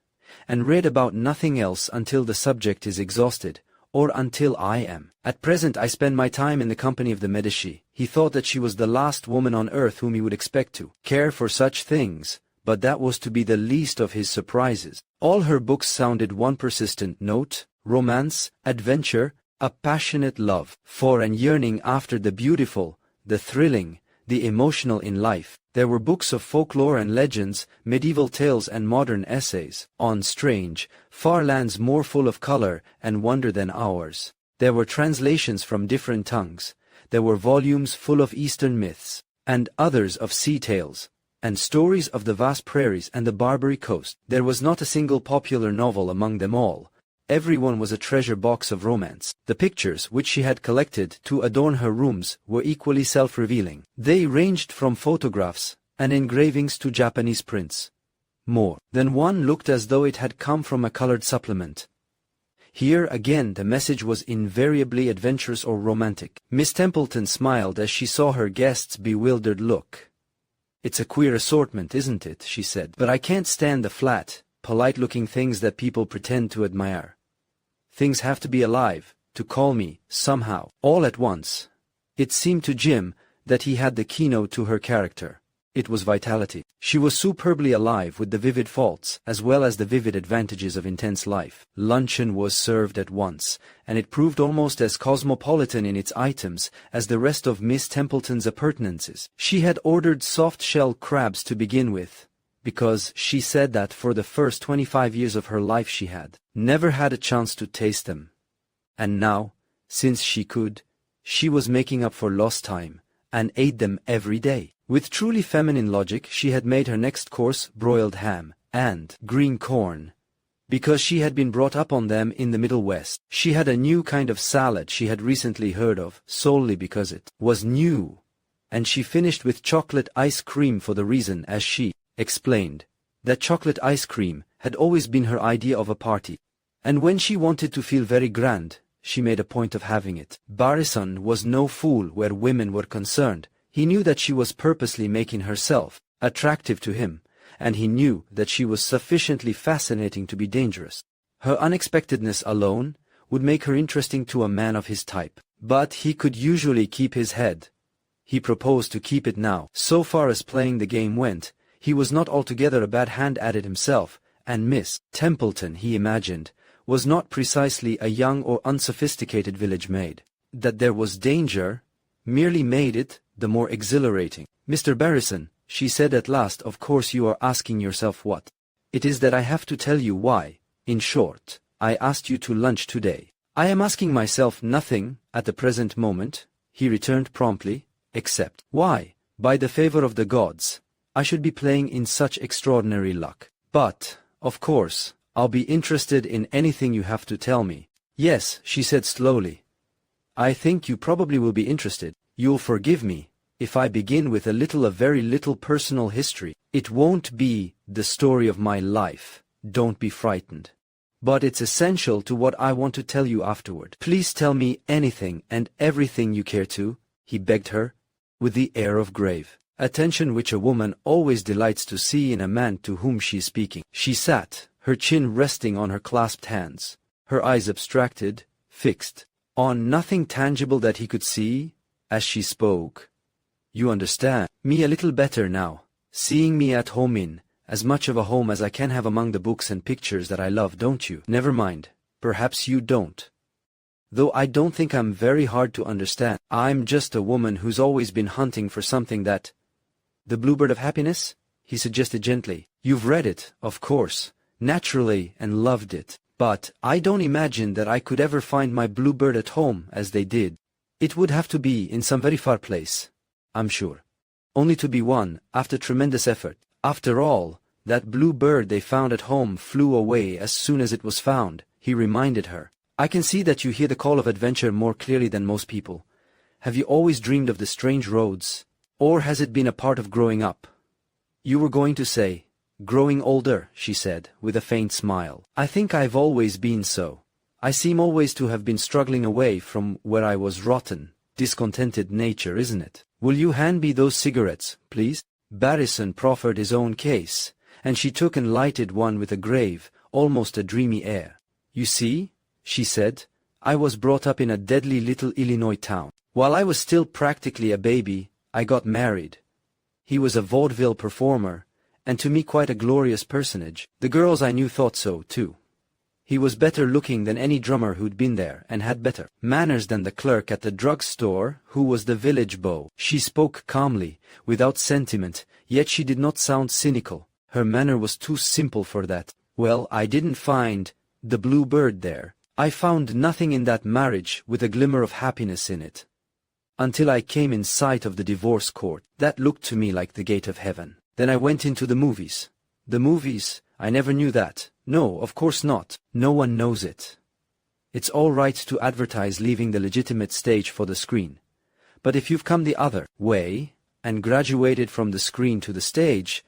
and read about nothing else until the subject is exhausted, or until I am. At present I spend my time in the company of the Medici. He thought that she was the last woman on earth whom he would expect to care for such things, but that was to be the least of his surprises. All her books sounded one persistent note: romance, adventure, a passionate love for and yearning after the beautiful, the thrilling, the emotional in life. There were books of folklore and legends, medieval tales and modern essays, on strange, far lands more full of color and wonder than ours. There were translations from different tongues. There were volumes full of Eastern myths, and others of sea tales, and stories of the vast prairies and the Barbary coast. There was not a single popular novel among them all. Everyone was a treasure box of romance. The pictures which she had collected to adorn her rooms were equally self-revealing. They ranged from photographs and engravings to Japanese prints. More than one looked as though it had come from a colored supplement. Here again the message was invariably adventurous or romantic. Miss Templeton smiled as she saw her guest's bewildered look. It's a queer assortment, isn't it? She said. But I can't stand the flat, polite-looking things that people pretend to admire. Things have to be alive, to call me, somehow. All at once, it seemed to Jim that he had the keynote to her character. It was vitality. She was superbly alive with the vivid faults as well as the vivid advantages of intense life. Luncheon was served at once, and it proved almost as cosmopolitan in its items as the rest of Miss Templeton's appurtenances. She had ordered soft-shell crabs to begin with, because she said that for the first 25 years of her life she had never had a chance to taste them. And now, since she could, she was making up for lost time, and ate them every day. With truly feminine logic she had made her next course broiled ham and green corn, because she had been brought up on them in the Middle West. She had a new kind of salad she had recently heard of, solely because it was new. and she finished with chocolate ice cream for the reason, as she explained, that chocolate ice cream had always been her idea of a party. And when she wanted to feel very grand, she made a point of having it. Barrison was no fool where women were concerned. He knew that she was purposely making herself attractive to him, and he knew that she was sufficiently fascinating to be dangerous. Her unexpectedness alone would make her interesting to a man of his type. But he could usually keep his head. He proposed to keep it now. So far as playing the game went, he was not altogether a bad hand at it himself, and Miss Templeton, he imagined, was not precisely a young or unsophisticated village maid. That there was danger merely made it the more exhilarating. "Mr. Barrison," she said at last, "of course you are asking yourself what it is that I have to tell you why, in short, I asked you to lunch today." "I am asking myself nothing at the present moment," he returned promptly, "except why, by the favor of the gods, I should be playing in such extraordinary luck. But, of course, I'll be interested in anything you have to tell me." "Yes," she said slowly. "I think you probably will be interested. You'll forgive me if I begin with a very little personal history. It won't be the story of my life, don't be frightened. But it's essential to what I want to tell you afterward. Please tell me anything and everything you care to," he begged her, with the air of grave attention which a woman always delights to see in a man to whom she is speaking. She sat, her chin resting on her clasped hands, her eyes abstracted, fixed on nothing tangible that he could see, as she spoke. "You understand me a little better now, seeing me at home in as much of a home as I can have among the books and pictures that I love, don't you?" "Never mind, perhaps you don't. Though I don't think I'm very hard to understand. I'm just a woman who's always been hunting for something that—" "The Bluebird of Happiness?" he suggested gently. "You've read it, of course, naturally, and loved it. But I don't imagine that I could ever find my bluebird at home as they did. It would have to be in some very far place, I'm sure. Only to be won, after tremendous effort. After all, that blue bird they found at home flew away as soon as it was found," he reminded her. "I can see that you hear the call of adventure more clearly than most people. Have you always dreamed of the strange roads, or has it been a part of growing up?" "You were going to say, growing older," she said, with a faint smile. "I think I've always been so. I seem always to have been struggling away from where I was rotten, discontented nature, isn't it? Will you hand me those cigarettes, please?" Barrison proffered his own case, and she took and lighted one with a grave, almost a dreamy air. "You see," she said, "I was brought up in a deadly little Illinois town. While I was still practically a baby, I got married. He was a vaudeville performer, and to me quite a glorious personage. The girls I knew thought so, too. He was better looking than any drummer who'd been there, and had better manners than the clerk at the drugstore who was the village beau." She spoke calmly, without sentiment, yet she did not sound cynical. Her manner was too simple for that. "Well, I didn't find the blue bird there. I found nothing in that marriage with a glimmer of happiness in it. Until I came in sight of the divorce court. That looked to me like the gate of heaven. Then I went into the movies." "The movies? I never knew that." "No, of course not. No one knows it. It's all right to advertise leaving the legitimate stage for the screen. But if you've come the other way, and graduated from the screen to the stage,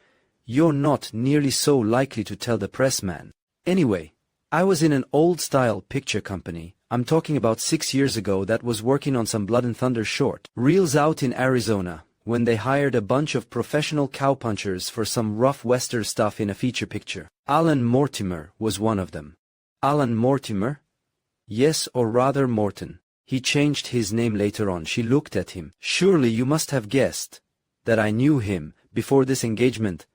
you're not nearly so likely to tell the pressman. Anyway, I was in an old-style picture company, I'm talking about 6 years ago, that was working on some Blood and Thunder short reels out in Arizona, when they hired a bunch of professional cowpunchers for some rough western stuff in a feature picture. Alan Mortimer was one of them." "Alan Mortimer?" "Yes, or rather Morton. He changed his name later on." She looked at him. "Surely you must have guessed that I knew him before this engagement,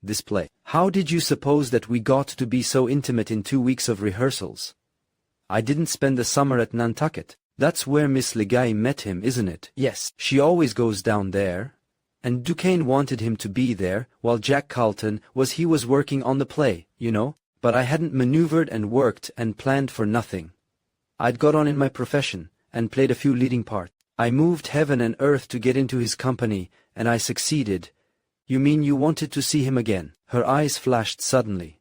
this play. How did you suppose that we got to be so intimate in 2 weeks of rehearsals? I didn't spend the summer at Nantucket. That's where Miss Legay met him, isn't it?" "Yes, she always goes down there. And Duquesne wanted him to be there, while Jack Carlton was working on the play, you know. But I hadn't maneuvered and worked and planned for nothing. I'd got on in my profession, and played a few leading parts. I moved heaven and earth to get into his company, and I succeeded." "You mean you wanted to see him again?" Her eyes flashed suddenly.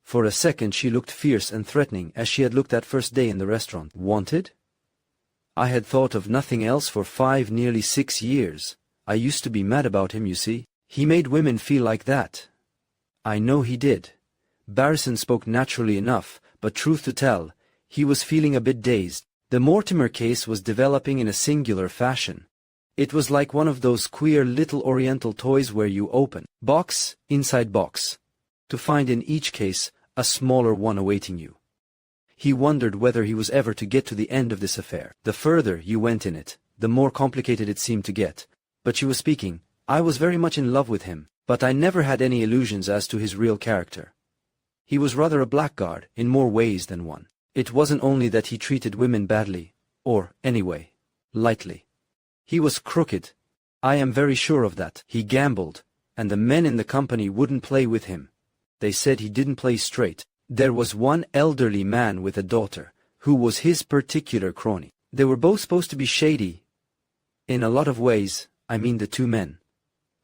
For a second she looked fierce and threatening, as she had looked that first day in the restaurant. "Wanted? I had thought of nothing else for 5, nearly 6 years. I used to be mad about him, you see. He made women feel like that. I know he did. Barrison spoke naturally enough, but truth to tell, he was feeling a bit dazed. The Mortimer case was developing in a singular fashion. It was like one of those queer little oriental toys where you open box, inside box, to find in each case a smaller one awaiting you. He wondered whether he was ever to get to the end of this affair. The further you went in it, the more complicated it seemed to get. But she was speaking. I was very much in love with him, but I never had any illusions as to his real character. He was rather a blackguard, in more ways than one. It wasn't only that he treated women badly, or, anyway, lightly. He was crooked. I am very sure of that. He gambled, and the men in the company wouldn't play with him. They said he didn't play straight. There was one elderly man with a daughter, who was his particular crony. They were both supposed to be shady. In a lot of ways, I mean the two men.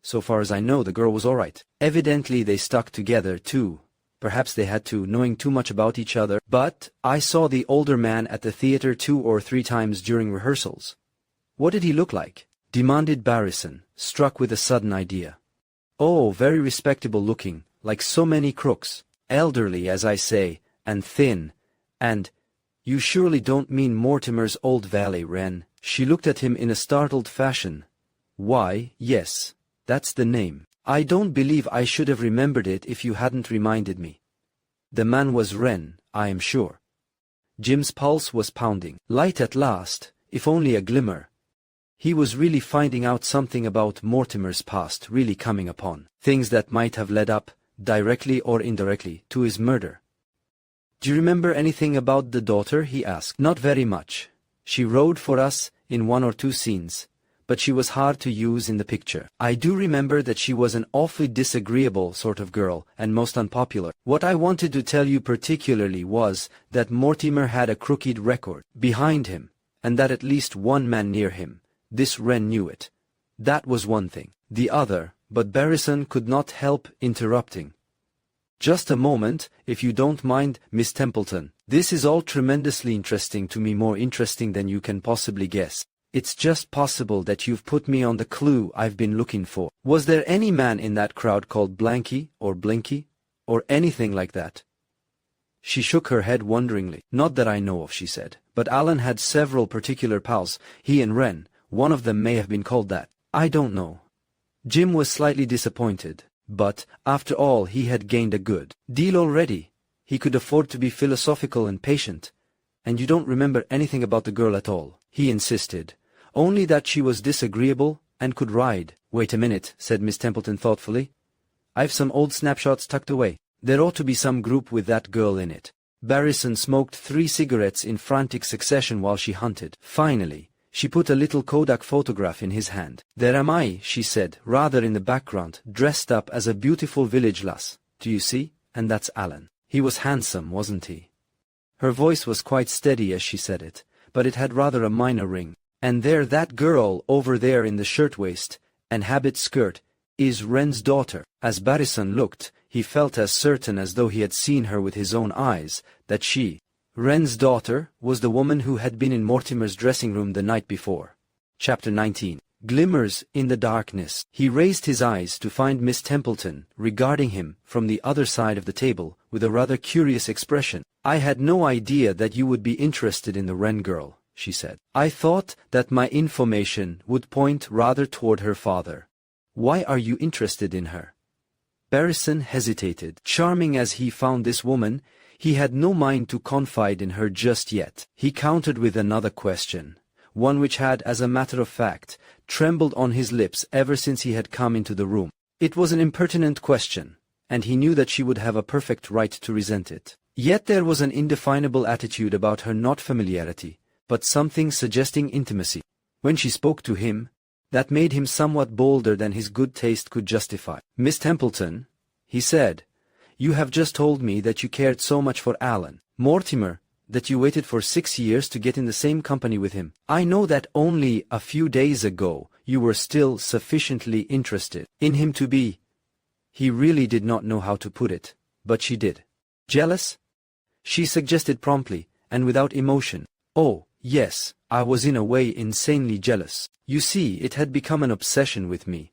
So far as I know, the girl was all right. Evidently they stuck together too. Perhaps they had to, knowing too much about each other. But I saw the older man at the theater 2 or 3 times during rehearsals. What did he look like? Demanded Barrison, struck with a sudden idea. Oh, very respectable looking, like so many crooks. Elderly, as I say, and thin, and... You surely don't mean Mortimer's old valet, Wren? She looked at him in a startled fashion. Why, yes, that's the name. I don't believe I should have remembered it if you hadn't reminded me. The man was Wren, I am sure. Jim's pulse was pounding. Light at last, if only a glimmer. He was really finding out something about Mortimer's past, really coming upon things that might have led up, directly or indirectly, to his murder. Do you remember anything about the daughter? He asked. Not very much. She rode for us in 1 or 2 scenes, but she was hard to use in the picture. I do remember that she was an awfully disagreeable sort of girl, and most unpopular. What I wanted to tell you particularly was that Mortimer had a crooked record behind him, and that at least one man near him, this Wren, knew it. That was one thing. The other, but Barrison could not help interrupting. Just a moment, if you don't mind, Miss Templeton. This is all tremendously interesting to me, more interesting than you can possibly guess. It's just possible that you've put me on the clue I've been looking for. Was there any man in that crowd called Blanky, or Blinky, or anything like that? She shook her head wonderingly. Not that I know of, she said, but Alan had several particular pals, he and Wren. One of them may have been called that. I don't know. Jim was slightly disappointed, but, after all, he had gained a good deal already. He could afford to be philosophical and patient. And you don't remember anything about the girl at all, he insisted. Only that she was disagreeable and could ride. Wait a minute, said Miss Templeton thoughtfully. I've some old snapshots tucked away. There ought to be some group with that girl in it. Barrison smoked 3 cigarettes in frantic succession while she hunted. Finally, she put a little Kodak photograph in his hand. There am I, she said, rather in the background, dressed up as a beautiful village lass. Do you see? And that's Alan. He was handsome, wasn't he? Her voice was quite steady as she said it, but it had rather a minor ring. And there that girl over there in the shirtwaist and habit skirt is Wren's daughter. As Barrison looked, he felt as certain as though he had seen her with his own eyes, that she, Wren's daughter, was the woman who had been in Mortimer's dressing room the night before. Chapter 19. Glimmers in the darkness. He raised his eyes to find Miss Templeton regarding him from the other side of the table with a rather curious expression. I had no idea that you would be interested in the Wren girl, she said. I thought that my information would point rather toward her father. Why are you interested in her? Barrison hesitated. Charming as he found this woman, he had no mind to confide in her just yet. He countered with another question, one which had, as a matter of fact, trembled on his lips ever since he had come into the room. It was an impertinent question, and he knew that she would have a perfect right to resent it. Yet there was an indefinable attitude about her, not familiarity, but something suggesting intimacy. When she spoke to him, that made him somewhat bolder than his good taste could justify. Miss Templeton, he said, you have just told me that you cared so much for Alan Mortimer, that you waited for 6 years to get in the same company with him. I know that only a few days ago you were still sufficiently interested in him to be... He really did not know how to put it, but she did. Jealous? She suggested promptly, and without emotion. Oh, Yes, I was in a way insanely jealous. You see, it had become an obsession with me.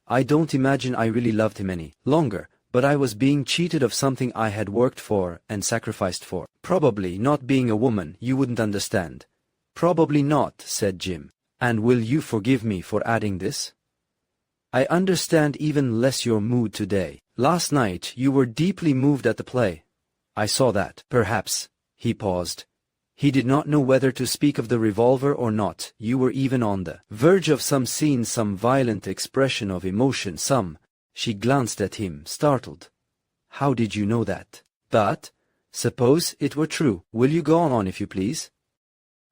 I don't imagine I really loved him any longer, but I was being cheated of something I had worked for and sacrificed for. Probably not being a woman, you wouldn't understand. Probably not, said Jim. And will you forgive me for adding this? I understand even less your mood today. Last night you were deeply moved at the play. I saw that. Perhaps. He paused. He did not know whether to speak of the revolver or not. You were even on the verge of some scene, some violent expression of emotion, some. She glanced at him, startled. How did you know that? But, suppose it were true. Will you go on if you please?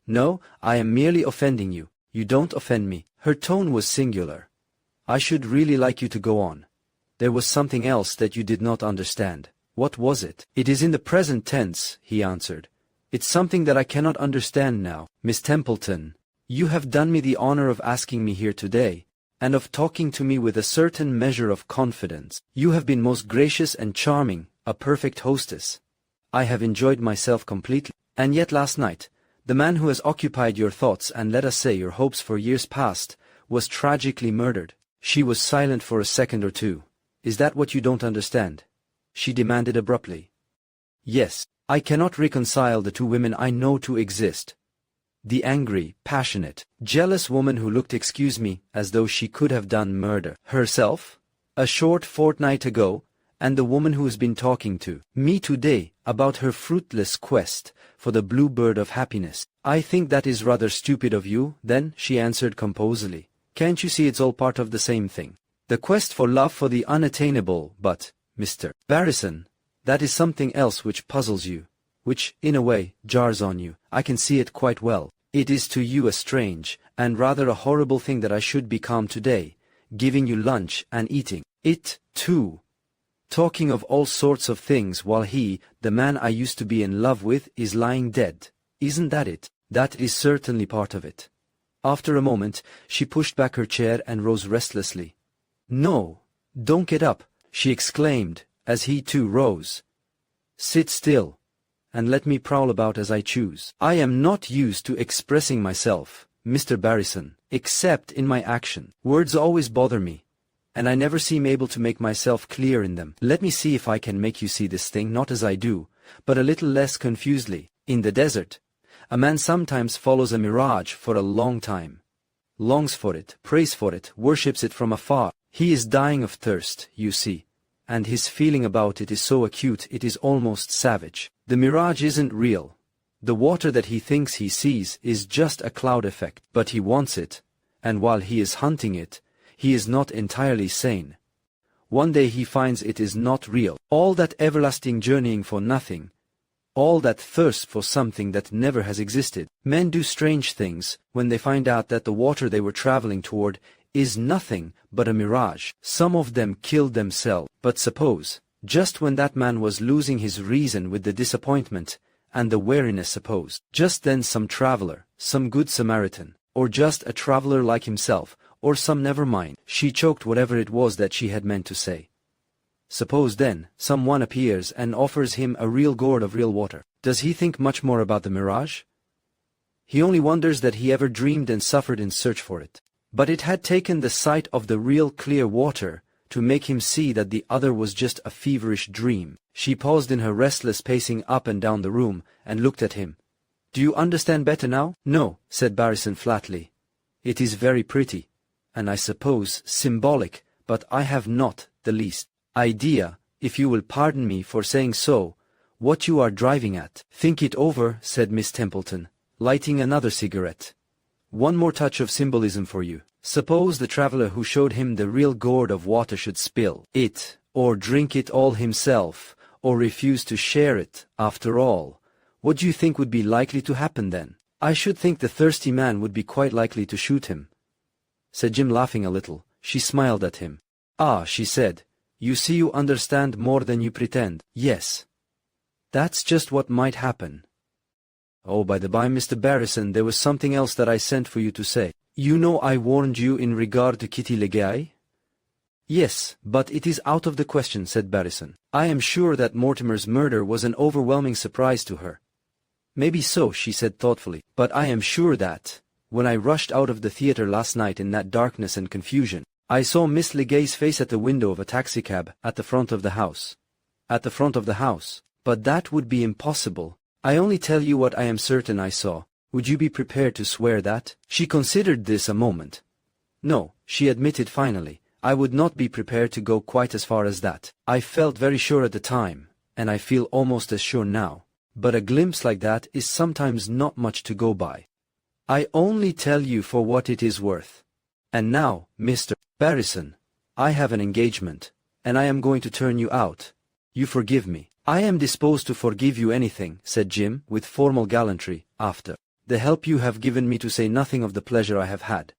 No, I am merely offending you. You don't offend me. Her tone was singular. I should really like you to go on. There was something else that you did not understand. What was it? It is in the present tense, he answered. It's something that I cannot understand now. Miss Templeton, you have done me the honor of asking me here today, and of talking to me with a certain measure of confidence. You have been most gracious and charming, a perfect hostess. I have enjoyed myself completely. And yet last night, the man who has occupied your thoughts and let us say your hopes for years past, was tragically murdered. She was silent for a second or two. Is that what you don't understand? She demanded abruptly. Yes, I cannot reconcile the two women I know to exist. The angry, passionate, jealous woman who looked, excuse me, as though she could have done murder herself a short fortnight ago, and the woman who has been talking to me today about her fruitless quest for the blue bird of happiness. I think that is rather stupid of you, then, she answered composedly. Can't you see it's all part of the same thing? The quest for love, for the unattainable, but, Mr. Barrison, that is something else which puzzles you, which, in a way, jars on you. I can see it quite well. It is to you a strange, and rather a horrible thing that I should be calm today, giving you lunch and eating it, too. Talking of all sorts of things while he, the man I used to be in love with, is lying dead. Isn't that it? That is certainly part of it. After a moment, she pushed back her chair and rose restlessly. No, don't get up, she exclaimed, as he too rose. Sit still, and let me prowl about as I choose. I am not used to expressing myself, Mr. Barrison, except in my action. Words always bother me, and I never seem able to make myself clear in them. Let me see if I can make you see this thing not as I do, but a little less confusedly. In the desert, a man sometimes follows a mirage for a long time. Longs for it, prays for it, worships it from afar. He is dying of thirst, you see, and his feeling about it is so acute it is almost savage. The mirage isn't real. The water that he thinks he sees is just a cloud effect, but he wants it, and while he is hunting it, he is not entirely sane. One day he finds it is not real. All that everlasting journeying for nothing, all that thirst for something that never has existed. Men do strange things when they find out that the water they were traveling toward is nothing but a mirage. Some of them killed themselves. But suppose, just when that man was losing his reason with the disappointment and the weariness, suppose, just then some traveler, some good Samaritan, or just a traveler like himself, or some never mind. She choked whatever it was that she had meant to say. Suppose then, someone appears and offers him a real gourd of real water. Does he think much more about the mirage? He only wonders that he ever dreamed and suffered in search for it. But it had taken the sight of the real clear water to make him see that the other was just a feverish dream. She paused in her restless pacing up and down the room and looked at him. Do you understand better now? No, said Barrison flatly. It is very pretty, and I suppose symbolic, but I have not the least idea, if you will pardon me for saying so, what you are driving at. Think it over, said Miss Templeton, lighting another cigarette. One more touch of symbolism for you. Suppose the traveler who showed him the real gourd of water should spill it, or drink it all himself, or refuse to share it. After all, what do you think would be likely to happen then? I should think the thirsty man would be quite likely to shoot him, said Jim, laughing a little. She smiled at him. Ah, she said, you see, you understand more than you pretend. Yes. That's just what might happen. Oh, by the by, Mr. Barrison, there was something else that I sent for you to say. You know I warned you in regard to Kitty Legay? Yes, but it is out of the question, said Barrison. I am sure that Mortimer's murder was an overwhelming surprise to her. Maybe so, she said thoughtfully, but I am sure that, when I rushed out of the theater last night in that darkness and confusion, I saw Miss Legay's face at the window of a taxicab at the front of the house. At the front of the house. But that would be impossible. I only tell you what I am certain I saw. Would you be prepared to swear that? She considered this a moment. No, she admitted finally, I would not be prepared to go quite as far as that. I felt very sure at the time, and I feel almost as sure now. But a glimpse like that is sometimes not much to go by. I only tell you for what it is worth. And now, Mr. Barrison, I have an engagement, and I am going to turn you out. You forgive me. I am disposed to forgive you anything, said Jim, with formal gallantry, after the help you have given me, to say nothing of the pleasure I have had.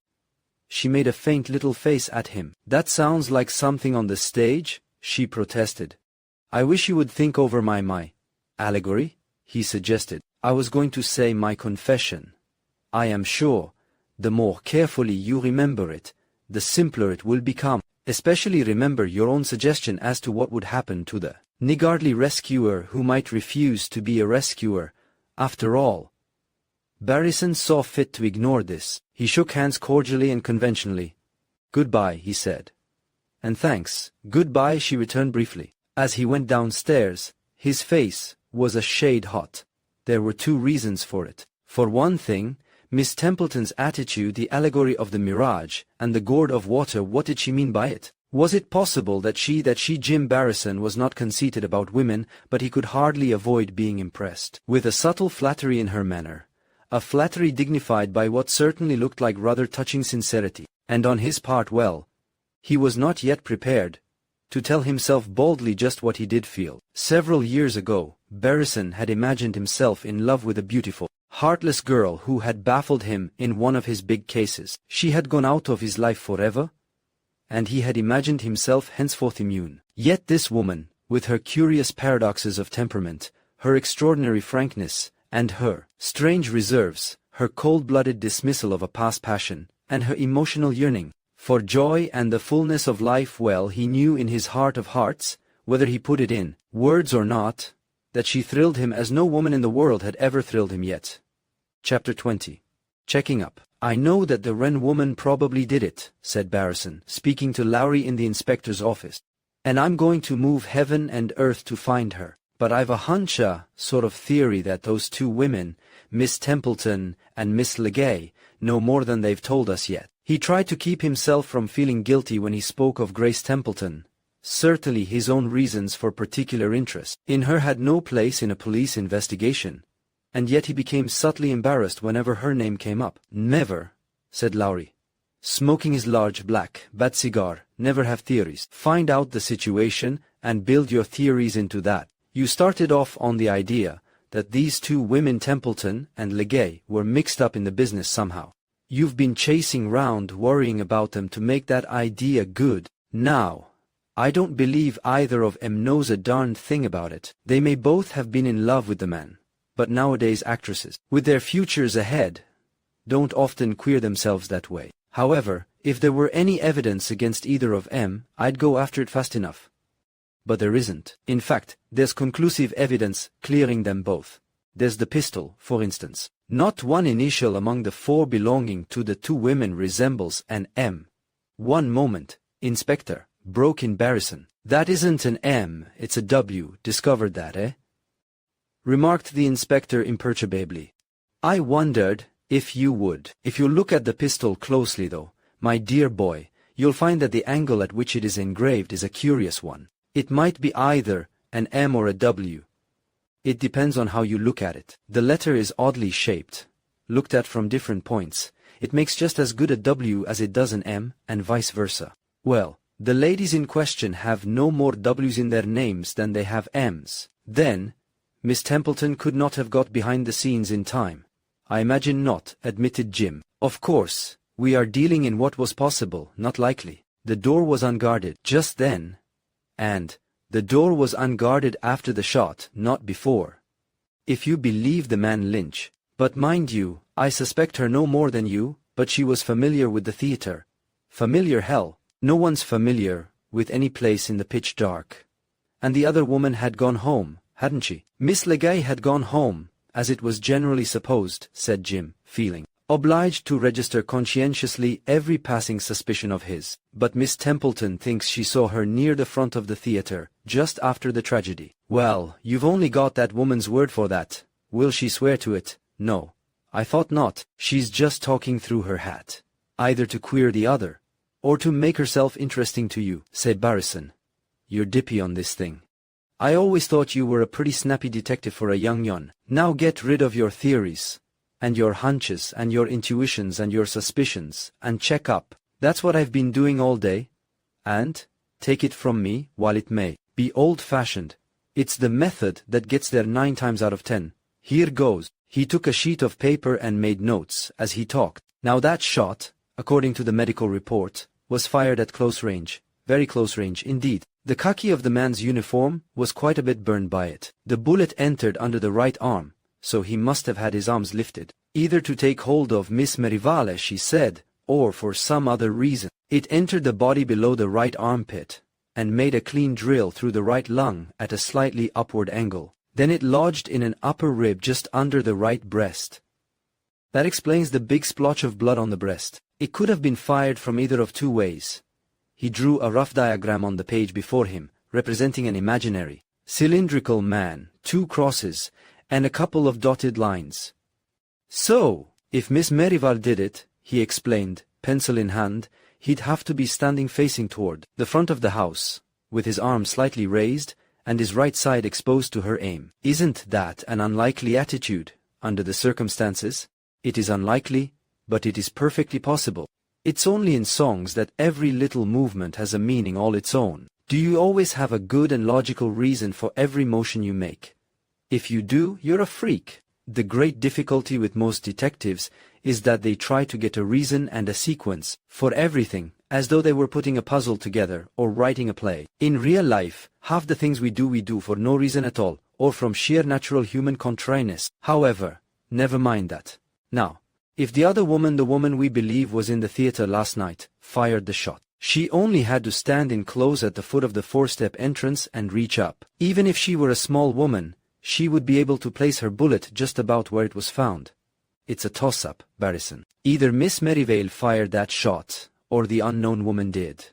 She made a faint little face at him. That sounds like something on the stage, she protested. I wish you would think over my allegory, he suggested. I was going to say my confession. I am sure, the more carefully you remember it, the simpler it will become. Especially remember your own suggestion as to what would happen to the niggardly rescuer who might refuse to be a rescuer, after all. Barrison saw fit to ignore this. He shook hands cordially and conventionally. Goodbye, he said. And thanks. Goodbye, she returned briefly. As he went downstairs, his face was a shade hot. There were two reasons for it. For one thing, Miss Templeton's attitude, the allegory of the mirage, and the gourd of water. What did she mean by it? Was it possible that she Jim Barrison was not conceited about women, but he could hardly avoid being impressed with a subtle flattery in her manner, a flattery dignified by what certainly looked like rather touching sincerity, and on his part, well, he was not yet prepared to tell himself boldly just what he did feel. Several years ago, Barrison had imagined himself in love with a beautiful, heartless girl who had baffled him in one of his big cases. She had gone out of his life forever, and he had imagined himself henceforth immune. Yet this woman, with her curious paradoxes of temperament, her extraordinary frankness, and her strange reserves, her cold-blooded dismissal of a past passion, and her emotional yearning for joy and the fullness of life, well, he knew in his heart of hearts, whether he put it in words or not, that she thrilled him as no woman in the world had ever thrilled him yet. Chapter 20. Checking up. I know that the Wren woman probably did it, said Barrison, speaking to Lowry in the inspector's office. And I'm going to move heaven and earth to find her. But I've a hunch, a sort of theory, that those two women, Miss Templeton and Miss Legay, know more than they've told us yet. He tried to keep himself from feeling guilty when he spoke of Grace Templeton. Certainly his own reasons for particular interest in her had no place in a police investigation. And yet he became subtly embarrassed whenever her name came up. Never, said Lowry, smoking his large black bat cigar, never have theories. Find out the situation and build your theories into that. You started off on the idea that these two women, Templeton and Legay, were mixed up in the business somehow. You've been chasing round worrying about them to make that idea good. Now, I don't believe either of 'em knows a darned thing about it. They may both have been in love with the man, but nowadays actresses, with their futures ahead, don't often queer themselves that way. However, if there were any evidence against either of 'em, I'd go after it fast enough. But there isn't. In fact, there's conclusive evidence clearing them both. There's the pistol, for instance. Not one initial among the four belonging to the two women resembles an M. One moment, Inspector, broke in Barrison. That isn't an M, it's a W. Discovered that, eh? Remarked the inspector imperturbably. I wondered if you would. If you look at the pistol closely, though, my dear boy, you'll find that the angle at which it is engraved is a curious one. It might be either an M or a W. It depends on how you look at it. The letter is oddly shaped. Looked at from different points, it makes just as good a W as it does an M, and vice versa. Well, the ladies in question have no more W's in their names than they have M's. Then, Miss Templeton could not have got behind the scenes in time. I imagine not, admitted Jim. Of course, we are dealing in what was possible, not likely. The door was unguarded just then, and the door was unguarded after the shot, not before. If you believe the man Lynch. But mind you, I suspect her no more than you, but she was familiar with the theater. Familiar, hell, no one's familiar with any place in the pitch dark. And the other woman had gone home, hadn't she? Miss Legay had gone home, as it was generally supposed, said Jim, feeling obliged to register conscientiously every passing suspicion of his. But Miss Templeton thinks she saw her near the front of the theatre, just after the tragedy. Well, you've only got that woman's word for that. Will she swear to it? No. I thought not. She's just talking through her hat. Either to queer the other, or to make herself interesting to you, said Barrison. You're dippy on this thing. I always thought you were a pretty snappy detective for a young yon. Now get rid of your theories, and your hunches, and your intuitions, and your suspicions, and check up. That's what I've been doing all day. And, take it from me, while it may be old-fashioned, it's the method that gets there 9 times out of 10. Here goes. He took a sheet of paper and made notes as he talked. Now that shot, according to the medical report, was fired at close range. Very close range indeed. The khaki of the man's uniform was quite a bit burned by it. The bullet entered under the right arm, so he must have had his arms lifted, either to take hold of Miss Merivale, as she said, or for some other reason. It entered the body below the right armpit, and made a clean drill through the right lung at a slightly upward angle. Then it lodged in an upper rib just under the right breast. That explains the big splotch of blood on the breast. It could have been fired from either of 2 ways. He drew a rough diagram on the page before him, representing an imaginary, cylindrical man, 2 crosses, and a couple of dotted lines. So, if Miss Merivale did it, he explained, pencil in hand, he'd have to be standing facing toward the front of the house, with his arm slightly raised, and his right side exposed to her aim. Isn't that an unlikely attitude, under the circumstances? It is unlikely, but it is perfectly possible. It's only in songs that every little movement has a meaning all its own. Do you always have a good and logical reason for every motion you make? If you do, you're a freak. The great difficulty with most detectives is that they try to get a reason and a sequence for everything, as though they were putting a puzzle together or writing a play. In real life, half the things we do for no reason at all, or from sheer natural human contrariness. However, never mind that. Now, if the other woman, the woman we believe was in the theatre last night, fired the shot, she only had to stand in close at the foot of the 4-step entrance and reach up. Even if she were a small woman, she would be able to place her bullet just about where it was found. It's a toss-up, Barrison. Either Miss Merivale fired that shot, or the unknown woman did.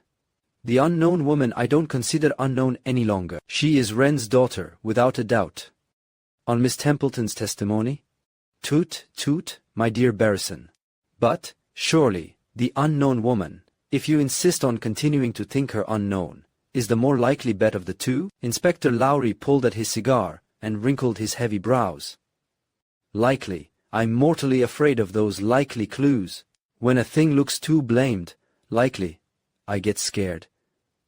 The unknown woman I don't consider unknown any longer. She is Wren's daughter, without a doubt. On Miss Templeton's testimony? Toot, toot, my dear Barrison. But, surely, the unknown woman, if you insist on continuing to think her unknown, is the more likely bet of the 2? Inspector Lowry pulled at his cigar, and wrinkled his heavy brows. Likely. I'm mortally afraid of those likely clues. When a thing looks too blamed likely, I get scared.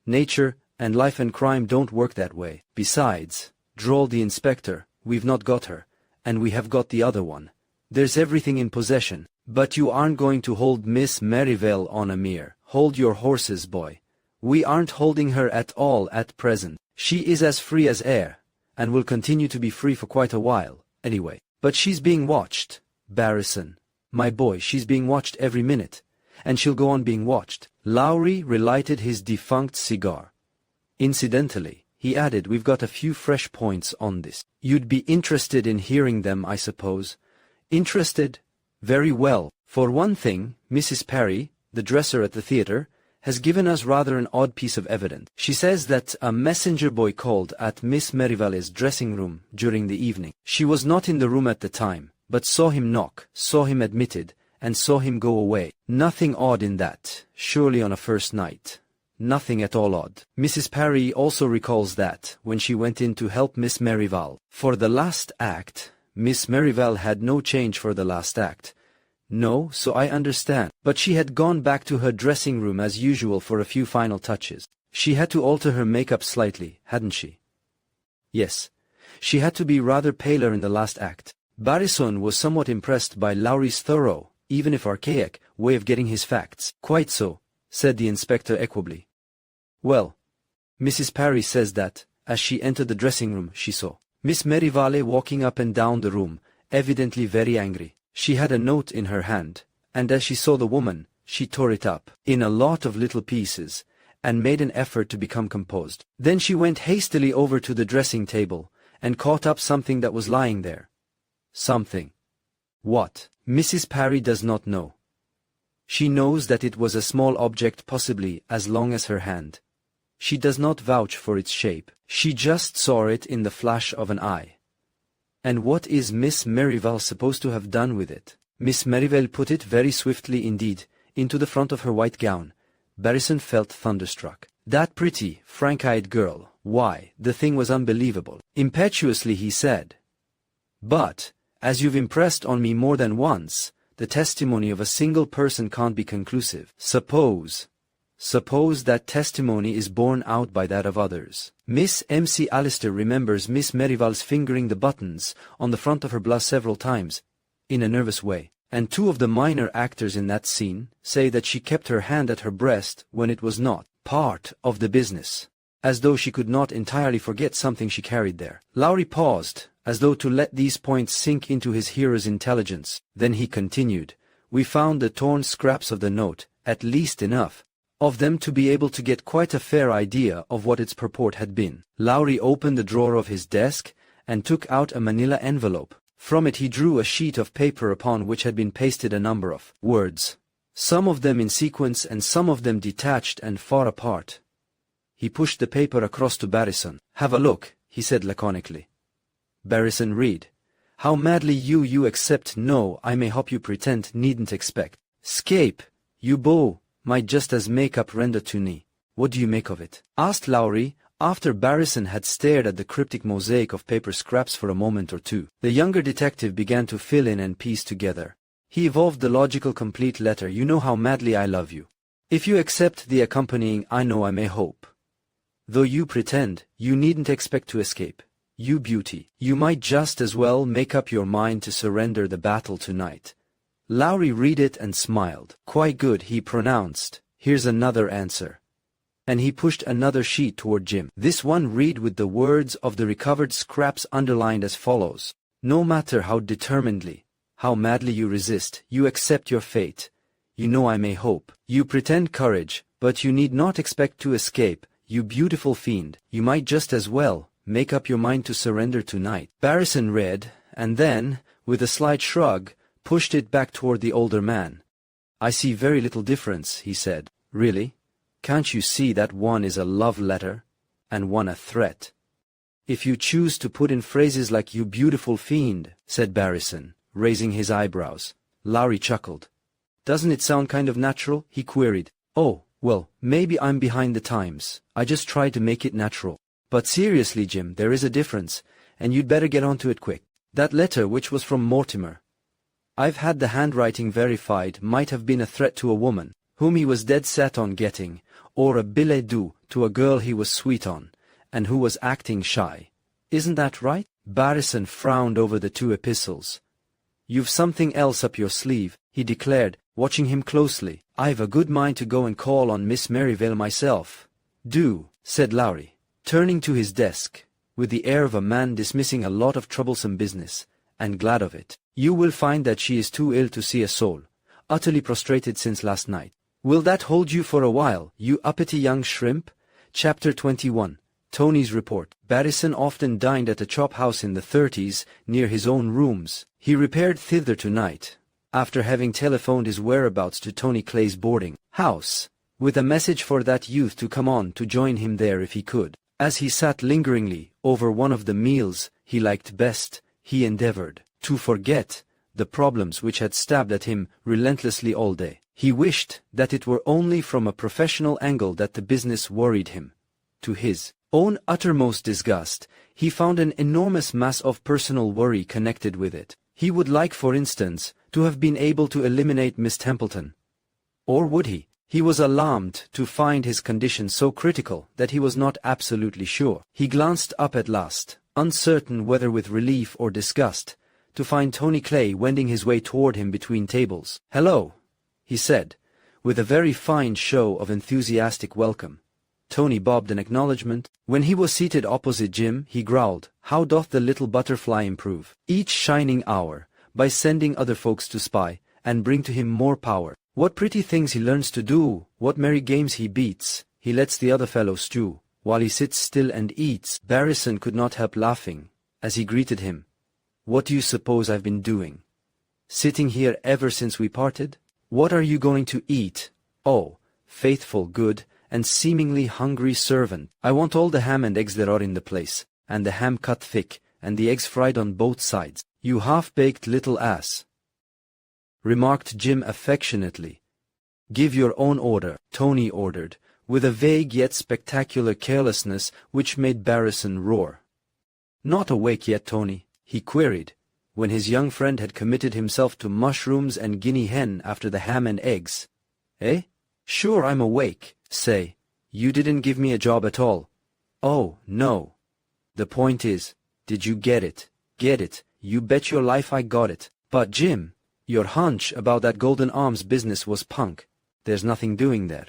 Nature and life and crime don't work that way. Besides, drawled the inspector, we've not got her, and we have got the other one. There's everything in possession. But you aren't going to hold Miss Merivale on a mere. Hold your horses, boy. We aren't holding her at all at present. She is as free as air, and will continue to be free for quite a while, anyway. But she's being watched, Barrison. My boy, she's being watched every minute, and she'll go on being watched. Lowry relighted his defunct cigar. Incidentally, he added, we've got a few fresh points on this. You'd be interested in hearing them, I suppose. Interested? Very well. For one thing, Mrs. Parry, the dresser at the theatre, has given us rather an odd piece of evidence. She says that a messenger boy called at Miss Merivale's dressing room during the evening. She was not in the room at the time, but saw him knock, saw him admitted, and saw him go away. Nothing odd in that, surely on a first night. Nothing at all odd. Mrs. Parry also recalls that, when she went in to help Miss Merivale for the last act, Miss Merivale had no change for the last act. No, so I understand. But she had gone back to her dressing room as usual for a few final touches. She had to alter her makeup slightly, hadn't she? Yes. She had to be rather paler in the last act. Barrison was somewhat impressed by Lowry's thorough, even if archaic, way of getting his facts. Quite so, said the inspector equably. Well, Mrs. Parry says that, as she entered the dressing room, she saw Miss Merivale walking up and down the room, evidently very angry. She had a note in her hand, and as she saw the woman, she tore it up in a lot of little pieces, and made an effort to become composed. Then she went hastily over to the dressing table, and caught up something that was lying there. something. What? Mrs. Parry does not know. She knows that it was a small object, possibly as long as her hand. She does not vouch for its shape. She just saw it in the flash of an eye. And what is Miss Merivale supposed to have done with it? Miss Merivale put it very swiftly indeed, into the front of her white gown. Barrison felt thunderstruck. That pretty, frank-eyed girl, why, the thing was unbelievable. Impetuously he said, "But, as you've impressed on me more than once, the testimony of a single person can't be conclusive. Suppose that testimony is borne out by that of others." Miss M.C. Allister remembers Miss Merivale's fingering the buttons on the front of her blouse several times, in a nervous way, and 2 of the minor actors in that scene say that she kept her hand at her breast when it was not part of the business, as though she could not entirely forget something she carried there. Lowry paused, as though to let these points sink into his hearer's intelligence. Then he continued, "We found the torn scraps of the note, at least enough of them to be able to get quite a fair idea of what its purport had been." Lowry opened the drawer of his desk and took out a manila envelope. From it he drew a sheet of paper upon which had been pasted a number of words, some of them in sequence and some of them detached and far apart. He pushed the paper across to Barrison. "Have a look," he said laconically. Barrison read, "How madly you accept no, I may hope you pretend, needn't expect. Scape, you beau, might just as make up render to me. What do you make of it?" asked Lowry, after Barrison had stared at the cryptic mosaic of paper scraps for a moment or two. The younger detective began to fill in and piece together. He evolved the logical complete letter, "You know how madly I love you. If you accept the accompanying I know I may hope. Though you pretend, you needn't expect to escape. You beauty, you might just as well make up your mind to surrender the battle tonight." Lowry read it and smiled. "Quite good," he pronounced. "Here's another answer." And he pushed another sheet toward Jim. This one read with the words of the recovered scraps underlined as follows: "No matter how determinedly, how madly you resist, you accept your fate. You know I may hope. You pretend courage, but you need not expect to escape. You beautiful fiend, you might just as well make up your mind to surrender tonight." Barrison read, and then, with a slight shrug, pushed it back toward the older man. "I see very little difference," he said. "Really? Can't you see that one is a love letter, and one a threat?" "If you choose to put in phrases like 'you beautiful fiend,'" said Barrison, raising his eyebrows. Lowry chuckled. "Doesn't it sound kind of natural?" he queried. "Oh, well, maybe I'm behind the times. I just try to make it natural. But seriously, Jim, there is a difference, and you'd better get onto it quick. That letter, which was from Mortimer, I've had the handwriting verified, might have been a threat to a woman, whom he was dead set on getting, or a billet doux to a girl he was sweet on, and who was acting shy. Isn't that right?" Barrison frowned over the 2 epistles. "You've something else up your sleeve," he declared, watching him closely. "I've a good mind to go and call on Miss Merivale myself." "Do," said Lowry, turning to his desk, with the air of a man dismissing a lot of troublesome business, and glad of it. "You will find that she is too ill to see a soul, utterly prostrated since last night. Will that hold you for a while, you uppity young shrimp?" Chapter 21. Tony's Report. Barrison often dined at a chop house in the 30s, near his own rooms. He repaired thither tonight, after having telephoned his whereabouts to Tony Clay's boarding house, with a message for that youth to come on to join him there if he could. As he sat lingeringly over one of the meals he liked best, he endeavored to forget the problems which had stabbed at him relentlessly all day. He wished that it were only from a professional angle that the business worried him. To his own uttermost disgust, he found an enormous mass of personal worry connected with it. He would like, for instance, to have been able to eliminate Miss Templeton. Or would he? He was alarmed to find his condition so critical that he was not absolutely sure. He glanced up at last, uncertain whether with relief or disgust, to find Tony Clay wending his way toward him between tables. "Hello," he said, with a very fine show of enthusiastic welcome. Tony bobbed an acknowledgment. When he was seated opposite Jim, he growled, "How doth the little butterfly improve each shining hour, by sending other folks to spy, and bring to him more power. What pretty things he learns to do, what merry games he beats, he lets the other fellow stew, while he sits still and eats." Barrison could not help laughing, as he greeted him. What do you suppose I've been doing? Sitting here ever since we parted? What are you going to eat? Oh, faithful, good, and seemingly hungry servant. I want all the ham and eggs there are in the place, and the ham cut thick, and the eggs fried on both sides. You half-baked little ass, remarked Jim affectionately. Give your own order, Tony ordered, with a vague yet spectacular carelessness which made Barrison roar. Not awake yet, Tony? He queried, when his young friend had committed himself to mushrooms and guinea hen after the ham and eggs. Eh? Sure I'm awake. Say, you didn't give me a job at all. Oh, no. The point is, did you get it? Get it? You bet your life I got it. But Jim, your hunch about that Golden Arms business was punk. There's nothing doing there.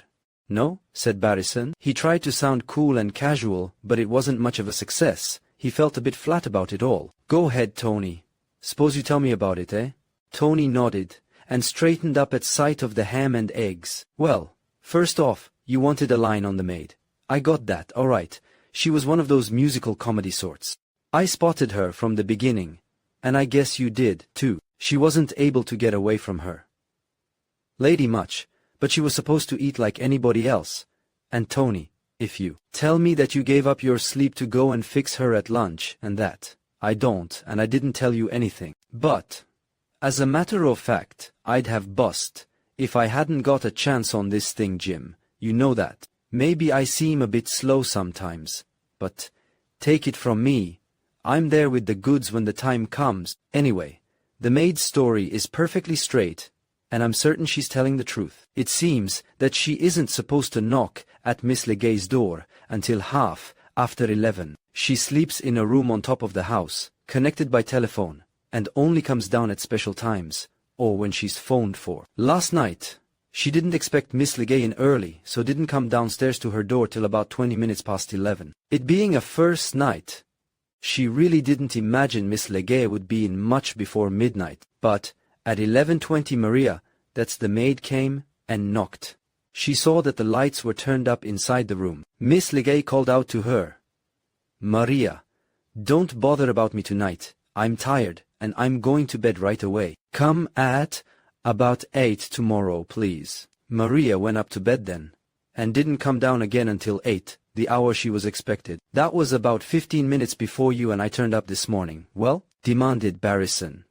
No? Said Barrison. He tried to sound cool and casual, but it wasn't much of a success. He felt a bit flat about it all. Go ahead, Tony. Suppose you tell me about it, eh? Tony nodded, and straightened up at sight of the ham and eggs. Well, first off, you wanted a line on the maid. I got that, all right. She was one of those musical comedy sorts. I spotted her from the beginning, and I guess you did, too. She wasn't able to get away from her lady much, but she was supposed to eat like anybody else. And Tony, if you tell me that you gave up your sleep to go and fix her at lunch, and that, I don't, and I didn't tell you anything. But, as a matter of fact, I'd have bust, if I hadn't got a chance on this thing, Jim. You know that. Maybe I seem a bit slow sometimes, but, take it from me, I'm there with the goods when the time comes. Anyway, the maid's story is perfectly straight, and I'm certain she's telling the truth. It seems that she isn't supposed to knock at Miss Legay's door until half after 11. She sleeps in a room on top of the house, connected by telephone, and only comes down at special times, or when she's phoned for. Last night, she didn't expect Miss Legay in early, so didn't come downstairs to her door till about 20 minutes past 11. It being a first night, she really didn't imagine Miss Legay would be in much before midnight, but at 11:20 Maria, that's the maid, came and knocked. She saw that the lights were turned up inside the room. Miss Legay called out to her, Maria, don't bother about me tonight. I'm tired, and I'm going to bed right away. Come at about 8 tomorrow, please. Maria went up to bed then, and didn't come down again until 8, the hour she was expected. That was about 15 minutes before you and I turned up this morning. Well? Demanded Barrison.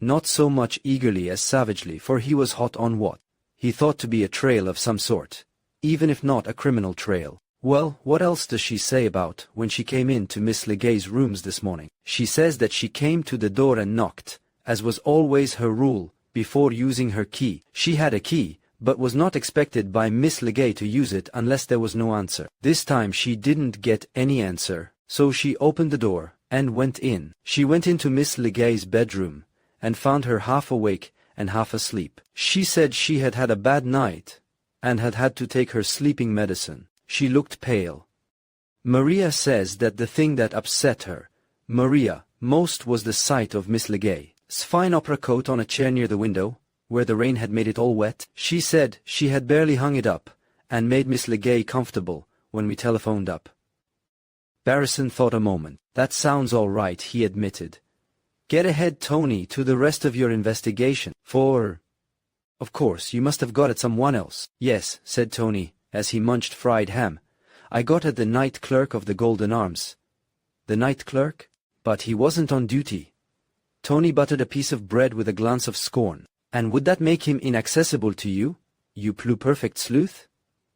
Not so much eagerly as savagely, for he was hot on what he thought to be a trail of some sort, even if not a criminal trail. Well, what else does she say about when she came in to Miss Legay's rooms this morning? She says that she came to the door and knocked, as was always her rule, before using her key. She had a key, but was not expected by Miss Legay to use it unless there was no answer. This time she didn't get any answer, so she opened the door and went in. She went into Miss Legay's bedroom and found her half awake and half asleep. She said she had had a bad night and had had to take her sleeping medicine. She looked pale. Maria says that the thing that upset her, Maria, most was the sight of Miss Legay's fine opera coat on a chair near the window, where the rain had made it all wet. She said she had barely hung it up and made Miss Legay comfortable when we telephoned up. Barrison thought a moment. That sounds all right, he admitted. Get ahead, Tony, to the rest of your investigation, for, of course, you must have got at someone else. Yes, said Tony, as he munched fried ham. I got at the night clerk of the Golden Arms. The night clerk? But he wasn't on duty. Tony buttered a piece of bread with a glance of scorn. And would that make him inaccessible to you, you pluperfect sleuth?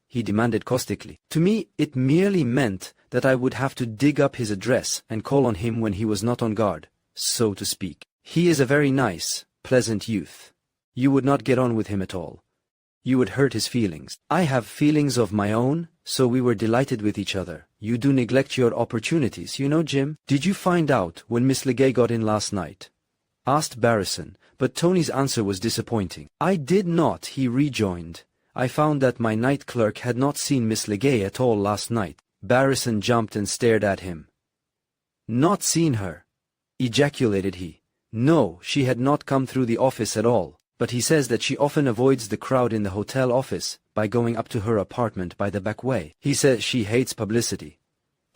He demanded caustically. To me, it merely meant that I would have to dig up his address and call on him when he was not on guard, so to speak. He is a very nice, pleasant youth. You would not get on with him at all. You would hurt his feelings. I have feelings of my own, so we were delighted with each other. You do neglect your opportunities, you know, Jim. Did you find out when Miss Legay got in last night? Asked Barrison, but Tony's answer was disappointing. I did not, he rejoined. I found that my night clerk had not seen Miss Legay at all last night. Barrison jumped and stared at him. Not seen her? Ejaculated he. No, she had not come through the office at all. But he says that she often avoids the crowd in the hotel office by going up to her apartment by the back way. He says she hates publicity.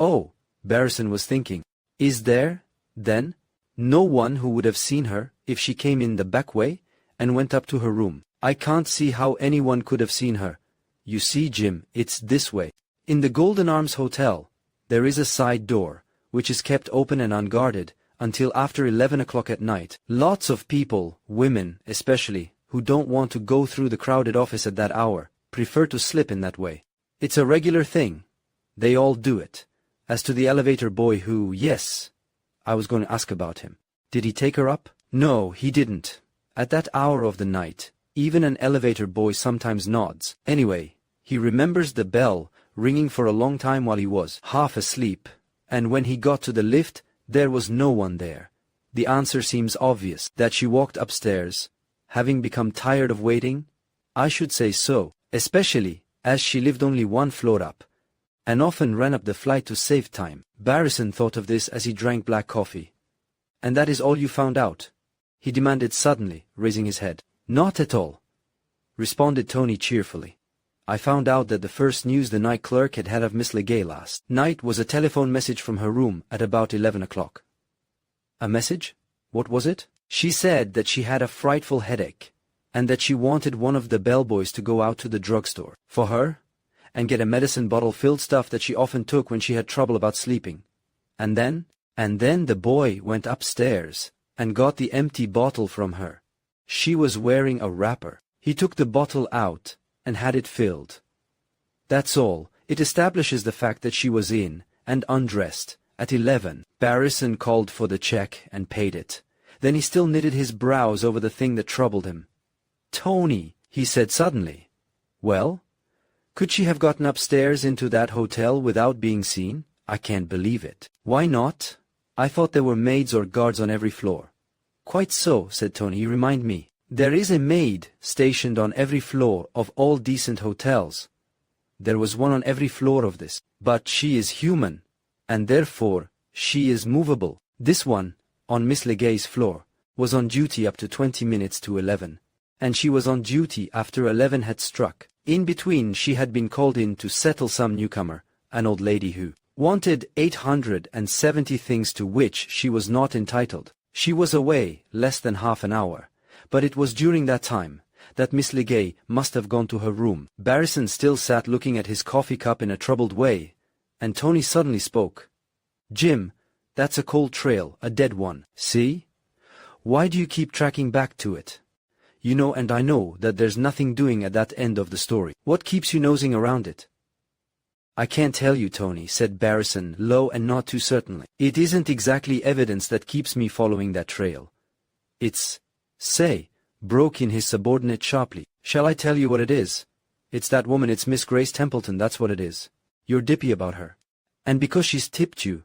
Oh, Barrison was thinking. Is there, then, No one who would have seen her if she came in the back way and went up to her room. I can't see how anyone could have seen her. You see, Jim, it's this way. In the Golden Arms Hotel, there is a side door, which is kept open and unguarded until after 11 o'clock at night. Lots of people, women especially, who don't want to go through the crowded office at that hour, prefer to slip in that way. It's a regular thing. They all do it. As to the elevator boy who, yes, I was going to ask about him. Did he take her up? No, he didn't. At that hour of the night, even an elevator boy sometimes nods. Anyway, he remembers the bell ringing for a long time while he was half asleep, and when he got to the lift, there was no one there. The answer seems obvious, that she walked upstairs, having become tired of waiting. I should say so, especially as she lived only one floor up, and often ran up the flight to save time. Barrison thought of this as he drank black coffee. And that is all you found out? He demanded suddenly, raising his head. Not at all, responded Tony cheerfully. I found out that the first news the night clerk had had of Miss Legay last night was a telephone message from her room at about 11 o'clock. A message? What was it? She said that she had a frightful headache, and that she wanted one of the bellboys to go out to the drugstore for her and get a medicine bottle filled stuff that she often took when she had trouble about sleeping. And then the boy went upstairs and got the empty bottle from her. She was wearing a wrapper. He took the bottle out and had it filled. That's all. It establishes the fact that she was in and undressed at 11. Barrison called for the check and paid it. Then he still knitted his brows over the thing that troubled him. Tony, he said suddenly. Well? Could she have gotten upstairs into that hotel without being seen? I can't believe it. Why not? I thought there were maids or guards on every floor. Quite so, said Tony. You remind me. There is a maid stationed on every floor of all decent hotels. There was one on every floor of this. But she is human, and therefore she is movable. This one, on Miss Legay's floor, was on duty up to 20 minutes to 11, and she was on duty after 11 had struck. In between she had been called in to settle some newcomer, an old lady who wanted 870 things to which she was not entitled. She was away less than half an hour, but it was during that time that Miss Legay must have gone to her room. Barrison still sat looking at his coffee cup in a troubled way, and Tony suddenly spoke. Jim, that's a cold trail, a dead one. See? Why do you keep tracking back to it? You know, and I know that there's nothing doing at that end of the story. What keeps you nosing around it? I can't tell you, Tony, said Barrison, low and not too certainly. It isn't exactly evidence that keeps me following that trail. It's... Say, broke in his subordinate sharply. Shall I tell you what it is? It's that woman, it's Miss Grace Templeton, that's what it is. You're dippy about her. And because she's tipped you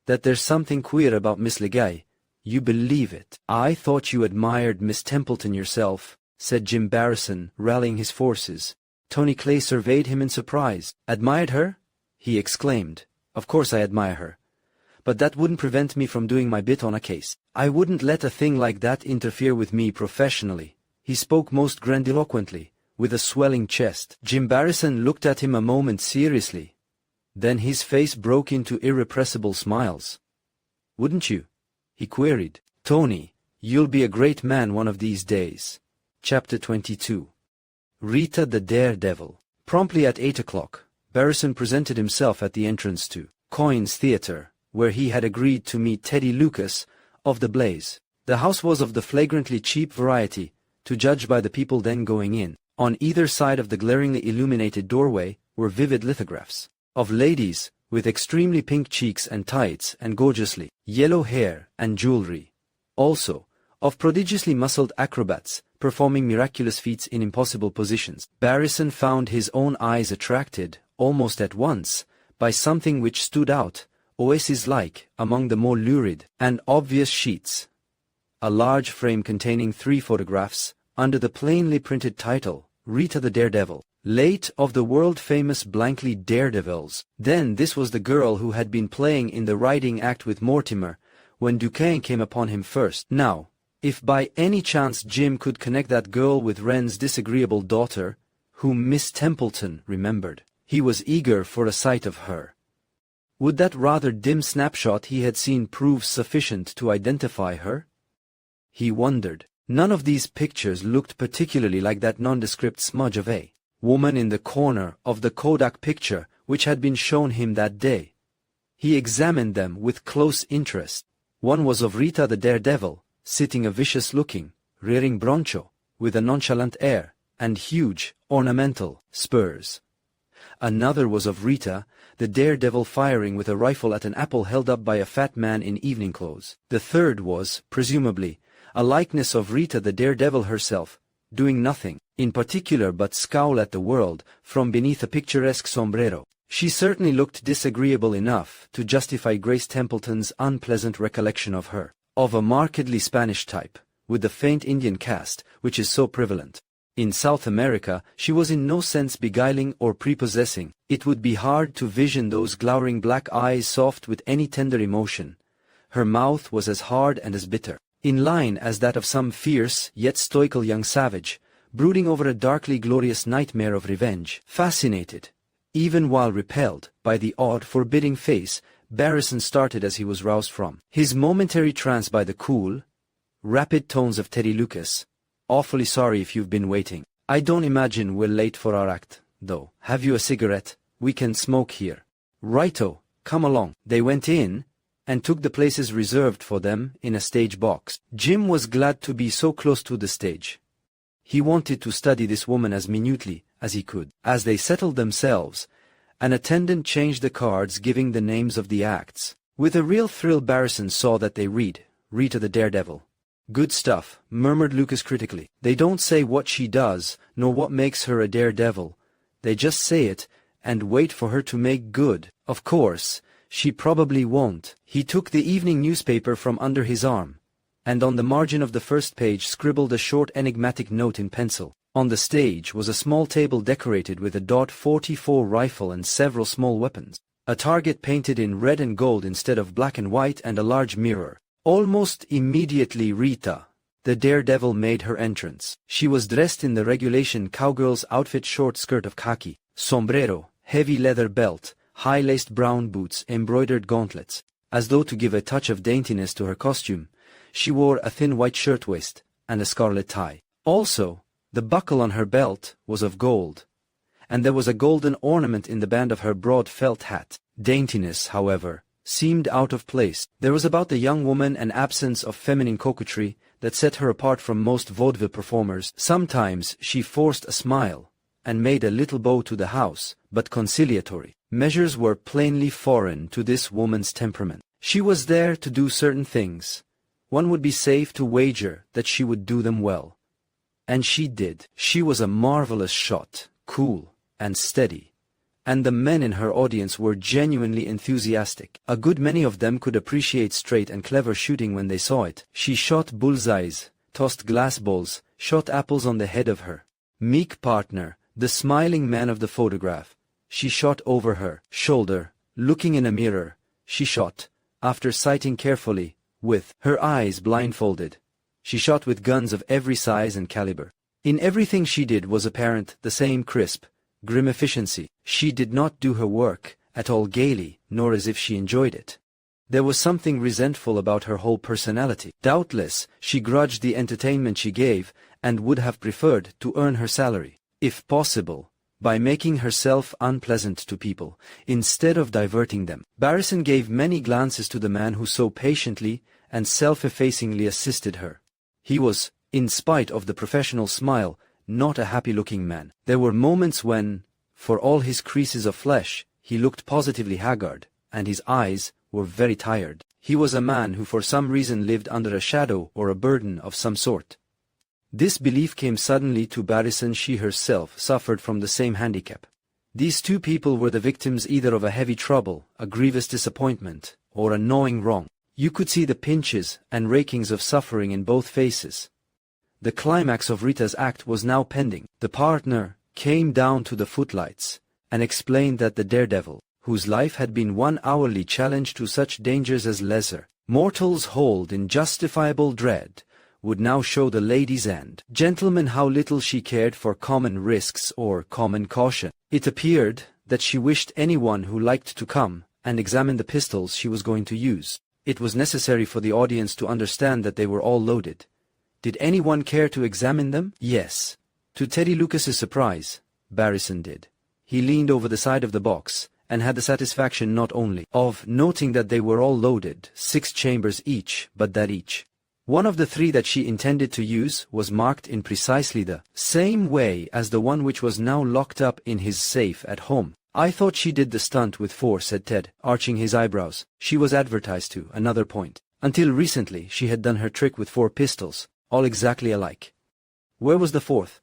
that there's something queer about Miss Legay, you believe it. I thought you admired Miss Templeton yourself, said Jim Barrison, rallying his forces. Tony Clay surveyed him in surprise. Admired her? He exclaimed. Of course I admire her. But that wouldn't prevent me from doing my bit on a case. I wouldn't let a thing like that interfere with me professionally. He spoke most grandiloquently, with a swelling chest. Jim Barrison looked at him a moment seriously. Then his face broke into irrepressible smiles. Wouldn't you? He queried. Tony, you'll be a great man one of these days. Chapter 22. Rita the Daredevil. Promptly at 8 o'clock, Barrison presented himself at the entrance to Coyne's Theatre, where he had agreed to meet Teddy Lucas of the Blaze. The house was of the flagrantly cheap variety, to judge by the people then going in. On either side of the glaringly illuminated doorway were vivid lithographs of ladies with extremely pink cheeks and tights and gorgeously yellow hair and jewelry. Also, of prodigiously muscled acrobats performing miraculous feats in impossible positions. Barrison found his own eyes attracted, almost at once, by something which stood out, oasis-like, among the more lurid and obvious sheets. A large frame containing 3 photographs, under the plainly printed title, Rita the Daredevil, late of the world-famous Blankley Daredevils. Then this was the girl who had been playing in the riding act with Mortimer, when Duquesne came upon him first. Now, if by any chance Jim could connect that girl with Wren's disagreeable daughter, whom Miss Templeton remembered, he was eager for a sight of her. Would that rather dim snapshot he had seen prove sufficient to identify her? He wondered. None of these pictures looked particularly like that nondescript smudge of a woman in the corner of the Kodak picture which had been shown him that day. He examined them with close interest. One was of Rita the daredevil, sitting a vicious-looking, rearing broncho, with a nonchalant air, and huge, ornamental, spurs. Another was of Rita, the daredevil firing with a rifle at an apple held up by a fat man in evening clothes. The third was, presumably, a likeness of Rita the daredevil herself, doing nothing, in particular but scowl at the world, from beneath a picturesque sombrero. She certainly looked disagreeable enough to justify Grace Templeton's unpleasant recollection of her, of a markedly Spanish type, with the faint Indian cast, which is so prevalent. In South America, she was in no sense beguiling or prepossessing. It would be hard to vision those glowering black eyes soft with any tender emotion. Her mouth was as hard and as bitter, in line as that of some fierce yet stoical young savage, brooding over a darkly glorious nightmare of revenge. Fascinated, even while repelled, by the odd, forbidding face, Barrison started as he was roused from his momentary trance by the cool, rapid tones of Teddy Lucas. "Awfully sorry if you've been waiting. I don't imagine we're late for our act, though. Have you a cigarette? We can smoke here." "Righto, come along." They went in, and took the places reserved for them in a stage box. Jim was glad to be so close to the stage. He wanted to study this woman as minutely as he could. As they settled themselves, an attendant changed the cards giving the names of the acts. With a real thrill Barrison saw that they read, Rita the Daredevil. "Good stuff," murmured Lucas critically. "They don't say what she does, nor what makes her a daredevil. They just say it, and wait for her to make good. Of course, she probably won't." He took the evening newspaper from under his arm, and on the margin of the first page scribbled a short enigmatic note in pencil. On the stage was a small table decorated with a .44 rifle and several small weapons, a target painted in red and gold instead of black and white, and a large mirror. Almost immediately Rita, the daredevil, made her entrance. She was dressed in the regulation cowgirl's outfit: short skirt of khaki, sombrero, heavy leather belt, high-laced brown boots, embroidered gauntlets. As though to give a touch of daintiness to her costume, she wore a thin white shirtwaist and a scarlet tie. Also, the buckle on her belt was of gold, and there was a golden ornament in the band of her broad felt hat. Daintiness, however, seemed out of place. There was about the young woman an absence of feminine coquetry that set her apart from most vaudeville performers. Sometimes she forced a smile, and made a little bow to the house, but conciliatory measures were plainly foreign to this woman's temperament. She was there to do certain things. One would be safe to wager that she would do them well. And she did. She was a marvelous shot, cool and steady, and the men in her audience were genuinely enthusiastic. A good many of them could appreciate straight and clever shooting when they saw it. She shot bullseyes, tossed glass balls, shot apples on the head of her meek partner, the smiling man of the photograph. She shot over her shoulder, looking in a mirror. She shot, after sighting carefully, with her eyes blindfolded. She shot with guns of every size and caliber. In everything she did was apparent the same crisp, grim efficiency. She did not do her work at all gaily, nor as if she enjoyed it. There was something resentful about her whole personality. Doubtless, she grudged the entertainment she gave, and would have preferred to earn her salary, if possible, by making herself unpleasant to people, instead of diverting them. Barrison gave many glances to the man who so patiently and self-effacingly assisted her. He was, in spite of the professional smile, not a happy-looking man. There were moments when, for all his creases of flesh, he looked positively haggard, and his eyes were very tired. He was a man who for some reason lived under a shadow or a burden of some sort. This belief came suddenly to Barrison. She herself suffered from the same handicap. These two people were the victims either of a heavy trouble, a grievous disappointment, or a gnawing wrong. You could see the pinches and rakings of suffering in both faces. The climax of Rita's act was now pending. The partner came down to the footlights and explained that the daredevil, whose life had been one hourly challenge to such dangers as lesser mortals hold in justifiable dread, would now show the lady's end. Gentlemen, how little she cared for common risks or common caution. It appeared that she wished anyone who liked to come and examine the pistols she was going to use. It was necessary for the audience to understand that they were all loaded. Did anyone care to examine them? Yes. To Teddy Lucas's surprise, Barrison did. He leaned over the side of the box, and had the satisfaction not only of noting that they were all loaded, 6 chambers each, but that each one of the 3 that she intended to use was marked in precisely the same way as the one which was now locked up in his safe at home. I thought she did the stunt with 4, said Ted, arching his eyebrows. She was advertised to, another point. Until recently she had done her trick with 4 pistols, all exactly alike. Where was the 4th?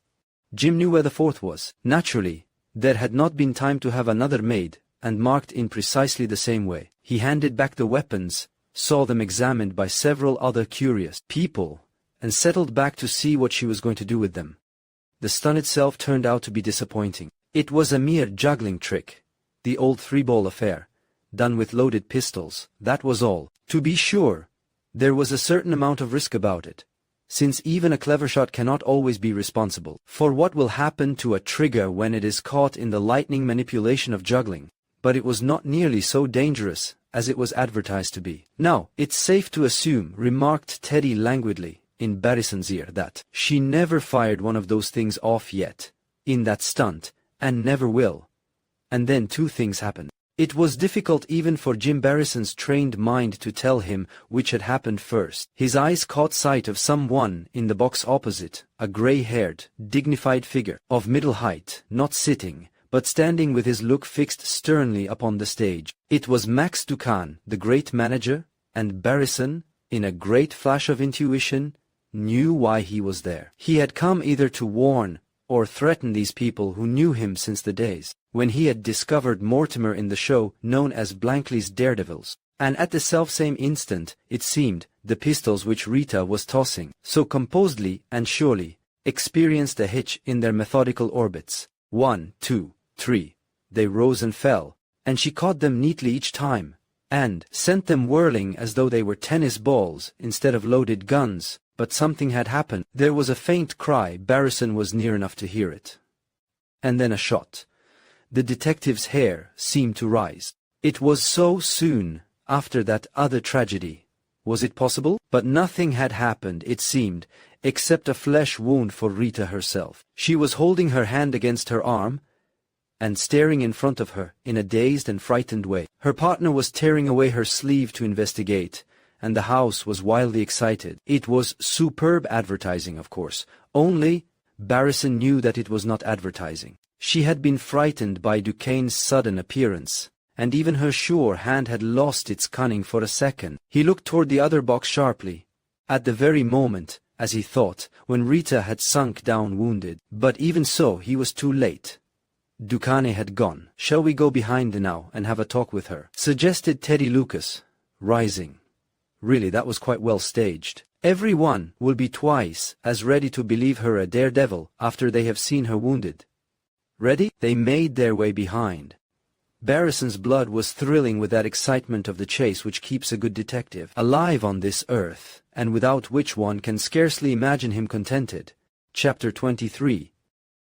Jim knew where the 4th was. Naturally, there had not been time to have another made, and marked in precisely the same way. He handed back the weapons, saw them examined by several other curious people, and settled back to see what she was going to do with them. The stunt itself turned out to be disappointing. It was a mere juggling trick, the old 3-ball affair, done with loaded pistols, that was all. To be sure, there was a certain amount of risk about it, since even a clever shot cannot always be responsible for what will happen to a trigger when it is caught in the lightning manipulation of juggling, but it was not nearly so dangerous as it was advertised to be. Now, it's safe to assume, remarked Teddy languidly in Barrison's ear, that she never fired one of those things off yet, in that stunt, and never will. And then 2 things happened. It was difficult even for Jim Barrison's trained mind to tell him which had happened first. His eyes caught sight of someone in the box opposite, a gray-haired, dignified figure, of middle height, not sitting, but standing with his look fixed sternly upon the stage. It was Max Dukan, the great manager, and Barrison, in a great flash of intuition, knew why he was there. He had come either to warn or threaten these people who knew him since the days when he had discovered Mortimer in the show known as Blankley's Daredevils. And at the selfsame instant, it seemed, the pistols which Rita was tossing, so composedly and surely, experienced a hitch in their methodical orbits. 1, 2, 3. They rose and fell, and she caught them neatly each time, and sent them whirling as though they were tennis balls instead of loaded guns. But something had happened. There was a faint cry. Barrison was near enough to hear it. And then a shot. The detective's hair seemed to rise. It was so soon after that other tragedy. Was it possible? But nothing had happened, it seemed, except a flesh wound for Rita herself. She was holding her hand against her arm, and staring in front of her in a dazed and frightened way. Her partner was tearing away her sleeve to investigate, and the house was wildly excited. It was superb advertising, of course, only Barrison knew that it was not advertising. She had been frightened by Duquesne's sudden appearance, and even her sure hand had lost its cunning for a second. He looked toward the other box sharply, at the very moment, as he thought, when Rita had sunk down wounded. But even so, he was too late. Duquesne had gone. "Shall we go behind now and have a talk with her?" suggested Teddy Lucas, rising. Really, that was quite well staged. Everyone will be twice as ready to believe her a daredevil after they have seen her wounded. Ready? They made their way behind. Barrison's blood was thrilling with that excitement of the chase which keeps a good detective alive on this earth, and without which one can scarcely imagine him contented. Chapter 23.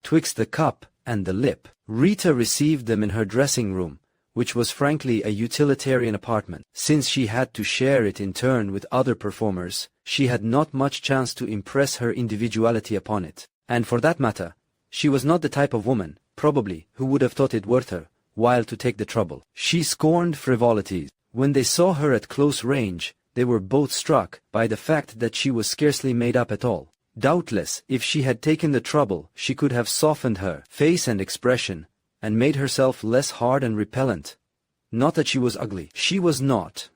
Twixt the cup and the lip. Rita received them in her dressing room, which was frankly a utilitarian apartment. Since she had to share it in turn with other performers, she had not much chance to impress her individuality upon it. And for that matter, she was not the type of woman, probably, who would have thought it worth her while to take the trouble. She scorned frivolities. When they saw her at close range, they were both struck by the fact that she was scarcely made up at all. Doubtless, if she had taken the trouble, she could have softened her face and expression, and made herself less hard and repellent. Not that she was ugly. She was not.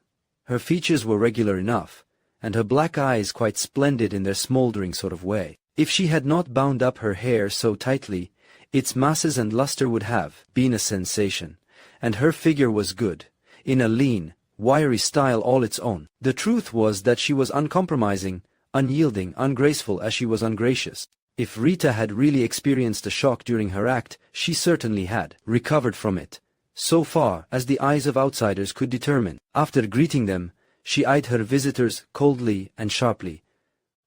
Her features were regular enough, and her black eyes quite splendid in their smoldering sort of way. If she had not bound up her hair so tightly, its masses and luster would have been a sensation, and her figure was good, in a lean, wiry style all its own. The truth was that she was uncompromising, unyielding, ungraceful as she was ungracious. If Rita had really experienced a shock during her act, she certainly had recovered from it, so far as the eyes of outsiders could determine. After greeting them, she eyed her visitors coldly and sharply.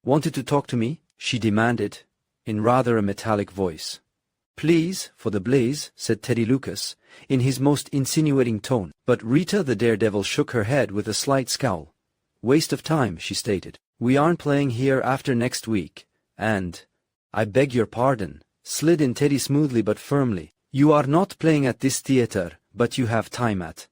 "Wanted to talk to me?" she demanded, in rather a metallic voice. Please, for the blaze, said Teddy Lucas, in his most insinuating tone. But Rita the Daredevil shook her head with a slight scowl. Waste of time, she stated. We aren't playing here after next week, and, I beg your pardon, slid in Teddy smoothly but firmly. You are not playing at this theater, but you have time at.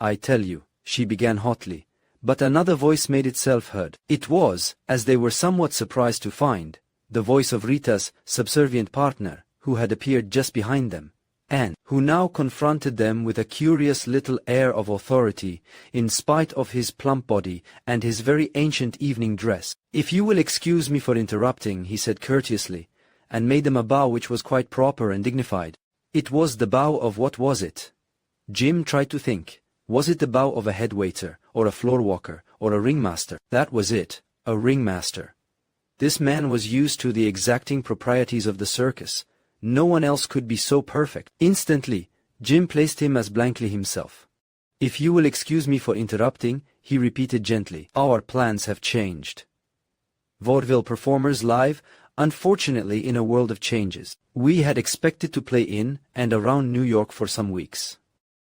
I tell you, she began hotly, but another voice made itself heard. It was, as they were somewhat surprised to find, the voice of Rita's subservient partner, who had appeared just behind them, and who now confronted them with a curious little air of authority, in spite of his plump body and his very ancient evening dress. If you will excuse me for interrupting, he said courteously, and made them a bow which was quite proper and dignified. It was the bow of what was it? Jim tried to think. Was it the bow of a head waiter, or a floor walker, or a ringmaster? That was it, a ringmaster. This man was used to the exacting proprieties of the circus. No one else could be so perfect. Instantly, Jim placed him as blankly himself. If you will excuse me for interrupting, he repeated gently, our plans have changed. Vaudeville performers live, unfortunately in a world of changes. We had expected to play in and around New York for some weeks.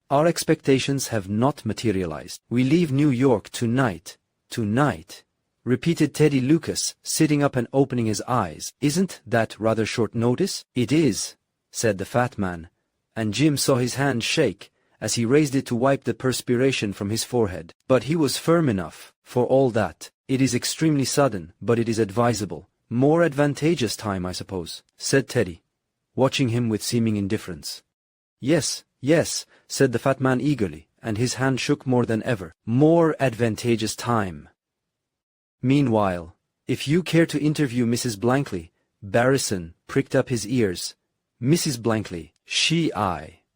Our expectations have not materialized. We leave New York tonight. Tonight, repeated Teddy Lucas, sitting up and opening his eyes. Isn't that rather short notice? It is, said the fat man, and Jim saw his hand shake as he raised it to wipe the perspiration from his forehead. But he was firm enough, for all that. It is extremely sudden, but it is advisable. More advantageous time, I suppose, said Teddy, watching him with seeming indifference. Yes, yes, said the fat man eagerly, and his hand shook more than ever. More advantageous time. Meanwhile, if you care to interview Mrs. Blankley, Barrison pricked up his ears. Mrs. Blankley,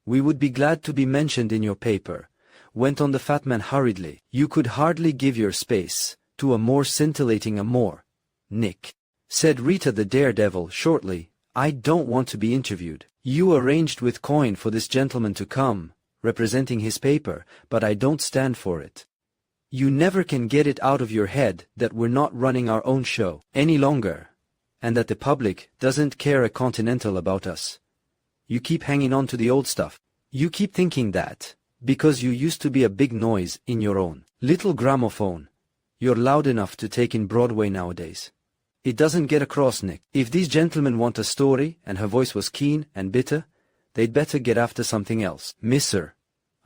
we would be glad to be mentioned in your paper, went on the fat man hurriedly. You could hardly give your space to a more scintillating amour, Nick, said Rita the Daredevil shortly. I don't want to be interviewed. You arranged with Coyne for this gentleman to come, representing his paper, but I don't stand for it. You never can get it out of your head that we're not running our own show any longer, and that the public doesn't care a continental about us. You keep hanging on to the old stuff. You keep thinking that, because you used to be a big noise in your own little gramophone, you're loud enough to take in Broadway nowadays. It doesn't get across, Nick. If these gentlemen want a story, and her voice was keen and bitter, they'd better get after something else. Mrs.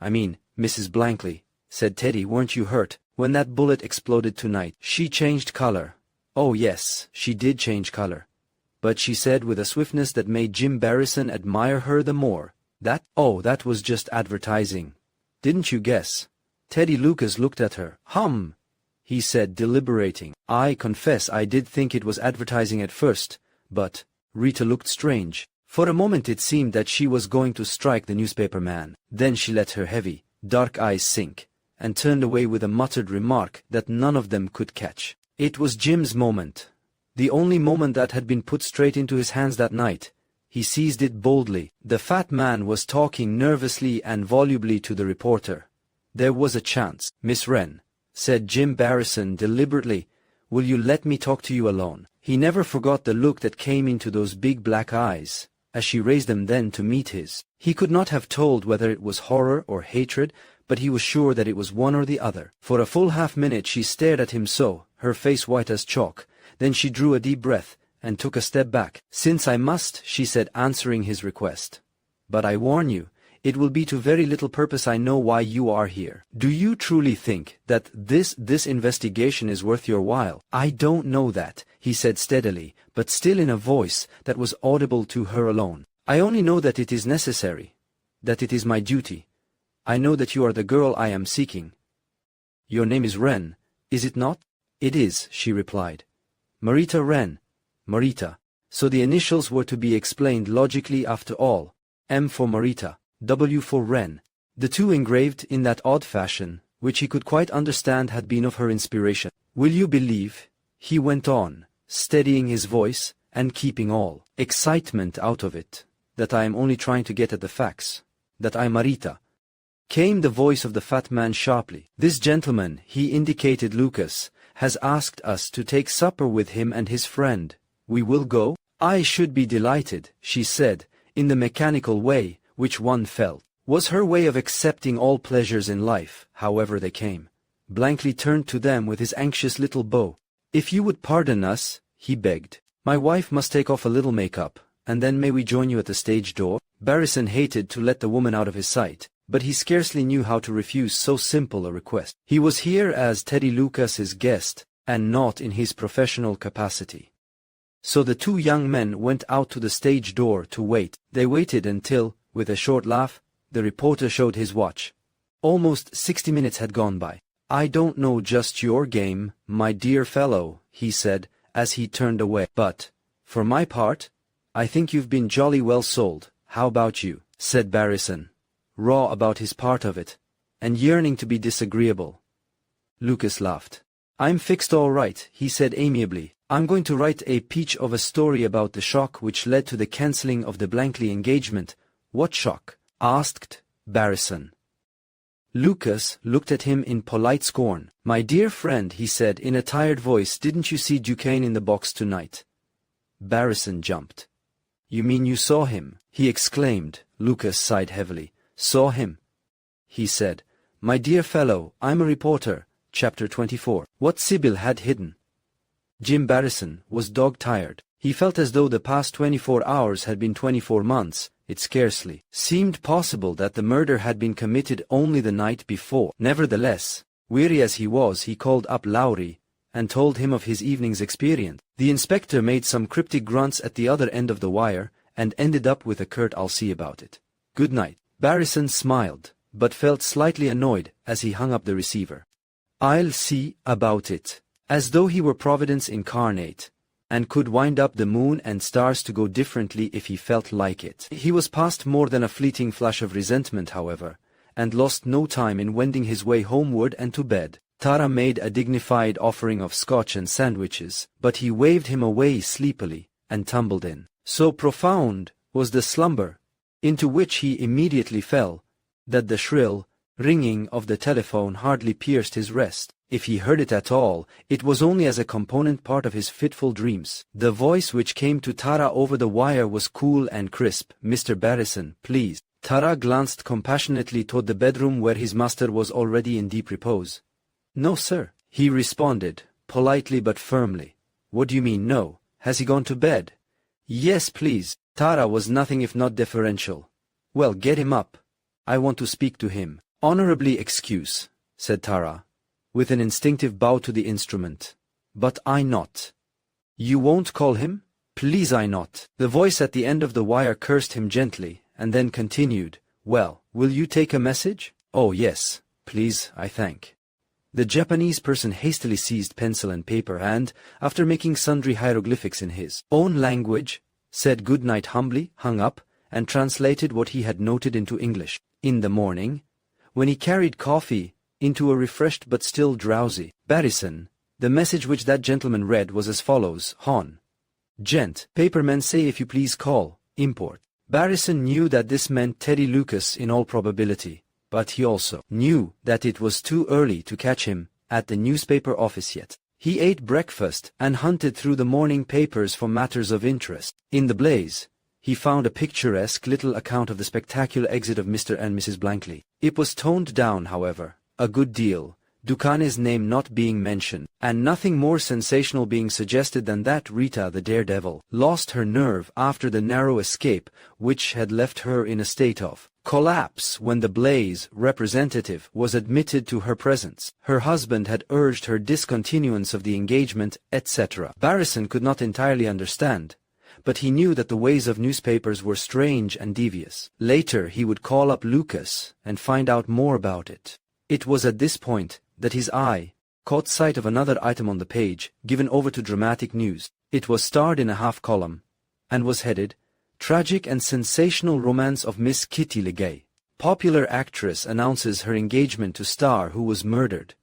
Blankley, said Teddy, weren't you hurt when that bullet exploded tonight? She changed color. Oh yes, she did change color. But she said with a swiftness that made Jim Barrison admire her the more, that was just advertising. Didn't you guess? Teddy Lucas looked at her. He said, deliberating. I confess I did think it was advertising at first, but Rita looked strange. For a moment it seemed that she was going to strike the newspaper man. Then she let her heavy, dark eyes sink, and turned away with a muttered remark that none of them could catch. It was Jim's moment. The only moment that had been put straight into his hands that night. He seized it boldly. The fat man was talking nervously and volubly to the reporter. There was a chance. Miss Wren, said Jim Barrison deliberately, will you let me talk to you alone? He never forgot the look that came into those big black eyes, as she raised them then to meet his. He could not have told whether it was horror or hatred, but he was sure that it was one or the other. For a full half-minute she stared at him so, her face white as chalk. Then she drew a deep breath, and took a step back. Since I must, she said, answering his request. But I warn you, it will be to very little purpose. I know why you are here. Do you truly think that this investigation is worth your while? I don't know that, he said steadily, but still in a voice that was audible to her alone. I only know that it is necessary, that it is my duty. I know that you are the girl I am seeking. Your name is Wren, is it not? It is, she replied. Marita Wren. Marita. So the initials were to be explained logically after all. M for Marita, W for Wren. The two engraved in that odd fashion, which he could quite understand had been of her inspiration. Will you believe, he went on, steadying his voice, and keeping all excitement out of it, that I am only trying to get at the facts, that I Marita. Came the voice of the fat man sharply. This gentleman, he indicated Lucas, has asked us to take supper with him and his friend. We will go? I should be delighted, she said, in the mechanical way, which one felt was her way of accepting all pleasures in life, however they came. Blankly turned to them with his anxious little bow. "If you would pardon us," he begged. "My wife must take off a little makeup, and then may we join you at the stage door?" Barrison hated to let the woman out of his sight, but he scarcely knew how to refuse so simple a request. He was here as Teddy Lucas's guest, and not in his professional capacity. So the two young men went out to the stage door to wait. They waited until, with a short laugh, the reporter showed his watch. Almost 60 minutes had gone by. "I don't know just your game, my dear fellow," he said, as he turned away. "But, for my part, I think you've been jolly well sold. How about you?" said Barrison, raw about his part of it, and yearning to be disagreeable. Lucas laughed. "I'm fixed all right," he said amiably. "I'm going to write a peach of a story about the shock which led to the cancelling of the Blankley engagement." "What shock?" asked Barrison. Lucas looked at him in polite scorn. "My dear friend," he said in a tired voice, "didn't you see Duquesne in the box tonight?" Barrison jumped. "You mean you saw him?" he exclaimed. Lucas sighed heavily. "Saw him?" he said. "My dear fellow, I'm a reporter." Chapter 24. What Sybil had hidden. Jim Barrison was dog-tired. He felt as though the past 24 hours had been 24 months. It scarcely seemed possible that the murder had been committed only the night before. Nevertheless, weary as he was, he called up Lowry and told him of his evening's experience. The inspector made some cryptic grunts at the other end of the wire and ended up with a curt "I'll see about it." "Good night." Barrison smiled, but felt slightly annoyed as he hung up the receiver. "I'll see about it," as though he were Providence incarnate, and could wind up the moon and stars to go differently if he felt like it. He was past more than a fleeting flash of resentment, however, and lost no time in wending his way homeward and to bed. Tara made a dignified offering of scotch and sandwiches, but he waved him away sleepily, and tumbled in. So profound was the slumber, into which he immediately fell, that the shrill ringing of the telephone hardly pierced his rest. If he heard it at all, it was only as a component part of his fitful dreams. The voice which came to Tara over the wire was cool and crisp. "Mr. Barrison, please." Tara glanced compassionately toward the bedroom where his master was already in deep repose. "No, sir," he responded, politely but firmly. "What do you mean, no? Has he gone to bed?" "Yes, please." Tara was nothing if not deferential. "Well, get him up. I want to speak to him." "Honorably excuse," said Tara, with an instinctive bow to the instrument. "But I not." "You won't call him?" "Please I not." The voice at the end of the wire cursed him gently, and then continued, "Well, will you take a message?" "Oh yes, please, I thank." The Japanese person hastily seized pencil and paper and, after making sundry hieroglyphics in his own language, said good night humbly, hung up, and translated what he had noted into English. In the morning, when he carried coffee into a refreshed but still drowsy Barrison, the message which that gentleman read was as follows: "Hon. Gent. Paperman say if you please call. Import." Barrison knew that this meant Teddy Lucas in all probability, but he also knew that it was too early to catch him at the newspaper office yet. He ate breakfast and hunted through the morning papers for matters of interest. In the Blaze, he found a picturesque little account of the spectacular exit of Mr. and Mrs. Blankley. It was toned down, however, a good deal, Ducane's name not being mentioned, and nothing more sensational being suggested than that Rita the daredevil lost her nerve after the narrow escape which had left her in a state of collapse when the Blaze representative was admitted to her presence. Her husband had urged her discontinuance of the engagement, etc. Barrison could not entirely understand, but he knew that the ways of newspapers were strange and devious. Later he would call up Lucas and find out more about it. It was at this point that his eye caught sight of another item on the page, given over to dramatic news. It was starred in a half-column, and was headed, "Tragic and Sensational Romance of Miss Kitty Legay. Popular actress announces her engagement to star who was murdered."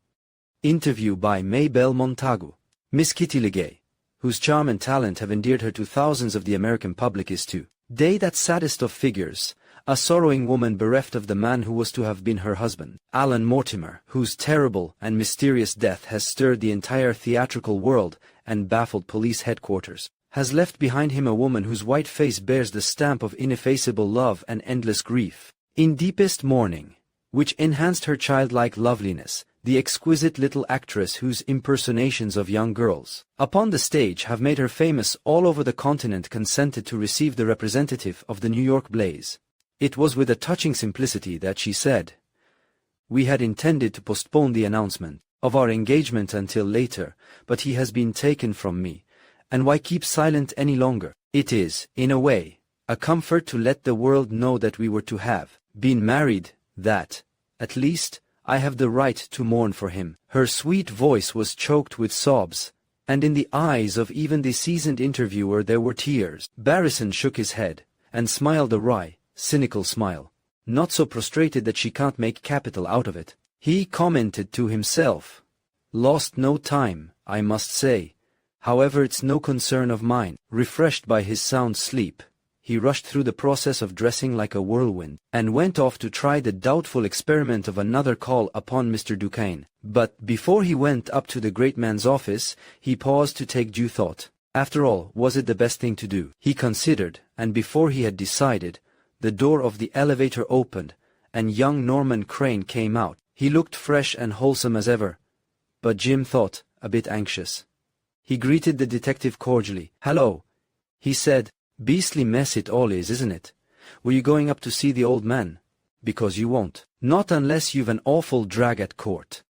Interview by Maybelle Montagu. Miss Kitty Legay, whose charm and talent have endeared her to thousands of the American public, is today that saddest of figures, a sorrowing woman bereft of the man who was to have been her husband, Alan Mortimer, whose terrible and mysterious death has stirred the entire theatrical world and baffled police headquarters. has left behind him a woman whose white face bears the stamp of ineffaceable love and endless grief. In deepest mourning, which enhanced her childlike loveliness, the exquisite little actress whose impersonations of young girls upon the stage have made her famous all over the continent consented to receive the representative of the New York Blaze. It was with a touching simplicity that she said, "We had intended to postpone the announcement of our engagement until later, but he has been taken from me, and why keep silent any longer? It is, in a way, a comfort to let the world know that we were to have been married, that, at least, I have the right to mourn for him." Her sweet voice was choked with sobs, and in the eyes of even the seasoned interviewer there were tears. Barrison shook his head, and smiled a wry, cynical smile. "Not so prostrated that she can't make capital out of it," he commented to himself. "Lost no time, I must say. However, it's no concern of mine." Refreshed by his sound sleep, he rushed through the process of dressing like a whirlwind, and went off to try the doubtful experiment of another call upon Mr. Duquesne. But before he went up to the great man's office, he paused to take due thought. After all, was it the best thing to do? He considered, and before he had decided, the door of the elevator opened, and young Norman Crane came out. He looked fresh and wholesome as ever, but Jim thought, a bit anxious. He greeted the detective cordially. "Hello," he said. "Beastly mess it all is, isn't it? Were you going up to see the old man? Because you won't. Not unless you've an awful drag at court.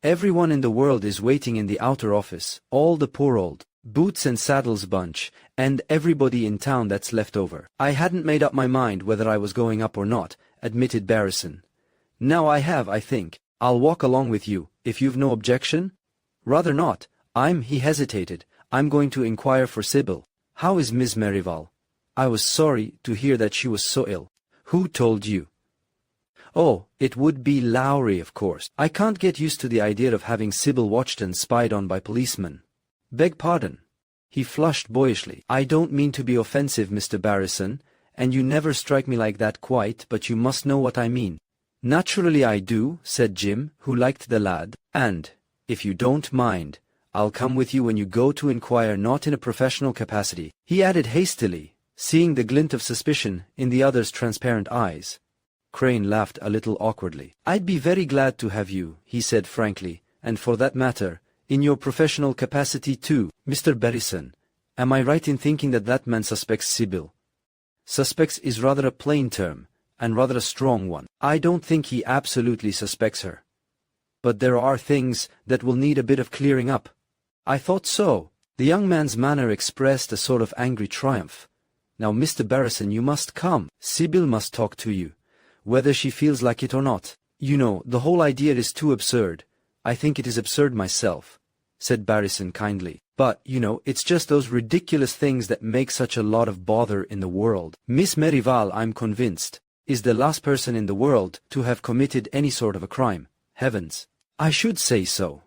Everyone in the world is waiting in the outer office, all the poor old boots and saddles bunch, and everybody in town that's left over." "I hadn't made up my mind whether I was going up or not," admitted Barrison. "Now I have, I think. I'll walk along with you, if you've no objection?" "Rather not. He hesitated. "I'm going to inquire for Sybil. How is Miss Merivale? I was sorry to hear that she was so ill." "Who told you?" "Oh, it would be Lowry, of course. I can't get used to the idea of having Sybil watched and spied on by policemen." "Beg pardon." He flushed boyishly. "I don't mean to be offensive, Mr. Barrison, and you never strike me like that quite, but you must know what I mean." "Naturally I do," said Jim, who liked the lad, "and, if you don't mind, I'll come with you when you go to inquire, not in a professional capacity," he added hastily, seeing the glint of suspicion in the other's transparent eyes. Crane laughed a little awkwardly. "I'd be very glad to have you," he said frankly, "and for that matter, in your professional capacity too. Mr. Barrison, am I right in thinking that that man suspects Sybil?" "Suspects is rather a plain term, and rather a strong one. I don't think he absolutely suspects her. But there are things that will need a bit of clearing up." "I thought so." The young man's manner expressed a sort of angry triumph. "Now, Mr. Barrison, you must come. Sybil must talk to you, whether she feels like it or not. You know, the whole idea is too absurd. I think it is absurd myself," said Barrison kindly. "But, you know, it's just those ridiculous things that make such a lot of bother in the world. Miss Merivale, I'm convinced, is the last person in the world to have committed any sort of a crime. Heavens! I should say so.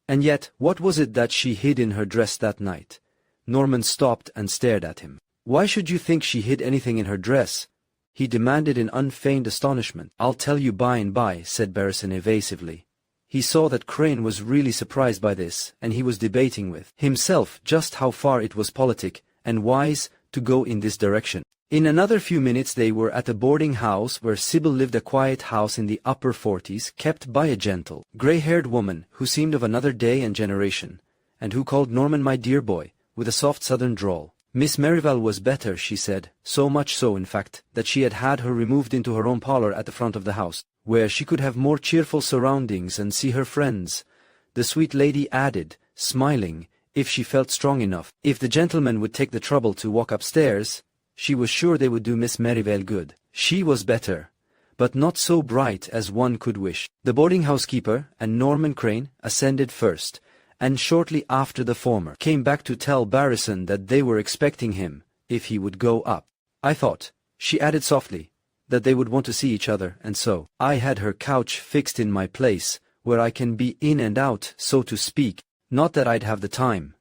And yet, what was it that she hid in her dress that night?" Norman stopped and stared at him. "Why should you think she hid anything in her dress?" he demanded in unfeigned astonishment. "I'll tell you by and by," said Barrison evasively. He saw that Crane was really surprised by this, and he was debating with himself just how far it was politic and wise to go in this direction. In another few minutes they were at a boarding house where Sybil lived, a quiet house in the upper 40s, kept by a gentle, grey-haired woman who seemed of another day and generation, and who called Norman "my dear boy," with a soft southern drawl. Miss Merivale was better, she said, so much so, in fact, that she had her removed into her own parlour at the front of the house, where she could have more cheerful surroundings and see her friends. The sweet lady added, smiling, if she felt strong enough, if the gentleman would take the trouble to walk upstairs, she was sure they would do Miss Merivale good. She was better, but not so bright as one could wish. The boarding-house keeper and Norman Crane ascended first, and shortly after the former came back to tell Barrison that they were expecting him, if he would go up. "I thought," she added softly, "that they would want to see each other, and so I had her couch fixed in my place, where I can be in and out, so to speak. Not that I'd have the time,"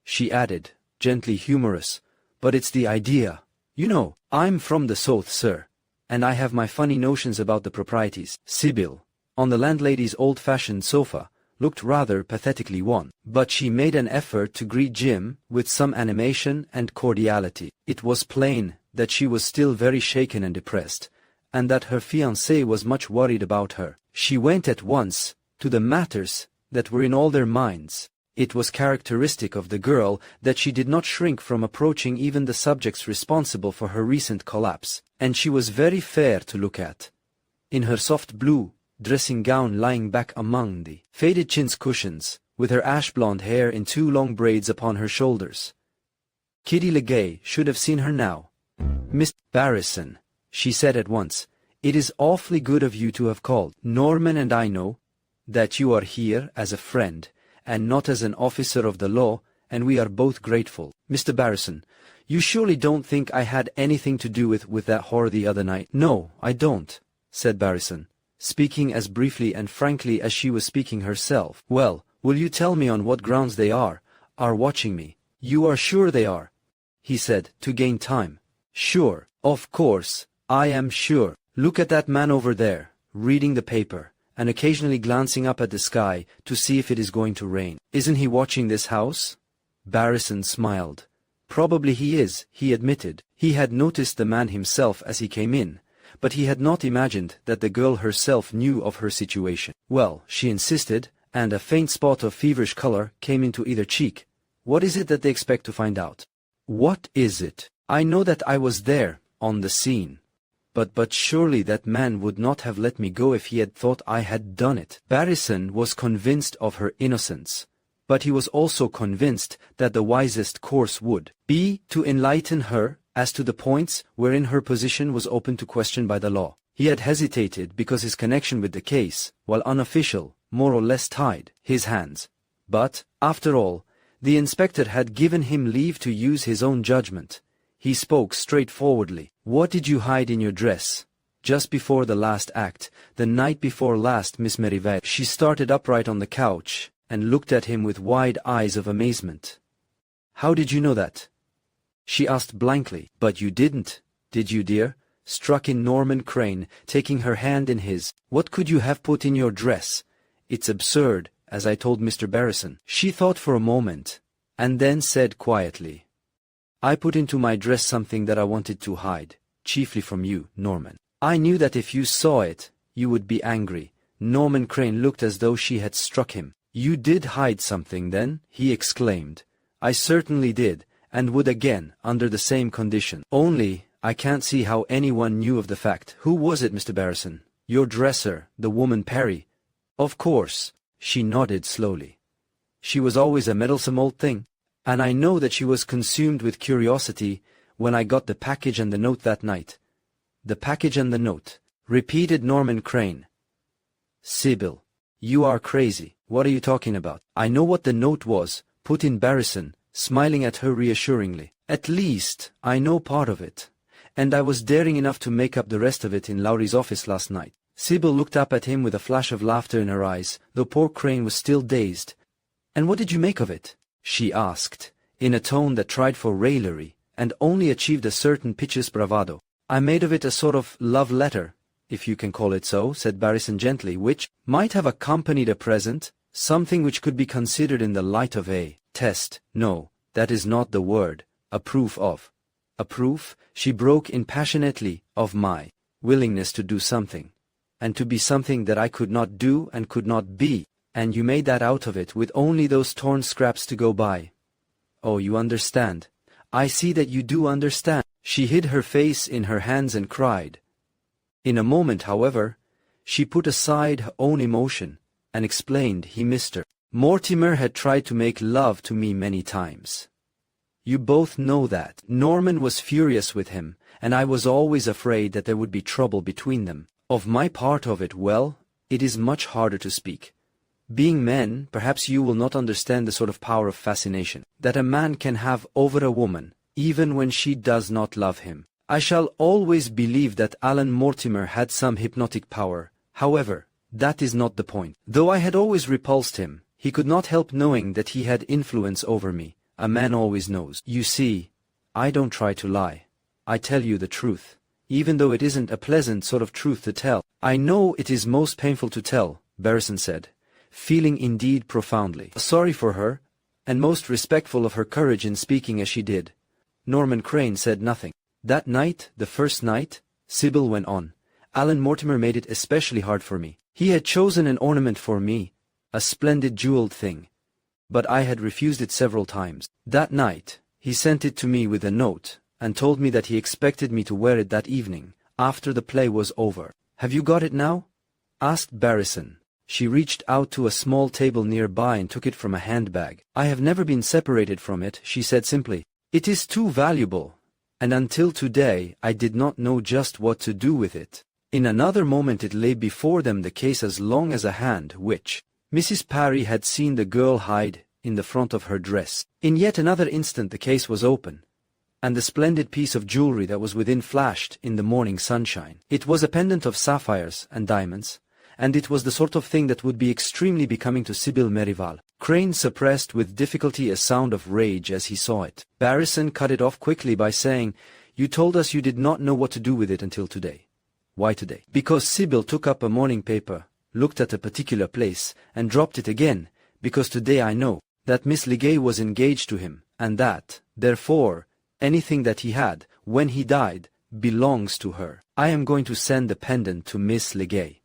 she added, gently humorous, "but it's the idea. You know, I'm from the South, sir, and I have my funny notions about the proprieties." Sybil, on the landlady's old-fashioned sofa, looked rather pathetically wan. But she made an effort to greet Jim with some animation and cordiality. It was plain that she was still very shaken and depressed, and that her fiancé was much worried about her. She went at once to the matters that were in all their minds. It was characteristic of the girl that she did not shrink from approaching even the subjects responsible for her recent collapse, and she was very fair to look at. In her soft blue dressing gown lying back among the faded chintz cushions, with her ash-blonde hair in 2 long braids upon her shoulders. Kitty Legay should have seen her now. "Miss Barrison," she said at once, "it is awfully good of you to have called. Norman and I know that you are here as a friend, and not as an officer of the law, and we are both grateful. Mr. Barrison, you surely don't think I had anything to do with that horror the other night?" "No, I don't," said Barrison, speaking as briefly and frankly as she was speaking herself. "Well, will you tell me on what grounds they are watching me?" "You are sure they are?" he said, to gain time. "Sure, of course, I am sure. Look at that man over there, reading the paper, and occasionally glancing up at the sky to see if it is going to rain. Isn't he watching this house?" Barrison smiled. "Probably he is," he admitted. He had noticed the man himself as he came in, but he had not imagined that the girl herself knew of her situation. "Well," she insisted, and a faint spot of feverish color came into either cheek. "What is it that they expect to find out?" "What is it? I know that I was there, on the scene. But surely that man would not have let me go if he had thought I had done it." Barrison was convinced of her innocence, but he was also convinced that the wisest course would be to enlighten her as to the points wherein her position was open to question by the law. He had hesitated because his connection with the case, while unofficial, more or less tied his hands. But, after all, the inspector had given him leave to use his own judgment. He spoke straightforwardly. "What did you hide in your dress just before the last act, the night before last, Miss Merivale?" She started upright on the couch and looked at him with wide eyes of amazement. "How did you know that?" she asked blankly. "But you didn't, did you, dear?" struck in Norman Crane, taking her hand in his. "What could you have put in your dress? It's absurd, as I told Mr. Barrison." She thought for a moment, and then said quietly, "I put into my dress something that I wanted to hide, chiefly from you, Norman. I knew that if you saw it, you would be angry." Norman Crane looked as though she had struck him. "You did hide something, then?" he exclaimed. "I certainly did, and would again, under the same condition. Only, I can't see how anyone knew of the fact." "Who was it, Mr. Barrison?" "Your dresser, the woman Perry." "Of course." She nodded slowly. "She was always a meddlesome old thing. And I know that she was consumed with curiosity when I got the package and the note that night." "The package and the note," repeated Norman Crane. "Sybil, you are crazy. What are you talking about?" "I know what the note was," put in Barrison, smiling at her reassuringly. "At least, I know part of it. And I was daring enough to make up the rest of it in Lowry's office last night." Sybil looked up at him with a flash of laughter in her eyes, though poor Crane was still dazed. "And what did you make of it?" she asked, in a tone that tried for raillery, and only achieved a certain piteous bravado. "I made of it a sort of love letter, if you can call it so," said Barrison gently, "which might have accompanied a present, something which could be considered in the light of a test. No, that is not the word. A proof of." "A proof," she broke in passionately, "of my willingness to do something, and to be something that I could not do and could not be. And you made that out of it with only those torn scraps to go by. Oh, you understand. I see that you do understand." She hid her face in her hands and cried. In a moment, however, she put aside her own emotion and explained he missed her. "Mortimer had tried to make love to me many times. You both know that." Norman was furious with him, and I was always afraid that there would be trouble between them. Of my part of it, well, it is much harder to speak. Being men, perhaps you will not understand the sort of power of fascination that a man can have over a woman, even when she does not love him. I shall always believe that Alan Mortimer had some hypnotic power. However, that is not the point. Though I had always repulsed him, he could not help knowing that he had influence over me. A man always knows. You see, I don't try to lie. I tell you the truth, even though it isn't a pleasant sort of truth to tell. "I know it is most painful to tell," Barrison said, feeling indeed profoundly sorry for her, and most respectful of her courage in speaking as she did. Norman Crane said nothing. That night, the first night, Sybil went on, Alan Mortimer made it especially hard for me. He had chosen an ornament for me, a splendid jeweled thing, but I had refused it several times. That night, he sent it to me with a note, and told me that he expected me to wear it that evening, after the play was over. Have you got it now? Asked Barrison. She reached out to a small table nearby and took it from a handbag. I have never been separated from it, she said simply. It is too valuable, and until today I did not know just what to do with it. In another moment it lay before them, the case as long as a hand, which Mrs. Parry had seen the girl hide in the front of her dress. In yet another instant the case was open, and the splendid piece of jewelry that was within flashed in the morning sunshine. It was a pendant of sapphires and diamonds, and it was the sort of thing that would be extremely becoming to Sybil Merrival. Crane suppressed with difficulty a sound of rage as he saw it. Barrison cut it off quickly by saying, "You told us you did not know what to do with it until today." "Why today?" "Because Sybil took up a morning paper, looked at a particular place, and dropped it again, because today I know that Miss Legay was engaged to him, and that, therefore, anything that he had, when he died, belongs to her. I am going to send the pendant to Miss Legay."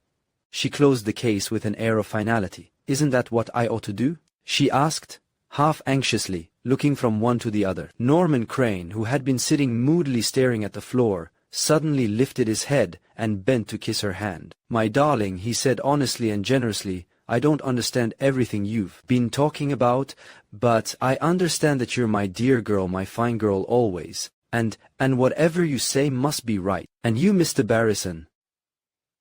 She closed the case with an air of finality. "Isn't that what I ought to do?" she asked, half anxiously, looking from one to the other. Norman Crane, who had been sitting moodily staring at the floor, suddenly lifted his head and bent to kiss her hand. "My darling," he said honestly and generously, "I don't understand everything you've been talking about, but I understand that you're my dear girl, my fine girl always, and whatever you say must be right. And you, Mr. Barrison,"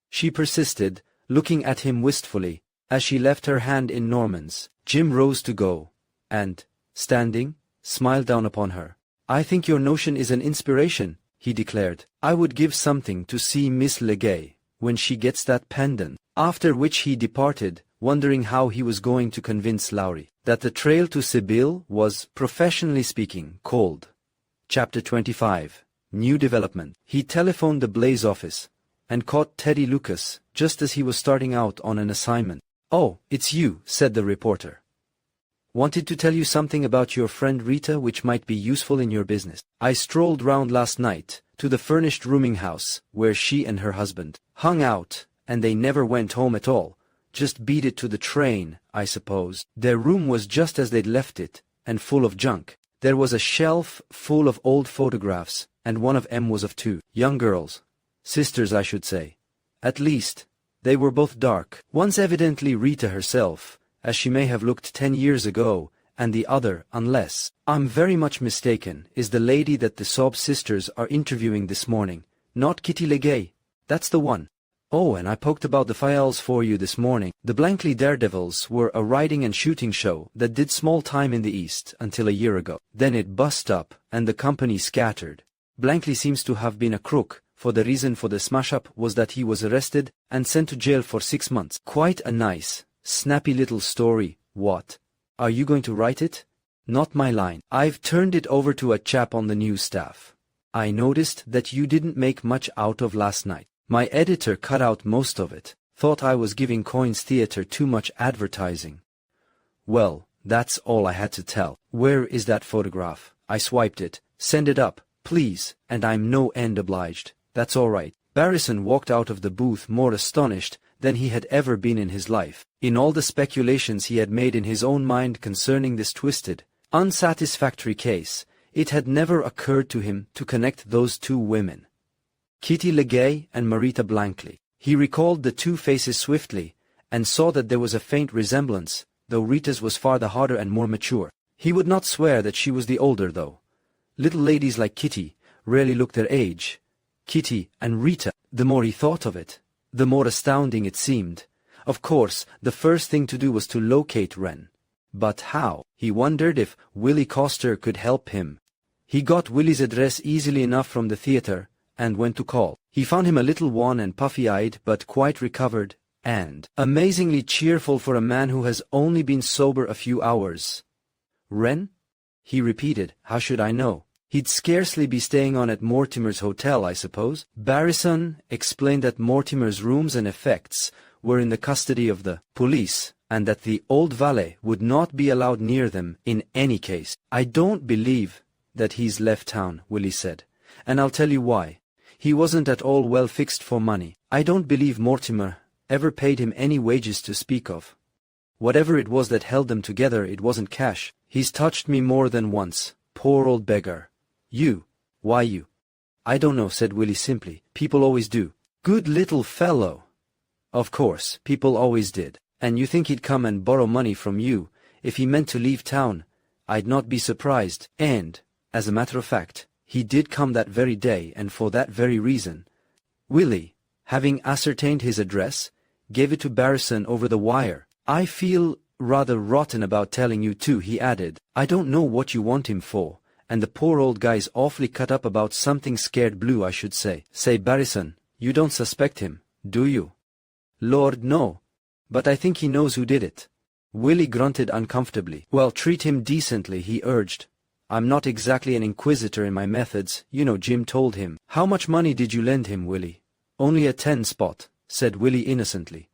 she persisted, looking at him wistfully, as she left her hand in Norman's. Jim rose to go, and, standing, smiled down upon her. "I think your notion is an inspiration," he declared. "I would give something to see Miss Legay when she gets that pendant." After which he departed, wondering how he was going to convince Lowry that the trail to Sybil was, professionally speaking, cold. Chapter 25. New development. He telephoned the Blaze office, and caught Teddy Lucas just as he was starting out on an assignment. "Oh, it's you," said the reporter. "Wanted to tell you something about your friend Rita which might be useful in your business. I strolled round last night to the furnished rooming house where she and her husband hung out, and they never went home at all. Just beat it to the train, I suppose. Their room was just as they'd left it, and full of junk. There was a shelf full of old photographs, and one of 'em was of two young girls. Sisters, I should say. At least, they were both dark. One's evidently Rita herself, as she may have looked 10 years ago, and the other, unless I'm very much mistaken, is the lady that the Sob sisters are interviewing this morning. Not Kitty Legay. That's the one. Oh, and I poked about the files for you this morning. The Blankley Daredevils were a riding and shooting show that did small time in the East until a year ago. Then it bust up, and the company scattered. Blankley seems to have been a crook, for the reason for the smash-up was that he was arrested and sent to jail for 6 months. Quite a nice, snappy little story, what? Are you going to write it? Not my line. I've turned it over to a chap on the news staff. I noticed that you didn't make much out of last night. My editor cut out most of it. Thought I was giving Coyne's Theatre too much advertising. Well, that's all I had to tell. Where is that photograph? I swiped it. Send it up, please, and I'm no end obliged. That's all right. Barrison walked out of the booth more astonished than he had ever been in his life. In all the speculations he had made in his own mind concerning this twisted, unsatisfactory case, it had never occurred to him to connect those two women, Kitty Legay and Marita Blankley. He recalled the two faces swiftly, and saw that there was a faint resemblance, though Rita's was far the harder and more mature. He would not swear that she was the older, though. Little ladies like Kitty rarely look their age. Kitty and Rita, the more he thought of it, the more astounding it seemed. Of course, the first thing to do was to locate Wren. But how? He wondered if Willie Coster could help him. He got Willie's address easily enough from the theatre, and went to call. He found him a little wan and puffy-eyed, but quite recovered, and amazingly cheerful for a man who has only been sober a few hours. "Wren?" he repeated. "How should I know? He'd scarcely be staying on at Mortimer's hotel, I suppose." Barrison explained that Mortimer's rooms and effects were in the custody of the police, and that the old valet would not be allowed near them in any case. I don't believe that he's left town, Willie said, and I'll tell you why. He wasn't at all well fixed for money. I don't believe Mortimer ever paid him any wages to speak of. Whatever it was that held them together, it wasn't cash. He's touched me more than once, poor old beggar. You? Why you? I don't know, said Willie simply. People always do. Good little fellow. Of course, people always did. And you think he'd come and borrow money from you if he meant to leave town? I'd not be surprised. And, as a matter of fact, he did come that very day, and for that very reason. Willie, having ascertained his address, gave it to Barrison over the wire. I feel rather rotten about telling you too, he added. I don't know what you want him for, and the poor old guy's awfully cut up about something scared blue, I should say. Say, Barrison, you don't suspect him, do you? Lord, no. But I think he knows who did it. Willie grunted uncomfortably. Well, treat him decently, he urged. I'm not exactly an inquisitor in my methods, you know, Jim told him. How much money did you lend him, Willie? Only a 10 spot, said Willie innocently.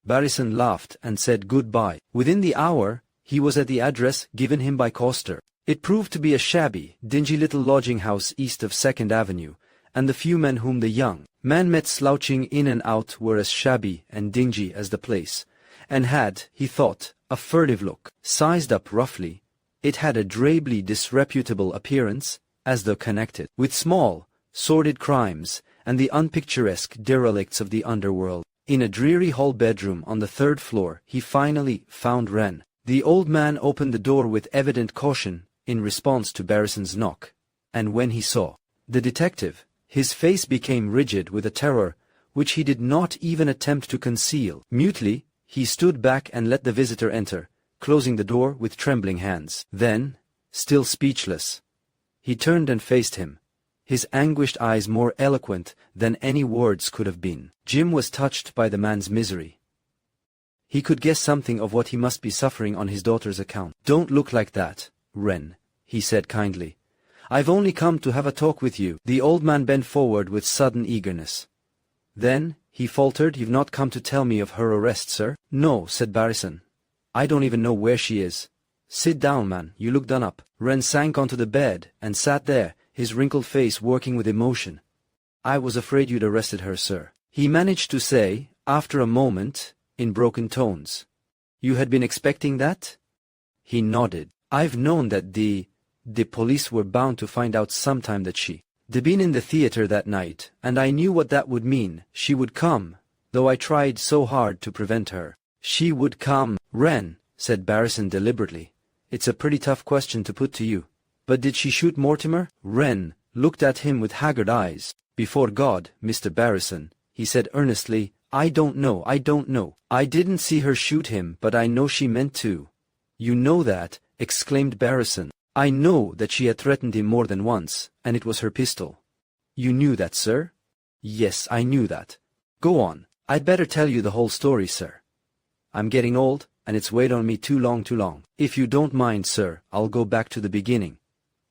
Barrison laughed and said goodbye. Within the hour, he was at the address given him by Coster. It proved to be a shabby, dingy little lodging house east of 2nd Avenue, and the few men whom the young man met slouching in and out were as shabby and dingy as the place, and had, he thought, a furtive look. Sized up roughly, it had a drably disreputable appearance, as though connected with small, sordid crimes and the unpicturesque derelicts of the underworld. In a dreary hall bedroom on the 3rd floor, he finally found Wren. The old man opened the door with evident caution in response to Barrison's knock, and when he saw the detective, his face became rigid with a terror which he did not even attempt to conceal. Mutely, he stood back and let the visitor enter, closing the door with trembling hands. Then, still speechless, he turned and faced him, his anguished eyes more eloquent than any words could have been. Jim was touched by the man's misery. He could guess something of what he must be suffering on his daughter's account. Don't look like that, Wren, he said kindly. I've only come to have a talk with you. The old man bent forward with sudden eagerness. Then, he faltered, you've not come to tell me of her arrest, sir? No, said Barrison. I don't even know where she is. Sit down, man, you look done up. Wren sank onto the bed and sat there, his wrinkled face working with emotion. I was afraid you'd arrested her, sir, he managed to say, after a moment, in broken tones. You had been expecting that? He nodded. I've known that the police were bound to find out sometime that she'd been in the theater that night, and I knew what that would mean. She would come, though I tried so hard to prevent her. She would come. Wren, said Barrison deliberately, it's a pretty tough question to put to you. But did she shoot Mortimer? Wren looked at him with haggard eyes. Before God, Mr. Barrison, he said earnestly, I don't know. I didn't see her shoot him, but I know she meant to. You know that, exclaimed Barrison. I know that she had threatened him more than once, and it was her pistol. You knew that, sir? Yes, I knew that. Go on. I'd better tell you the whole story, sir. I'm getting old, and it's weighed on me too long. If you don't mind, sir, I'll go back to the beginning.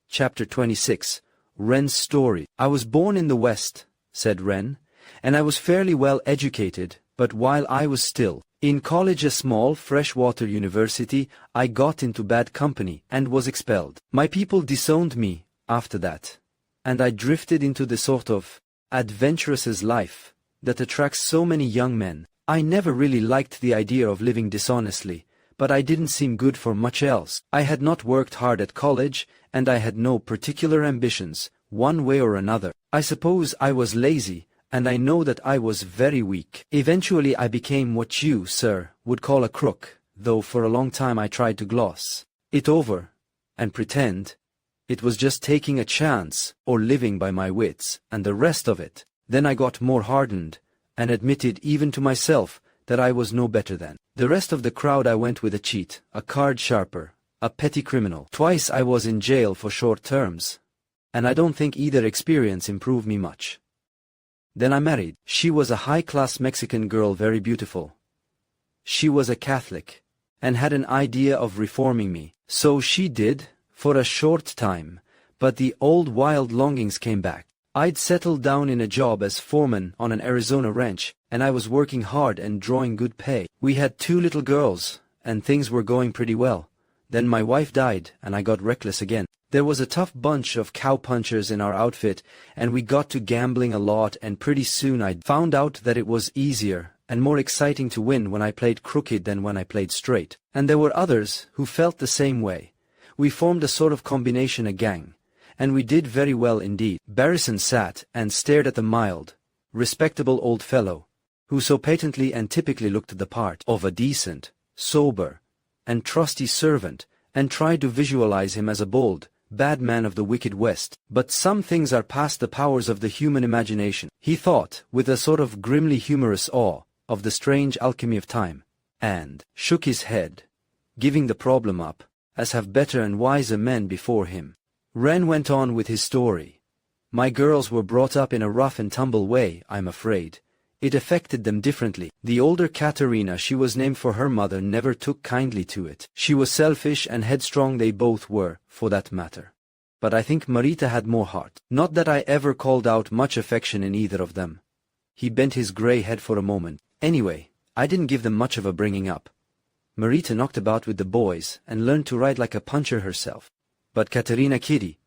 Chapter 26. Wren's story. I was born in the West, said Wren, and I was fairly well educated, but while I was still in college, a small freshwater university, I got into bad company and was expelled. My people disowned me after that, and I drifted into the sort of adventurous life that attracts so many young men. I never really liked the idea of living dishonestly, but I didn't seem good for much else. I had not worked hard at college, and I had no particular ambitions, one way or another. I suppose I was lazy, and I know that I was very weak. Eventually I became what you, sir, would call a crook, though for a long time I tried to gloss it over and pretend it was just taking a chance or living by my wits and the rest of it. Then I got more hardened and admitted even to myself that I was no better than the rest of the crowd. I went with a cheat, a card sharper, a petty criminal. Twice I was in jail for short terms, and I don't think either experience improved me much. Then I married. She was a high-class Mexican girl, very beautiful. She was a Catholic, and had an idea of reforming me. So she did, for a short time, but the old wild longings came back. I'd settled down in a job as foreman on an Arizona ranch, and I was working hard and drawing good pay. We had 2 little girls, and things were going pretty well. Then my wife died, and I got reckless again. There was a tough bunch of cowpunchers in our outfit, and we got to gambling a lot, and pretty soon I found out that it was easier and more exciting to win when I played crooked than when I played straight. And there were others who felt the same way. We formed a sort of combination, a gang, and we did very well indeed. Barrison sat and stared at the mild, respectable old fellow, who so patently and typically looked the part of a decent, sober, and trusty servant, and tried to visualize him as a bold, bad man of the wicked West. But some things are past the powers of the human imagination, he thought, with a sort of grimly humorous awe of the strange alchemy of time, and shook his head, giving the problem up, as have better and wiser men before him. Wren went on with his story. My girls were brought up in a rough and tumble way, I'm afraid. It affected them differently. The older Katerina, she was named for her mother, never took kindly to it. She was selfish and headstrong, they both were, for that matter. But I think Marita had more heart. Not that I ever called out much affection in either of them. He bent his grey head for a moment. Anyway, I didn't give them much of a bringing up. Marita knocked about with the boys and learned to ride like a puncher herself. But Katerina Kitty,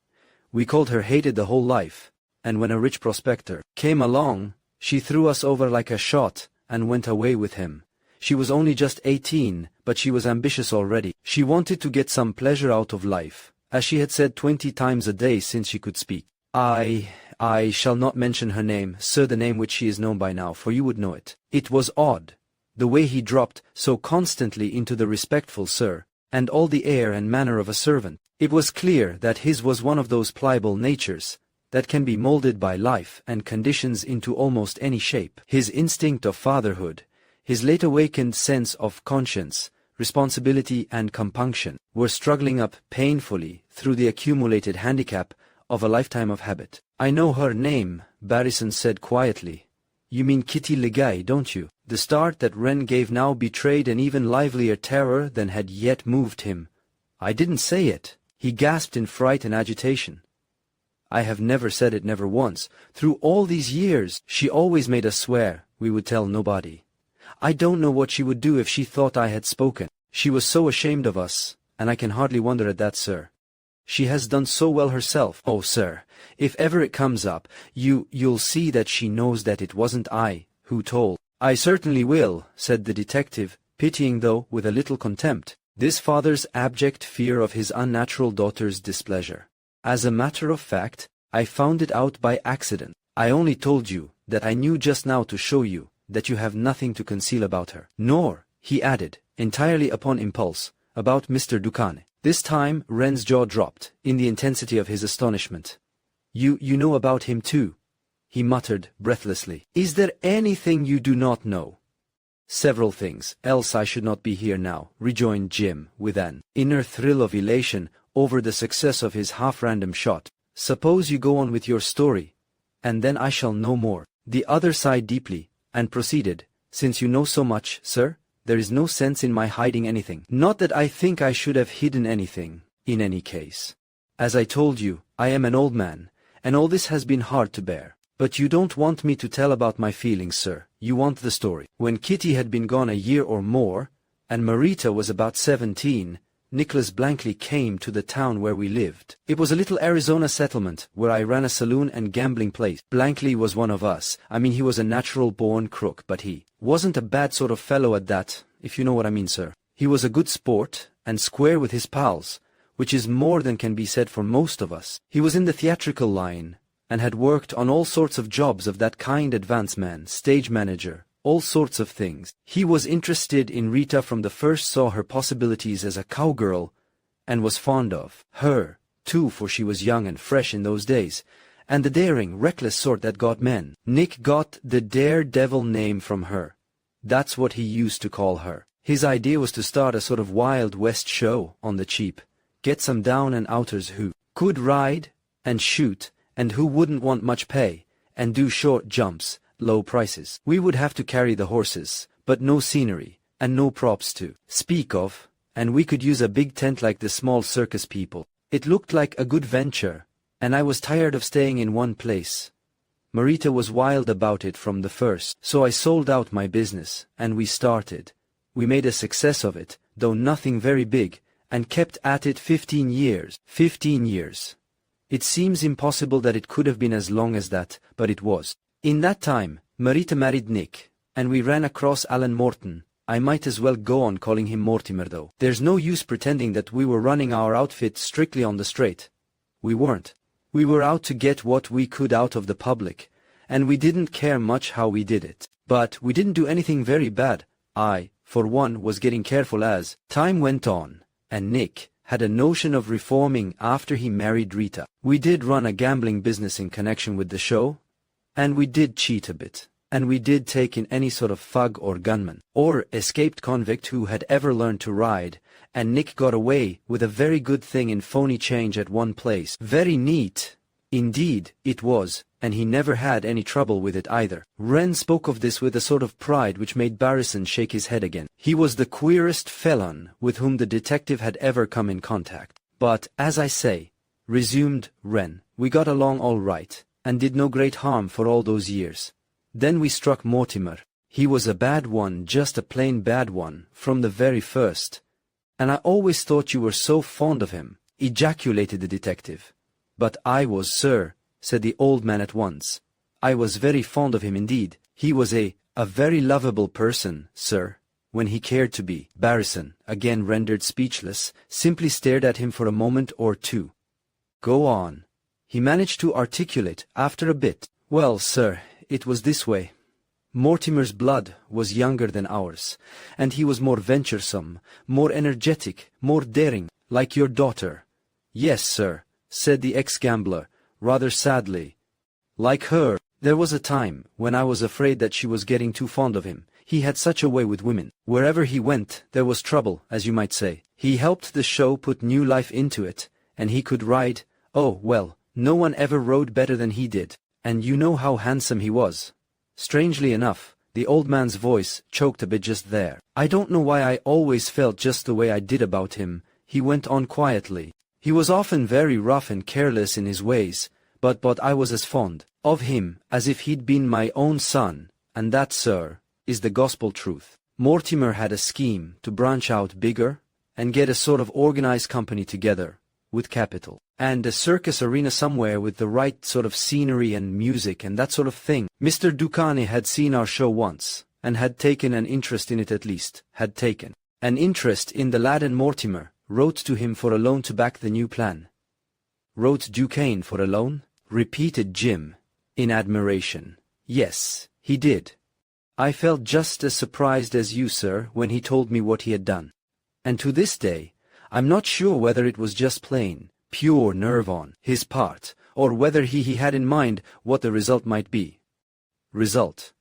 we called her, hated the whole life, and when a rich prospector came along, she threw us over like a shot and went away with him. She was only just 18, but she was ambitious already. She wanted to get some pleasure out of life, as she had said 20 times a day since she could speak. I shall not mention her name, sir, the name which she is known by now, for you would know it. It was odd, the way he dropped so constantly into the respectful sir, and all the air and manner of a servant. It was clear that his was one of those pliable natures that can be molded by life and conditions into almost any shape. His instinct of fatherhood, his late awakened sense of conscience, responsibility and compunction, were struggling up painfully through the accumulated handicap of a lifetime of habit. I know her name, Barrison said quietly. You mean Kitty Legay, don't you? The start that Wren gave now betrayed an even livelier terror than had yet moved him. I didn't say it, he gasped in fright and agitation. I have never said it, never once. Through all these years, she always made us swear we would tell nobody. I don't know what she would do if she thought I had spoken. She was so ashamed of us, and I can hardly wonder at that, sir. She has done so well herself. Oh, sir, if ever it comes up, you'll see that she knows that it wasn't I who told. I certainly will, said the detective, pitying though with a little contempt this father's abject fear of his unnatural daughter's displeasure. As a matter of fact, I found it out by accident. I only told you that I knew just now to show you that you have nothing to conceal about her. Nor, he added, entirely upon impulse, about Mr. Ducane. This time Wren's jaw dropped in the intensity of his astonishment. You know about him too, he muttered breathlessly. Is there anything you do not know? Several things, else I should not be here now, rejoined Jim, with an inner thrill of elation over the success of his half-random shot. Suppose you go on with your story, and then I shall know more. The other sighed deeply, and proceeded, since you know so much, sir, there is no sense in my hiding anything. Not that I think I should have hidden anything, in any case. As I told you, I am an old man, and all this has been hard to bear. But you don't want me to tell about my feelings, sir, you want the story. When Kitty had been gone a year or more, and Marita was about 17, Nicholas Blankley came to the town where we lived. It was a little Arizona settlement where I ran a saloon and gambling place. Blankley was one of us. I mean, he was a natural-born crook, but he wasn't a bad sort of fellow at that, if you know what I mean, sir. He was a good sport, and square with his pals, which is more than can be said for most of us. He was in the theatrical line, and had worked on all sorts of jobs of that kind, advance man, stage manager, all sorts of things. He was interested in Rita from the first, saw her possibilities as a cowgirl, and was fond of her, too, for she was young and fresh in those days, and the daring, reckless sort that got men. Nick got the daredevil name from her. That's what he used to call her. His idea was to start a sort of Wild West show on the cheap, get some down-and-outers who could ride and shoot, and who wouldn't want much pay, and do short jumps, low prices. We would have to carry the horses, but no scenery, and no props to speak of, and we could use a big tent like the small circus people. It looked like a good venture, and I was tired of staying in one place. Marita was wild about it from the first, so I sold out my business, and we started. We made a success of it, though nothing very big, and kept at it 15 years. 15 years. It seems impossible that it could have been as long as that, but it was. In that time, Marita married Nick, and we ran across Alan Morton. I might as well go on calling him Mortimer though. There's no use pretending that we were running our outfit strictly on the straight. We weren't. We were out to get what we could out of the public, and we didn't care much how we did it. But we didn't do anything very bad. I, for one, was getting careful as time went on, and Nick had a notion of reforming after he married Rita. We did run a gambling business in connection with the show, and we did cheat a bit. And we did take in any sort of thug or gunman, or escaped convict who had ever learned to ride, and Nick got away with a very good thing in phony change at one place. Very neat. Indeed, it was, and he never had any trouble with it either. Wren spoke of this with a sort of pride which made Barrison shake his head again. He was the queerest felon with whom the detective had ever come in contact. But, as I say, resumed Wren, we got along all right, and did no great harm for all those years. Then we struck Mortimer. He was a bad one, just a plain bad one, from the very first. And I always thought you were so fond of him, ejaculated the detective. But I was, sir, said the old man at once. I was very fond of him indeed. He was a very lovable person, sir, when he cared to be. Barrison, again rendered speechless, simply stared at him for a moment or two. Go on. He managed to articulate, after a bit. Well, sir, it was this way. Mortimer's blood was younger than ours, and he was more venturesome, more energetic, more daring, like your daughter. Yes, sir, said the ex-gambler, rather sadly. Like her. There was a time when I was afraid that she was getting too fond of him. He had such a way with women. Wherever he went, there was trouble, as you might say. He helped the show put new life into it, and he could ride. Oh, well, no one ever rode better than he did. And you know how handsome he was. Strangely enough, the old man's voice choked a bit just there. I don't know why I always felt just the way I did about him, he went on quietly. He was often very rough and careless in his ways, but I was as fond of him as if he'd been my own son, and that, sir, is the gospel truth. Mortimer had a scheme to branch out bigger and get a sort of organized company together, with capital. And a circus arena somewhere with the right sort of scenery and music and that sort of thing. Mr. Ducane had seen our show once, and had taken an interest in it at least, had taken an interest in the lad, and Mortimer wrote to him for a loan to back the new plan. Wrote Ducane for a loan? Repeated Jim, in admiration. Yes, he did. I felt just as surprised as you, sir, when he told me what he had done. And to this day, I'm not sure whether it was just plain, pure nerve on his part, or whether he had in mind what the result might be. Result.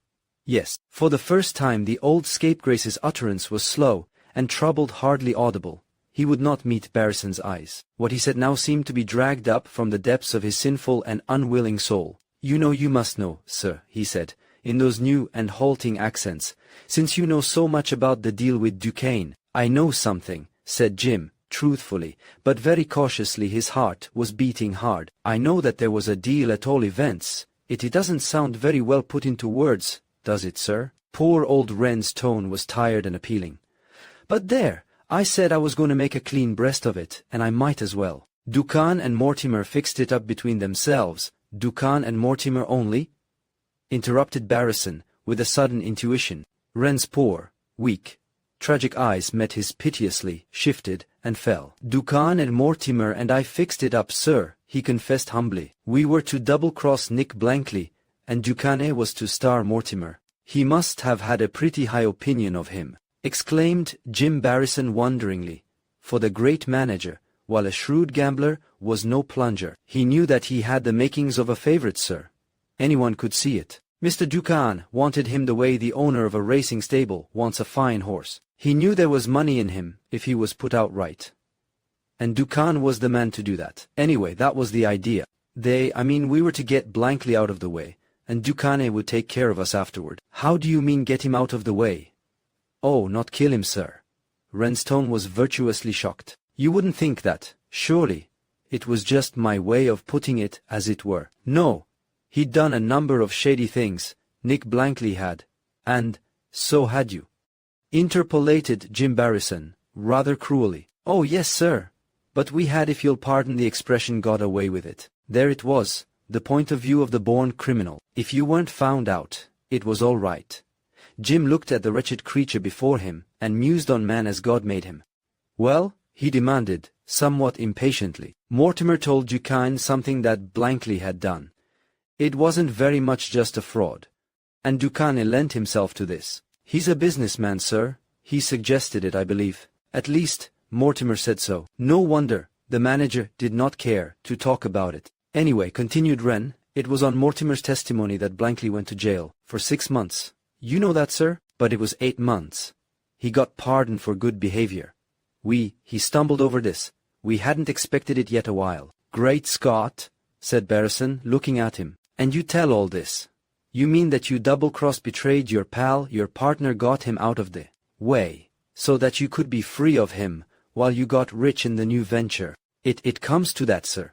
Yes, for the first time the old scapegrace's utterance was slow, and troubled, hardly audible. He would not meet Barrison's eyes. What he said now seemed to be dragged up from the depths of his sinful and unwilling soul. You must know, sir, he said, in those new and halting accents, since you know so much about the deal with Ducane. I know something, said Jim, truthfully, but very cautiously. His heart was beating hard. I know that there was a deal at all events. It doesn't sound very well put into words, does it, sir? Poor old Wren's tone was tired and appealing. But there, I said I was going to make a clean breast of it, and I might as well. Ducane and Mortimer fixed it up between themselves. Ducane and Mortimer only? Interrupted Barrison, with a sudden intuition. Wren's poor, weak, tragic eyes met his piteously, shifted, and fell. Ducane and Mortimer and I fixed it up, sir, he confessed humbly. We were to double-cross Nick blankly, and Ducane was to star Mortimer. He must have had a pretty high opinion of him, exclaimed Jim Barrison wonderingly, for the great manager, while a shrewd gambler, was no plunger. He knew that he had the makings of a favorite, sir. Anyone could see it. Mr. Ducane wanted him the way the owner of a racing stable wants a fine horse. He knew there was money in him if he was put out right. And Ducane was the man to do that. Anyway, that was the idea. We were to get blankly out of the way, and Ducane would take care of us afterward. How do you mean get him out of the way? Oh, not kill him, sir. Wren's tone was virtuously shocked. You wouldn't think that, surely. It was just my way of putting it, as it were. No. He'd done a number of shady things, Nick blankly had. And so had you. Interpolated Jim Barrison, rather cruelly. "Oh yes, sir. But we had, if you'll pardon the expression, got away with it. There it was, the point of view of the born criminal. If you weren't found out, it was all right." Jim looked at the wretched creature before him, and mused on man as God made him. "Well?" he demanded, somewhat impatiently. Mortimer told Duquesne something that Blankley had done. It wasn't very much, just a fraud. And Duquesne lent himself to this. "He's a businessman, sir. He suggested it, I believe. At least, Mortimer said so." No wonder the manager did not care to talk about it. "Anyway," continued Wren, "it was on Mortimer's testimony that Blankley went to jail for 6 months. You know that, sir? But it was 8 months. He got pardoned for good behavior. He stumbled over this. We hadn't expected it yet a while." "Great Scott," said Barrison, looking at him. "And you tell all this? You mean that you double-crossed, betrayed your pal, your partner, got him out of the way, so that you could be free of him, while you got rich in the new venture? It comes to that, sir.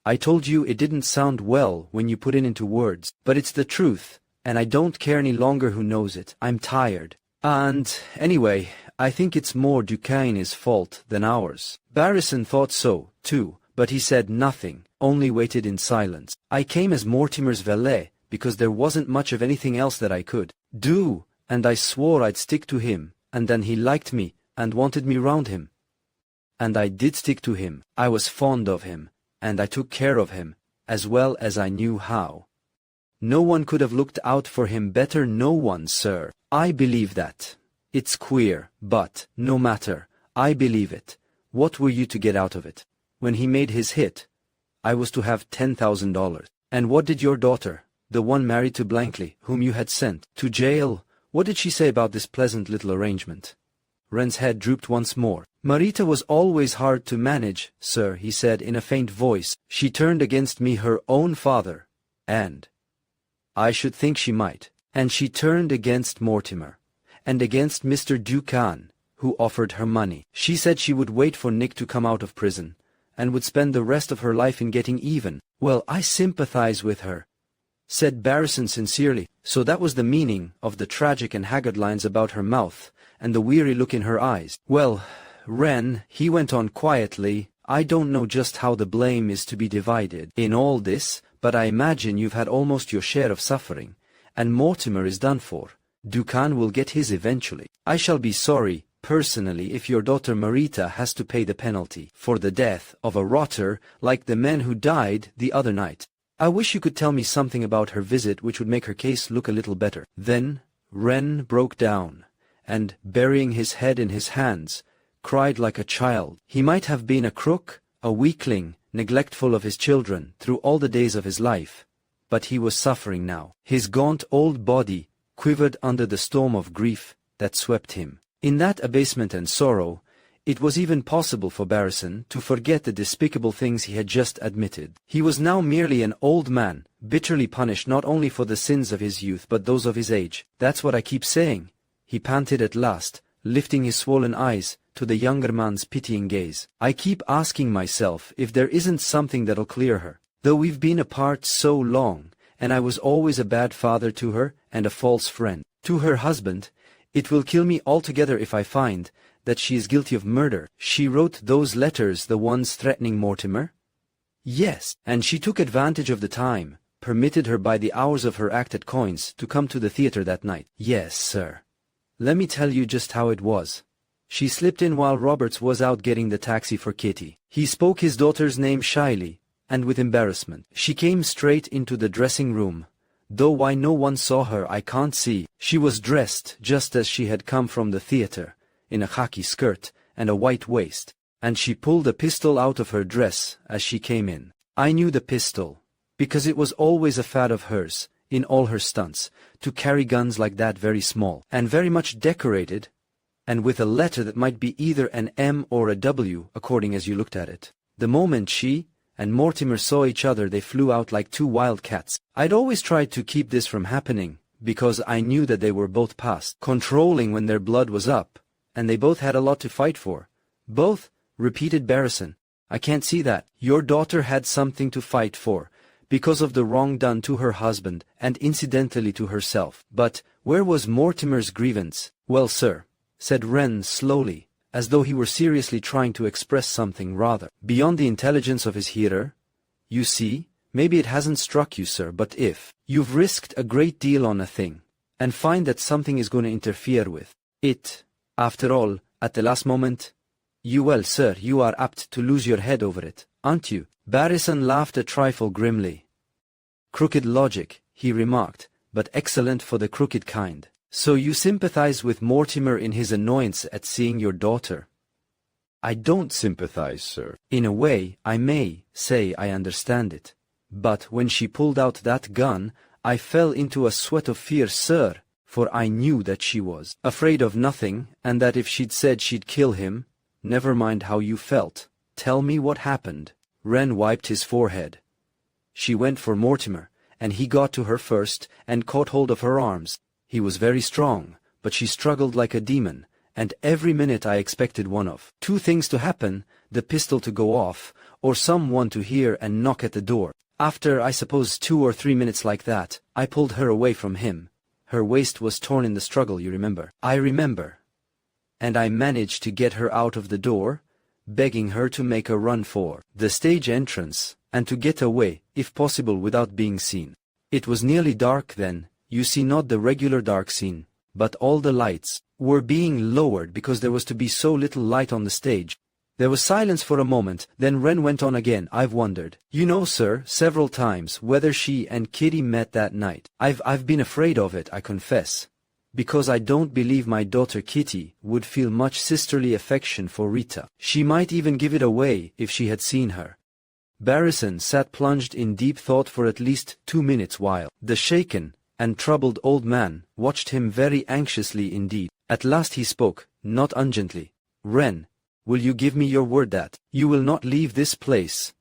I told you it didn't sound well when you put it into words, but it's the truth, and I don't care any longer who knows it. I'm tired. And, anyway, I think it's more Duquesne's fault than ours." Barrison thought so, too, but he said nothing, only waited in silence. "I came as Mortimer's valet, because there wasn't much of anything else that I could do, and I swore I'd stick to him, and then he liked me, and wanted me round him. And I did stick to him. I was fond of him, and I took care of him, as well as I knew how. No one could have looked out for him better, no one, sir. I believe that. It's queer, but, no matter, I believe it. What were you to get out of it? When he made his hit, I was to have $10,000. And what did your daughter, the one married to Blankley, whom you had sent to jail, what did she say about this pleasant little arrangement?" Wren's head drooped once more. "Marita was always hard to manage, sir," he said in a faint voice. "She turned against me her own father, and I should think she might. And she turned against Mortimer, and against Mr. Duquesne, who offered her money. She said she would wait for Nick to come out of prison, and would spend the rest of her life in getting even." "Well, I sympathize with her," said Barrison sincerely. "So that was the meaning of the tragic and haggard lines about her mouth, and the weary look in her eyes. Well, Wren," he went on quietly, "I don't know just how the blame is to be divided in all this, but I imagine you've had almost your share of suffering, and Mortimer is done for. Duquesne will get his eventually. I shall be sorry, personally, if your daughter Marita has to pay the penalty for the death of a rotter like the man who died the other night. I wish you could tell me something about her visit which would make her case look a little better." Then Wren broke down, and, burying his head in his hands, cried like a child. He might have been a crook, a weakling, neglectful of his children through all the days of his life, but he was suffering now. His gaunt old body quivered under the storm of grief that swept him. In that abasement and sorrow, it was even possible for Barrison to forget the despicable things he had just admitted. He was now merely an old man, bitterly punished not only for the sins of his youth but those of his age. "That's what I keep saying," he panted at last, lifting his swollen eyes to the younger man's pitying gaze. "I keep asking myself if there isn't something that'll clear her. Though we've been apart so long, and I was always a bad father to her and a false friend to her husband, it will kill me altogether if I find that she is guilty of murder." "She wrote those letters, the ones threatening Mortimer?" "Yes, and she took advantage of the time, permitted her by the hours of her act at Coins, to come to the theatre that night." "Yes, sir. Let me tell you just how it was. She slipped in while Roberts was out getting the taxi for Kitty." He spoke his daughter's name shyly, and with embarrassment. "She came straight into the dressing room, though why no one saw her I can't see. She was dressed just as she had come from the theatre, in a khaki skirt and a white waist, and she pulled a pistol out of her dress as she came in. I knew the pistol, because it was always a fad of hers, in all her stunts, to carry guns like that, very small, and very much decorated, and with a letter that might be either an M or a W, according as you looked at it. The moment she and Mortimer saw each other they flew out like two wild cats. I'd always tried to keep this from happening, because I knew that they were both past controlling when their blood was up, and they both had a lot to fight for." "Both?" repeated Barrison. "I can't see that." "Your daughter had something to fight for, because of the wrong done to her husband and incidentally to herself. But where was Mortimer's grievance?" "Well, sir," said Wren slowly, as though he were seriously trying to express something rather beyond the intelligence of his hearer. You see, maybe it hasn't struck you, sir, but if you've risked a great deal on a thing, and find that something is going to interfere with it, after all, at the last moment, well, sir, you are apt to lose your head over it, aren't you? Barrison laughed a trifle grimly. Crooked logic, he remarked, but excellent for the crooked kind. So you sympathize with Mortimer in his annoyance at seeing your daughter? I don't sympathize, sir. In a way, I may say I understand it. But when she pulled out that gun, I fell into a sweat of fear, sir, for I knew that she was afraid of nothing, and that if she'd said she'd kill him, never mind how you felt. Tell me what happened. Wren wiped his forehead. She went for Mortimer, and he got to her first and caught hold of her arms. He was very strong, but she struggled like a demon, and every minute I expected one of two things to happen: the pistol to go off, or someone to hear and knock at the door. After, I suppose, 2 or 3 minutes like that, I pulled her away from him. Her waist was torn in the struggle, you remember. I remember. And I managed to get her out of the door, begging her to make a run for the stage entrance, and to get away, if possible, without being seen. It was nearly dark then. You see, not the regular dark scene, but all the lights were being lowered because there was to be so little light on the stage. There was silence for a moment, then Wren went on again. I've wondered, you know, sir, several times whether she and Kitty met that night. I've been afraid of it, I confess, because I don't believe my daughter Kitty would feel much sisterly affection for Rita. She might even give it away if she had seen her. Barrison sat plunged in deep thought for at least 2 minutes while the shaken and troubled old man watched him very anxiously indeed. At last he spoke, not ungently. Wren, will you give me your word that you will not leave this place,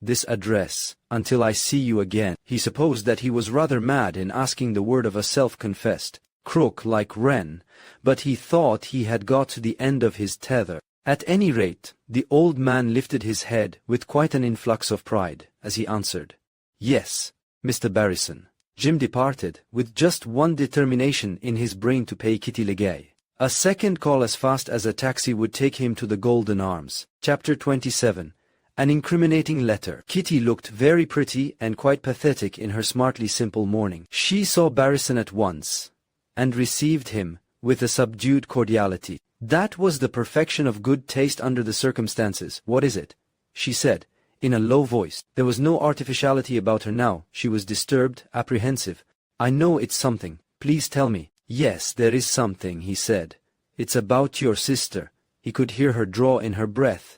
this address, until I see you again? He supposed that he was rather mad in asking the word of a self-confessed crook like Wren, but he thought he had got to the end of his tether. At any rate, the old man lifted his head with quite an influx of pride as he answered, "Yes, Mr. Barrison." Jim departed, with just one determination in his brain: to pay Kitty Legay a second call as fast as a taxi would take him to the Golden Arms. Chapter 27. An incriminating letter. Kitty looked very pretty and quite pathetic in her smartly simple mourning. She saw Barrison at once, and received him with a subdued cordiality. That was the perfection of good taste under the circumstances. "What is it?" she said, in a low voice. There was no artificiality about her now. She was disturbed, apprehensive. "I know it's something. Please tell me." "Yes, there is something," he said. "It's about your sister." He could hear her draw in her breath.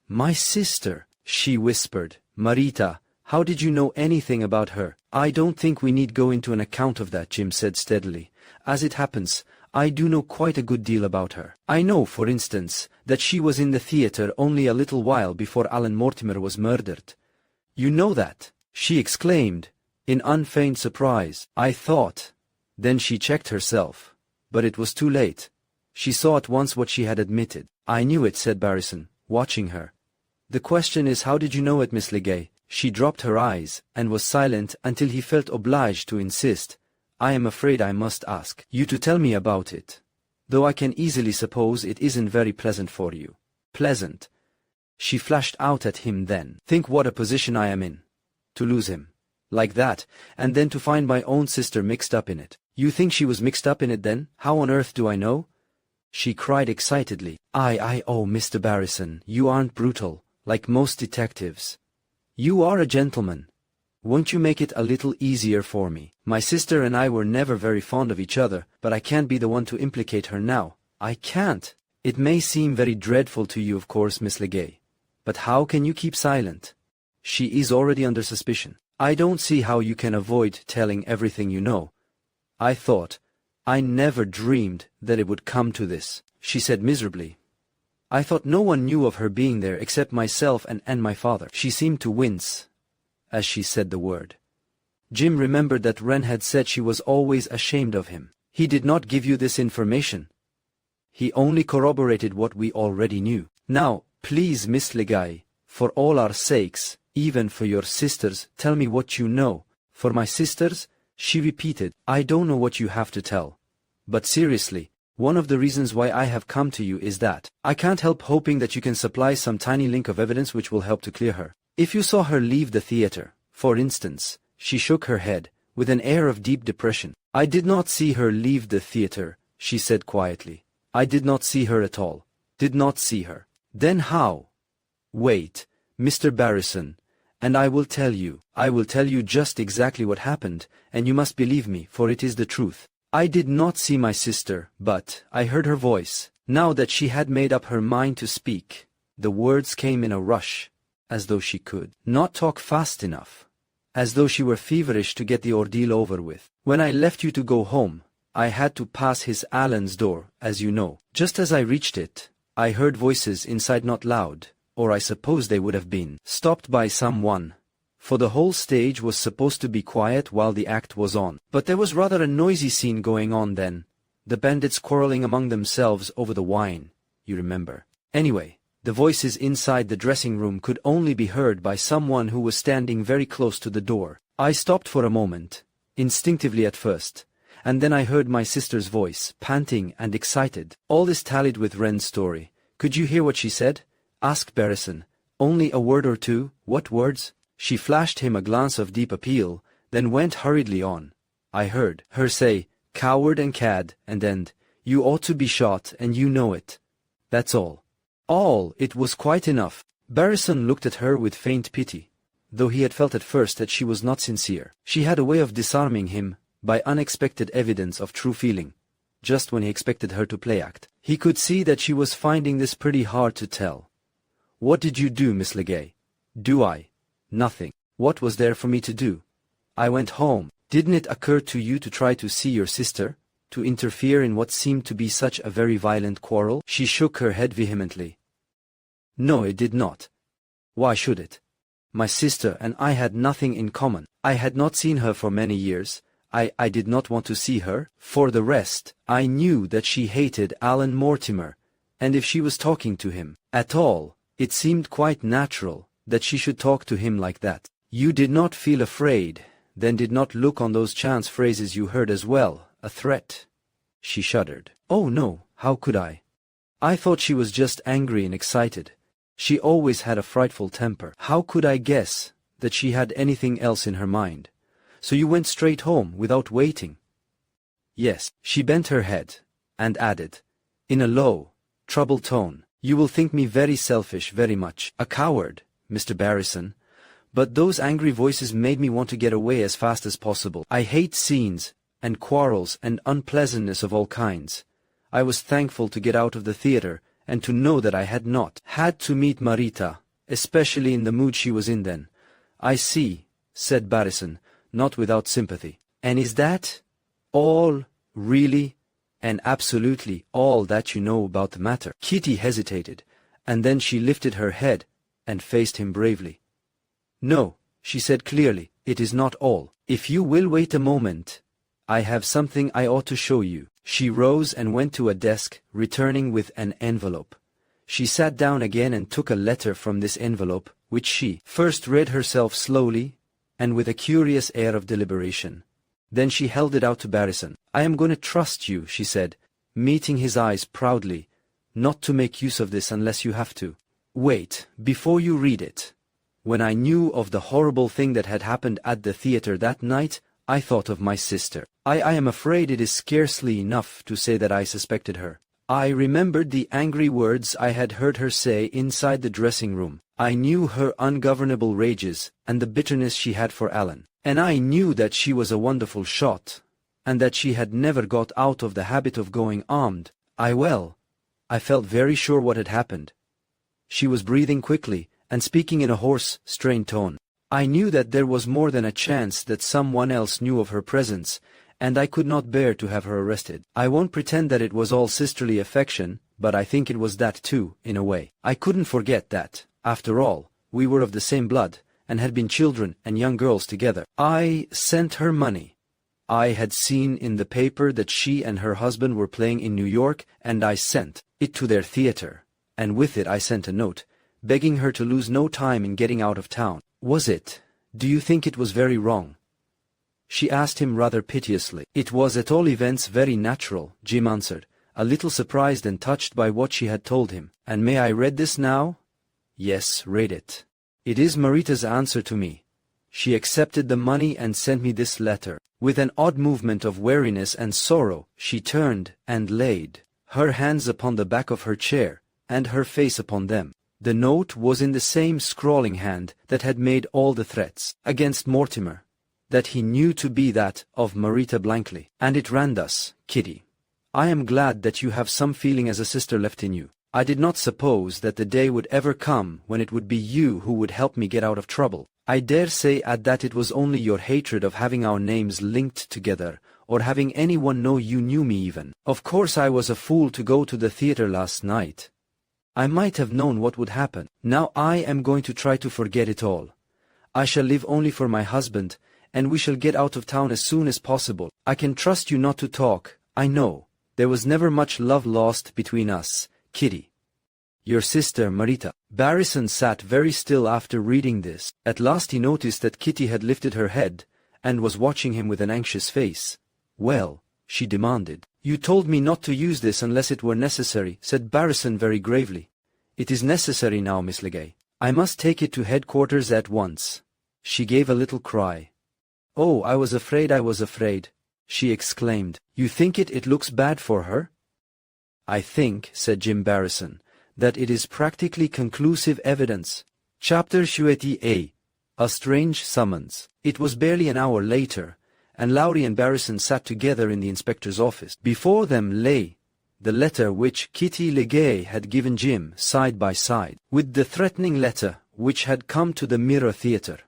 "My sister," she whispered. "Marita, how did you know anything about her?" "I don't think we need go into an account of that," Jim said steadily. "As it happens, I do know quite a good deal about her. I know, for instance, that she was in the theater only a little while before Alan Mortimer was murdered." "You know that?" she exclaimed, in unfeigned surprise. "I thought—" Then she checked herself. But it was too late. She saw at once what she had admitted. "I knew it," said Barrison, watching her. "The question is, how did you know it, Miss Legay?" She dropped her eyes, and was silent until he felt obliged to insist. "I am afraid I must ask you to tell me about it, though I can easily suppose it isn't very pleasant for you." "Pleasant?" she flashed out at him then. "Think what a position I am in. To lose him, like that, and then to find my own sister mixed up in it." "You think she was mixed up in it then?" "How on earth do I know?" she cried excitedly. Oh, Mr. Barrison, you aren't brutal, like most detectives. You are a gentleman. Won't you make it a little easier for me? My sister and I were never very fond of each other, but I can't be the one to implicate her now. I can't. It may seem very dreadful to you, of course, Miss Legay. But how can you keep silent? She is already under suspicion. I don't see how you can avoid telling everything you know. I never dreamed that it would come to this," she said miserably. "I thought no one knew of her being there except myself and my father." She seemed to wince as she said the word. Jim remembered that Wren had said she was always ashamed of him. "He did not give you this information. He only corroborated what we already knew. Now, please, Miss Legay, for all our sakes, even for your sisters, tell me what you know." "For my sisters?" she repeated. "I don't know what you have to tell. But seriously, One of the reasons why I have come to you is that I can't help hoping that you can supply some tiny link of evidence which will help to clear her. If you saw her leave the theater, for instance, she shook her head, with an air of deep depression. I did not see her leave the theater, she said quietly. I did not see her at all. Did not see her. Then how? Wait, Mr. Barrison, and I will tell you just exactly what happened, and you must believe me, for it is the truth. I did not see my sister, but I heard her voice. Now that she had made up her mind to speak, the words came in a rush, as though she could not talk fast enough, as though she were feverish to get the ordeal over with. When I left you to go home, I had to pass his Alan's door, as you know. Just as I reached it, I heard voices inside, not loud, or I suppose they would have been stopped by someone, for the whole stage was supposed to be quiet while the act was on. But there was rather a noisy scene going on then, the bandits quarreling among themselves over the wine, you remember. Anyway, the voices inside the dressing room could only be heard by someone who was standing very close to the door. I stopped for a moment, instinctively at first, and then I heard my sister's voice, panting and excited. All this tallied with Wren's story. Could you hear what she said? Asked Barrison. Only a word or two. What words? She flashed him a glance of deep appeal, then went hurriedly on. I heard her say, coward and cad, and end, you ought to be shot and you know it. That's all. All. It was quite enough. Barrison looked at her with faint pity, though he had felt at first that she was not sincere. She had a way of disarming him by unexpected evidence of true feeling, just when he expected her to play act. He could see that she was finding this pretty hard to tell. What did you do, Miss Legay? Do I? Nothing. What was there for me to do? I went home. Didn't it occur to you to try to see your sister? To interfere in what seemed to be such a very violent quarrel? She shook her head vehemently. No, it did not. Why should it? My sister and I had nothing in common. I had not seen her for many years. I did not want to see her. For the rest, I knew that she hated Alan Mortimer, and if she was talking to him at all, it seemed quite natural that she should talk to him like that. You did not feel afraid, then did not look on those chance phrases you heard as well, a threat? She shuddered. Oh no, how could I? I thought she was just angry and excited. She always had a frightful temper. How could I guess that she had anything else in her mind? So you went straight home, without waiting? Yes. She bent her head, and added, in a low, troubled tone, you will think me very selfish, very much a coward, Mr. Barrison, but those angry voices made me want to get away as fast as possible. I hate scenes, and quarrels, and unpleasantness of all kinds. I was thankful to get out of the theater, and to know that I had not had to meet Marita, especially in the mood she was in then. I see, said Barrison, not without sympathy. And is that all, really, and absolutely all that you know about the matter? Kitty hesitated, and then she lifted her head and faced him bravely. No, she said clearly, it is not all. If you will wait a moment, I have something I ought to show you. She rose and went to a desk, returning with an envelope. She sat down again and took a letter from this envelope, which she first read herself slowly, and with a curious air of deliberation. Then she held it out to Barrison. I am going to trust you, she said, meeting his eyes proudly, not to make use of this unless you have to. Wait, before you read it. When I knew of the horrible thing that had happened at the theater that night, I thought of my sister. I am afraid it is scarcely enough to say that I suspected her. I remembered the angry words I had heard her say inside the dressing room. I knew her ungovernable rages and the bitterness she had for Alan. And I knew that she was a wonderful shot, and that she had never got out of the habit of going armed. I felt very sure what had happened. She was breathing quickly and speaking in a hoarse, strained tone. I knew that there was more than a chance that someone else knew of her presence, and I could not bear to have her arrested. I won't pretend that it was all sisterly affection, but I think it was that too, in a way. I couldn't forget that, after all, we were of the same blood, and had been children and young girls together. I sent her money. I had seen in the paper that she and her husband were playing in New York, and I sent it to their theater, and with it I sent a note, begging her to lose no time in getting out of town. Do you think it was very wrong? She asked him rather piteously. It was at all events very natural, Jim answered. a little surprised and touched by what she had told him. "And may I read this now?" "Yes, read it." "It is Marita's answer to me. She accepted the money and sent me this letter." With an odd movement of weariness and sorrow, she turned and laid her hands upon the back of her chair, and her face upon them. The note was in the same scrawling hand that had made all the threats against Mortimer, that he knew to be that of Marita Blankley. And it ran thus: "Kitty, I am glad that you have some feeling as a sister left in you. I did not suppose that the day would ever come when it would be you who would help me get out of trouble. I dare say at that it was only your hatred of having our names linked together, or having anyone know you knew me even. Of course I was a fool to go to the theater last night. I might have known what would happen. Now I am going to try to forget it all. I shall live only for my husband, and we shall get out of town as soon as possible. I can trust you not to talk, I know. There was never much love lost between us, Kitty. Your sister, Marita." Barrison sat very still after reading this. At last he noticed that Kitty had lifted her head, and was watching him with an anxious face. "Well," she demanded. "You told me not to use this unless it were necessary," said Barrison very gravely. "It is necessary now, Miss Legay. I must take it to headquarters at once." She gave a little cry. "Oh, I was afraid," she exclaimed. "You think it looks bad for her?" "I think," said Jim Barrison, "that it is practically conclusive evidence." Chapter 28. A Strange Summons. It was barely an hour later, and Lowry and Barrison sat together in the inspector's office. Before them lay the letter which Kitty Legay had given Jim, side by side with the threatening letter which had come to the Mirror Theatre.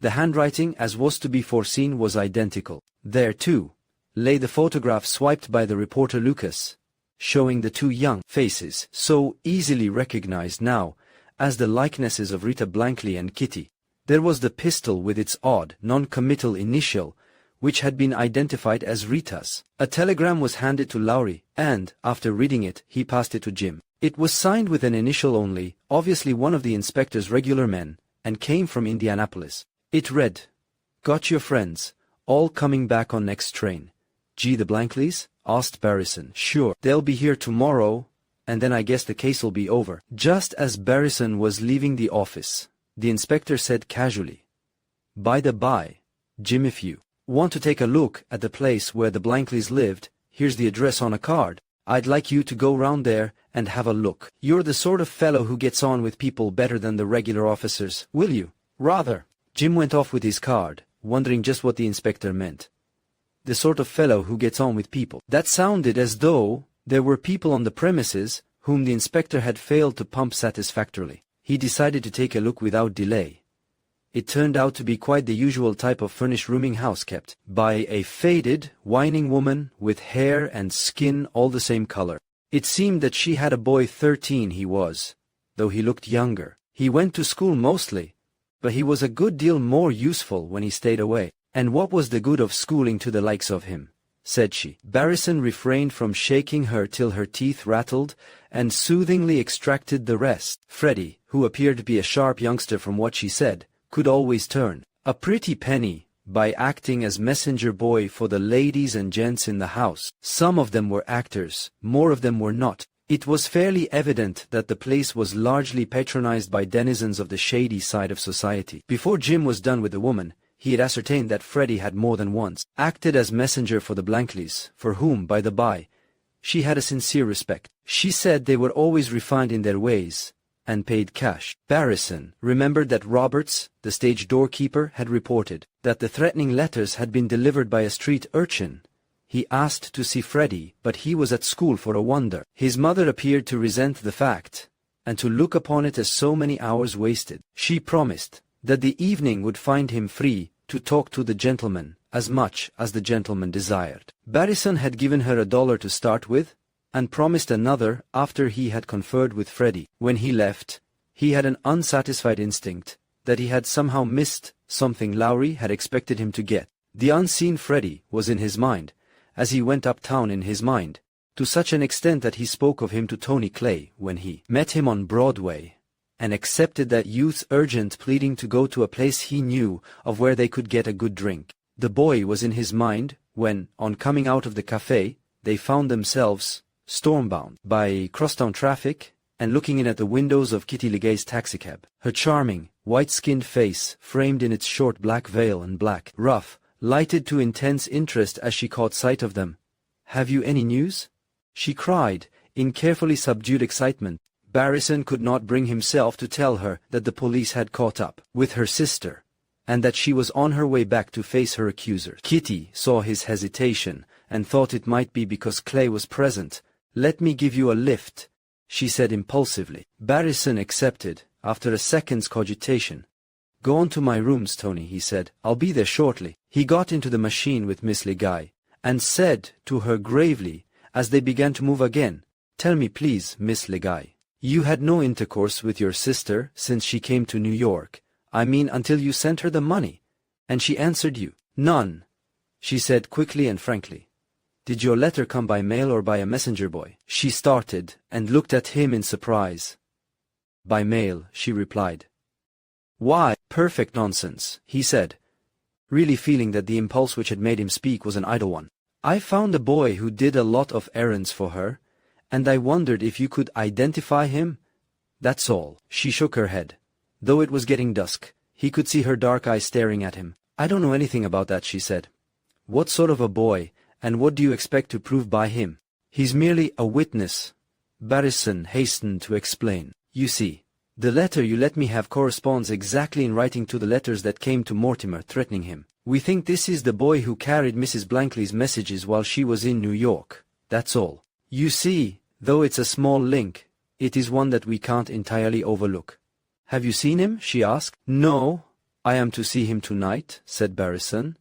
The handwriting, as was to be foreseen, was identical. There, too, lay the photograph swiped by the reporter Lucas, showing the two young faces, so easily recognized now as the likenesses of Rita Blankley and Kitty. There was the pistol with its odd, non-committal initial, which had been identified as Rita's. A telegram was handed to Lowry, and, after reading it, he passed it to Jim. It was signed with an initial only, obviously one of the inspector's regular men, and came from Indianapolis. It read, "Got your friends, all coming back on next train." "Gee, the Blankleys?" asked Barrison. "Sure, they'll be here tomorrow, and then I guess the case'll be over." Just as Barrison was leaving the office, the inspector said casually, "By the by, Jim, if you want to take a look at the place where the Blankleys lived, here's the address on a card. I'd like you to go round there and have a look. You're the sort of fellow who gets on with people better than the regular officers, will you?" "Rather." Jim went off with his card, wondering just what the inspector meant. The sort of fellow who gets on with people. That sounded as though there were people on the premises whom the inspector had failed to pump satisfactorily. He decided to take a look without delay. It turned out to be quite the usual type of furnished rooming house kept by a faded, whining woman with hair and skin all the same color. It seemed that she had a boy 13 he was, though he looked younger. He went to school mostly, but he was a good deal more useful when he stayed away. "And what was the good of schooling to the likes of him?" said she. Barrison refrained from shaking her till her teeth rattled, and soothingly extracted the rest. Freddie, who appeared to be a sharp youngster from what she said, could always turn a pretty penny by acting as messenger boy for the ladies and gents in the house. Some of them were actors, more of them were not. It was fairly evident that the place was largely patronized by denizens of the shady side of society. Before Jim was done with the woman, he had ascertained that Freddie had more than once acted as messenger for the Blankleys, for whom, by the by, she had a sincere respect. She said they were always refined in their ways, and paid cash. Barrison remembered that Roberts, the stage doorkeeper, had reported that the threatening letters had been delivered by a street urchin. He asked to see Freddie, but he was at school for a wonder. His mother appeared to resent the fact, and to look upon it as so many hours wasted. She promised that the evening would find him free to talk to the gentleman as much as the gentleman desired. Barrison had given her $1 to start with, and promised another after he had conferred with Freddie. When he left, he had an unsatisfied instinct that he had somehow missed something Lowry had expected him to get. The unseen Freddie was in his mind, as he went uptown in his mind, to such an extent that he spoke of him to Tony Clay when he met him on Broadway, and accepted that youth's urgent pleading to go to a place he knew of where they could get a good drink. The boy was in his mind when, on coming out of the cafe, they found themselves stormbound by crosstown traffic, and looking in at the windows of Kitty Legay's taxicab. Her charming, white-skinned face, framed in its short black veil and black ruff, lighted to intense interest as she caught sight of them. "Have you any news?" she cried, in carefully subdued excitement. Barrison could not bring himself to tell her that the police had caught up with her sister, and that she was on her way back to face her accusers. Kitty saw his hesitation, and thought it might be because Clay was present. "Let me give you a lift," she said impulsively. Barrison accepted, after a second's cogitation. "Go on to my rooms, Tony," he said. "I'll be there shortly." He got into the machine with Miss Legay, and said to her gravely, as they began to move again, "Tell me please, Miss Legay, you had no intercourse with your sister since she came to New York, I mean until you sent her the money, and she answered you?" "None," she said quickly and frankly. "Did your letter come by mail or by a messenger boy?" She started, and looked at him in surprise. "By mail," she replied. "Why?" "Perfect nonsense," he said, really feeling that the impulse which had made him speak was an idle one. "I found a boy who did a lot of errands for her, and I wondered if you could identify him. That's all." She shook her head. Though it was getting dusk, he could see her dark eyes staring at him. "I don't know anything about that," she said. "What sort of a boy, and what do you expect to prove by him?" "He's merely a witness," Barrison hastened to explain. "You see, the letter you let me have corresponds exactly in writing to the letters that came to Mortimer threatening him. We think this is the boy who carried Mrs. Blankley's messages while she was in New York, that's all. You see, though it's a small link, it is one that we can't entirely overlook." "Have you seen him?" she asked. "No, I am to see him tonight," said Barrison.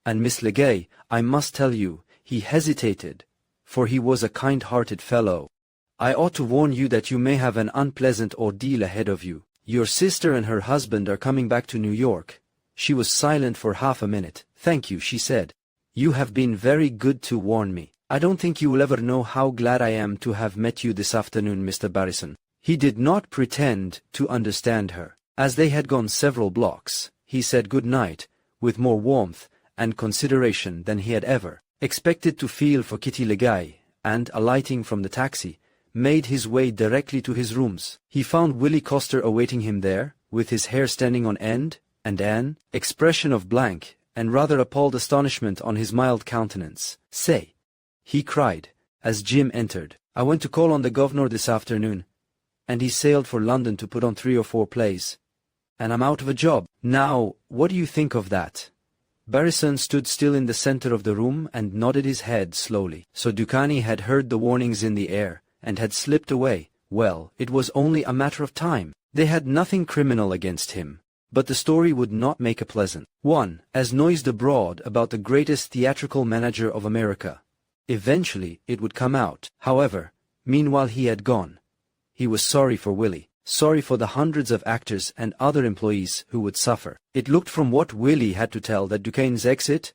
"And Miss Legay, I must tell you, he hesitated, for he was a kind-hearted fellow. I ought to warn you that you may have an unpleasant ordeal ahead of you. Your sister and her husband are coming back to New York." She was silent for half a minute. "Thank you," she said. "You have been very good to warn me. I don't think you will ever know how glad I am to have met you this afternoon, Mr. Barrison." He did not pretend to understand her. As they had gone several blocks, he said good night, with more warmth and consideration than he had ever expected to feel for Kitty Legay, and, alighting from the taxi, made his way directly to his rooms. He found Willie Coster awaiting him there, with his hair standing on end, and an expression of blank and rather appalled astonishment on his mild countenance. "Say," he cried, as Jim entered, "I went to call on the governor this afternoon, and he sailed for London to put on 3 or 4 plays. And I'm out of a job. Now, what do you think of that?" Barrison stood still in the center of the room and nodded his head slowly. So Ducani had heard the warnings in the air, and had slipped away. Well, it was only a matter of time. They had nothing criminal against him, but the story would not make a pleasant one, as noised abroad about the greatest theatrical manager of America. Eventually it would come out. However, meanwhile he had gone. He was sorry for Willie, sorry for the hundreds of actors and other employees who would suffer. It looked from what Willie had to tell that Duquesne's exit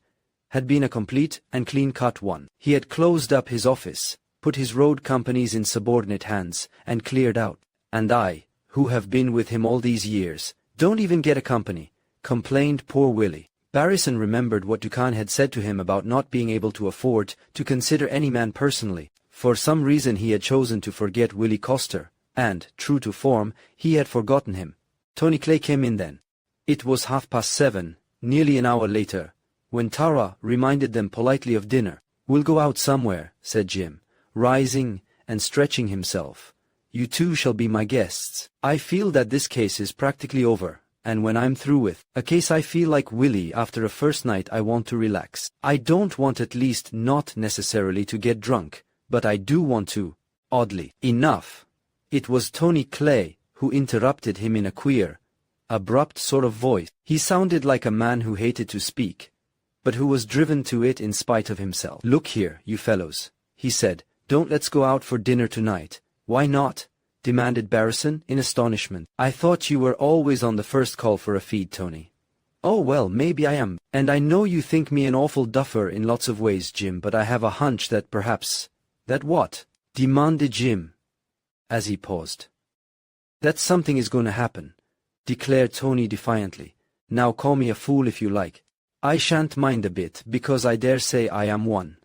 had been a complete and clean-cut one. He had closed up his office, put his road companies in subordinate hands, and cleared out. "And I, who have been with him all these years, don't even get a company," complained poor Willie. Barrison remembered what Duquesne had said to him about not being able to afford to consider any man personally. For some reason he had chosen to forget Willie Coster, and, true to form, he had forgotten him. Tony Clay came in then. It was 7:30, nearly an hour later, when Tara reminded them politely of dinner. "We'll go out somewhere," said Jim, rising and stretching himself. "You two shall be my guests. I feel that this case is practically over, and when I'm through with a case I feel like Willie after a first night I want to relax. I don't want, at least not necessarily, to get drunk, but I do want to." Oddly enough, it was Tony Clay who interrupted him in a queer, abrupt sort of voice. He sounded like a man who hated to speak, but who was driven to it in spite of himself. "Look here, you fellows," he said, "don't let's go out for dinner tonight." "Why not?" demanded Barrison, in astonishment. "I thought you were always on the first call for a feed, Tony." "Oh well, maybe I am, and I know you think me an awful duffer in lots of ways, Jim, but I have a hunch that perhaps—" "That what?" demanded Jim, as he paused. "That something is going to happen," declared Tony defiantly. "Now call me a fool if you like. I shan't mind a bit, because I dare say I am one.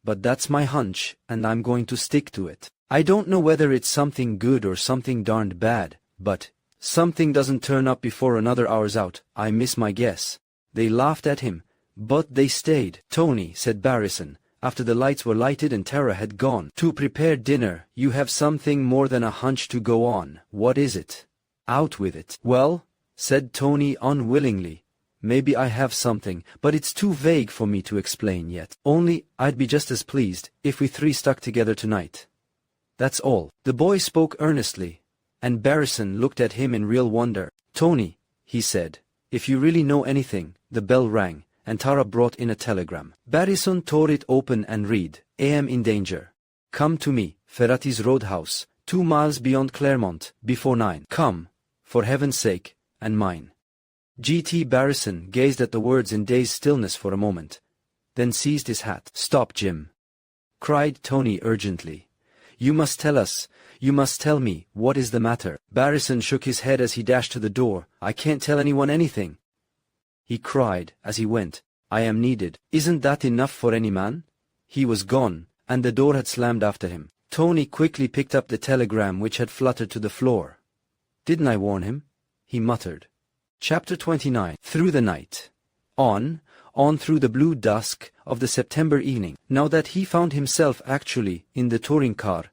but that's my hunch, and I'm going to stick to it. I don't know whether it's something good or something darned bad, but something doesn't turn up before another hour's out, I miss my guess." They laughed at him, but they stayed. "Tony," said Barrison, after the lights were lighted and Tara had gone to prepare dinner, "you have something more than a hunch to go on. What is it? Out with it." "Well," said Tony unwillingly, "maybe I have something, but it's too vague for me to explain yet. Only, I'd be just as pleased if we three stuck together tonight. That's all." The boy spoke earnestly, and Barrison looked at him in real wonder. "Tony," he said, "if you really know anything." The bell rang, and Tara brought in a telegram. Barrison tore it open and read, "AM in danger. Come to me, Ferrati's Roadhouse, 2 miles beyond Claremont, before 9. Come, for heaven's sake, and mine." G.T. Barrison gazed at the words in dazed stillness for a moment, then seized his hat. "Stop, Jim," cried Tony urgently. "You must tell us, you must tell me, what is the matter?" Barrison shook his head as he dashed to the door. "I can't tell anyone anything," he cried as he went. "I am needed. Isn't that enough for any man?" He was gone, and the door had slammed after him. Tony quickly picked up the telegram which had fluttered to the floor. "Didn't I warn him?" he muttered. Chapter 29. Through the night. On through the blue dusk of the September evening. Now that he found himself actually in the touring car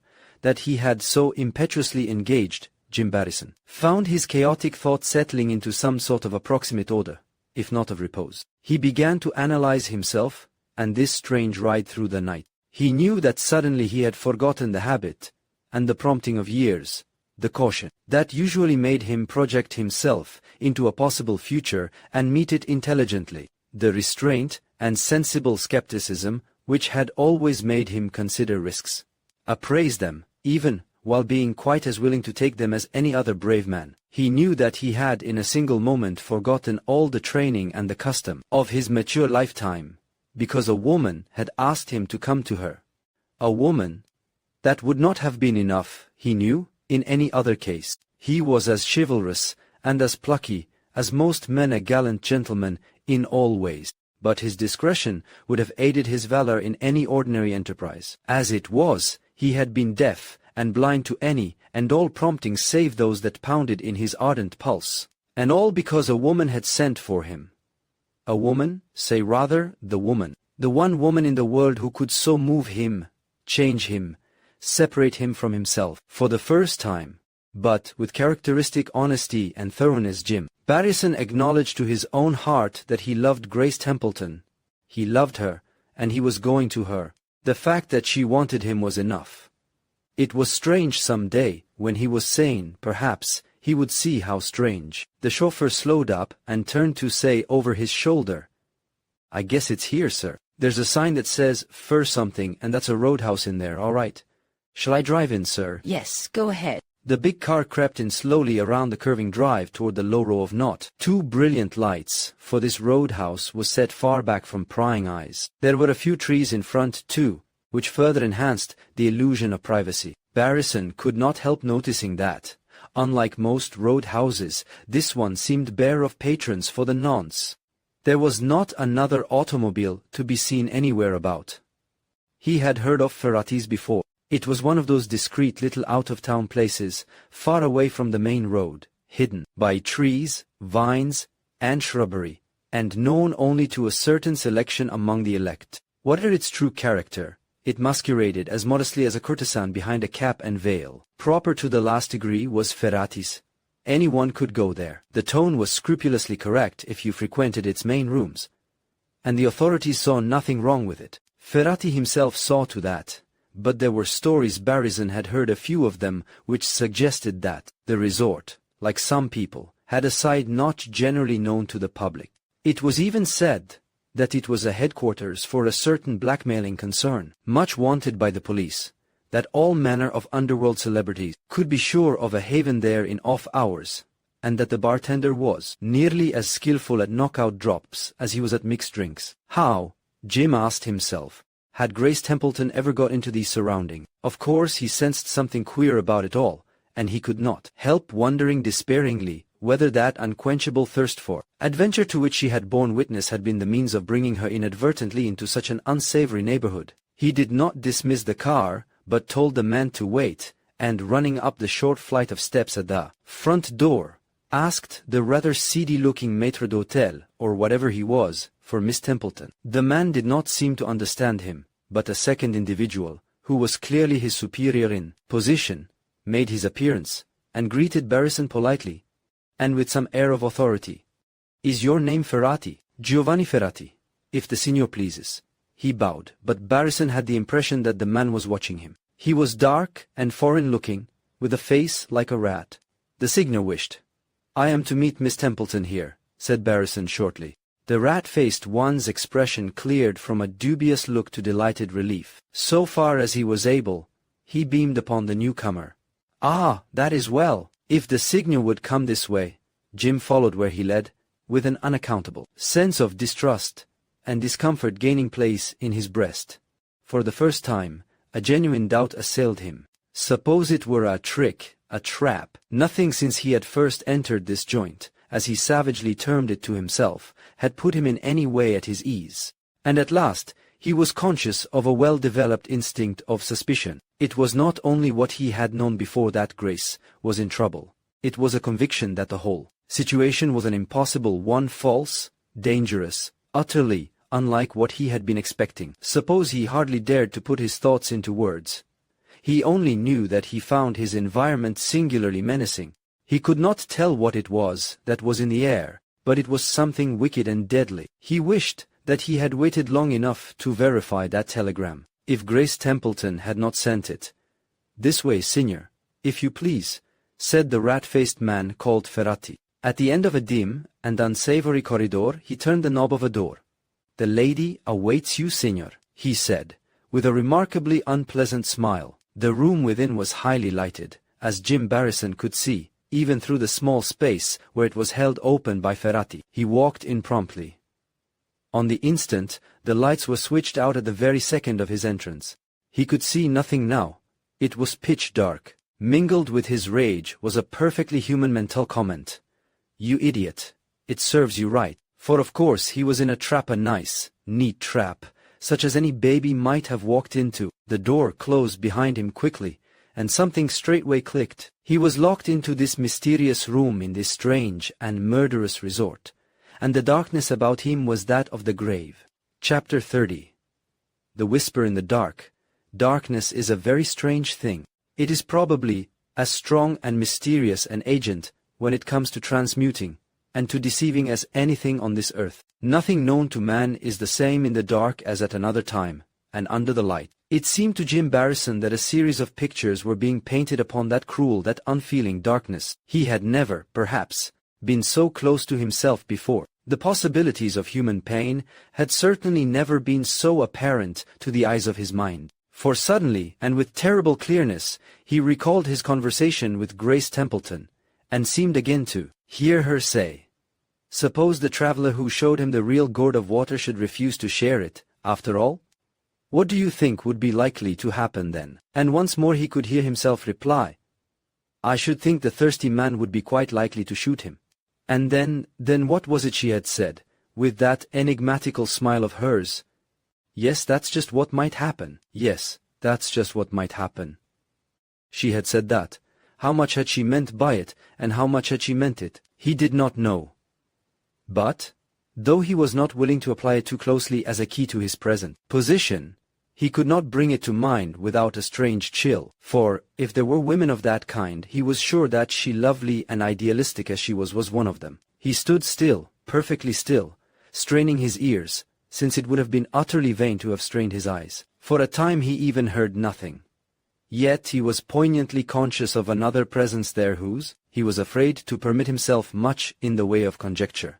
that he had so impetuously engaged, Jim Barrison found his chaotic thoughts settling into some sort of approximate order, if not of repose. He began to analyze himself, and this strange ride through the night. He knew that suddenly he had forgotten the habit, and the prompting of years, the caution that usually made him project himself into a possible future and meet it intelligently, the restraint and sensible skepticism which had always made him consider risks, appraise them, even while being quite as willing to take them as any other brave man. He knew that he had in a single moment forgotten all the training and the custom of his mature lifetime, because a woman had asked him to come to her. A woman that would not have been enough, he knew, in any other case. He was as chivalrous and as plucky as most men, a gallant gentleman in all ways, but his discretion would have aided his valor in any ordinary enterprise. As it was, he had been deaf and blind to any and all promptings save those that pounded in his ardent pulse, and all because a woman had sent for him. A woman, say rather, the one woman in the world who could so move him, change him, separate him from himself, for the first time. But, with characteristic honesty and thoroughness, Jim Barrison acknowledged to his own heart that he loved Grace Templeton. He loved her, and he was going to her. The fact that she wanted him was enough. It was strange some day, when he was sane, perhaps, he would see how strange. The chauffeur slowed up and turned to say over his shoulder, "I guess it's here, sir. There's a sign that says Fur something, and that's a roadhouse in there, all right. Shall I drive in, sir?" "Yes, go ahead." The big car crept in slowly around the curving drive toward the low row of not too brilliant lights, for this roadhouse was set far back from prying eyes. There were a few trees in front, too, which further enhanced the illusion of privacy. Barrison could not help noticing that, unlike most roadhouses, this one seemed bare of patrons for the nonce. There was not another automobile to be seen anywhere about. He had heard of Ferrati's before. It was one of those discreet little out-of-town places, far away from the main road, hidden by trees, vines, and shrubbery, and known only to a certain selection among the elect. Whatever its true character, it masqueraded as modestly as a courtesan behind a cap and veil. Proper to the last degree was Ferrati's. Anyone could go there. The tone was scrupulously correct if you frequented its main rooms, and the authorities saw nothing wrong with it. Ferrati himself saw to that. But there were stories, Barrison had heard a few of them, which suggested that the resort, like some people, had a side not generally known to the public. It was even said that it was a headquarters for a certain blackmailing concern, much wanted by the police, that all manner of underworld celebrities could be sure of a haven there in off hours, and that the bartender was nearly as skillful at knockout drops as he was at mixed drinks. How, Jim asked himself, had Grace Templeton ever got into these surroundings? Of course he sensed something queer about it all, and he could not help wondering despairingly whether that unquenchable thirst for adventure to which she had borne witness had been the means of bringing her inadvertently into such an unsavory neighborhood. He did not dismiss the car, but told the man to wait, and running up the short flight of steps at the front door, asked the rather seedy-looking maître d'hôtel, or whatever he was, for Miss Templeton. The man did not seem to understand him, but a second individual, who was clearly his superior in position, made his appearance, and greeted Barrison politely, and with some air of authority. "Is your name Ferrati?" "Giovanni Ferrati, if the signor pleases." He bowed, but Barrison had the impression that the man was watching him. He was dark and foreign-looking, with a face like a rat. "The signor wished." "I am to meet Miss Templeton here," said Barrison shortly. The rat-faced one's expression cleared from a dubious look to delighted relief. So far as he was able, he beamed upon the newcomer. "Ah, that is well. If the signor would come this way." Jim followed where he led, with an unaccountable sense of distrust and discomfort gaining place in his breast. For the first time, a genuine doubt assailed him. Suppose it were a trick, a trap. Nothing since he had first entered this joint, as he savagely termed it to himself, had put him in any way at his ease. And at last, he was conscious of a well-developed instinct of suspicion. It was not only what he had known before that Grace was in trouble. It was a conviction that the whole situation was an impossible one, false, dangerous, utterly unlike what he had been expecting. Suppose he hardly dared to put his thoughts into words. He only knew that he found his environment singularly menacing. He could not tell what it was that was in the air, but it was something wicked and deadly. He wished that he had waited long enough to verify that telegram. If Grace Templeton had not sent it. "This way, signor, if you please," said the rat-faced man called Ferrati. At the end of a dim and unsavory corridor, he turned the knob of a door. "The lady awaits you, signor," he said, with a remarkably unpleasant smile. The room within was highly lighted, as Jim Barrison could see, even through the small space where it was held open by Ferrati. He walked in promptly. On the instant, the lights were switched out at the very second of his entrance. He could see nothing now. It was pitch dark. Mingled with his rage was a perfectly human mental comment. "You idiot. It serves you right." For of course he was in a trap, a nice, neat trap, such as any baby might have walked into. The door closed behind him quickly, and something straightway clicked. He was locked into this mysterious room in this strange and murderous resort, and the darkness about him was that of the grave. Chapter 30. The whisper in the dark. Darkness is a very strange thing. It is probably as strong and mysterious an agent when it comes to transmuting and to deceiving as anything on this earth. Nothing known to man is the same in the dark as at another time, and under the light. It seemed to Jim Barrison that a series of pictures were being painted upon that cruel, that unfeeling darkness. He had never, perhaps, been so close to himself before. The possibilities of human pain had certainly never been so apparent to the eyes of his mind. For suddenly, and with terrible clearness, he recalled his conversation with Grace Templeton, and seemed again to hear her say, "Suppose the traveler who showed him the real gourd of water should refuse to share it, after all? What do you think would be likely to happen then?" And once more he could hear himself reply, "I should think the thirsty man would be quite likely to shoot him." And then what was it she had said, with that enigmatical smile of hers? "Yes, that's just what might happen. Yes, that's just what might happen." She had said that. How much had she meant by it, and how much had she meant it? He did not know. But, though he was not willing to apply it too closely as a key to his present position, he could not bring it to mind without a strange chill, for, if there were women of that kind, he was sure that she, lovely and idealistic as she was one of them. He stood still, perfectly still, straining his ears, since it would have been utterly vain to have strained his eyes. For a time he even heard nothing. Yet he was poignantly conscious of another presence there whose, he was afraid to permit himself much in the way of conjecture.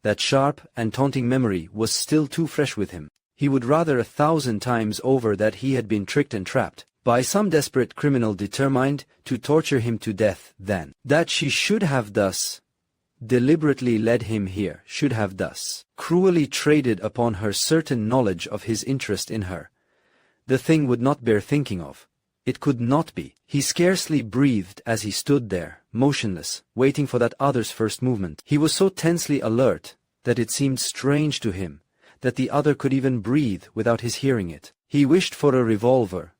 That sharp and taunting memory was still too fresh with him. He would rather 1,000 times over that he had been tricked and trapped by some desperate criminal determined to torture him to death than that she should have thus deliberately led him here, should have thus cruelly traded upon her certain knowledge of his interest in her. The thing would not bear thinking of. It could not be. He scarcely breathed as he stood there, motionless, waiting for that other's first movement. He was so tensely alert that it seemed strange to him that the other could even breathe without his hearing it. He wished for a revolver,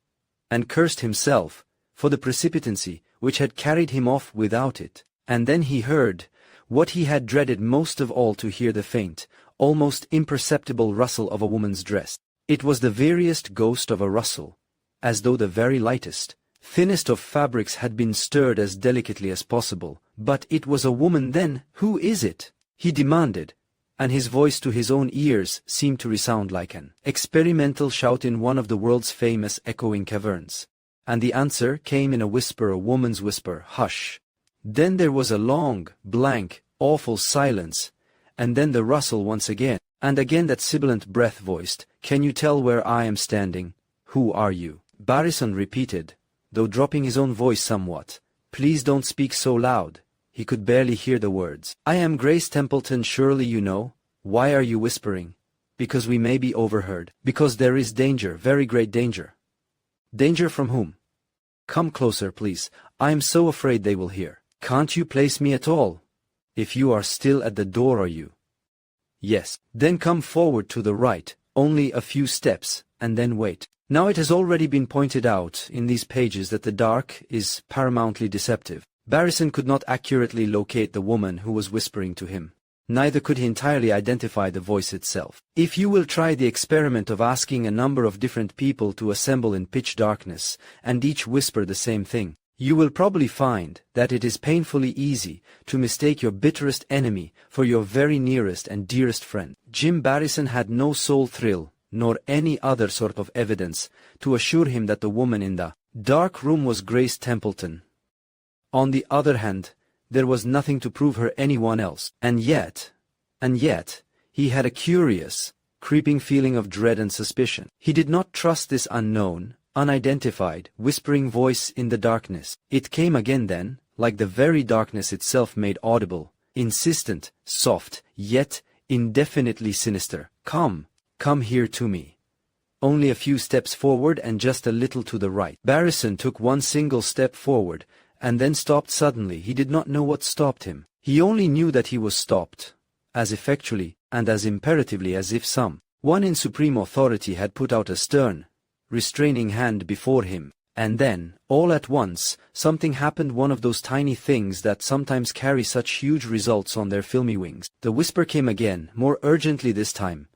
and cursed himself for the precipitancy which had carried him off without it. And then he heard what he had dreaded most of all to hear, the faint, almost imperceptible rustle of a woman's dress. It was the veriest ghost of a rustle, as though the very lightest, thinnest of fabrics had been stirred as delicately as possible. But it was a woman then. "Who is it?" he demanded, and his voice to his own ears seemed to resound like an experimental shout in one of the world's famous echoing caverns. And the answer came in a whisper, a woman's whisper, "Hush." Then there was a long, blank, awful silence, and then the rustle once again, and again that sibilant breath voiced, "Can you tell where I am standing? Who are you?" Barrison repeated, though dropping his own voice somewhat, "Please don't speak so loud." He could barely hear the words. "I am Grace Templeton, surely you know. Why are you whispering?" "Because we may be overheard. Because there is danger, very great danger." "Danger from whom?" "Come closer, please. I am so afraid they will hear." "Can't you place me at all?" "If you are still at the door, are you?" "Yes." "Then come forward to the right, only a few steps, and then wait." Now it has already been pointed out in these pages that the dark is paramountly deceptive. Barrison could not accurately locate the woman who was whispering to him. Neither could he entirely identify the voice itself. If you will try the experiment of asking a number of different people to assemble in pitch darkness, and each whisper the same thing, you will probably find that it is painfully easy to mistake your bitterest enemy for your very nearest and dearest friend. Jim Barrison had no soul thrill, nor any other sort of evidence, to assure him that the woman in the dark room was Grace Templeton. On the other hand, there was nothing to prove her anyone else. And yet, he had a curious, creeping feeling of dread and suspicion. He did not trust this unknown, unidentified, whispering voice in the darkness. It came again then, like the very darkness itself made audible, insistent, soft, yet indefinitely sinister. Come here to me. Only a few steps forward and just a little to the right." Barrison took one single step forward, and then stopped suddenly. He did not know what stopped him. He only knew that he was stopped, as effectually and as imperatively as if some one in supreme authority had put out a stern, restraining hand before him. And then, all at once, something happened, one of those tiny things that sometimes carry such huge results on their filmy wings. The whisper came again, more urgently this time.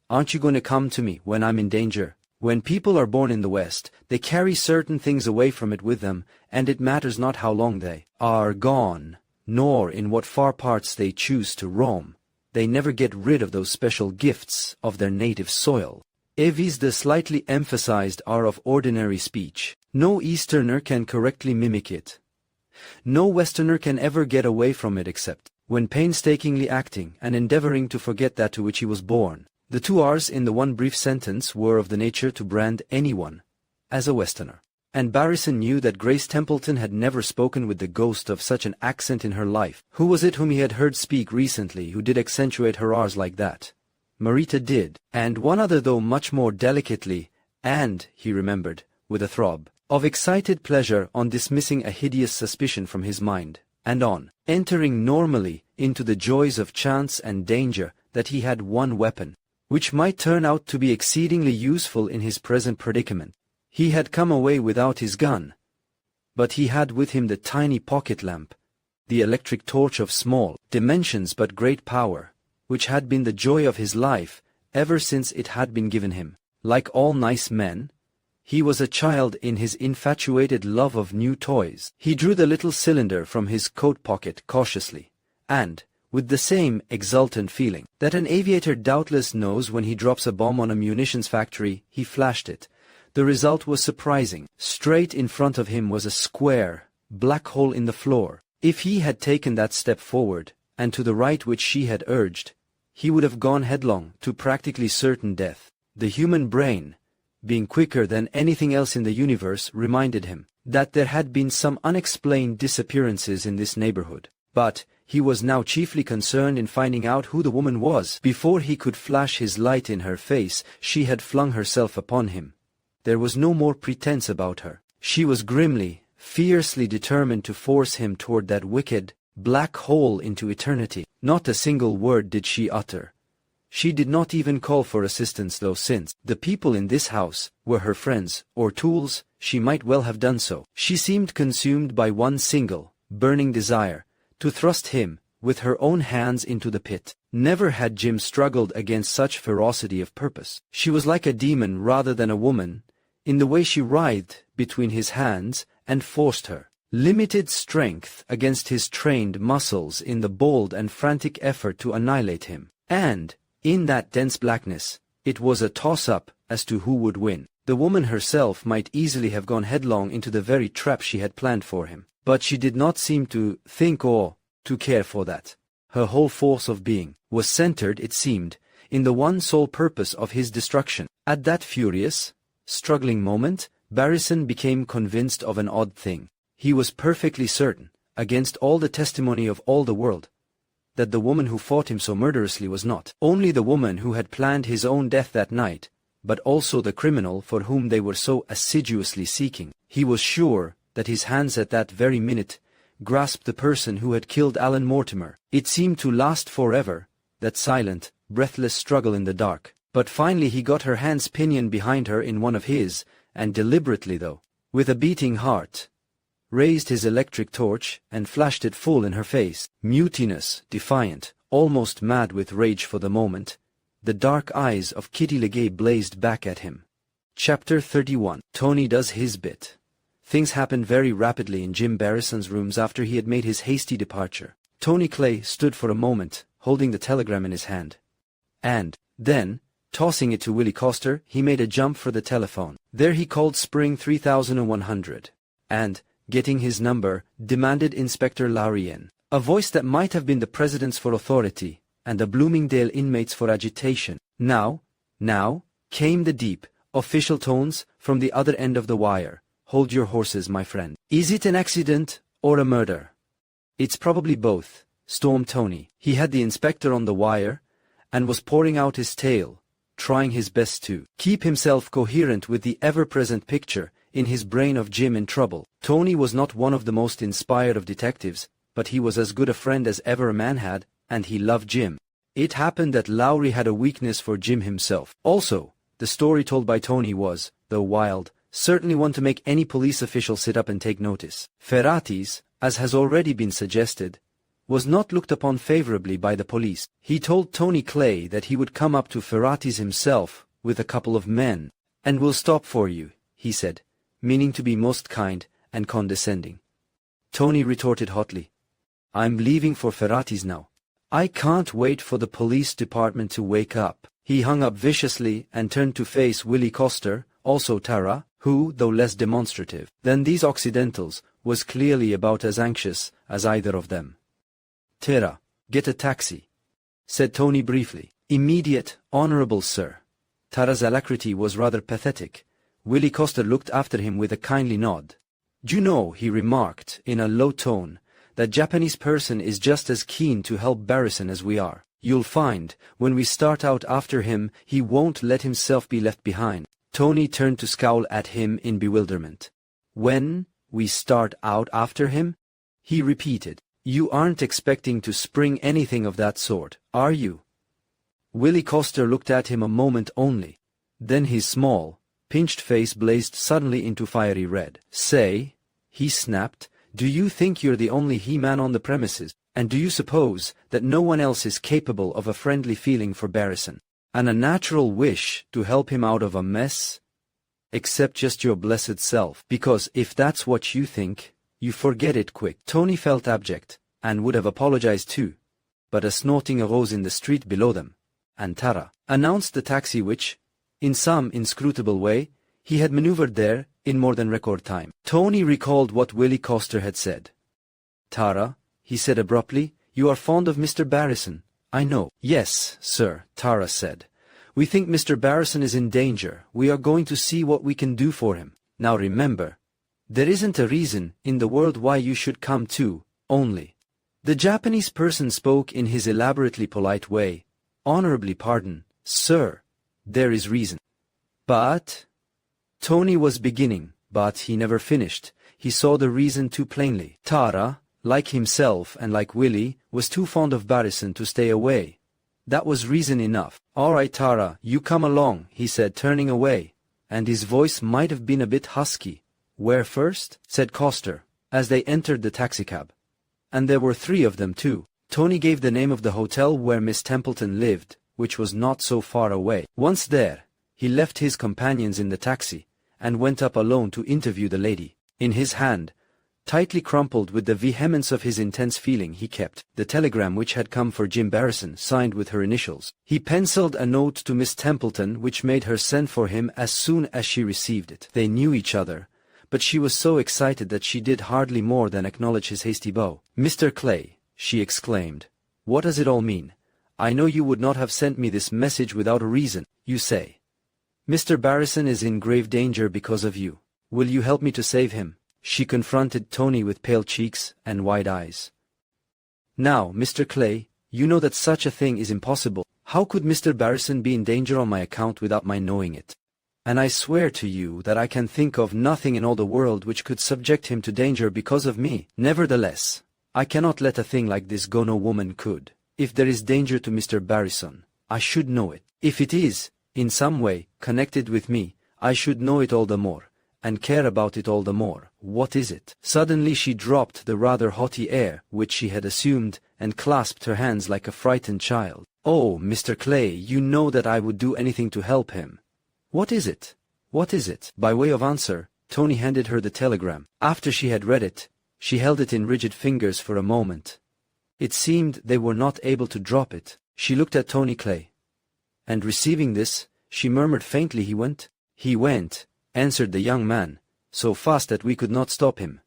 "Aren't you going to come to me when I'm in danger?" When people are born in the West, they carry certain things away from it with them, and it matters not how long they are gone, nor in what far parts they choose to roam. They never get rid of those special gifts of their native soil. Evis, the slightly emphasized R of ordinary speech. No Easterner can correctly mimic it. No Westerner can ever get away from it except when painstakingly acting and endeavoring to forget that to which he was born. The two R's in the one brief sentence were of the nature to brand anyone as a Westerner. And Barrison knew that Grace Templeton had never spoken with the ghost of such an accent in her life. Who was it whom he had heard speak recently who did accentuate her R's like that? Marita did, and one other, though much more delicately, and, he remembered, with a throb of excited pleasure on dismissing a hideous suspicion from his mind, and on entering normally into the joys of chance and danger, that he had one weapon which might turn out to be exceedingly useful in his present predicament. He had come away without his gun, but he had with him the tiny pocket lamp, the electric torch of small dimensions but great power, which had been the joy of his life ever since it had been given him. Like all nice men, he was a child in his infatuated love of new toys. He drew the little cylinder from his coat pocket cautiously, and, with the same exultant feeling that an aviator doubtless knows when he drops a bomb on a munitions factory, he flashed it. The result was surprising. Straight in front of him was a square, black hole in the floor. If he had taken that step forward, and to the right which she had urged, he would have gone headlong to practically certain death. The human brain, being quicker than anything else in the universe, reminded him that there had been some unexplained disappearances in this neighborhood. But he was now chiefly concerned in finding out who the woman was. Before he could flash his light in her face, she had flung herself upon him. There was no more pretense about her. She was grimly, fiercely determined to force him toward that wicked, black hole into eternity. Not a single word did she utter, She did not even call for assistance though, since the people in this house were her friends or tools. She might well have done so. She seemed consumed by one single, burning desire, to thrust him, with her own hands, into the pit. Never had Jim struggled against such ferocity of purpose. She was like a demon rather than a woman, in the way she writhed between his hands and forced her limited strength against his trained muscles in the bold and frantic effort to annihilate him. And, in that dense blackness, it was a toss-up as to who would win. The woman herself might easily have gone headlong into the very trap she had planned for him, but she did not seem to think or to care for that. Her whole force of being was centered, it seemed, in the one sole purpose of his destruction. At that furious, struggling moment, Barristan became convinced of an odd thing. He was perfectly certain, against all the testimony of all the world, that the woman who fought him so murderously was not only the woman who had planned his own death that night, but also the criminal for whom they were so assiduously seeking. He was sure that his hands at that very minute grasped the person who had killed Alan Mortimer. It seemed to last forever, that silent, breathless struggle in the dark. But finally he got her hands pinioned behind her in one of his, and deliberately though, with a beating heart, raised his electric torch and flashed it full in her face. Mutinous, defiant, almost mad with rage for the moment, the dark eyes of Kitty Legay blazed back at him. Chapter 31. Tony does his bit. Things happened very rapidly in Jim Barristan's rooms after he had made his hasty departure. Tony Clay stood for a moment, holding the telegram in his hand. And, then, tossing it to Willie Coster, he made a jump for the telephone. There he called Spring 3100. And, getting his number, demanded Inspector Lowrien. A voice that might have been the president's for authority, and the Bloomingdale inmates for agitation. Now, came the deep, official tones from the other end of the wire. Hold your horses, my friend. Is it an accident, or a murder? It's probably both, stormed Tony. He had the inspector on the wire, and was pouring out his tale, trying his best to keep himself coherent with the ever-present picture in his brain of Jim in trouble. Tony was not one of the most inspired of detectives, but he was as good a friend as ever a man had, and he loved Jim. It happened that Lowry had a weakness for Jim himself. Also, the story told by Tony was, though wild, certainly one to make any police official sit up and take notice. Ferratis, as has already been suggested, was not looked upon favorably by the police. He told Tony Clay that he would come up to Ferratis himself with a couple of men, and will stop for you, he said, meaning to be most kind and condescending. Tony retorted hotly, I'm leaving for Ferratis now. I can't wait for the police department to wake up. He hung up viciously and turned to face Willie Coster, also Tara, who, though less demonstrative than these Occidentals, was clearly about as anxious as either of them. Tara, get a taxi, said Tony briefly. Immediate, honorable sir. Tara's alacrity was rather pathetic. Willie Coster looked after him with a kindly nod. You know, he remarked, in a low tone, that Japanese person is just as keen to help Barristan as we are. You'll find, when we start out after him, he won't let himself be left behind. Tony turned to scowl at him in bewilderment. When we start out after him? He repeated. You aren't expecting to spring anything of that sort, are you? Willie Coster looked at him a moment only. Then his small, pinched face blazed suddenly into fiery red. Say, he snapped, do you think you're the only he-man on the premises, and do you suppose that no one else is capable of a friendly feeling for Barristan, and a natural wish to help him out of a mess? Except just your blessed self, because if that's what you think, you forget it quick. Tony felt abject, and would have apologized too, but a snorting arose in the street below them, and Tara announced the taxi which, in some inscrutable way, he had maneuvered there in more than record time. Tony recalled what Willie Coster had said. Tara, he said abruptly, you are fond of Mr. Barristan, I know. Yes, sir, Tara said. We think Mr. Barristan is in danger. We are going to see what we can do for him. Now remember, there isn't a reason in the world why you should come too, only. The Japanese person spoke in his elaborately polite way. Honorably pardon, sir, there is reason. But... Tony was beginning, but he never finished. He saw the reason too plainly. Tara, like himself and like Willie, was too fond of Barristan to stay away. That was reason enough. "All right, Tara, you come along," he said, turning away, and his voice might have been a bit husky. "Where first?" said Coster, as they entered the taxicab. And there were 3 of them too. Tony gave the name of the hotel where Miss Templeton lived, which was not so far away. Once there, he left his companions in the taxi, and went up alone to interview the lady. In his hand, tightly crumpled with the vehemence of his intense feeling, he kept the telegram which had come for Jim Barrison, signed with her initials. He penciled a note to Miss Templeton which made her send for him as soon as she received it. They knew each other, but she was so excited that she did hardly more than acknowledge his hasty bow. "Mr. Clay," she exclaimed, "what does it all mean? I know you would not have sent me this message without a reason. You say Mr. Barrison is in grave danger because of you. Will you help me to save him?" She confronted Tony with pale cheeks and wide eyes. "Now, Mr. Clay, you know that such a thing is impossible. How could Mr. Barrison be in danger on my account without my knowing it? And I swear to you that I can think of nothing in all the world which could subject him to danger because of me. Nevertheless, I cannot let a thing like this go. No woman could. If there is danger to Mr. Barrison, I should know it. If it is, in some way, connected with me, I should know it all the more, and care about it all the more. What is it?" Suddenly she dropped the rather haughty air which she had assumed, and clasped her hands like a frightened child. "Oh, Mr. Clay, you know that I would do anything to help him. What is it? What is it?" By way of answer, Tony handed her the telegram. After she had read it, she held it in rigid fingers for a moment. It seemed they were not able to drop it. She looked at Tony Clay. "And receiving this," she murmured faintly, "he went?" "He went," answered the young man, "so fast that we could not stop him.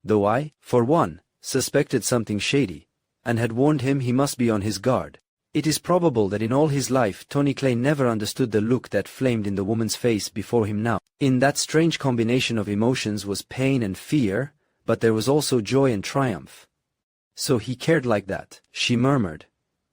Though I, for one, suspected something shady, and had warned him he must be on his guard." It is probable that in all his life Tony Clay never understood the look that flamed in the woman's face before him now. In that strange combination of emotions was pain and fear, but there was also joy and triumph. "So he cared like that," she murmured.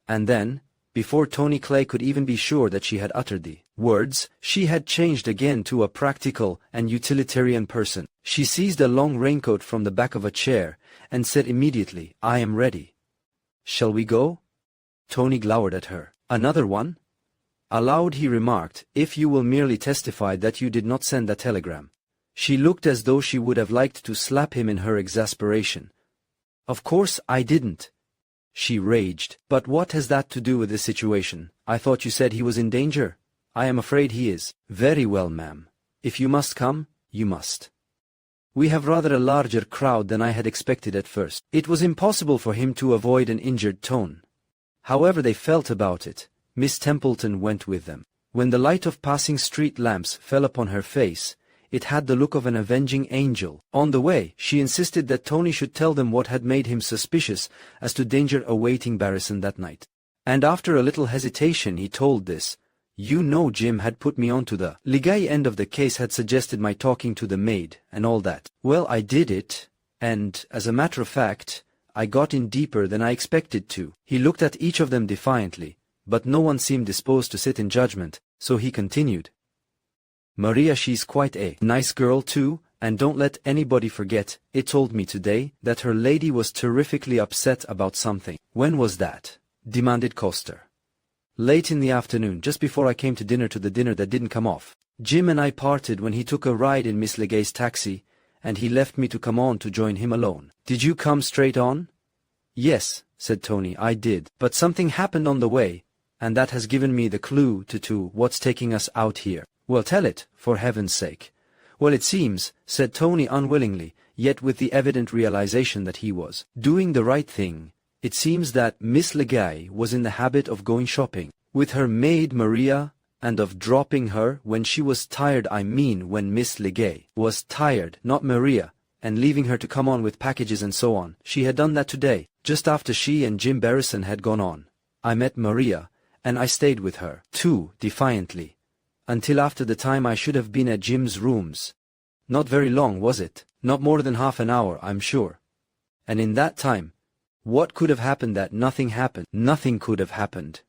And then, before Tony Clay could even be sure that she had uttered the words, she had changed again to a practical and utilitarian person. She seized a long raincoat from the back of a chair, and said immediately, "I am ready." "Shall we go?" Tony glowered at her. "Another one?" Aloud he remarked, "If you will merely testify that you did not send that telegram." She looked as though she would have liked to slap him in her exasperation. "Of course I didn't," she raged. "But what has that to do with the situation? I thought you said he was in danger." "I am afraid he is." "Very well, ma'am. If you must come, you must. We have rather a larger crowd than I had expected at first." It was impossible for him to avoid an injured tone. However they felt about it, Miss Templeton went with them. When the light of passing street lamps fell upon her face, it had the look of an avenging angel. On the way, she insisted that Tony should tell them what had made him suspicious as to danger awaiting Barrison that night. And after a little hesitation he told this. "You know Jim had put me on to the Ligay end of the case, had suggested my talking to the maid, and all that. Well, I did it, and, as a matter of fact, I got in deeper than I expected to." He looked at each of them defiantly, but no one seemed disposed to sit in judgment, so he continued. "Maria, she's quite a nice girl too, and don't let anybody forget, it told me today that her lady was terrifically upset about something." "When was that?" demanded Coster. "Late in the afternoon, just before I came to the dinner that didn't come off. Jim and I parted when he took a ride in Miss Ligay's taxi, and he left me to come on to join him alone." "Did you come straight on?" "Yes," said Tony, "I did. But something happened on the way, and that has given me the clue to what's taking us out here." "Well, tell it, for heaven's sake." "Well, it seems," said Tony unwillingly, yet with the evident realization that he was doing the right thing, "it seems that Miss Ligay was in the habit of going shopping with her maid Maria, and of dropping her when she was tired. I mean when Miss Ligay was tired, not Maria, and leaving her to come on with packages and so on. She had done that today, just after she and Jim Barrison had gone on. I met Maria, and I stayed with her, too, defiantly, until after the time I should have been at Jim's rooms. Not very long, was it? Not more than half an hour, I'm sure. And in that time, what could have happened that nothing happened? Nothing could have happened.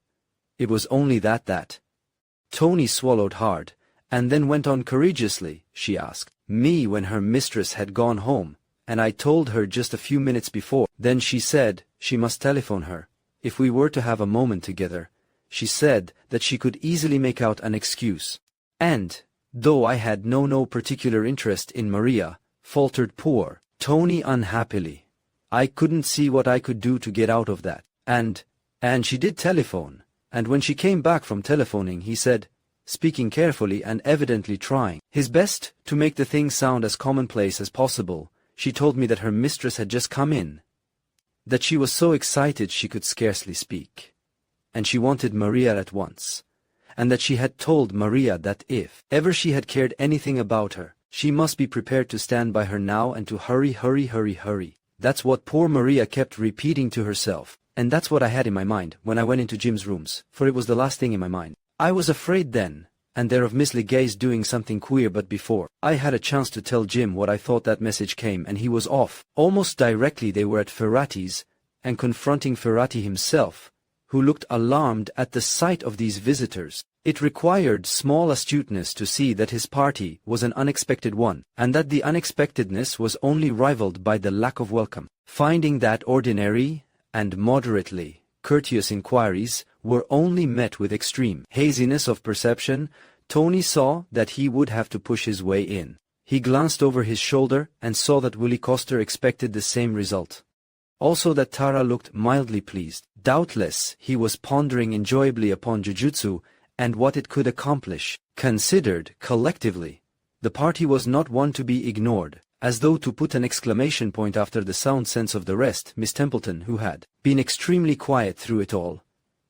It was only that. Tony swallowed hard, and then went on courageously. "She asked me when her mistress had gone home, and I told her just a few minutes before. Then she said she must telephone her, if we were to have a moment together, she said that she could easily make out an excuse. And, though I had no particular interest in Maria, faltered poor Tony unhappily, I couldn't see what I could do to get out of that. And she did telephone, and when she came back from telephoning he said, speaking carefully and evidently trying his best to make the thing sound as commonplace as possible, she told me that her mistress had just come in, that she was so excited she could scarcely speak, and she wanted Maria at once, and that she had told Maria that if ever she had cared anything about her, she must be prepared to stand by her now and to hurry. That's what poor Maria kept repeating to herself, and that's what I had in my mind when I went into Jim's rooms, for it was the last thing in my mind. I was afraid then and there of Miss Legay's doing something queer, but before I had a chance to tell Jim what I thought, that message came and he was off. Almost directly they were at Ferrati's and confronting Ferrati himself, who looked alarmed at the sight of these visitors. It required small astuteness to see that his party was an unexpected one, and that the unexpectedness was only rivaled by the lack of welcome. Finding that ordinary and moderately courteous inquiries were only met with extreme haziness of perception, Tony saw that he would have to push his way in. He glanced over his shoulder and saw that Willie Coster expected the same result. Also that Tara looked mildly pleased. Doubtless he was pondering enjoyably upon jujutsu and what it could accomplish. Considered collectively, the party was not one to be ignored. As though to put an exclamation point after the sound sense of the rest, Miss Templeton, who had been extremely quiet through it all,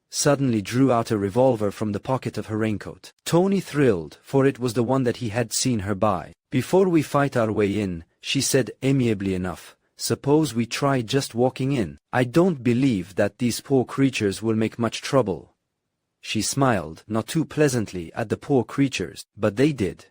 suddenly drew out a revolver from the pocket of her raincoat. Tony thrilled, for it was the one that he had seen her buy. "Before we fight our way in," she said amiably enough, "suppose we try just walking in. I don't believe that these poor creatures will make much trouble." She smiled, not too pleasantly, at the poor creatures, but they did.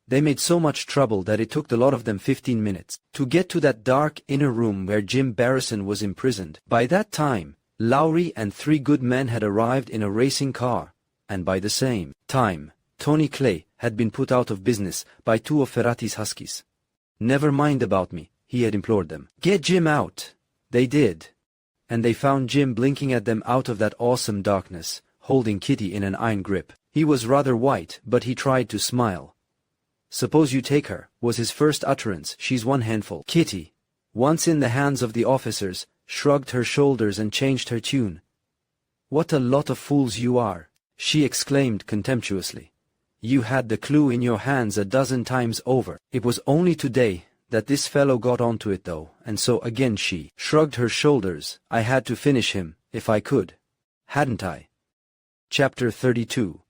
They made so much trouble that it took the lot of them 15 minutes to get to that dark inner room where Jim Barrison was imprisoned. By that time, Lowry and 3 good men had arrived in a racing car, and by the same time, Tony Clay had been put out of business by 2 of Ferrati's huskies. "Never mind about me," he had implored them. "Get Jim out." They did. And they found Jim blinking at them out of that awesome darkness, holding Kitty in an iron grip. He was rather white, but he tried to smile. "Suppose you take her," was his first utterance. "She's one handful." Kitty, once in the hands of the officers, shrugged her shoulders and changed her tune. "What a lot of fools you are," she exclaimed contemptuously. "You had the clue in your hands a dozen times over. It was only today that this fellow got onto it though, and so again she shrugged her shoulders. I had to finish him, if I could. Hadn't I?" Chapter 32.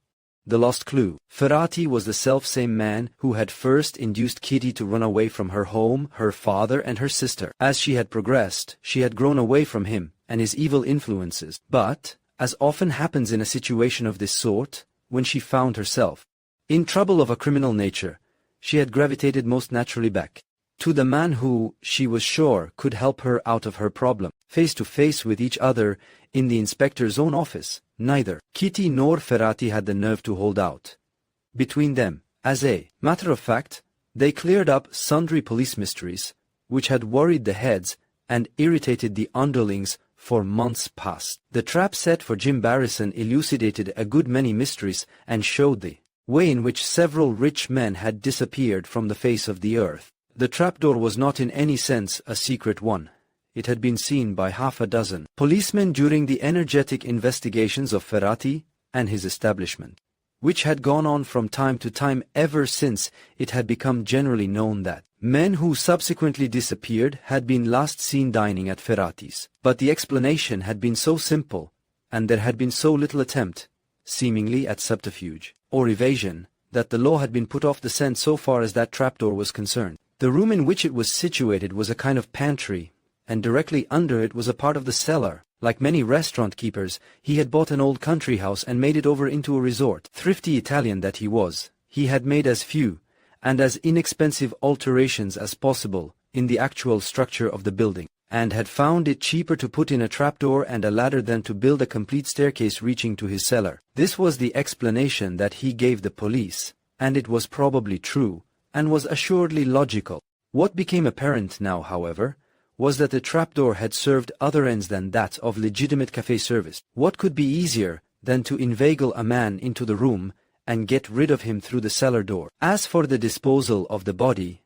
The Lost Clue. Ferrati was the self-same man who had first induced Kitty to run away from her home, her father and her sister. As she had progressed, she had grown away from him and his evil influences. But, as often happens in a situation of this sort, when she found herself in trouble of a criminal nature, she had gravitated most naturally back to the man who, she was sure, could help her out of her problem. Face to face with each other in the inspector's own office, neither Kitty nor Ferrati had the nerve to hold out. Between them, as a matter of fact, they cleared up sundry police mysteries, which had worried the heads and irritated the underlings for months past. The trap set for Jim Barrison elucidated a good many mysteries and showed the way in which several rich men had disappeared from the face of the earth. The trapdoor was not in any sense a secret one. It had been seen by half a dozen policemen during the energetic investigations of Ferrati and his establishment, which had gone on from time to time ever since it had become generally known that men who subsequently disappeared had been last seen dining at Ferrati's. But the explanation had been so simple, and there had been so little attempt, seemingly at subterfuge or evasion, that the law had been put off the scent so far as that trapdoor was concerned. The room in which it was situated was a kind of pantry, and directly under it was a part of the cellar. Like many restaurant keepers, he had bought an old country house and made it over into a resort. Thrifty Italian that he was, he had made as few and as inexpensive alterations as possible in the actual structure of the building, and had found it cheaper to put in a trapdoor and a ladder than to build a complete staircase reaching to his cellar. This was the explanation that he gave the police, and it was probably true, and was assuredly logical. What became apparent now, however, was that the trapdoor had served other ends than that of legitimate café service. What could be easier than to inveigle a man into the room and get rid of him through the cellar door. As for the disposal of the body,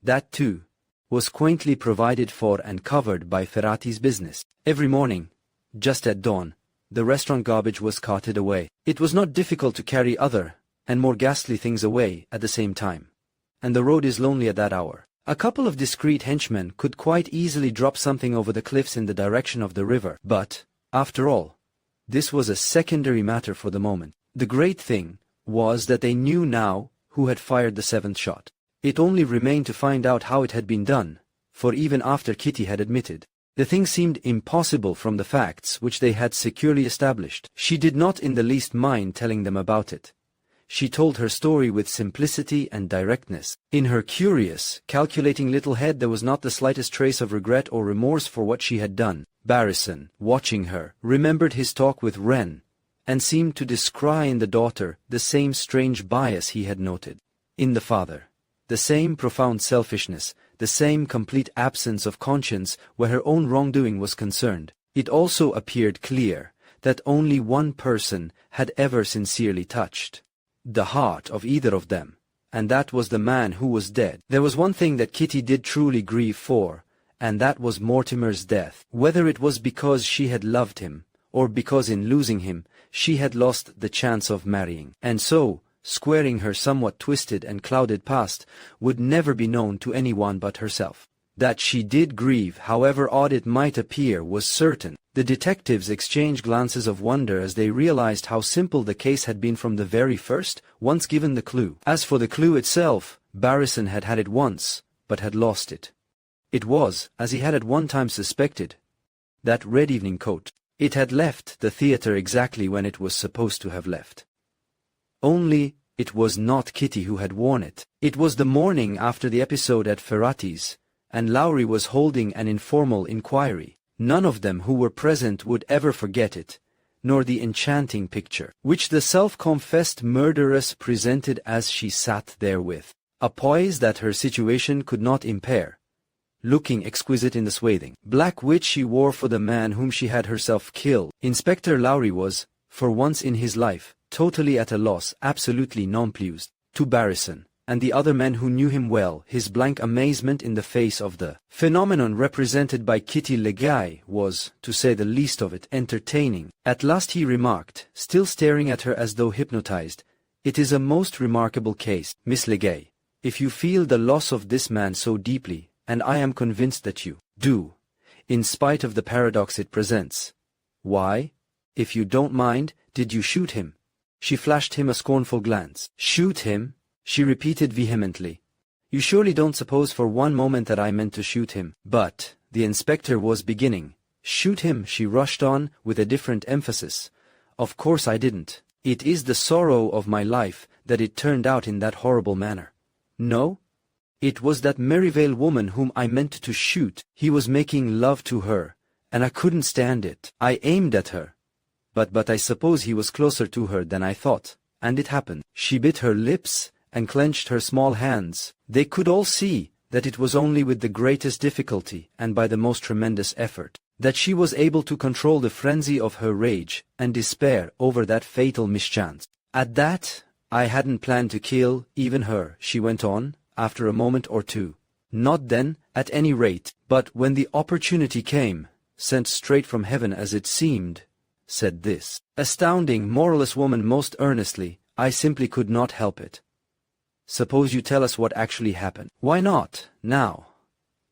that too was quaintly provided for and covered by Ferrati's business. Every morning, just at dawn, the restaurant garbage was carted away. It was not difficult to carry other and more ghastly things away at the same time, and the road is lonely at that hour. A couple of discreet henchmen could quite easily drop something over the cliffs in the direction of the river, but, after all, this was a secondary matter for the moment. The great thing was that they knew now who had fired the seventh shot. It only remained to find out how it had been done, for even after Kitty had admitted, the thing seemed impossible from the facts which they had securely established. She did not in the least mind telling them about it. She told her story with simplicity and directness. In her curious, calculating little head there was not the slightest trace of regret or remorse for what she had done. Barrison, watching her, remembered his talk with Wren, and seemed to descry in the daughter the same strange bias he had noted in the father, the same profound selfishness, the same complete absence of conscience where her own wrongdoing was concerned. It also appeared clear that only one person had ever sincerely touched the heart of either of them, and that was the man who was dead. There was one thing that Kitty did truly grieve for, and that was Mortimer's death. Whether it was because she had loved him, or because in losing him, she had lost the chance of marrying, and so, squaring her somewhat twisted and clouded past, would never be known to anyone but herself. That she did grieve, however odd it might appear, was certain. The detectives exchanged glances of wonder as they realized how simple the case had been from the very first, once given the clue. As for the clue itself, Barrison had had it once, but had lost it. It was, as he had at one time suspected, that red evening coat. It had left the theater exactly when it was supposed to have left. Only, it was not Kitty who had worn it. It was the morning after the episode at Ferrati's, and Lowry was holding an informal inquiry. None of them who were present would ever forget it, nor the enchanting picture, which the self-confessed murderess presented as she sat there with a poise that her situation could not impair, looking exquisite in the swathing black which she wore for the man whom she had herself killed. Inspector Lowry was, for once in his life, totally at a loss, absolutely nonplussed. To Barrison, and the other men who knew him well, his blank amazement in the face of the phenomenon represented by Kitty Legay was, to say the least of it, entertaining. At last he remarked, still staring at her as though hypnotized, "It is a most remarkable case, Miss Legay. If you feel the loss of this man so deeply, and I am convinced that you do, in spite of the paradox it presents, why, if you don't mind, did you shoot him?" She flashed him a scornful glance. "Shoot him?" she repeated vehemently. "You surely don't suppose for one moment that I meant to shoot him." But, the inspector was beginning. "Shoot him," she rushed on, with a different emphasis. "Of course I didn't. It is the sorrow of my life that it turned out in that horrible manner. No? It was that Merivale woman whom I meant to shoot. He was making love to her, and I couldn't stand it. I aimed at her. But I suppose he was closer to her than I thought, and it happened." She bit her lips and clenched her small hands. They could all see that it was only with the greatest difficulty and by the most tremendous effort that she was able to control the frenzy of her rage and despair over that fatal mischance. "At that, I hadn't planned to kill even her," she went on, after a moment or two. "Not then, at any rate, but when the opportunity came, sent straight from heaven as it seemed," said this astounding, moralist woman most earnestly, "I simply could not help it." "Suppose you tell us what actually happened." "Why not, now?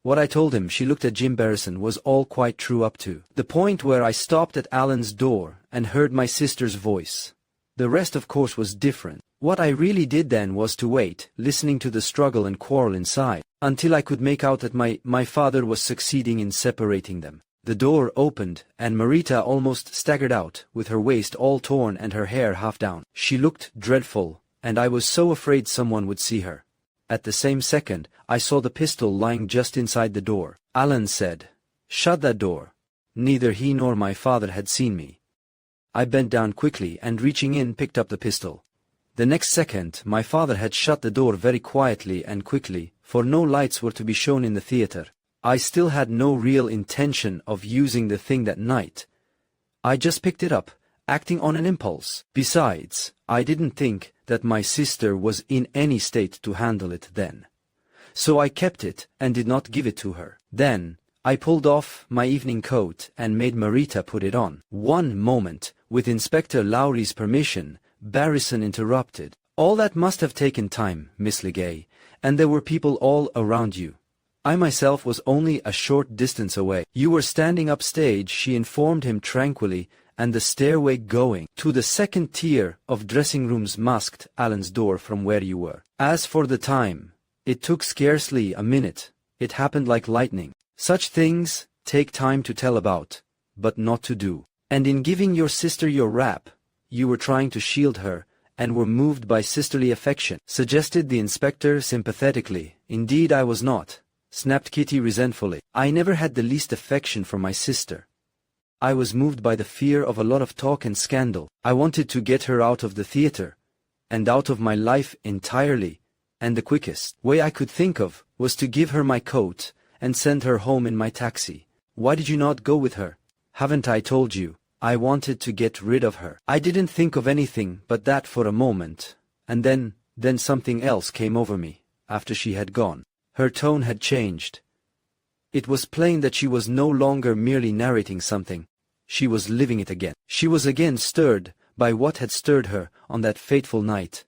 What I told him," she looked at Jim Barrison, "was all quite true up to the point where I stopped at Alan's door and heard my sister's voice. The rest of course was different. What I really did then was to wait, listening to the struggle and quarrel inside, until I could make out that my father was succeeding in separating them. The door opened, and Marita almost staggered out, with her waist all torn and her hair half down. She looked dreadful, and I was so afraid someone would see her. At the same second, I saw the pistol lying just inside the door. Alan said, 'Shut that door.' Neither he nor my father had seen me. I bent down quickly and reaching in picked up the pistol. The next second, my father had shut the door very quietly and quickly, for no lights were to be shown in the theater. I still had no real intention of using the thing that night. I just picked it up, acting on an impulse. Besides, I didn't think that my sister was in any state to handle it then. So I kept it and did not give it to her. Then, I pulled off my evening coat and made Marita put it on. One moment, with Inspector Lowry's permission, Barrison interrupted. All that must have taken time, Miss Legay, and there were people all around you. I myself was only a short distance away. You were standing upstage, she informed him tranquilly, and the stairway going to the second tier of dressing rooms masked Alan's door from where you were. As for the time, it took scarcely a minute. It happened like lightning. Such things take time to tell about, but not to do. And in giving your sister your wrap, you were trying to shield her, and were moved by sisterly affection, suggested the inspector sympathetically. Indeed I was not, snapped Kitty resentfully. I never had the least affection for my sister. I was moved by the fear of a lot of talk and scandal. I wanted to get her out of the theater, and out of my life entirely, and the quickest way I could think of was to give her my coat and send her home in my taxi. Why did you not go with her? Haven't I told you? I wanted to get rid of her. I didn't think of anything but that for a moment, and then something else came over me, after she had gone. Her tone had changed. It was plain that she was no longer merely narrating something. She was living it again. She was again stirred by what had stirred her on that fateful night.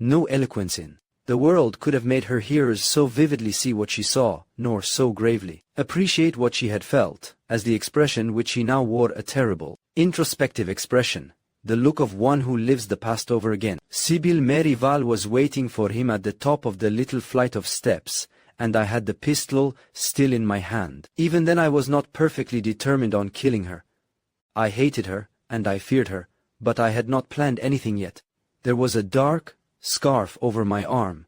No eloquence in the world could have made her hearers so vividly see what she saw, nor so gravely appreciate what she had felt, as the expression which she now wore, a terrible, introspective expression, the look of one who lives the past over again. Sibylle Merival was waiting for him at the top of the little flight of steps, and I had the pistol still in my hand. Even then I was not perfectly determined on killing her. I hated her, and I feared her, but I had not planned anything yet. There was a dark scarf over my arm.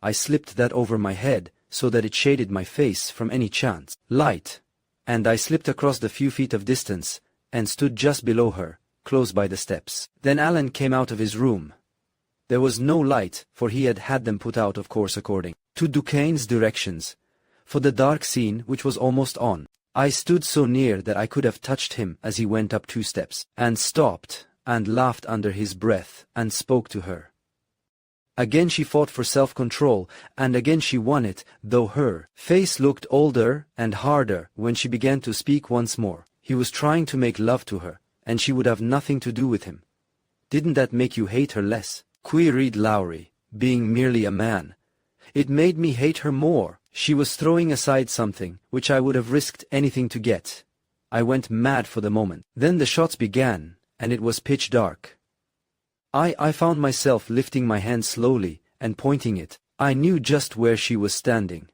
I slipped that over my head, so that it shaded my face from any chance light, and I slipped across the few feet of distance, and stood just below her, close by the steps. Then Alan came out of his room. There was no light, for he had had them put out, of course, according to Duquesne's directions, for the dark scene which was almost on. I stood so near that I could have touched him as he went up 2 steps, and stopped, and laughed under his breath, and spoke to her. Again she fought for self-control, and again she won it, though her face looked older and harder when she began to speak once more. He was trying to make love to her, and she would have nothing to do with him. Didn't that make you hate her less? Queried Lowry, being merely a man. It made me hate her more. She was throwing aside something which I would have risked anything to get. I went mad for the moment. Then the shots began, and it was pitch dark. I found myself lifting my hand slowly and pointing it. I knew just where she was standing.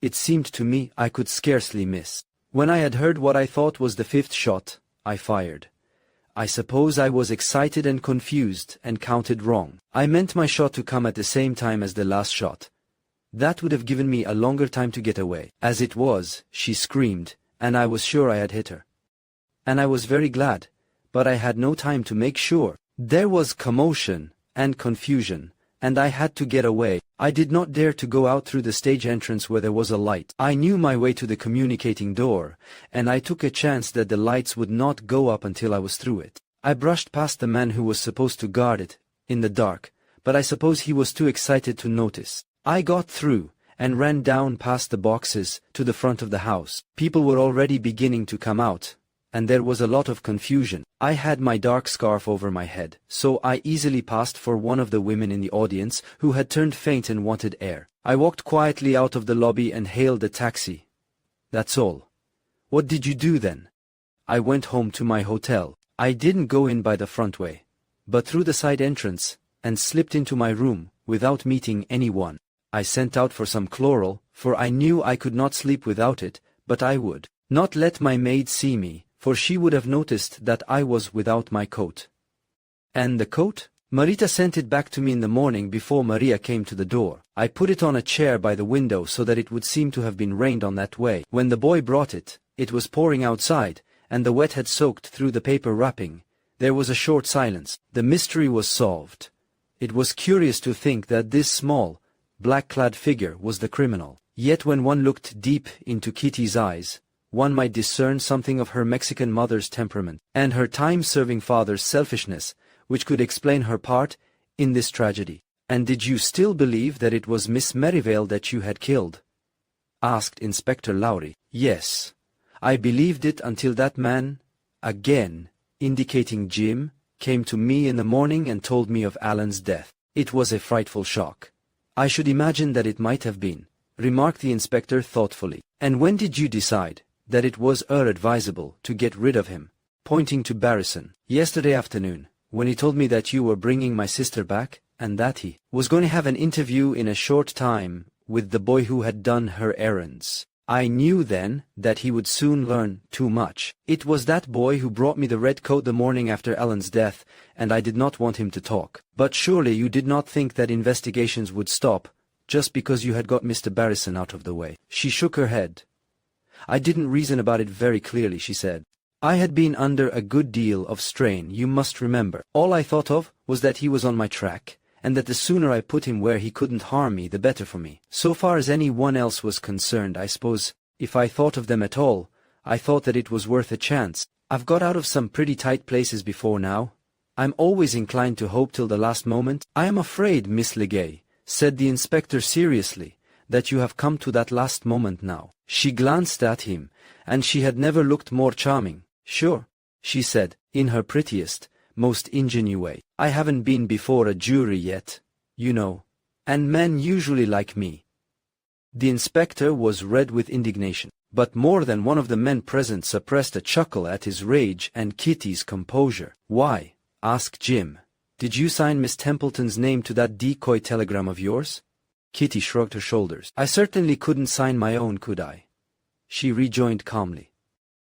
It seemed to me I could scarcely miss. When I had heard what I thought was the 5th shot, I fired. I suppose I was excited and confused and counted wrong. I meant my shot to come at the same time as the last shot. That would have given me a longer time to get away. As it was, she screamed, and I was sure I had hit her. And I was very glad, but I had no time to make sure. There was commotion and confusion, and I had to get away. I did not dare to go out through the stage entrance where there was a light. I knew my way to the communicating door, and I took a chance that the lights would not go up until I was through it. I brushed past the man who was supposed to guard it, in the dark, but I suppose he was too excited to notice. I got through, and ran down past the boxes to the front of the house. People were already beginning to come out, and there was a lot of confusion. I had my dark scarf over my head, so I easily passed for one of the women in the audience who had turned faint and wanted air. I walked quietly out of the lobby and hailed a taxi. That's all. What did you do then? I went home to my hotel. I didn't go in by the front way, but through the side entrance, and slipped into my room, without meeting anyone. I sent out for some chloral, for I knew I could not sleep without it, but I would not let my maid see me, for she would have noticed that I was without my coat. And the coat? Marita sent it back to me in the morning before Maria came to the door. I put it on a chair by the window so that it would seem to have been rained on that way. When the boy brought it, it was pouring outside, and the wet had soaked through the paper wrapping. There was a short silence. The mystery was solved. It was curious to think that this small, black-clad figure was the criminal. Yet when one looked deep into Kitty's eyes, one might discern something of her Mexican mother's temperament, and her time-serving father's selfishness, which could explain her part in this tragedy. "And did you still believe that it was Miss Merivale that you had killed?" asked Inspector Lowry. "Yes. I believed it until that man, again, indicating Jim, came to me in the morning and told me of Alan's death. It was a frightful shock." "I should imagine that it might have been," remarked the inspector thoughtfully. "And when did you decide that it was advisable to get rid of him?" pointing to Barrison. "Yesterday afternoon, when he told me that you were bringing my sister back, and that he was going to have an interview in a short time with the boy who had done her errands. I knew then that he would soon learn too much. It was that boy who brought me the red coat the morning after Alan's death, and I did not want him to talk. But surely you did not think that investigations would stop just because you had got Mr. Barrison out of the way." She shook her head. "I didn't reason about it very clearly," she said. "I had been under a good deal of strain, you must remember. All I thought of was that he was on my track, and that the sooner I put him where he couldn't harm me, the better for me. So far as anyone else was concerned, I suppose, if I thought of them at all, I thought that it was worth a chance. I've got out of some pretty tight places before now. I'm always inclined to hope till the last moment." "I am afraid, Miss Legay," said the inspector seriously, "that you have come to that last moment now." She glanced at him, and she had never looked more charming. "Sure," she said, in her prettiest, most ingenuous way. "I haven't been before a jury yet, you know, and men usually like me." The inspector was red with indignation, but more than one of the men present suppressed a chuckle at his rage and Kitty's composure. "Why?" asked Jim. "Did you sign Miss Templeton's name to that decoy telegram of yours?" Kitty shrugged her shoulders. "I certainly couldn't sign my own, could I?" she rejoined calmly.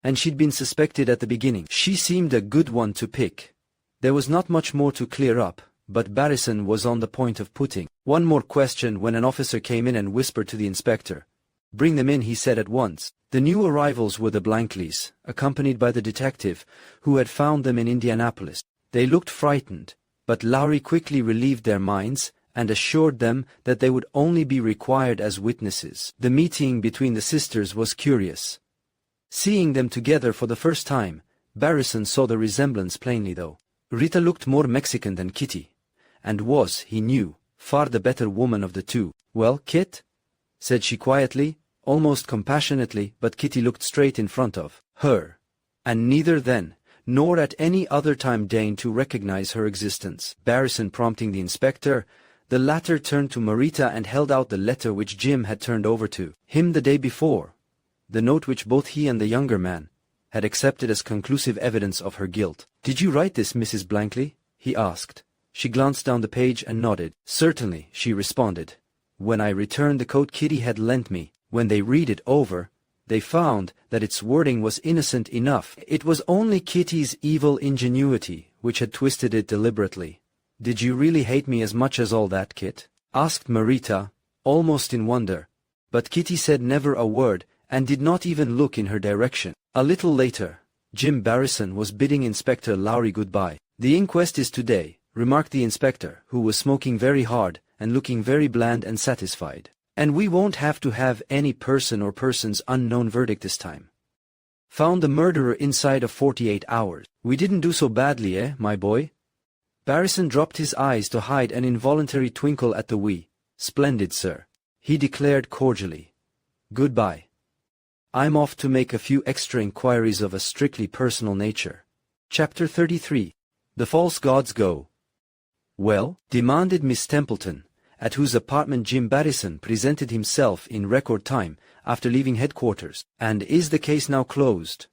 "And she'd been suspected at the beginning. She seemed a good one to pick." There was not much more to clear up, but Barrison was on the point of putting one more question when an officer came in and whispered to the inspector. "Bring them in," he said at once. The new arrivals were the Blankleys, accompanied by the detective, who had found them in Indianapolis. They looked frightened, but Lowry quickly relieved their minds and assured them that they would only be required as witnesses. The meeting between the sisters was curious. Seeing them together for the first time, Barrison saw the resemblance plainly though. Rita looked more Mexican than Kitty, and was, he knew, far the better woman of the two. "Well, Kit?" said she quietly, almost compassionately, but Kitty looked straight in front of her, and neither then, nor at any other time deigned to recognize her existence. Barrison prompting the inspector, the latter turned to Marita and held out the letter which Jim had turned over to him the day before, the note which both he and the younger man had accepted as conclusive evidence of her guilt. "Did you write this, Mrs. Blankley?" he asked. She glanced down the page and nodded. "Certainly," she responded. "When I returned the coat Kitty had lent me, when they read it over, they found that its wording was innocent enough. It was only Kitty's evil ingenuity which had twisted it deliberately." "Did you really hate me as much as all that, Kit?" asked Marita, almost in wonder. But Kitty said never a word, and did not even look in her direction. A little later, Jim Barrison was bidding Inspector Lowry goodbye. "The inquest is today," remarked the inspector, who was smoking very hard and looking very bland and satisfied. "And we won't have to have any person or persons unknown verdict this time. Found the murderer inside of 48 hours. We didn't do so badly, eh, my boy?" Barrison dropped his eyes to hide an involuntary twinkle at the "we." "Splendid, sir," he declared cordially. "Goodbye. I'm off to make a few extra inquiries of a strictly personal nature." Chapter 33. The False Gods Go. "Well?" demanded Miss Templeton, at whose apartment Jim Barrison presented himself in record time after leaving headquarters. "And is the case now closed?"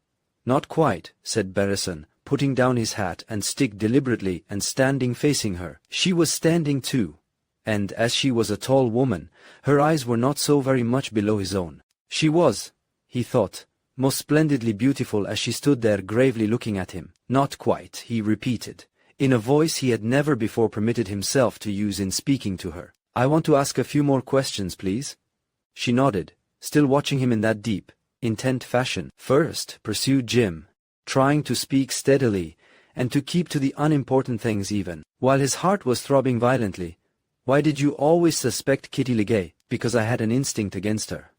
"Not quite," said Barrison, putting down his hat and stick deliberately and standing facing her. She was standing too, and as she was a tall woman, her eyes were not so very much below his own. She was, he thought, most splendidly beautiful as she stood there gravely looking at him. "Not quite," he repeated, in a voice he had never before permitted himself to use in speaking to her. "I want to ask a few more questions, please." She nodded, still watching him in that deep, intent fashion. "First," pursued Jim, trying to speak steadily, and to keep to the unimportant things even, while his heart was throbbing violently, "why did you always suspect Kitty Legay?" "Because I had an instinct against her,"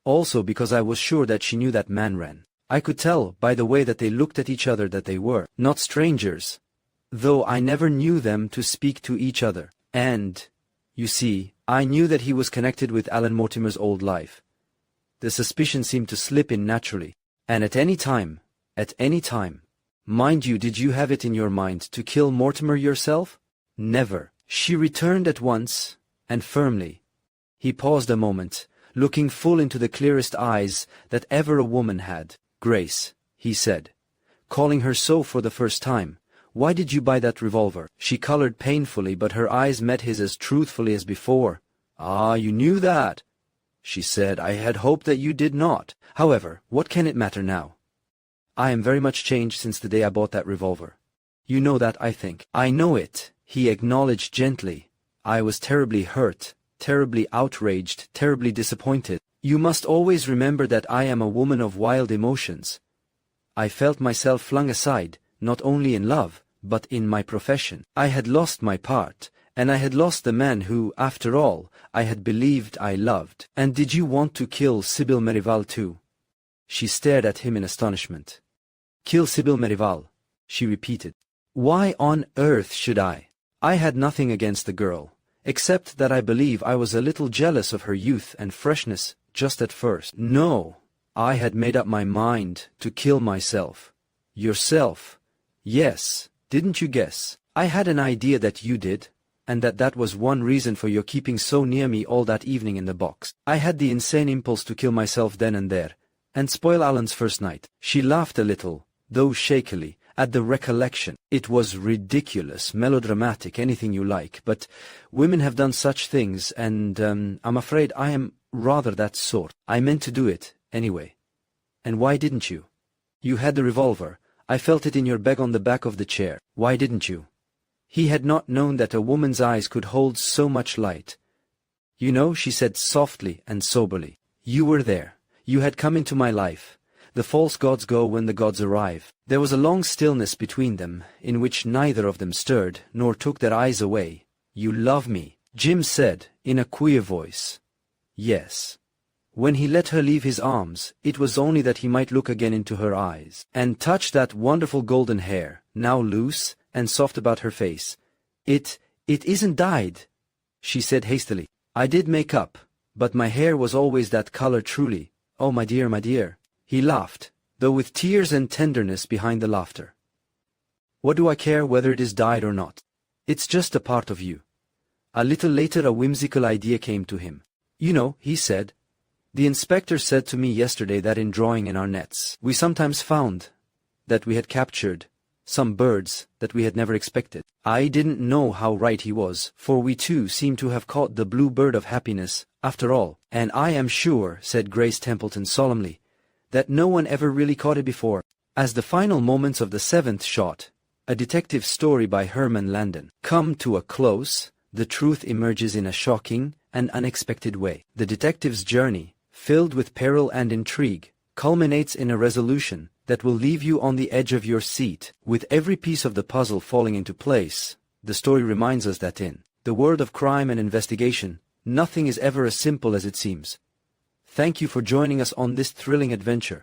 Also because I was sure that she knew that man Ren. I could tell by the way that they looked at each other that they were not strangers, though I never knew them to speak to each other. And, you see, I knew that he was connected with Alan Mortimer's old life. The suspicion seemed to slip in naturally. And at any time, mind you, did you have it in your mind to kill Mortimer yourself? Never. She returned at once, and firmly. He paused a moment, looking full into the clearest eyes that ever a woman had. Grace, he said, calling her so for the first time, why did you buy that revolver? She colored painfully, but her eyes met his as truthfully as before. Ah, you knew that, she said. I had hoped that you did not. However, what can it matter now? I am very much changed since the day I bought that revolver. You know that, I think. I know it, he acknowledged gently. I was terribly hurt, terribly outraged, terribly disappointed. You must always remember that I am a woman of wild emotions. I felt myself flung aside, not only in love, but in my profession. I had lost my part, and I had lost the man who, after all, I had believed I loved. And did you want to kill Sybil Merival too? She stared at him in astonishment. Kill Sybil Merival, she repeated. Why on earth should I? I had nothing against the girl, except that I believe I was a little jealous of her youth and freshness just at first. No, I had made up my mind to kill myself. Yourself? Yes, didn't you guess? I had an idea that you did, and that was one reason for your keeping so near me all that evening in the box. I had the insane impulse to kill myself then and there, and spoil Alan's first night. She laughed a little, though shakily, at the recollection. It was ridiculous, melodramatic, anything you like, but women have done such things, and I'm afraid I am rather that sort. I meant to do it, anyway. And why didn't you? You had the revolver. I felt it in your bag on the back of the chair. Why didn't you? He had not known that a woman's eyes could hold so much light. You know, she said softly and soberly. You were there. You had come into my life. The false gods go when the gods arrive. There was a long stillness between them, in which neither of them stirred, nor took their eyes away. You love me, Jim said, in a queer voice. Yes. When he let her leave his arms, it was only that he might look again into her eyes, and touch that wonderful golden hair, now loose and soft about her face. It isn't dyed, she said hastily. I did make up, but my hair was always that color truly. Oh, my dear, my dear. He laughed, though with tears and tenderness behind the laughter. What do I care whether it is dyed or not? It's just a part of you. A little later a whimsical idea came to him. You know, he said, the inspector said to me yesterday that in drawing in our nets, we sometimes found that we had captured some birds that we had never expected. I didn't know how right he was, for we too seemed to have caught the blue bird of happiness, after all. And I am sure, said Grace Templeton solemnly, that no one ever really caught it before. As the final moments of the seventh shot, a detective story by Herman Landon, come to a close, the truth emerges in a shocking and unexpected way. The detective's journey, filled with peril and intrigue, culminates in a resolution that will leave you on the edge of your seat. With every piece of the puzzle falling into place, the story reminds us that in the world of crime and investigation, nothing is ever as simple as it seems. Thank you for joining us on this thrilling adventure.